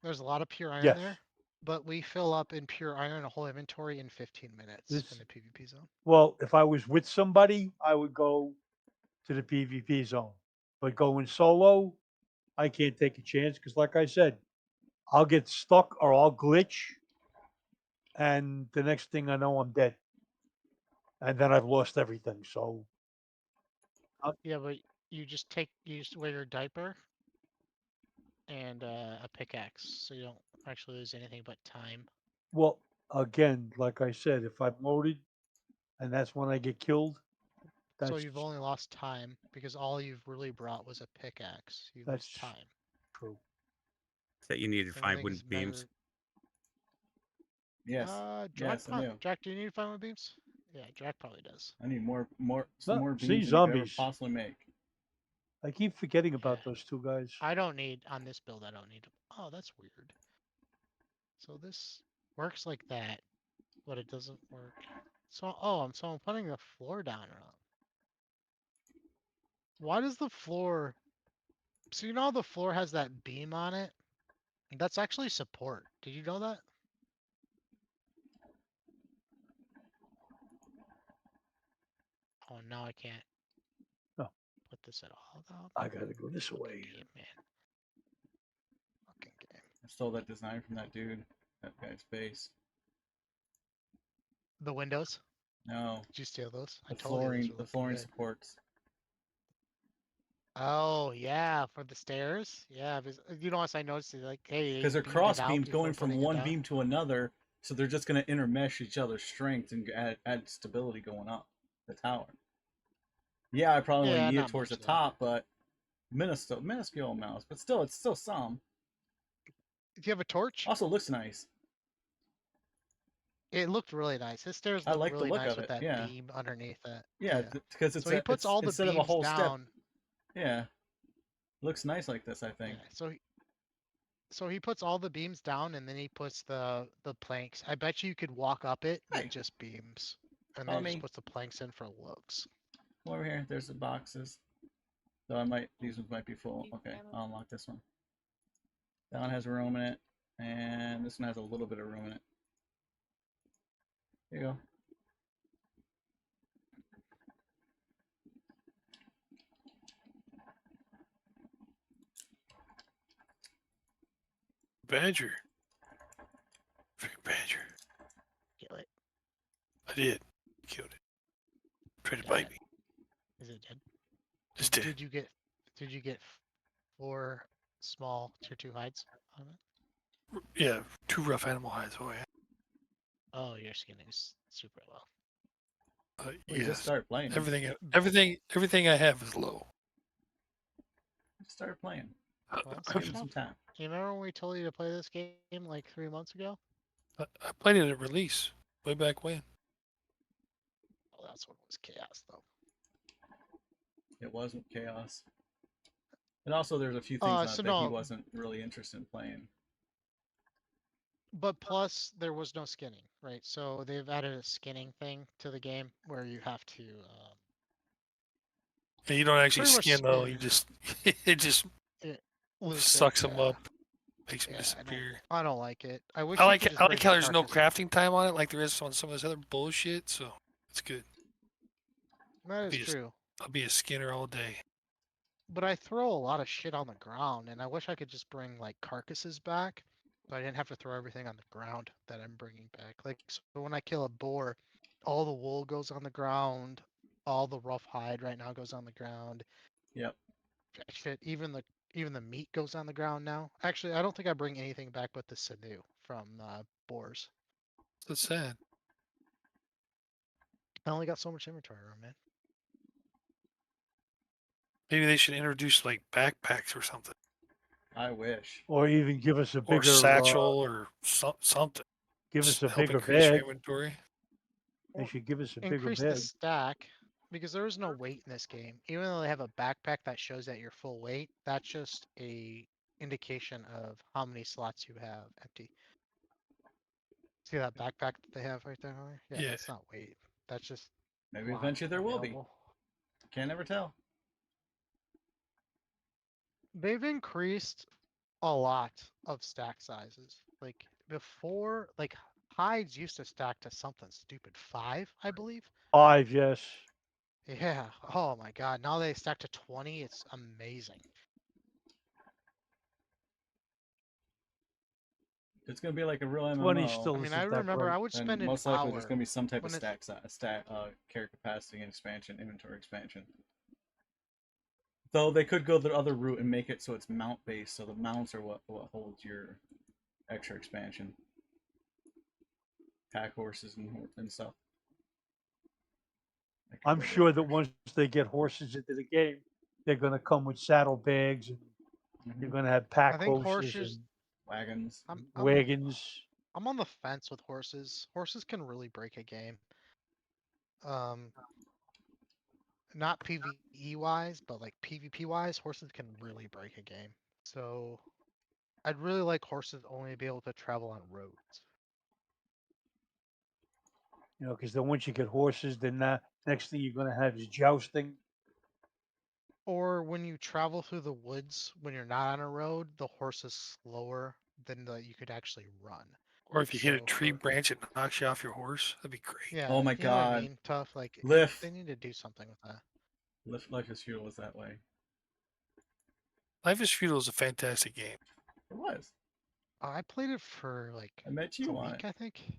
there's a lot of pure iron Yes. there, but we fill up in pure iron a whole inventory in 15 minutes This- in the PvP zone. Well, if I was with somebody, I would go to the PvP zone. But going solo, I can't take a chance because, like I said, I'll get stuck or I'll glitch, and the next thing I know, I'm dead, and then I've lost everything. So Yeah, but you just wear your diaper and a pickaxe, so you don't actually lose anything but time. well, again, like I said, if I'm loaded and that's when I get killed, So that's you've only lost time because all you've really brought was a pickaxe. You that's lose time. true. That you needed 5 wooden Everything's beams. measured. Yes. Jack, Yes, I do. Jack, do you need 5 wood beams? Yeah, Jack probably does. I need some No, more see, beams than you could ever zombies. possibly make. I keep forgetting Yeah. about those two guys. I don't need on this build. I don't need them. Oh, that's weird. So this works like that, but it doesn't work. So so I'm putting the floor down wrong. Why does the floor? So you know how the floor has that beam on it? That's actually support. Did you know that? Oh, now I can't No. put this at all though. I gotta go this Fucking way. game, man. Fucking game. I stole that design from that dude, that guy's base. The windows. No, Did you steal those? I the told you those flooring, were the looking flooring good. supports. Oh yeah, for the stairs. Yeah, because you know, as I noticed, like, hey, Because they're beamed it cross out beams before going from putting it one down. beam to another, so they're just going to intermesh each other's strength and add stability going up the tower. Yeah, I probably want Yeah, to eat it not towards the much, though. top, but minuscule amounts. But still, it's still some. Do you have a torch? Also looks nice. It looked really nice. His stairs I look like the really look nice of with it. that Yeah, beam underneath it. yeah, because So he puts it's all the instead of a beams whole down. step. Yeah, looks nice like this. I think. Yeah, so he puts all the beams down and then he puts the planks. I bet you could walk up it Hey. with just beams. And Follow then he just me. puts the planks in for looks. Come over here. There's the boxes. So these ones might be full. Okay, I'll unlock this one. That one has room in it, and this one has a little bit of room in it. Here you go. Badger. Freaking badger. Kill it. I did. Killed it. Tried to Got bite it. me. Is it dead? Just did. Did you get 4 small tier 2 hides on it? Yeah, 2 rough animal hides. Oh yeah. Oh, your skinning is super low. We just Yes. started playing. Everything I have is low. Just started playing. Well, Give switch it up. some time. You remember when we told you to play this game like 3 months ago? I played it at release way back when. Oh, that's when it was chaos, though. It wasn't chaos. And also, there's a few things on so it that he no- wasn't really interested in playing. But plus, there was no skinning, right? So they've added a skinning thing to the game where you have to. And you don't actually Pretty much skin though. skin. You just it just Lose sucks it, them yeah. up, makes them Yeah, disappear. I don't like it. I wish. I you like could it. just I bring like the how there's no carcass- crafting time on it, like there is on some of this other bullshit. So it's good. That is Yes. true. I'll be a skinner all day. But I throw a lot of shit on the ground, and I wish I could just bring like carcasses back, so I didn't have to throw everything on the ground that I'm bringing back. Like, so when I kill a boar, all the wool goes on the ground, all the rough hide right now goes on the ground. Yep. Shit, even the meat goes on the ground now. Actually, I don't think I bring anything back but the sinew from boars. That's sad. I only got so much inventory room, man. Maybe they should introduce like backpacks or something, I wish. Or even give us a or bigger, satchel, or something. give us a Help bigger increase your bed. inventory. They Or should give us a bigger increase the bed. stack because there is no weight in this game. Even though they have a backpack that shows that you're full weight, that's just a indication of how many slots you have empty. See that backpack that they have right there? Hunter? Yeah, Yeah. that's not weight. That's just Maybe slots eventually there will be. available. Can't never tell. They've increased a lot of stack sizes. Like before, like hides used to stack to something stupid 5, I believe. 5, yes. Yeah. Oh my god. Now they stack to 20. It's amazing. It's gonna be like a real 20 MMO, still I mean, isn't I that remember great. I would and spend an most likely there's hour gonna be some type of when it's character capacity and expansion, inventory expansion. Though they could go the other route and make it so it's mount based, so the mounts are what holds your extra expansion. Pack horses and stuff. That could I'm go the sure other that direction. once they get horses into the game, they're going to come with saddlebags, and you're Mhm. going to have I pack think horses horses. and Wagons. wagons. I'm on the fence with horses. Horses can really break a game. Um, not PvE wise, but like PvP wise, horses can really break a game. So I'd really like horses only to be able to travel on roads. You know, because then once you get horses, then next thing you're going to have is jousting. Or when you travel through the woods when you're not on a road, the horse is slower than you could actually run. Or if you hit a So tree for branch, it knocks you off your horse. That'd be great. yeah, Oh my you know what I god. mean? Tough. Like Lift. they need to do something with that. Life is Futile was that way. Life is Feudal is a fantastic game. It was. I played it for like I met a you on week, it. I think.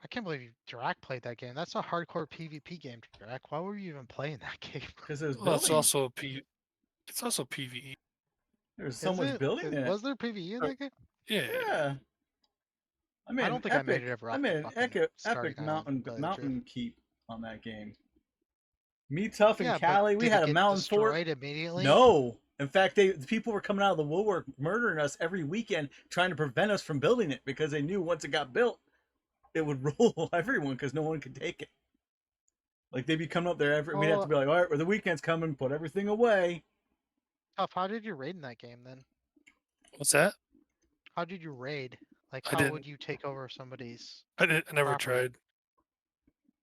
I can't believe Drac played that game. That's a hardcore PvP game, Drac. Why were you even playing that game? Because it was Well, it's building. also it's also PVE. There's so Is much it? building in it. Was there PvE in that game? Yeah. Yeah. I made I an don't think epic, I made it ever I off made the an fucking starting epic island, to tell you the truth. mountain keep on that game. Me, Tough, and Yeah, but Callie, we did had it a get mountain fort. destroyed immediately? No. In fact, the people were coming out of the woodwork murdering us every weekend, trying to prevent us from building it because they knew once it got built, it would rule everyone because no one could take it. Like they'd be coming up there we'd have to be like, all right, well, the weekend's coming, put everything away. Tough, how did you raid in that game then? What's that? How did you raid? Like, I how would didn't. you take over somebody's? I never property? tried.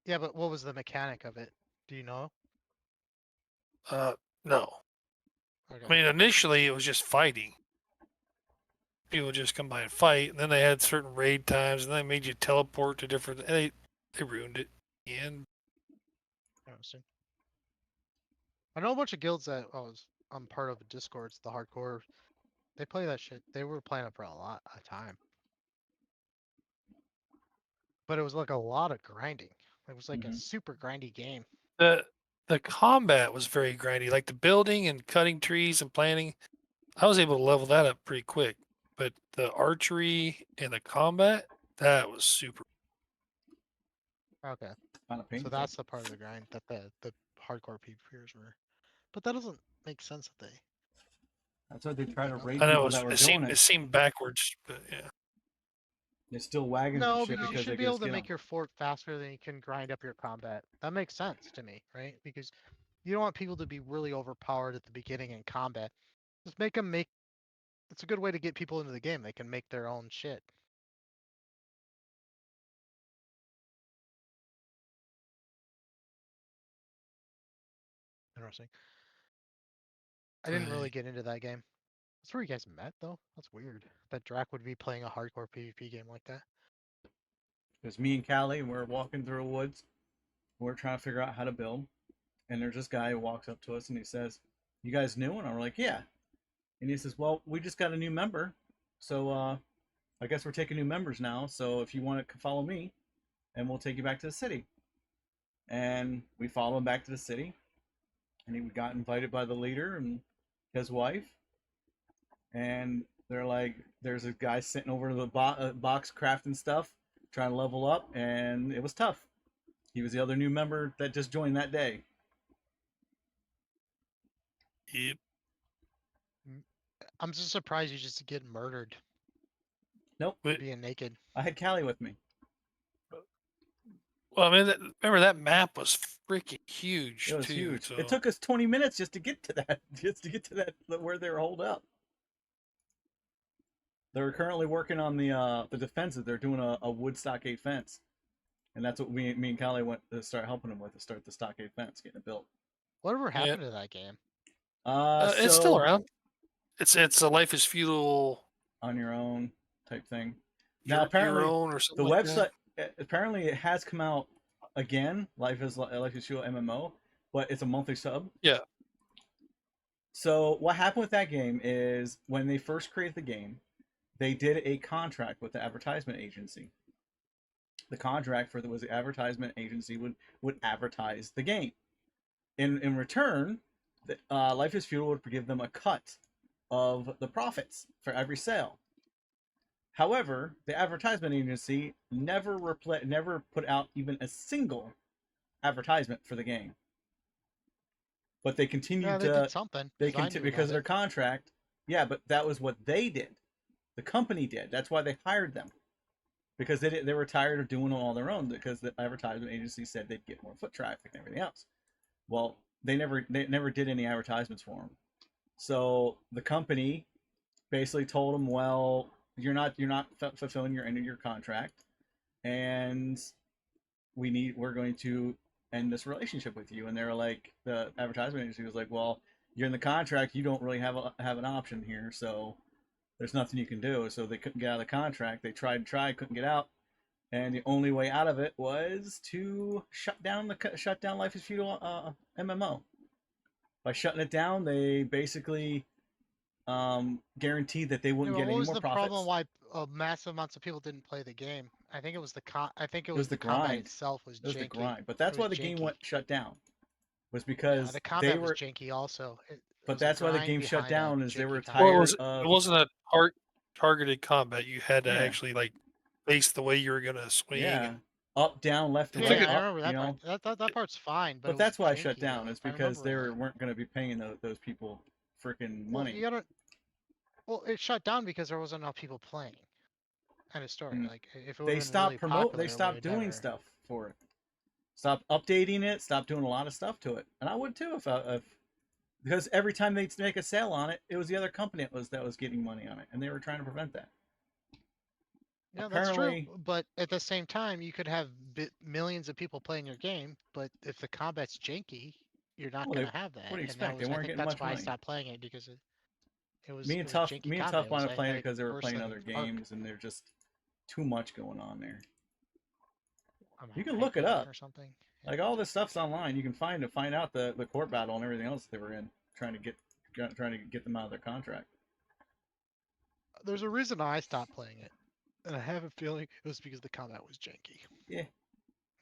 Yeah, but what was the mechanic of it? Do you know? No. Okay. I mean, initially it was just fighting. People would just come by and fight, and then they had certain raid times, and they made you teleport to different. And they ruined it. And Interesting. I know a bunch of guilds that I'm part of Discords, the hardcore. They play that shit. They were playing it for a lot of time. But it was like a lot of grinding. It was like a super grindy game. the combat was very grindy, like the building and cutting trees and planting. I was able to level that up pretty quick, but the archery and the combat, that was super. Okay. Kind of So painful. that's the part of the grind that the hardcore PvPers were. But that doesn't make sense that they. That's why they try to raid I know people that were doing it seemed backwards, but yeah. They're still wagons No, and shit because you because they should be get a able to skill. make your fort faster than you can grind up your combat. That makes sense to me, right? Because you don't want people to be really overpowered at the beginning in combat. Just make them make. It's a good way to get people into the game. They can make their own shit. Interesting. I didn't really get into that game. That's where you guys met, though. That's weird. That Drac would be playing a hardcore PvP game like that. There's me and Callie, and we're walking through the woods. We're trying to figure out how to build. And there's this guy who walks up to us and he says, "You guys new?" And I'm like, "Yeah." And he says, "Well, we just got a new member. So I guess we're taking new members now. So if you want to follow me, and we'll take you back to the city." And we follow him back to the city. And he got invited by the leader and his wife. And They're like, there's a guy sitting over the box crafting stuff, trying to level up, and it was tough. He was the other new member that just joined that day. Yep. I'm just surprised you just get murdered Nope, But, being naked. I had Callie with me. well, I mean, remember that map was freaking huge It was too. huge. So It took us 20 minutes just to get to that, where they were holed up. They're currently working on the defenses. They're doing a wood stockade fence, and that's what me and Callie went to start helping them with, to start the stockade fence, getting it built. Whatever happened to that game? it's still So around. It's a Life is Feudal on your own type thing. your, Now apparently your own or something the like website apparently it has come out again. Life is Feudal MMO, but it's a monthly sub. Yeah. So what happened with that game is when they first created the game, they did a contract with the advertisement agency. The contract was the advertisement agency would advertise the game. In return, Life is Feudal would give them a cut of the profits for every sale. However, the advertisement agency never put out even a single advertisement for the game. But they continued Yeah, they to did something. because of their contract. Yeah, but that was what they did. The company did. That's why they hired them, because they were tired of doing it all their own, because the advertisement agency said they'd get more foot traffic and everything else. Well, they never did any advertisements for them. So the company basically told them, well, you're not fulfilling your end of your contract, and we're going to end this relationship with you. And they were like, the advertisement agency was like, well, you're in the contract, you don't really have an option here, so there's nothing you can do. So they couldn't get out of the contract. They tried, couldn't get out, and the only way out of it was to shut down Life is Feudal MMO. By shutting it down, they basically guaranteed that they wouldn't get any more profits. What was the problem why massive amounts of people didn't play the game? I think it was the combat grind. itself was janky. It was the grind, but that's why the game went shut down. Was because the combat they were was janky also. But that's why the game shut down, is they were Well, tired it of. wasn't a targeted combat. You had to Yeah. actually like face the way you were gonna swing. Yeah, and- up, down, left, and Yeah, right. I Up, remember you that know. part. That part's fine, but But it that's was why I shut janky, down. though, Is if I because they remember right. weren't going to be paying those people freaking Well, money. you gotta. Well, it shut down because there wasn't enough people playing. End of story. Mm. Like if it They was stopped really promote. popular, They stopped would doing never- stuff for it. Stopped updating it. Stopped doing a lot of stuff to it. And I would too if because every time they'd make a sale on it, it was the other company that was getting money on it, and they were trying to prevent that. Yeah, Apparently- that's true. But at the same time, you could have millions of people playing your game, but if the combat's janky, you're not Well, going to have that. what do you And that expect? They was- weren't I think getting that's much why money. I stopped playing it, because it was Me it and was Tough, janky me and combat. Tough It was wanted to like- play it like because they were worse playing than other Ark. games, and they're just too much going on there. I'm You can hyping look it up. or something. Like all this stuff's online. You can find out the court battle and everything else they were in, trying to get them out of their contract. There's a reason I stopped playing it, and I have a feeling it was because the combat was janky. Yeah. 'Cause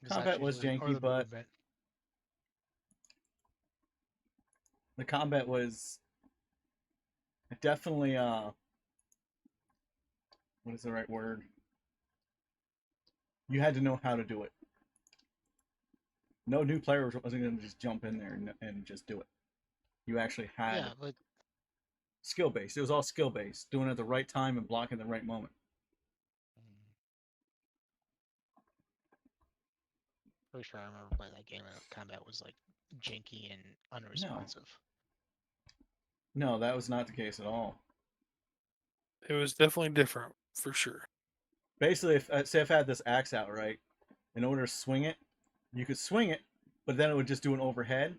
that's Combat was usually- or janky, the but movement. the combat was definitely what is the right word? You had to know how to do it. No new player wasn't going to just jump in there and just do it. You actually had Yeah, but skill based. It was all skill based, doing it at the right time and blocking the right moment. pretty sure I remember playing that game and the combat was like janky and unresponsive. No, that was not the case at all. It was definitely different for sure. Basically, if I had this axe out, right, in order to swing it, you could swing it, but then it would just do an overhead.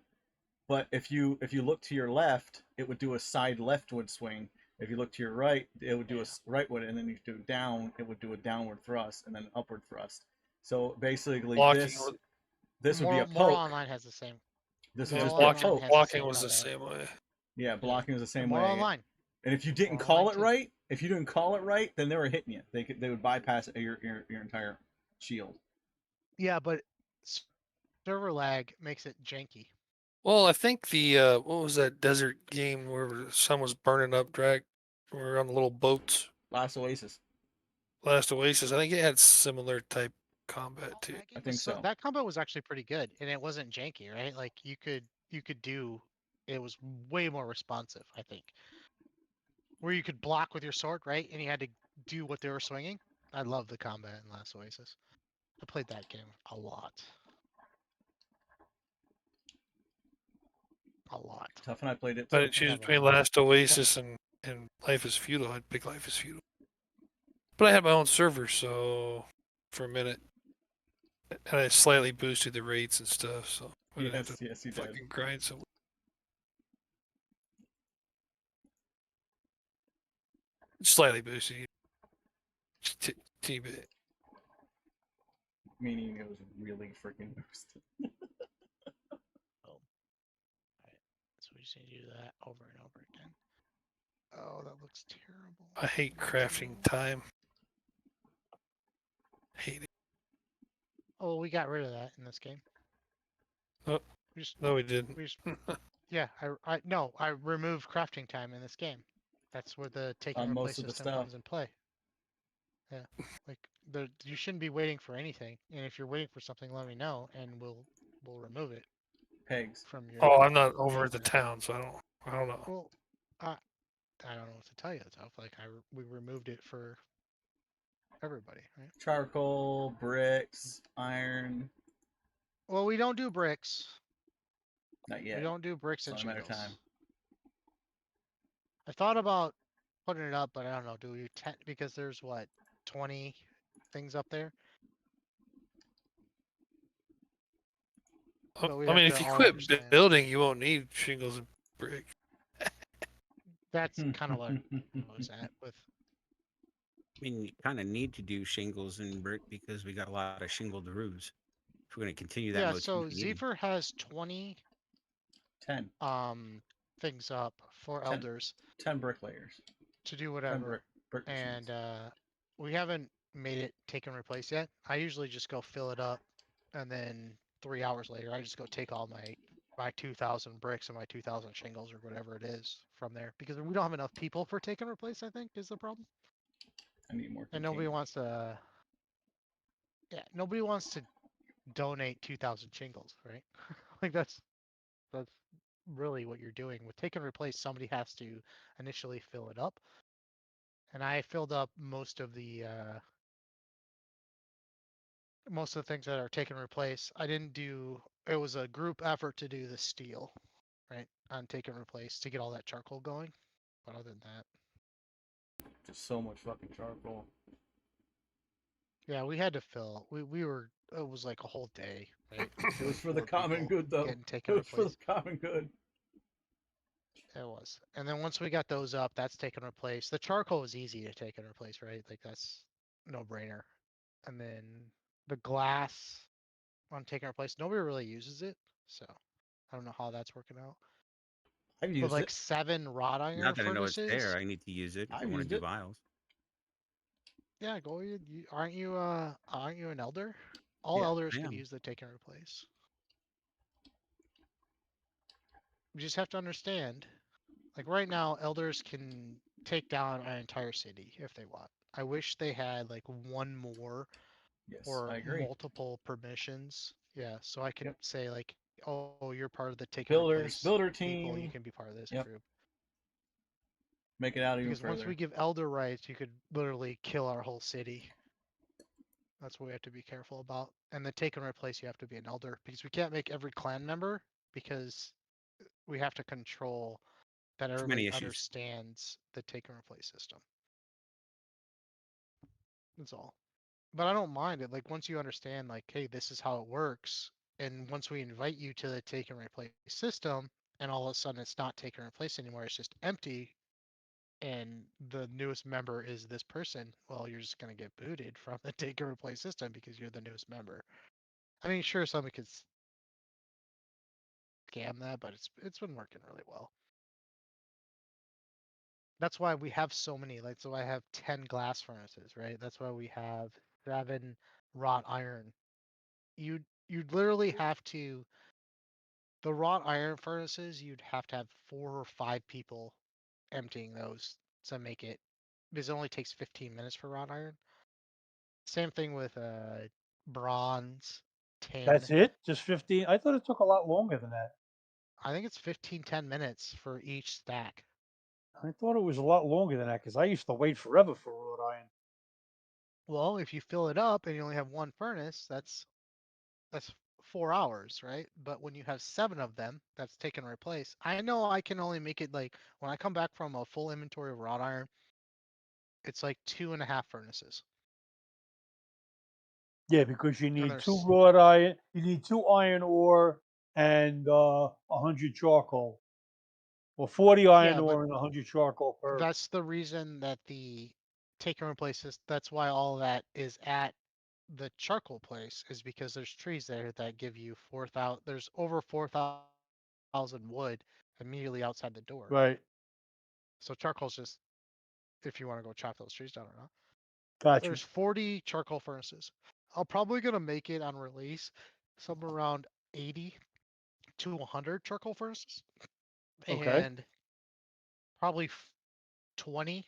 But if you look to your left, it would do a side leftward swing. If you look to your right, it would do a rightward, and then you do down, it would do a downward thrust and then upward thrust. So basically, this would be a poke. Moral Online has the same. This Yeah, would just be a blocking poke. has Blocking was the combat. same way. Yeah, blocking was the same Moral way. Online. And if you didn't Moral call Online it too. right, then they were hitting you. They would bypass your entire shield. Yeah, but server lag makes it janky. Well, I think the what was that desert game where the sun was burning up? We're on the little boats. Last Oasis. Last Oasis. I think it had similar type combat too. I think so. That combat was actually pretty good, and it wasn't janky, right? Like you could do. It was way more responsive, I think. Where you could block with your sword, right? And you had to do what they were swinging. I love the combat in Last Oasis. I played that game a lot. A lot. Tough and I played it But too. it choose have a between lot. Last Oasis and Life is Feudal. I'd pick Life is Feudal. But I had my own server, so for a minute, and I slightly boosted the rates and stuff, so I didn't have to Yes, you did. fucking grind so. Slightly boosted. Team bit. Meaning it was really freaking boosted. Alright, so we just need to do that over and over again. Oh, that looks terrible. I hate crafting time. Hate it. Oh, we got rid of that in this game. Oh, We just, no, we didn't. we just, yeah, I removed crafting time in this game. That's where the take and On replace most of the system stuff. comes in play. Yeah, like you shouldn't be waiting for anything, and if you're waiting for something, let me know, and we'll remove it Pegs. from your. Oh, I'm not over at the town, so I don't know. Well, I don't know what to tell you. Though. Like we removed it for everybody, right? Charcoal, bricks, iron. Well, we don't do bricks. Not yet. We don't do bricks It's and only a matter shingles. of time. I thought about putting it up, but I don't know. Do we because there's what 20 things up there? But we I mean, have if to you all quit understand. building, you won't need shingles and brick. That's kind of what I was at with. I mean, you kind of need to do shingles and brick because we got a lot of shingled roofs. If we're going to continue that Yeah, motif, so we need Zephyr has 20 10. things up for 10. elders 10 bricklayers. to do 10 whatever, brick and machines. we haven't made it take and replace yet. I usually just go fill it up, and then 3 hours later, I just go take all my 2,000 bricks and my 2,000 shingles or whatever it is from there, because we don't have enough people for take and replace. I think is the problem, I need more. and nobody wants to. Yeah, nobody wants to donate 2,000 shingles, right? Like that's really what you're doing with take and replace. Somebody has to initially fill it up, and I filled up most of the things that are take and replace. I didn't do. It was a group effort to do the steel, right, on take and replace to get all that charcoal going. But other than that, Just so much fucking charcoal. yeah, we had to fill. We were. It was like a whole day, right? It was Like for the 4 common people good, though. getting take It and was for replace. the common good. It was. And then once we got those up, that's take and replace. The charcoal was easy to take and replace, right? Like that's no brainer. And then the glass on take and replace, nobody really uses it. So I don't know how that's working out. I've But used like it. 7 wrought Now iron that I know it's there, furnaces. I need to use it if I I've want to used do it. vials. Yeah, go ahead. Aren't you an elder? All Yeah, elders I can am. use the take and replace. You just have to understand. Like right now, elders can take down an entire city if they want. I wish they had like one more Yes, or I agree. multiple permissions. Yeah, so I could Yep. say like, oh, you're part of the take and Builder replace people. You team. can be part of this Yep. group. Make it out even Because once further. we give elder rights, you could literally kill our whole city. That's what we have to be careful about. And the take and replace, you have to be an elder because we can't make every clan member because we have to control that Too many everybody issues. understands the take and replace system. That's all. But I don't mind it. Like once you understand, like, hey, this is how it works, and once we invite you to the take and replace system, and all of a sudden it's not take and replace anymore, it's just empty, and the newest member is this person. Well, you're just gonna get booted from the take and replace system because you're the newest member. I mean, sure, somebody could scam that, but it's been working really well. That's why we have so many. Like, so I have 10 glass furnaces, right? That's why we have 7 wrought iron. You'd literally have to. The wrought iron furnaces, you'd have to have 4 or 5 people emptying those to make it, because it only takes 15 minutes for wrought iron. Same thing with bronze, tin. That's it? Just 15? I thought it took a lot longer than that. I think it's 10 minutes for each stack. I thought it was a lot longer than that because I used to wait forever for wrought iron. Well, if you fill it up and you only have one furnace, that's 4 hours, right? But when you have 7 of them, that's take and replace. I know I can only make it like when I come back from a full inventory of wrought iron, it's like 2.5 furnaces. Yeah, because you And need 2 there's wrought iron, you need 2 iron ore and 100 charcoal. Or 40 iron yeah, but ore and 100 charcoal per. that's the reason that the take and replace is. That's why all that is at the charcoal place, is because there's trees there that give you 4,000. There's over 4,000 wood immediately outside the door. Right. So charcoal's just, if you want to go chop those trees down or not. Gotcha. There's 40 charcoal furnaces. I'm probably gonna make it on release somewhere around 80 to 100 charcoal furnaces, Okay. and probably 20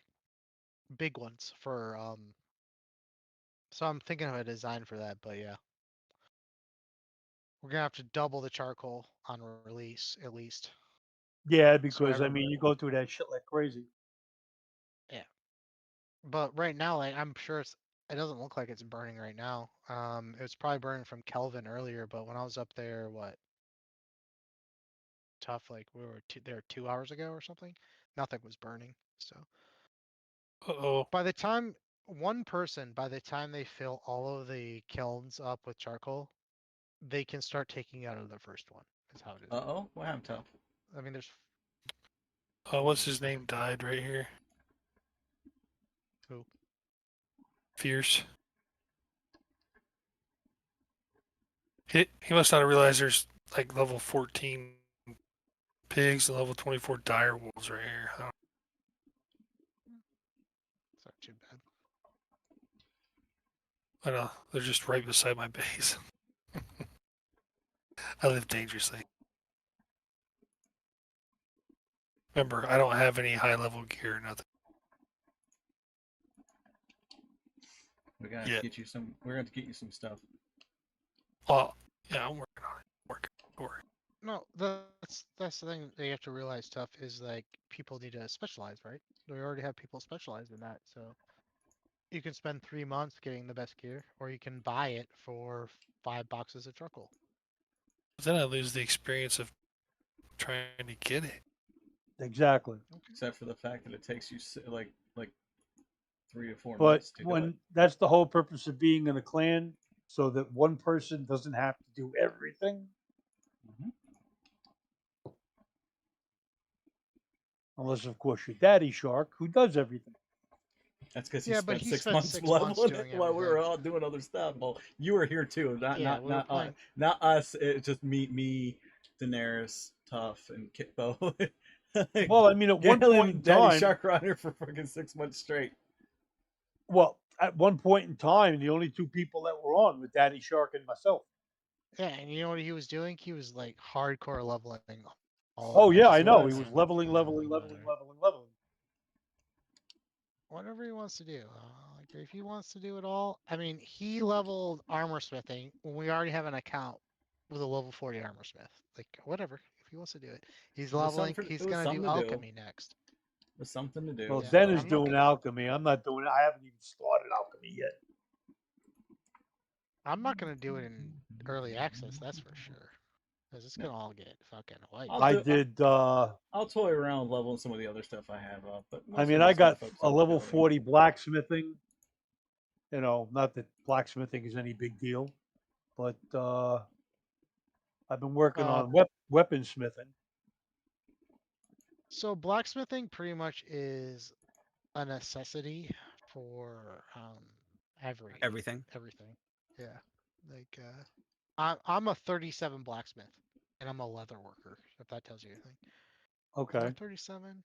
big ones for So I'm thinking of a design for that, but yeah. We're gonna have to double the charcoal on release at least. Yeah, So because I mean, you go through that shit like crazy. yeah. But right now, like I'm sure it doesn't look like it's burning right now. It was probably burning from Kelvin earlier, but when I was up there, what, tough, like we were there 2 hours ago or something, nothing was burning. So Uh-oh. by the time by the time they fill all of the kilns up with charcoal, they can start taking out of the first one. Is how it is. Uh-oh. What happened to him? I mean, there's What's his name died right here? who? Fierce. He must not have realized there's like level 14 pigs and level 24 dire wolves right here. Huh? It's not too bad. I know, they're just right beside my base. I live dangerously. Remember, I don't have any high level gear, nothing. We're gonna Yeah. get you some. We're gonna get you some stuff. Oh, yeah, I'm working on it. Working for it. No, that's the thing that you have to realize. Tough is like people need to specialize, right? We already have people specialized in that, so you can spend 3 months getting the best gear, or you can buy it for 5 boxes of charcoal. But then I lose the experience of trying to get it. Exactly. Except for the fact that it takes you like 3 to 4 But months to do it. when that's the whole purpose of being in a clan, so that one person doesn't have to do everything. Mhm. Unless, of course, your daddy shark, who does everything. That's because Yeah, he but spent he 6 spent months 6 months leveling doing it while we were everything. all doing other stuff. Well, you were here too. Yeah, we were playing. Not us. It's just me, Daenerys, Tough, and Kitbo. Well, I mean, at one Galen point in and Daddy time, Shark Runner for fucking 6 months straight. well, at one point in time, the only 2 people that were on were Daddy Shark and myself. Yeah, and you know what he was doing? He was like hardcore leveling all Oh of yeah, them, I He know. so He was. was leveling. whatever he wants to do. Like if he wants to do it all, I mean, he leveled armor smithing when we already have an account with a level 40 armor smith. Like whatever, if he wants to do it, he's It was leveling. something. It He's was gonna do something to do. alchemy next. It was something to do. Well, Yeah, Den so- is I'm not doing gonna- alchemy. I'm not doing it. I haven't even started alchemy yet. I'm not gonna do it in early access. That's for sure, because it's gonna all get fucking white. I'll I do- did. I'll toy around with leveling some of the other stuff I have up. But I mostly mean, I'm I just gonna got focus a on level building. 40 blacksmithing. You know, not that blacksmithing is any big deal, but I've been working on weaponsmithing. So blacksmithing pretty much is a necessity for Everything. everything. Yeah, like I'm a 37 blacksmith, and I'm a leather worker. If that tells you anything. Okay. 37.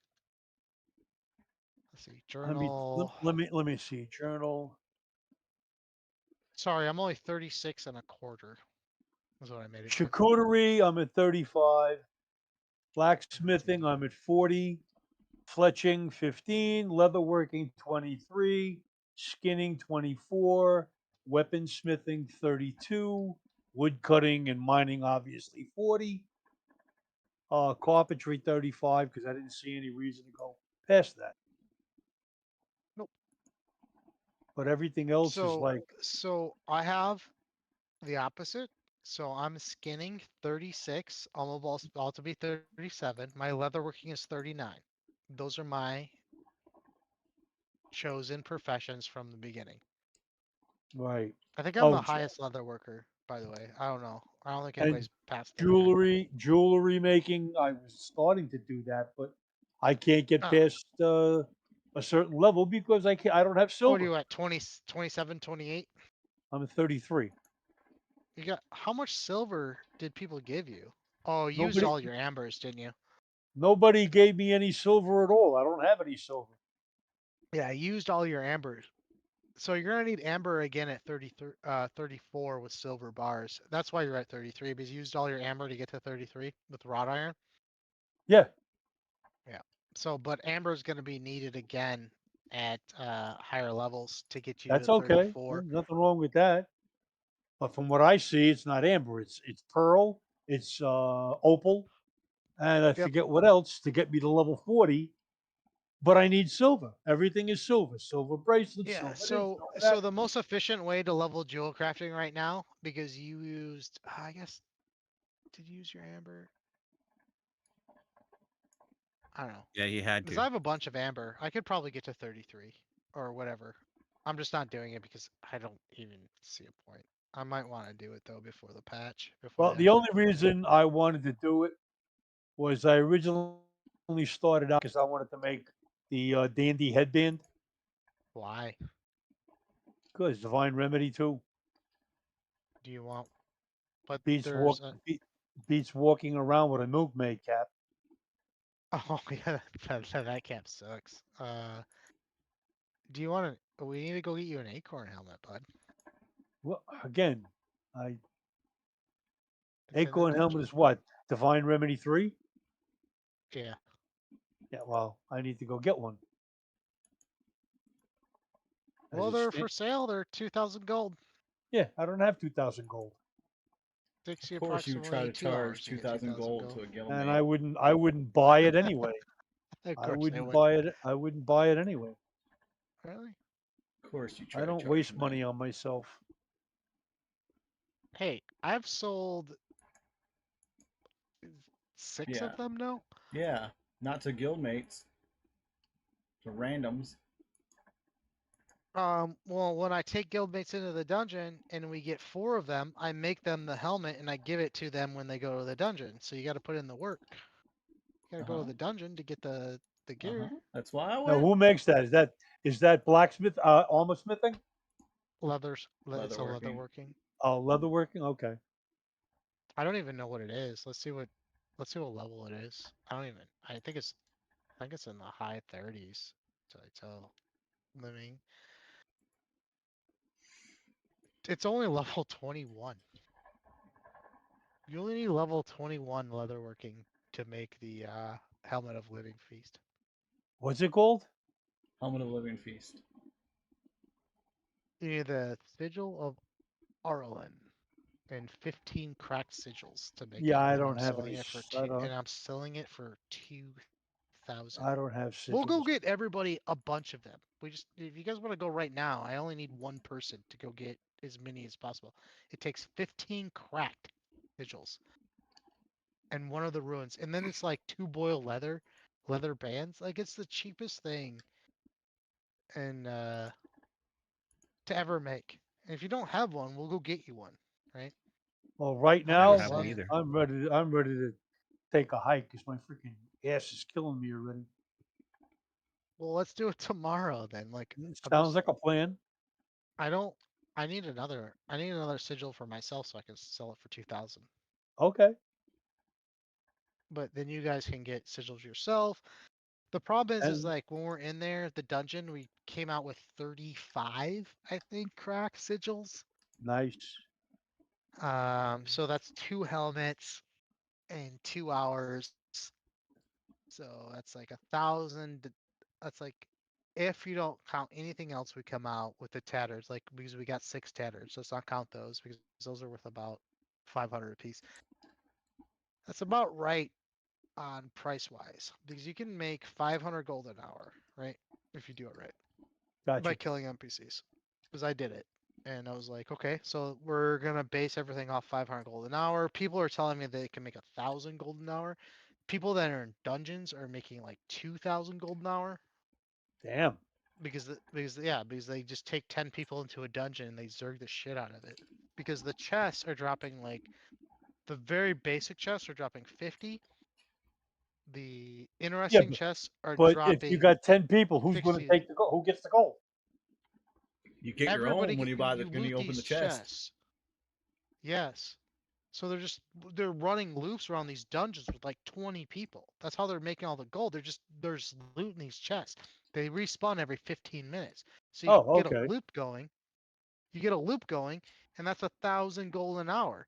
Let's see. Let me Journal. let me see. Journal. Sorry, I'm only 36 and a quarter. That's what I made it to. Charcuterie, I'm at 35. Blacksmithing, I'm at 40. fletching 15, leatherworking 23, skinning 24, weaponsmithing 32, wood cutting and mining obviously 40, carpentry 35 because I didn't see any reason to go past that. Nope. But everything else is So like so I have the opposite. So I'm skinning 36. I'm about to be 37. My leatherworking is 39. Those are my chosen professions from the beginning. right. I think I'm Oh, the highest leather worker, by the way. I don't know. I don't think and anybody's past 39. jewelry making. I was starting to do that, but I can't get Oh, past a certain level because I don't have what are silver. you at? 20, 27, 28? I'm at 33. You got how much silver did people give you? Oh, you used Nobody all your ambers, didn't you? nobody gave me any silver at all. I don't have any silver. Yeah, you used all your ambers. So you're gonna need amber again at 34 with silver bars. That's why you're at 33 because you used all your amber to get to 33 with wrought iron. Yeah, Yeah. So, but amber is gonna be needed again at higher levels to get you that's to okay. 34. There's nothing wrong with that. But from what I see, it's not amber. It's pearl. It's opal, and I Yep. forget what else to get me to level 40. But I need silver. Everything is silver. Silver bracelets, Yeah. silver this, So, silver so that. the most efficient way to level jewel crafting right now, because you used, I guess, did you use your amber? I don't know. Yeah, he had Because to. I have a bunch of amber. I could probably get to 33 or whatever. I'm just not doing it because I don't even see a point. I might want to do it though before the patch, before Well, they the have only the. reason I wanted to do it was I originally started out because I wanted to make the dandy headband. Why Good, it's Divine Remedy too. do you want? But Beats there's walk a. beats walking around with a milkmaid cap. Oh yeah, that cap sucks. Do you want to? We need to go get you an acorn helmet, bud. Well, again, I It's in the Acorn dungeon. helmet is what? Divine Remedy 3? Yeah. Yeah, well, I need to go get one. As Well, it they're sta- for sale. They're 2,000 gold. yeah, I don't have 2,000 gold, Takes Of you course, you would try approximately to 2 hours charge to get 2,000 2,000 gold gold. to a and guildmate. I wouldn't buy it anyway. Of I course they wouldn't would. buy it. I wouldn't buy it anyway. Really? Of course, you I try to don't charge waste them money that. on myself. Hey, I've sold 6 Yeah, of them now. yeah. Not to guildmates, to randoms. Well, when I take guildmates into the dungeon and we get 4 of them, I make them the helmet and I give it to them when they go to the dungeon. So you got to put in the work. You got to go to Uh-huh. the dungeon to get the Uh-huh. gear. That's why I Now, went. who makes that? Is that blacksmith armor smithing? It's a Leatherworking. leatherworking. Oh, leatherworking. Okay. I don't even know what it is. Let's see what level it is. I don't even. I think it's in the high 30s. So I tell living. It's only level 21. You only need level 21 leatherworking to make the helmet of living feast. What's it called? Helmet of Living Feast. You need the sigil of Arlen and 15 cracked sigils to make Yeah, it, I and don't I'm have any. selling it for I two. don't. And I'm selling it for 2,000. I don't have We'll go sigils. get everybody a bunch of them. If you guys want to go right now, I only need one person to go get as many as possible. It takes 15 cracked sigils and one of the ruins, and then it's like 2 boiled leather bands. Like it's the cheapest thing and to ever make. And if you don't have one, we'll go get you one, right? Well, right I'm I don't just now, have one saying. either. I'm ready to take a hike because my freaking ass is killing me already. Well, let's do it tomorrow then. Like I'm Sounds just like a plan. I don't I need another sigil for myself so I can sell it for 2,000. Okay. But then you guys can get sigils yourself. The problem is And like when we're in there, the dungeon, we came out with 35, I think, cracked sigils. nice. So that's 2 helmets and 2 hours. So that's like 1,000. That's like if you don't count anything else, we come out with the tatters, like because we got 6 tatters. Let's not count those because those are worth about 500 a piece. That's about right on price wise because you can make 500 gold an hour, right? If you do it right by Gotcha. killing NPCs. Because I did it. And I was like, okay, so we're gonna base everything off 500 gold an hour. People are telling me they can make 1,000 gold an hour. People that are in dungeons are making like 2,000 gold an hour Damn. because they just take 10 people into a dungeon and they zerg the shit out of it. Because the chests are dropping like the very basic chests are dropping 50. The Yeah, interesting chests are but if you dropping got 10 people, who's going to 60. take the goal? Who gets the goal? You get your own Everybody when you buy the you when loot you open the these chest. chests. Yes. So they're running loops around these dungeons with like 20 people. That's how they're making all the gold. They're just looting these chests. They respawn every 15 minutes. So you Oh, get a okay. loop going. You get a loop going, and that's 1,000 gold an hour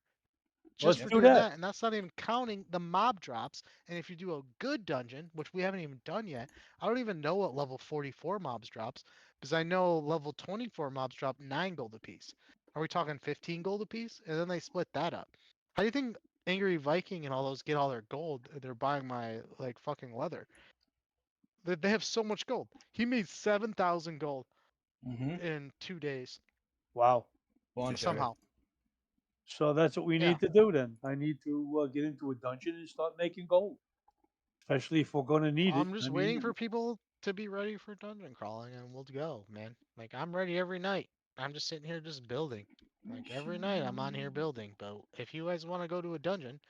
just Let's for do doing that. that. And that's not even counting the mob drops. And if you do a good dungeon, which we haven't even done yet, I don't even know what level 44 mobs drops because I know level 24 mobs drop 9 gold apiece. Are we talking 15 gold apiece? And then they split that up. How do you think Angry Viking and all those get all their gold? They're buying my like fucking leather. They have so much gold. He made 7,000 gold Mm-hmm. in 2 days Wow. Bunch of it. somehow. So that's what we Yeah. need to do then. I need to get into a dungeon and start making gold, especially if we're going to need it. I'm I just waiting mean, for people to be ready for dungeon crawling and we'll go, man. Like I'm ready every night. I'm just sitting here just building. Like every night I'm on here building. But if you guys want to go to a dungeon,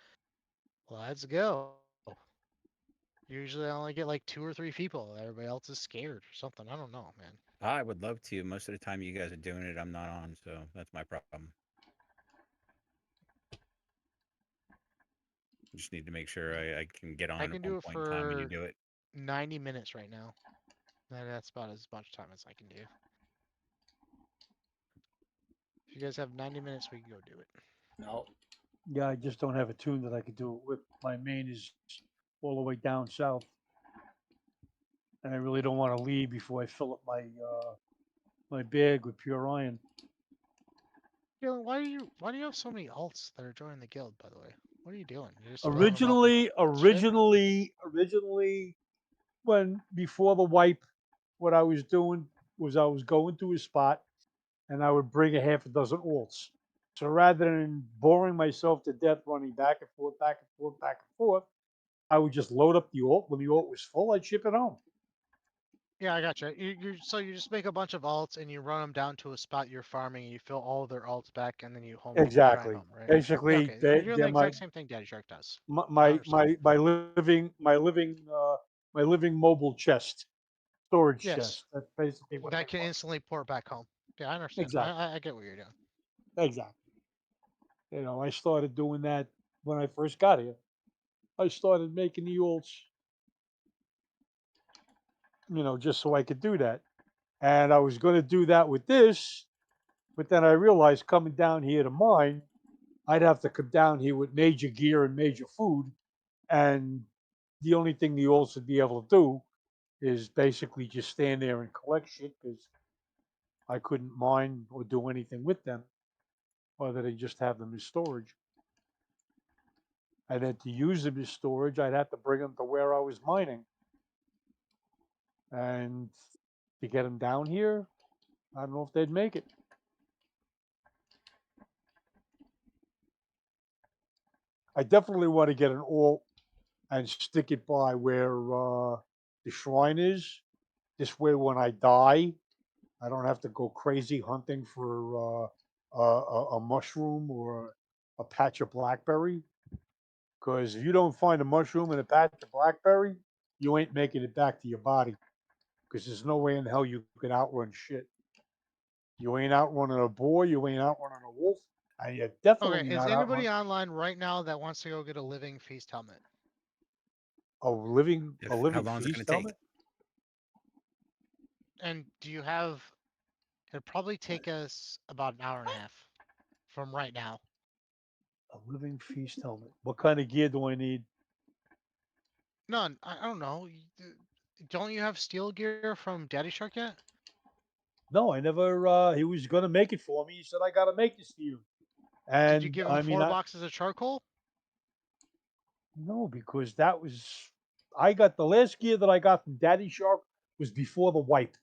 let's go. Usually I only get like 2 or 3 people. Everybody else is scared or something. I don't know, man. I would love to. Most of the time, you guys are doing it. I'm not on, so that's my problem. Just need to make sure I can get I on at can one do it point in time when you for do it. 90 minutes right now. And that's about as much time as I can do. If you guys have 90 minutes, we can go do it. No. yeah, I just don't have a tune that I could do it with. My main is all the way down south, and I really don't want to leave before I fill up my bag with pure iron. Galen, why do you have so many alts that are joining the guild, by the way? What are you doing? You're just filling them up with Originally, shit? originally, when before the wipe, what I was doing was I was going to a spot and I would bring a half a dozen alts. So rather than boring myself to death running back and forth, back and forth, back and forth, I would just load up the alt. When the alt was full, I'd ship it home. Yeah, I gotcha. So you just make a bunch of alts and you run them down to a spot you're farming and you fill all of their alts back and then you grind Exactly. home, right? Yeah, Basically, okay. You're doing the they're exact same thing Daddy Shark does. my I my understand. my my living my living mobile chest, storage Yes, chest. That's basically what they that can were. instantly port back home. Yeah, I understand. Exactly. I get what you're doing. Exactly. I started doing that when I first got here. I started making the alts, just so I could do that. And I was going to do that with this, but then I realized coming down here to mine, I'd have to come down here with major gear and major food. And the only thing the alts would be able to do is basically just stand there and collect shit because I couldn't mine or do anything with them other than just have them as storage. And then to use them as storage, I'd have to bring them to where I was mining. And to get them down here, I don't know if they'd make it. I definitely want to get an alt and stick it by where the shrine is. This way, when I die, I don't have to go crazy hunting for a mushroom or a patch of blackberry. Because if you don't find a mushroom and a patch of blackberry, you ain't making it back to your body. Because there's no way in hell you can outrun shit. You ain't outrunning a boar, you ain't outrunning a wolf, and you're Okay, definitely is not anybody outrunning online right now that wants to go get a living feast helmet? a How living long is it going feast to take? helmet. And do you have? It'd probably take us about an hour and a half from right now. A living feast helmet. What kind of gear do I need? None. I don't know. Don't you have steel gear from Daddy Shark yet? No, I never. He was gonna make it for me. He said I gotta make this for you. Did you And give him I mean, 4 boxes of charcoal? no, because that was I got the last gear that I got from Daddy Shark was before the wipe,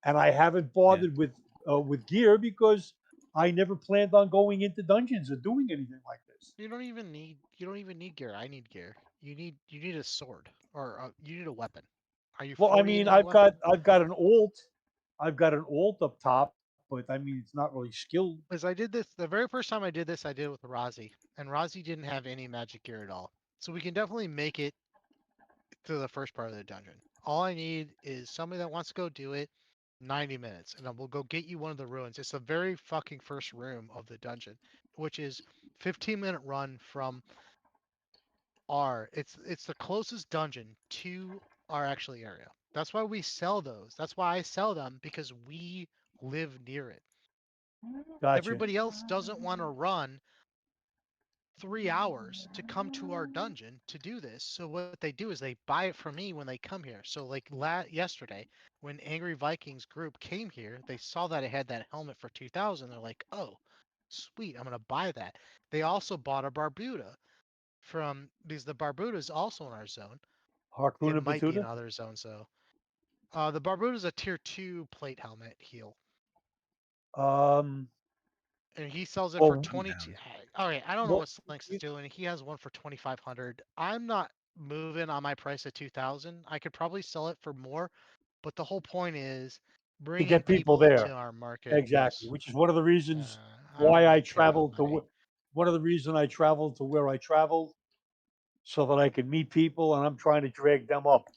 and I haven't bothered with gear because I never planned on going into dungeons or doing anything like this. You don't even need gear. I need gear. You need a sword or you need a weapon. Are you Well, I 40 and mean, need a weapon? I've got an alt, I've got an alt up top, but I mean, it's not really skilled. Because I did this the very first time I did this, I did it with Razi, and Razi didn't have any magic gear at all. So we can definitely make it to the first part of the dungeon. All I need is somebody that wants to go do it. 90 minutes, and then we'll go get you one of the ruins. It's the very fucking first room of the dungeon, which is 15-minute run from it's the closest dungeon to our actually area. That's why we sell those. That's why I sell them, because we live near it. Gotcha. Everybody else doesn't want to run 3 hours to come to our dungeon to do this. So what they do is they buy it from me when they come here. So like yesterday, when Angry Vikings group came here, they saw that it had that helmet for 2,000. They're like, "Oh, sweet, I'm gonna buy that." They also bought a Barbuda because the Barbuda is also in our zone. It Harpoon and might be in Batuta. other zones though. The Barbuda is a tier 2 plate helmet heal, Um, and he sells it for well, 22. All right, I don't know well, what Slinks is doing. He has one for 2,500. I'm not moving on my price at 2,000. I could probably sell it for more, but the whole point is to bringing get people people into there. our market. Exactly, Yes. which is one of the reasons I don't why I really care about traveled to. money. One of the reason I traveled to where I traveled, so that I could meet people, and I'm trying to drag them up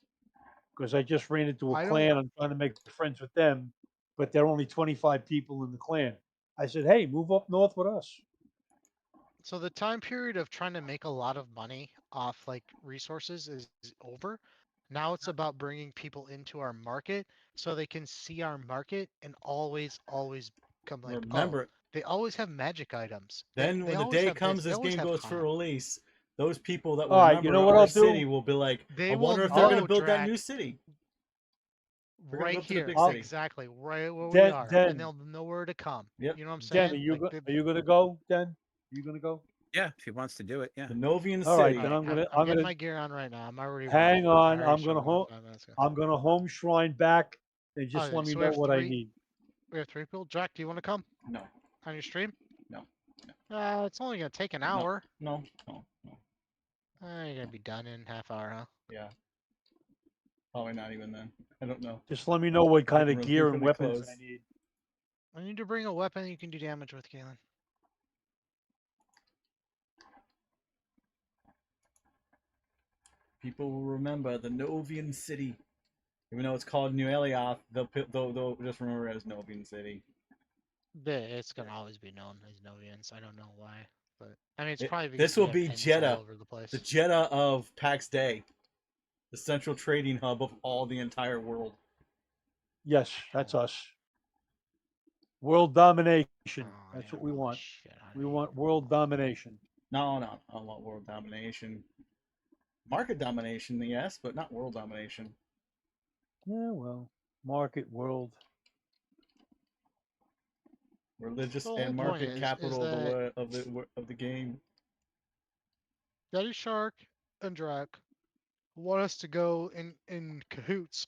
because I just ran into a I don't. clan. I'm trying to make friends with them, but there are only 25 people in the clan. I said, "Hey, move up north with us." So the time period of trying to make a lot of money off like resources is over. Now it's about bringing people into our market so they can see our market and always come like, oh, Remember, they always have magic items. then They when the always day have this. comes They this always game have goes for hot. release, those people that All will right, you know remember what our I'll city do? will be like, They I will wonder if they're going to know, build that Drac, new city. They're going to right go to the here, big I'll, city. exactly, right where we Den, are, and Den, they'll know where to come. Yep. You know what I'm Den, saying? Like, are you gonna go? Den, are you gonna go? Yeah, if he wants to do it, yeah. The Novian All right, city. all then right, I'm I'm getting gonna my gear on right now. I'm already running. hang I on. already started going 5 minutes ago. I'm gonna home shrine back and just Okay, let me so we know have what I three. need. We have 3 people. Jack, do you want to come No, on your stream? no, It's only gonna take an no, hour. no. You're gonna be done in half hour, huh? Yeah, probably not even then. I don't know. Just let me know what I think kind of we're gear and pretty weapons close. I need. I need to bring a weapon you can do damage with, Galen. People will remember the Novian city. Even though it's called New Elioth, they'll just remember it as Novian city. It's gonna always be known as Noveans. I don't know why, but I mean, it's It- probably because this we will have be pins Jeddah, all over the place. the Jeddah of PAX Day, the central trading hub of all the entire world. Yes, that's us. World domination. Oh, That's yeah, what we all this want. shit on We me. want world domination. No, I don't want world domination. Market domination, yes, but not world domination. Yeah, well, market world. Religious The whole and point market is capital that of the game. Daddy Shark and Drac want us to go in cahoots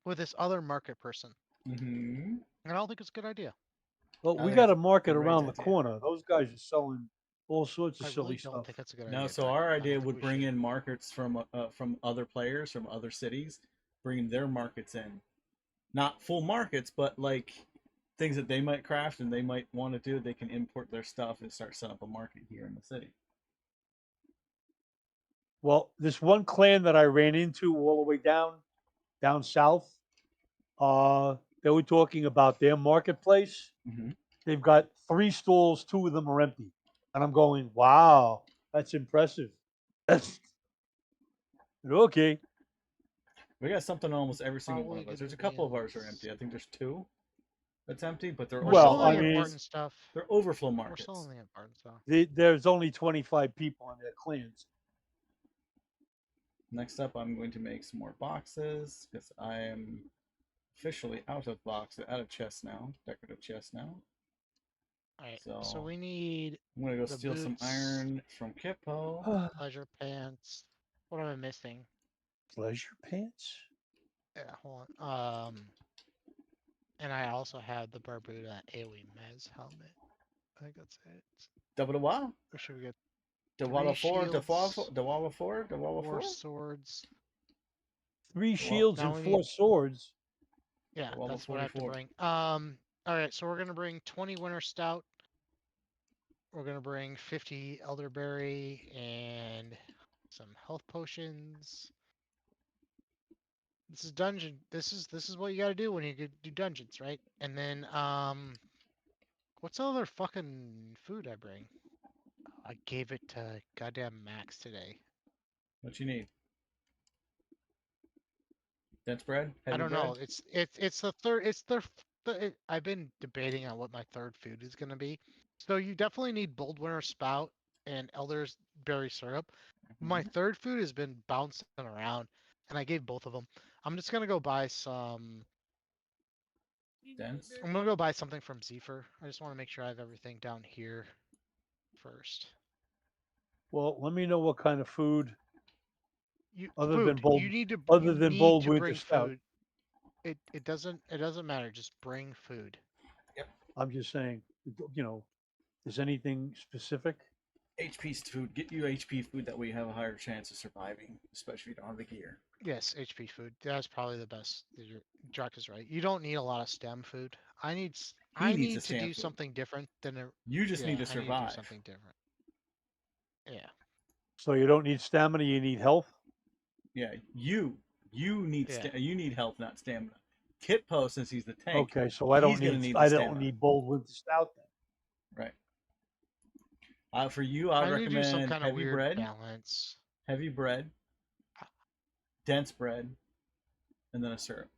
with this other market person, Mm-hmm. and I don't think it's a good idea. Well, I we think got it's a market great around the idea. corner. Those guys are selling all sorts of I silly really don't stuff. think it's a good No, idea. so Drac. our I don't idea think would we bring should. in markets from other players from other cities, bringing their markets in, not full markets, but like things that they might craft and they might want to do. They can import their stuff and start setting up a market here in the city. Well, this one clan that I ran into all the way down south, they were talking about their marketplace. Mm-hmm. They've got 3 stalls, 2 of them are empty. And I'm going, wow, that's impressive. That's okay. We got something on almost every single one Probably of us. gonna There's a be couple of in. ours are empty. I think there's 2 that's empty, but they're We're Well, selling I the overflow mean, important stuff. They're overflow We're markets. selling the important stuff. there's only 25 people on their clans. Next up, I'm going to make some more boxes because I am officially out of chests now, decorative chests now. Alright, So, so we need I'm gonna go the steal some boots. iron from Kippo. pleasure pants. What am I missing? Pleasure pants? Yeah, hold on. And I also have the Barbuda Ewyas helmet. I think that's it. Double the wow. Or should we get Dawala 4, shields, Dawala 4, Dawala 4 4. swords? 3 Well, shields now and we 4 need- swords. Yeah, Level that's what I have to 44. bring. Alright, so we're gonna bring 20 Winter Stout. We're gonna bring 50 Elderberry and some health potions. This is dungeon. This is what you gotta do when you do dungeons, right? And then what's the other fucking food I bring? I gave it to goddamn Max today. What you need? Dense bread? I Heavy don't bread? know. It's the third. It's the. I've been debating on what my third food is gonna be. So you definitely need bold winter spout and elderberry syrup. My third food has been bouncing around, and I gave both of them. I'm just gonna go buy some. Dense? I'm gonna go buy something from Zephyr. I just want to make sure I have everything down here first. Well, let me know what kind of food You other than food. bold You need to. other You than need bold to winter bring stout. food. It doesn't matter. Just bring food. I'm just saying, is anything specific? HP food. Get you HP food that way you have a higher chance of surviving, especially if you don't have the gear. Yes, HP food. That's probably the best. Drac is right. You don't need a lot of stem food. I need. I needs need a to stem do food. something different than a. You just need to I need to do survive. something different. Yeah. So you don't need stamina, you need health. Yeah, you need Yeah. you need health, not stamina. Kitpo, since he's the tank. Okay, so I don't he's gonna need the I don't stamina. need bold winter stout then. Right. For you, I need to do some recommend kind of heavy weird bread, balance. heavy bread, dense bread, and then a syrup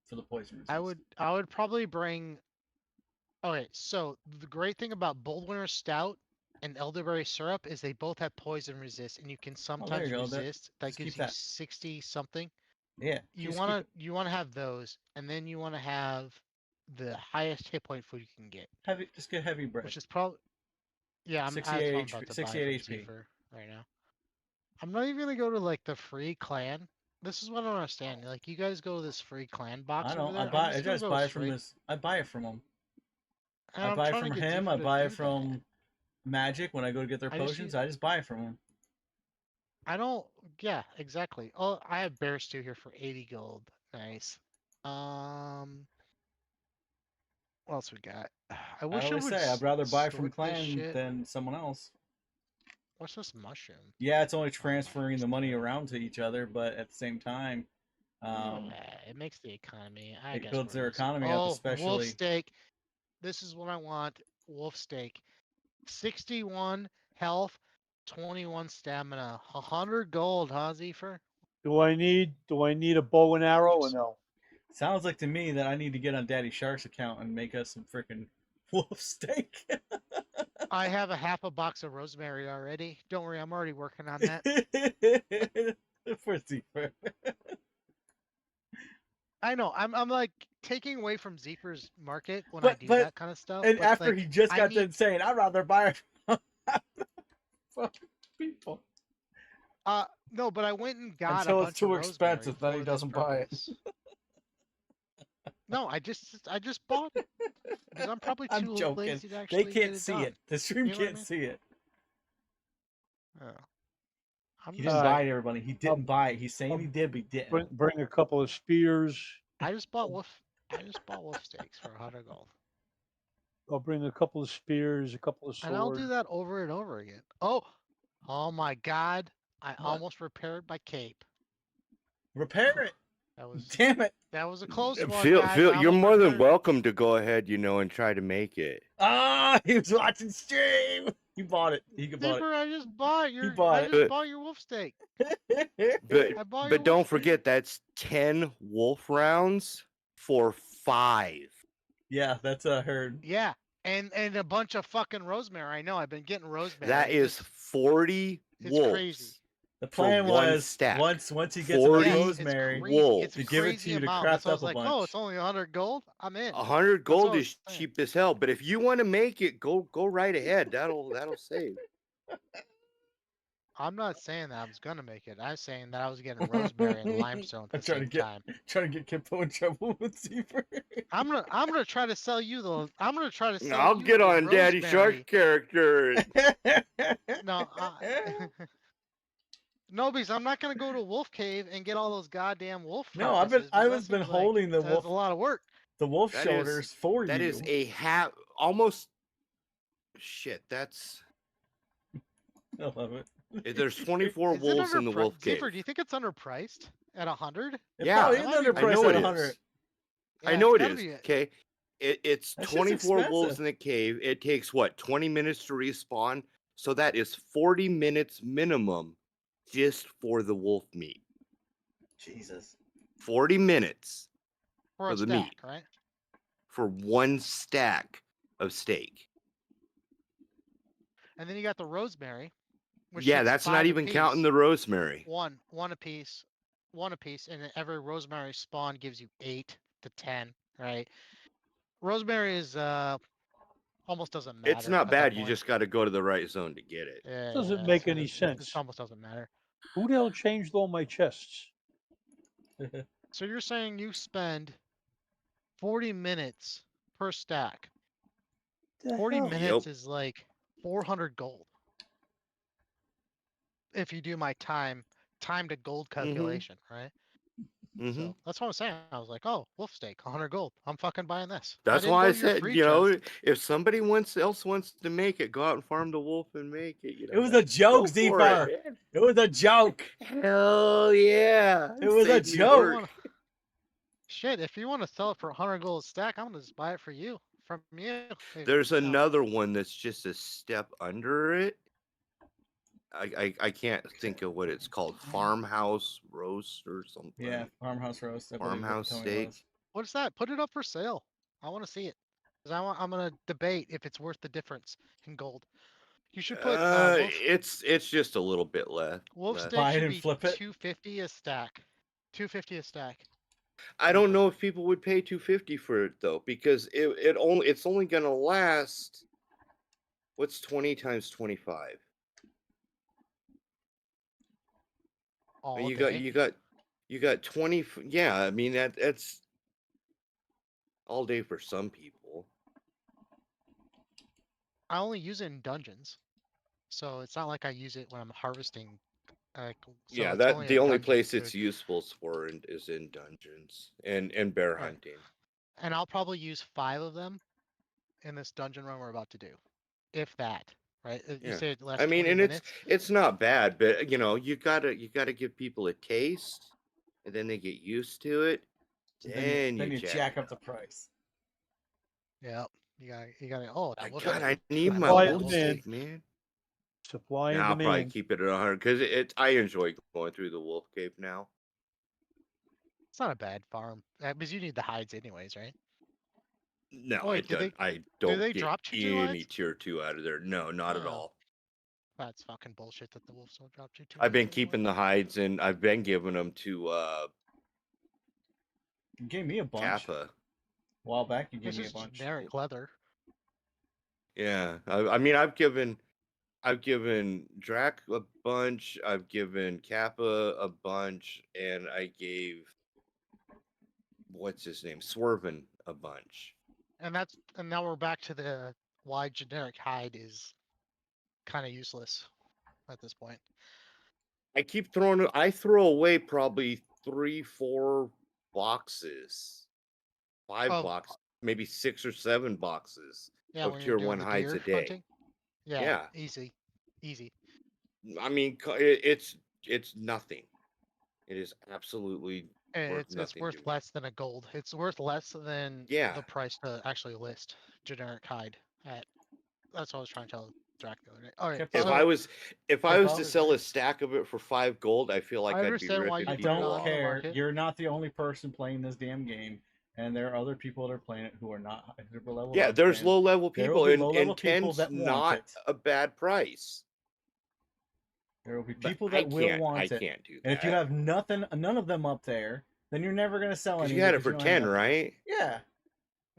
for the poison resistance. I would probably bring. Okay, so the great thing about bold winter stout and elderberry syrup is they both have poison resist, and you can sometimes go. resist. That just keep gives you that. 60 something. Yeah. You wanna have those, and then you wanna have the highest hit point food you can get, heavy. Just get heavy bread. which is probably that's what I'm 68 about to buy 68 from HP. Zephyr right now. I'm not even gonna go to like the free clan. This is what I don't understand. Like you guys go to this free clan box I know. over there. I I'm just go buy it from straight. this. I buy it from him. And I I'm buy it trying to from get him. Zephyr I to buy do it from Magic when I go to get their I just potions. need- I just buy it from him. I don't. Yeah, exactly. Oh, I have bear stew here for 80 gold. Nice. What else we got? I I wish it always would say I'd rather buy from sort this clan shit. than someone else. What's this mushroom? Yeah, it's only transferring the money around to each other, but at the same time, It makes the economy. I it guess builds we're their easy. economy up, Wolf especially. steak. This is what I want. Wolf steak. 61 health, 21 stamina, 100 gold, huh, Zephyr? Do I need a bow and arrow or no? Sounds like to me that I need to get on Daddy Shark's account and make us some freaking wolf steak. I have a half a box of rosemary already. Don't worry, I'm already working on that. For Zephyr. I know. I'm like taking away from Zephyr's market when But- I do but- that kind of stuff. And but, after like, he just I got need- done saying, I'd rather buy it from people. No, but I went and got Until a it's bunch too of expensive, then rosemary he for this doesn't buy it. purpose. No, I just bought it because I'm probably I'm too joking. lazy to actually They get can't it see done. it. The stream You know what I can't mean? see it. Oh. I'm He just, didn't buy it, everybody. He didn't buy it. He's saying he did, but he didn't. Bring a couple of spears. I just bought wolf steaks for 100 gold, I'll bring a couple of spears, a couple of and I'll swords. do that over and over again. Oh my God! I What? almost repaired my cape. Repair it. That was Damn it. that was a close one, Phil, guys. Phil, I you're almost more than repaired it. welcome to go ahead, and try to make it. Ah, he was watching stream. He bought it. He bought Zephyr, I just bought your. bought I it. just bought your wolf steak. it. But I bought your but don't wolf steak. forget that's 10 wolf rounds for 5. Yeah, that's what I heard. Yeah, and a bunch of fucking rosemary. I know. I've been getting rosemary. That is 40 it's wolves. crazy. The for plan one was stack. once he gets enough 40 Yeah, rosemary, it's crazy. wolves. It's to a give it to crazy you to amount. craft That's why I up was a like, oh, bunch. it's only 100 gold. I'm in. 100 That's what gold I was is saying. cheap as hell, but if you want to make it, go right ahead. That'll save. I'm not saying that I was gonna make it. I'm saying that I was getting rosemary and limestone at I'm the same time. trying to get Kimpo in trouble with Zebra. I'm gonna try to sell you the. I'm gonna try to sell I'll you get the on Daddy Shark's rosemary. character. No, no, because I'm not gonna go to Wolf Cave and get all those goddamn wolf No, practices. because I've that been seems holding the that's wolf a lot of work. wolf That is- shoulders for That you. is a half, almost. Shit, that's. I love it. There's 24 Is it wolves in the wolf cave. Zebra, do you think it's underpriced at 100? It Yeah, probably That is might be I know underpriced at it 100. is. I Yeah, know it's it gotta is. be Okay, it's That shit's 24 wolves expensive. in the cave. It takes what 20 minutes to respawn, so that is 40 minutes minimum, just for the wolf meat. Jesus. for 40 minutes a the stack, meat. right? For one stack of steak. And then you got the rosemary, which Yeah, takes that's 5 not even counting apiece. the rosemary. one apiece, and then every rosemary spawn gives you 8 to 10, right? Rosemary is almost doesn't matter. It's not at that bad. You point. just got to go to the right zone to get it. Yeah, Doesn't yeah, make so any it sense. almost doesn't matter. Who the hell changed all my chests? So you're saying you spend 40 minutes per stack. The 40 hell? minutes Yep. is like 400 gold. If you do my time to gold calculation, right? Mhm. So that's what I'm saying. I was like, oh, wolf steak, 100 gold. I'm fucking buying this. That's didn't why go I to your said, free you know, chest. if somebody else wants to make it, go out and farm the wolf and make it. You know, It was a joke, go for it, Zephyr. man. It was a joke. Hell yeah! It was a Saved me joke. work. Shit, if you want to sell it for 100 gold a stack, I'm gonna just buy it for you from you. There's you know. another one that's just a step under it. I can't think of what it's called. Farmhouse roast or something. Yeah, farmhouse roast. I believe what Farmhouse Tony steak. was. What's that? Put it up for sale. I want to see it. Because I'm gonna debate if it's worth the difference in gold. You should put wolf It's just a little bit left. steak Buy it should and be flip it. 250 a stack. 250 a stack. I don't know if people would pay 250 for it though, because it's only gonna last. What's 20 times 25? All You day. got 20. Yeah, I mean that's all day for some people. I only use it in dungeons, so it's not like I use it when I'm harvesting. So Yeah, it's that only the a only dungeon place food. it's useful for is in dungeons and bear Right. hunting. And I'll probably use 5 of them in this dungeon run we're about to do, if that. Right? You Yeah. say it lasts I mean, 20 and minutes. it's not bad, but you know, you gotta give people a taste, and then they get used to it. Then you jack up the price. Yeah, you got to. Oh, that wolf God, steak. I need I my love Supply that and wolf wolf demand. steak. steak, man. Supply and Now I'll probably demand. keep it at 100 because I enjoy going through the wolf cave now. It's not a bad farm because you need the hides anyways, right? No, Oh, wait, I do don't they get drop tier 2 any hides? tier 2 out of there. No, not at Oh. all. That's fucking bullshit that the wolves don't drop you 2 I've been hides anymore. keeping the hides and I've been giving them to You gave me a bunch. Kappa. A while back, you gave It's me a just bunch. generic leather. Yeah, I mean, I've given Drac a bunch, I've given Kappa a bunch, and I gave what's his name, Swervin, a bunch. And now we're back to the why generic hide is kind of useless at this point. I keep throwing. I throw away probably 3-4 boxes, 5 Oh, boxes, maybe 6 or 7 boxes yeah, of when you're tier 1 doing the hides deer a day. hunting. Yeah, Yeah. easy. I mean, it's nothing. It is absolutely worth It's nothing worth to me. less than a gold. It's worth less than Yeah. the price to actually list generic hide at. That's what I was trying to tell Drac the other day. All right, If If I was I'll to sell a stack of it for 5 gold, I feel like I I'd be understand why ripping you I put it people don't on off. the care. market. You're not the only person playing this damn game, and there are other people that are playing it who are not super leveled Yeah, up, there's and low level there will people, be and low-level people 10's that want not it. a bad price. There will be But people I that will can't. I want it. can't do that. And if you have none of them up there, then you're never gonna sell 'Cause any. you had it because for don't have 10, enough. right? Yeah.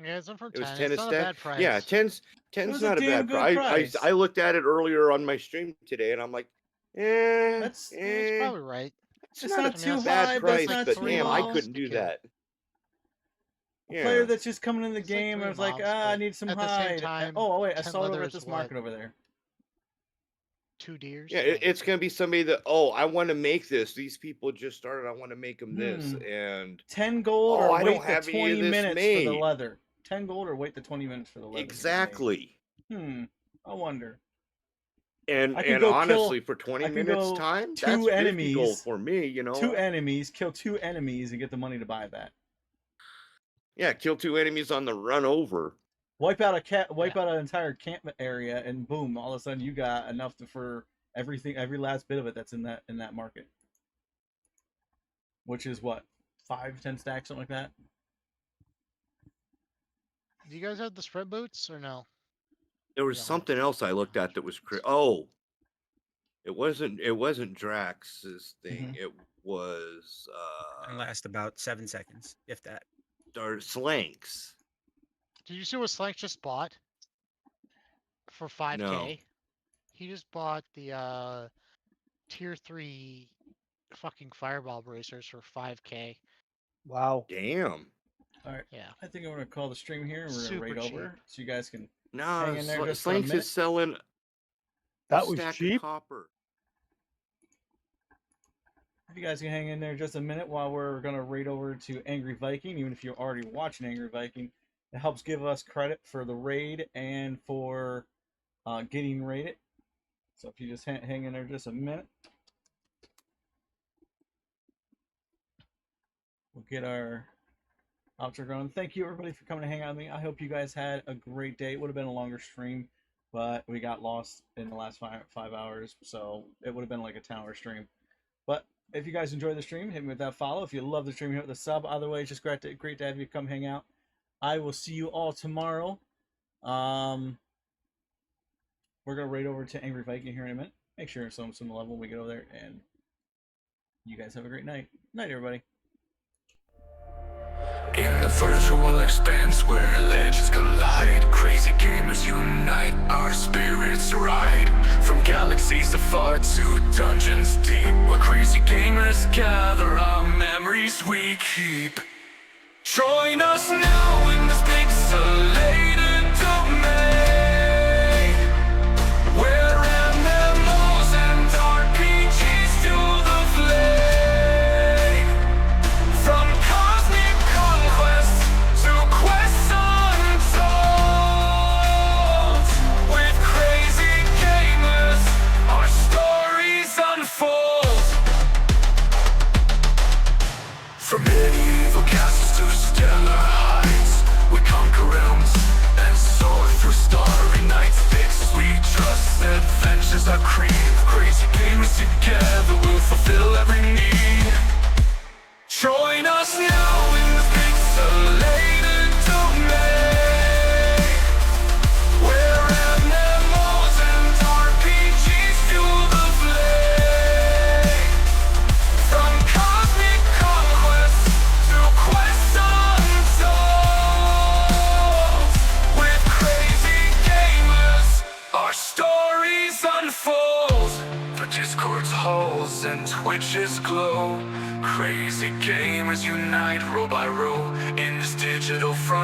Yeah, it's for It was 10. 10 It's not a instead. bad price. Yeah, 10's was a not a damn bad good price. price. I looked at it earlier on my stream today, and I'm like, That's Yeah, it's probably right. it's it's not not a too bad high, but price, it's not but too damn, I low. couldn't do You can. that. A player Yeah. that's just coming in the It's like game and 3 it's like, mobs, I but need some at the same hide. time, Oh wait, I 10 saw it over leather at is this what? market over there. 2 deers. Yeah, it's gonna be somebody that I want to make this. These people just started. I want to make them this, and 10 gold Oh, or I wait don't the have any of 20 this minutes for the made. leather. 10 gold or wait the 20 minutes for the leather. to get made. exactly. I wonder. And I can go honestly, kill- for 20 I can minutes go time, 2 that's 50 gold enemies, for me. You know. 2 enemies, kill 2 enemies and get the money to buy that. Yeah, kill 2 enemies on the run over. Wipe out an entire camp area, and boom! All of a sudden, you got enough for everything, every last bit of it that's in that market. Which is what, 5-10 stacks, something like that. Do you guys have the spread boots or no? There was Yeah, something else I looked at that was it wasn't Drax's thing. It was And last about 7 seconds, if that. Slanks. Did you see what Slank just bought for 5K? No. He just bought the tier 3 fucking fireball bracers for 5K. Wow. Damn. All right. Yeah. I think I'm gonna call the stream here, and we're gonna Super raid cheap. over, so you guys can No, hang in there just for a Slanks minute. is selling That a was stack cheap. of copper. If you guys can hang in there just a minute while we're gonna raid over to Angry Viking, even if you're already watching Angry Viking, it helps give us credit for the raid and for getting raided. So if you just hang in there just a minute, we'll get our outro going. Thank you everybody for coming to hang out with me. I hope you guys had a great day. It would have been a longer stream, but we got lost in the last 5 hours, so it would have been like a 10-hour stream. But if you guys enjoyed the stream, hit me with that follow. If you love the stream, hit with a sub. Either way, it's just great to have you come hang out. I will see you all tomorrow. We're gonna raid over to Angry Viking here in a minute. Make sure some level when we get over there, and you guys have a great night. Night, everybody. In the virtual expanse where legends collide, crazy gamers unite, our spirits ride. From galaxies afar to dungeons deep, where crazy gamers gather, our memories we keep. Join us now in this pixelated domain, where MMOs and RPGs fuel the flame. From cosmic conquests to quests untold, with crazy gamers, our stories unfold. From medieval castles to stellar heights, we conquer realms and soar through starry nights. Fixed we trust, adventures are creed. Crazy gamers together will fulfill every need. Join us now in this pixelated domain, where MMOs and RPGs fuel the flame. From cosmic conquests to quests untold, with crazy gamers, our stories unfold. The Discord's halls and Twitch's glow, crazy gamers unite row by row in this digital front.